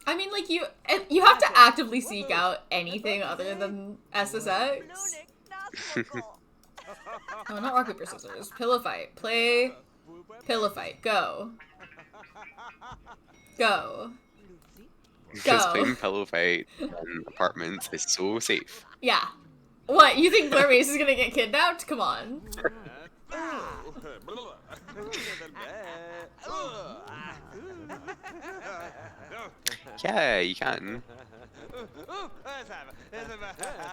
I mean, like, you have to actively seek out anything other than SSX. Oh, not rock, paper, scissors. Pillow fight. Play pillow fight. Go. Go. Because Go. playing pillow fight in apartments is so safe. Yeah. What, you think Blair Mace is gonna get kidnapped? Come on. Yeah, you can.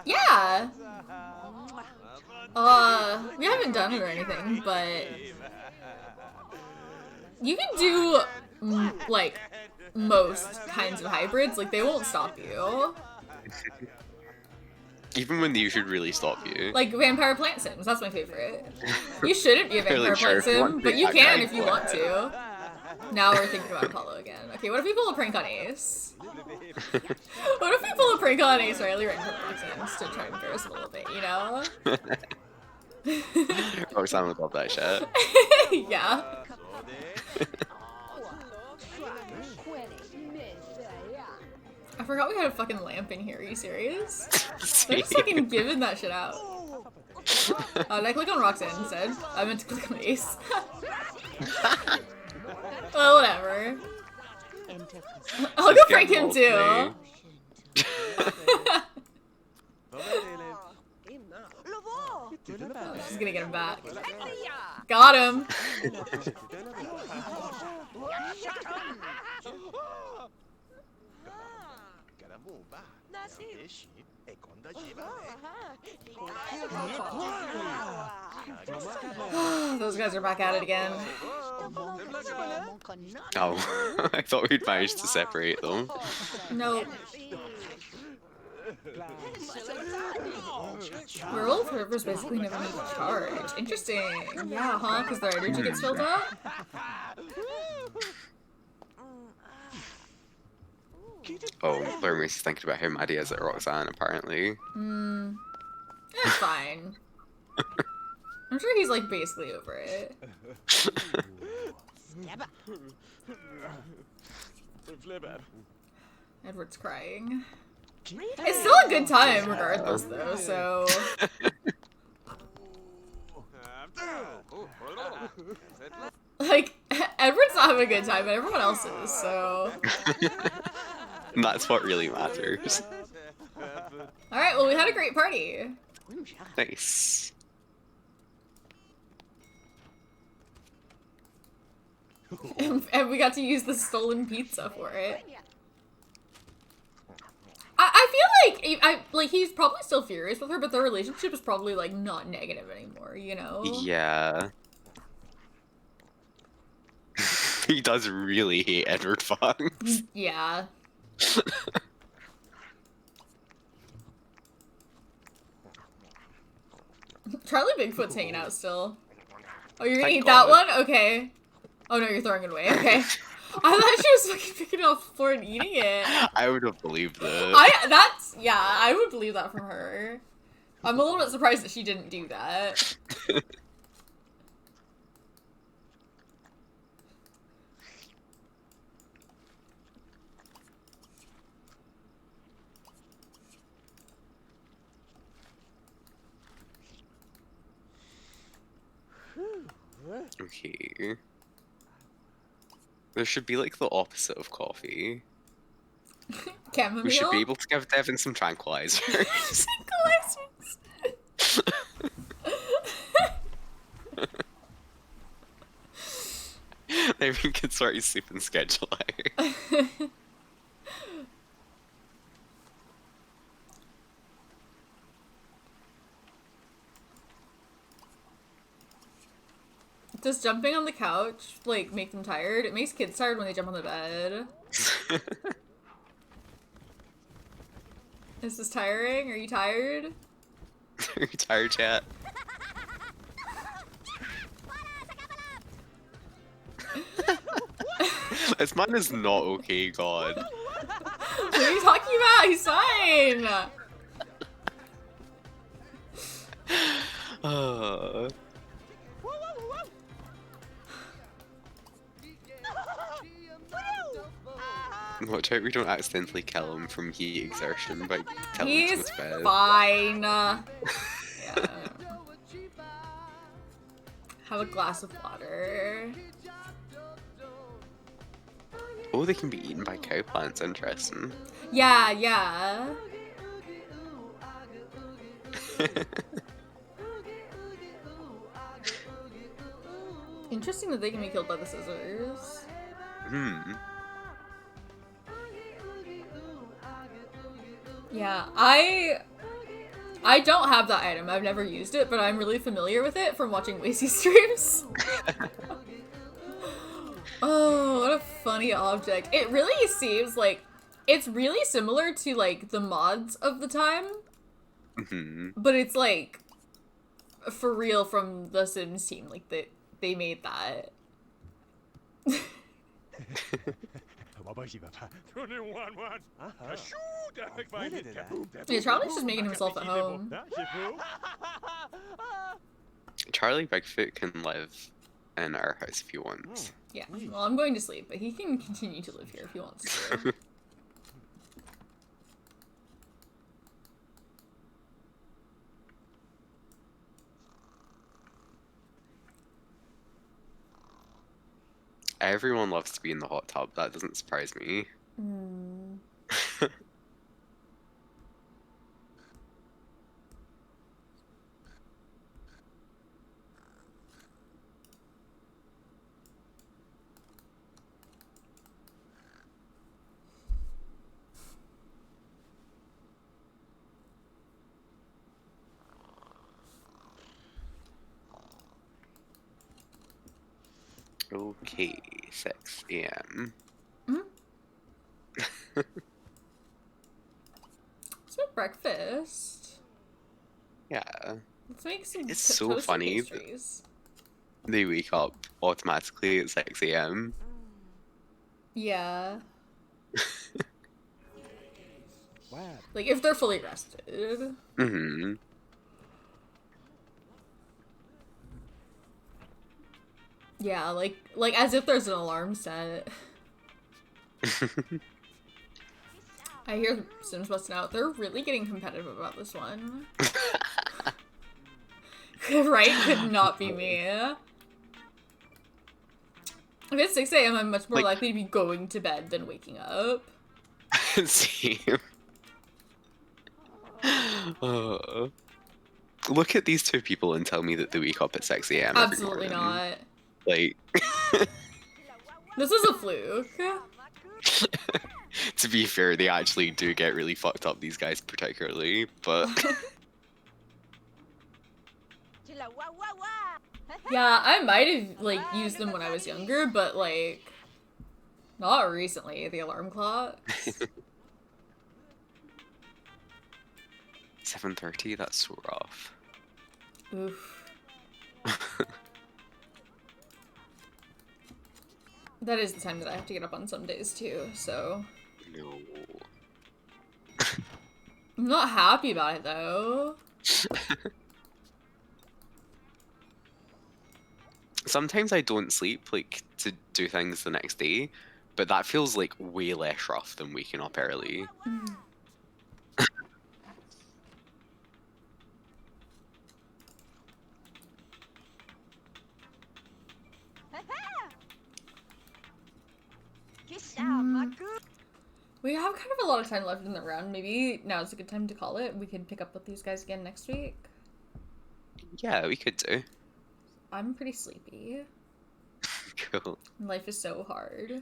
Yeah. We haven't done it or anything, but you can do like most kinds of hybrids. Like, they won't stop you. Even when you should really stop you. Like Vampire Plant Sims, that's my favorite. You shouldn't be a Vampire Really sure Plant if you Sim, want but to you act can right. if you want to. Now we're thinking about Apollo again. Okay, what if we pull a prank on Ace? What if we pull a prank on Ace Riley right in front of Sims to try and embarrass him a little bit, you know? Roxanne would love that shit. Yeah. I forgot we had a fucking lamp in here. Are you serious? They're just fucking giving that shit out. Did I click on Roxanne instead? I meant to click on Ace. Well, whatever. I'll go prank him too. She's gonna get him back. Got him. Those guys are back at it again. Oh, I thought we'd managed to separate them. Nope. Werewolf Rivers basically never need to charge. Interesting. Yeah, huh? Because their energy gets filled up? Oh, Blair is thinking about how mad he is at Roxanne, apparently. It's fine. I'm sure he's, like, basically over it. Edward's crying. It's still a good time, regardless, though, so... Like, Edward's not having a good time, but everyone else is, so... And that's what really matters. Alright, well, we had a great party. Nice. And we got to use the stolen pizza for it. I feel like he's probably still furious with her, but their relationship is probably like not negative anymore, you know? Yeah. He does really hate Edward Fox. Yeah. Charlie Bigfoot's hanging out still. Oh, you're gonna Thank eat that God. one? Okay. Oh no, you're throwing it away. Okay. I thought she was fucking picking it off the floor and eating it. I would have believed that. I would believe that from her. I'm a little bit surprised that she didn't do that. Okay. There should be like the opposite of coffee. Chamomile? We should be able to give Devin some tranquilizers. Then we can sort his sleeping schedule out. Does jumping on the couch, like, make them tired? It makes kids tired when they jump on the bed. Is this tiring? Are you tired? Are you tired, chat? This man is not okay, God. What are you talking about? He's fine! Watch out we don't accidentally kill him from heat exertion by telling him to He's go to bed. fine. Yeah. Have a glass of water. Oh, they can be eaten by cow plants, interesting. Yeah, yeah. Interesting that they can be killed by the scissors. Hmm. Yeah, I don't have that item. I've never used it, but I'm really familiar with it from watching Lacey streams. Oh, what a funny object. It really seems like it's really similar to like the mods of the time. Mm-hmm. But it's like for real from the Sims team. Like they made that. Yeah, Charlie's just making himself at home. Charlie Bigfoot can live in our house if he wants. Yeah, well, I'm going to sleep, but he can continue to live here if he wants to. Everyone loves to be in the hot tub. That doesn't surprise me. Mm. Okay, 6 a.m. Let's make breakfast. Yeah. Let's make some It's so toasted funny that- pastries. They wake up automatically at 6 a.m. Yeah. Wow. Like, if they're fully rested. Mm-hmm. Yeah, like as if there's an alarm set. I hear Sims busting out. They're really getting competitive about this one. Right? Could not be me. If it's 6 a.m., I'm much more Like- likely to be going to bed than waking up. Same. Look at these two people and tell me that they wake up at 6 a.m. every Absolutely morning. not. Like, This is a fluke. to be fair, they actually do get really fucked up, these guys particularly, but Yeah, I might have, like, used them when I was younger, but, like, not recently, the alarm clocks. 7:30, that's so rough. Oof. That is the time that I have to get up on some days, too, so... No. I'm not happy about it, though. Sometimes I don't sleep, like, to do things the next day, but that feels, like, way less rough than waking up early. We have kind of a lot of time left in the round. Maybe now's a good time to call it. We could pick up with these guys again next week. Yeah, we could do. I'm pretty sleepy. Cool. Life is so hard.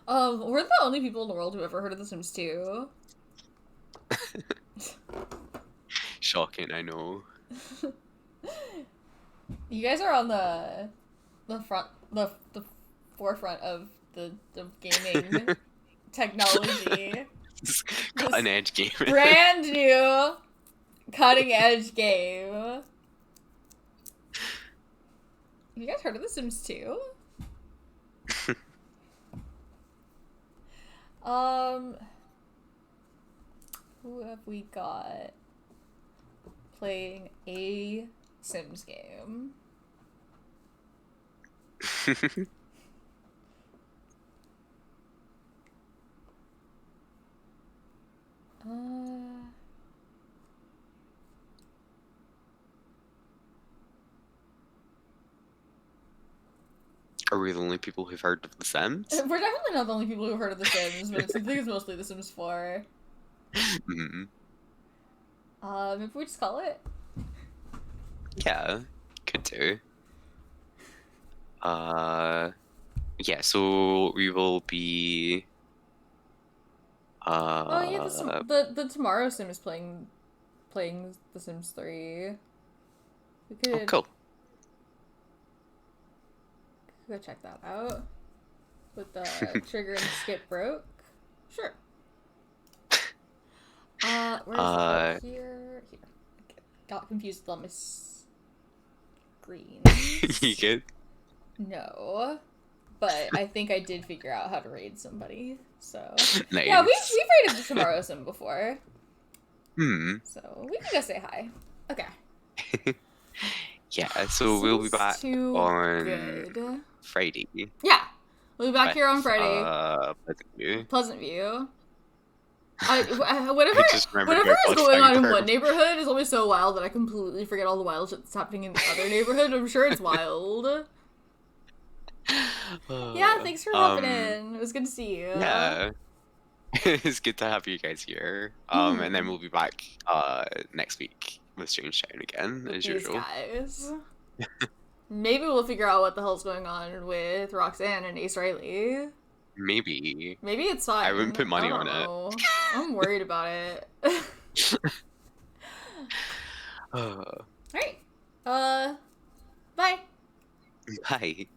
We're the only people in the world who ever heard of The Sims 2. Shocking, I know. You guys are on the forefront of the gaming technology. Cutting edge game. Brand new cutting edge game. Have you guys heard of The Sims 2? Who have we got playing a Sims game? Are we the only people who've heard of The Sims? We're definitely not the only people who've heard of The Sims, but I think it's mostly The Sims 4. Mm-hmm. If we just call it? Yeah, could do. Yeah, so we will be Oh yeah, the Tomorrow Sim is playing The Sims 3. We could oh, cool. go check that out. With the trigger and skip broke. Sure. Where's that? Here. Okay. Got confused with all my screens. You good? No. But I think I did figure out how to raid somebody. So Nice. yeah, we've raided the Tomorrow Sim before. So we can go say hi. Okay. Yeah, so we'll be back on good. Friday. Yeah. We'll be back here on Friday. Pleasant View. Pleasant View. Whatever I just remembered whatever is about going on in Frankfurt. one neighborhood is always so wild that I completely forget all the wild shit that's happening in the other neighborhood. I'm sure it's wild. Yeah, thanks for hopping in. It was good to see you. Yeah. It's good to have you guys here. And then we'll be back next week with Strangetown again, With as these usual. guys. Maybe we'll figure out what the hell's going on with Roxanne and Ace Riley. Maybe. Maybe it's fine. I wouldn't put money I don't on it. know. I'm worried about it. Alright. Bye. Bye.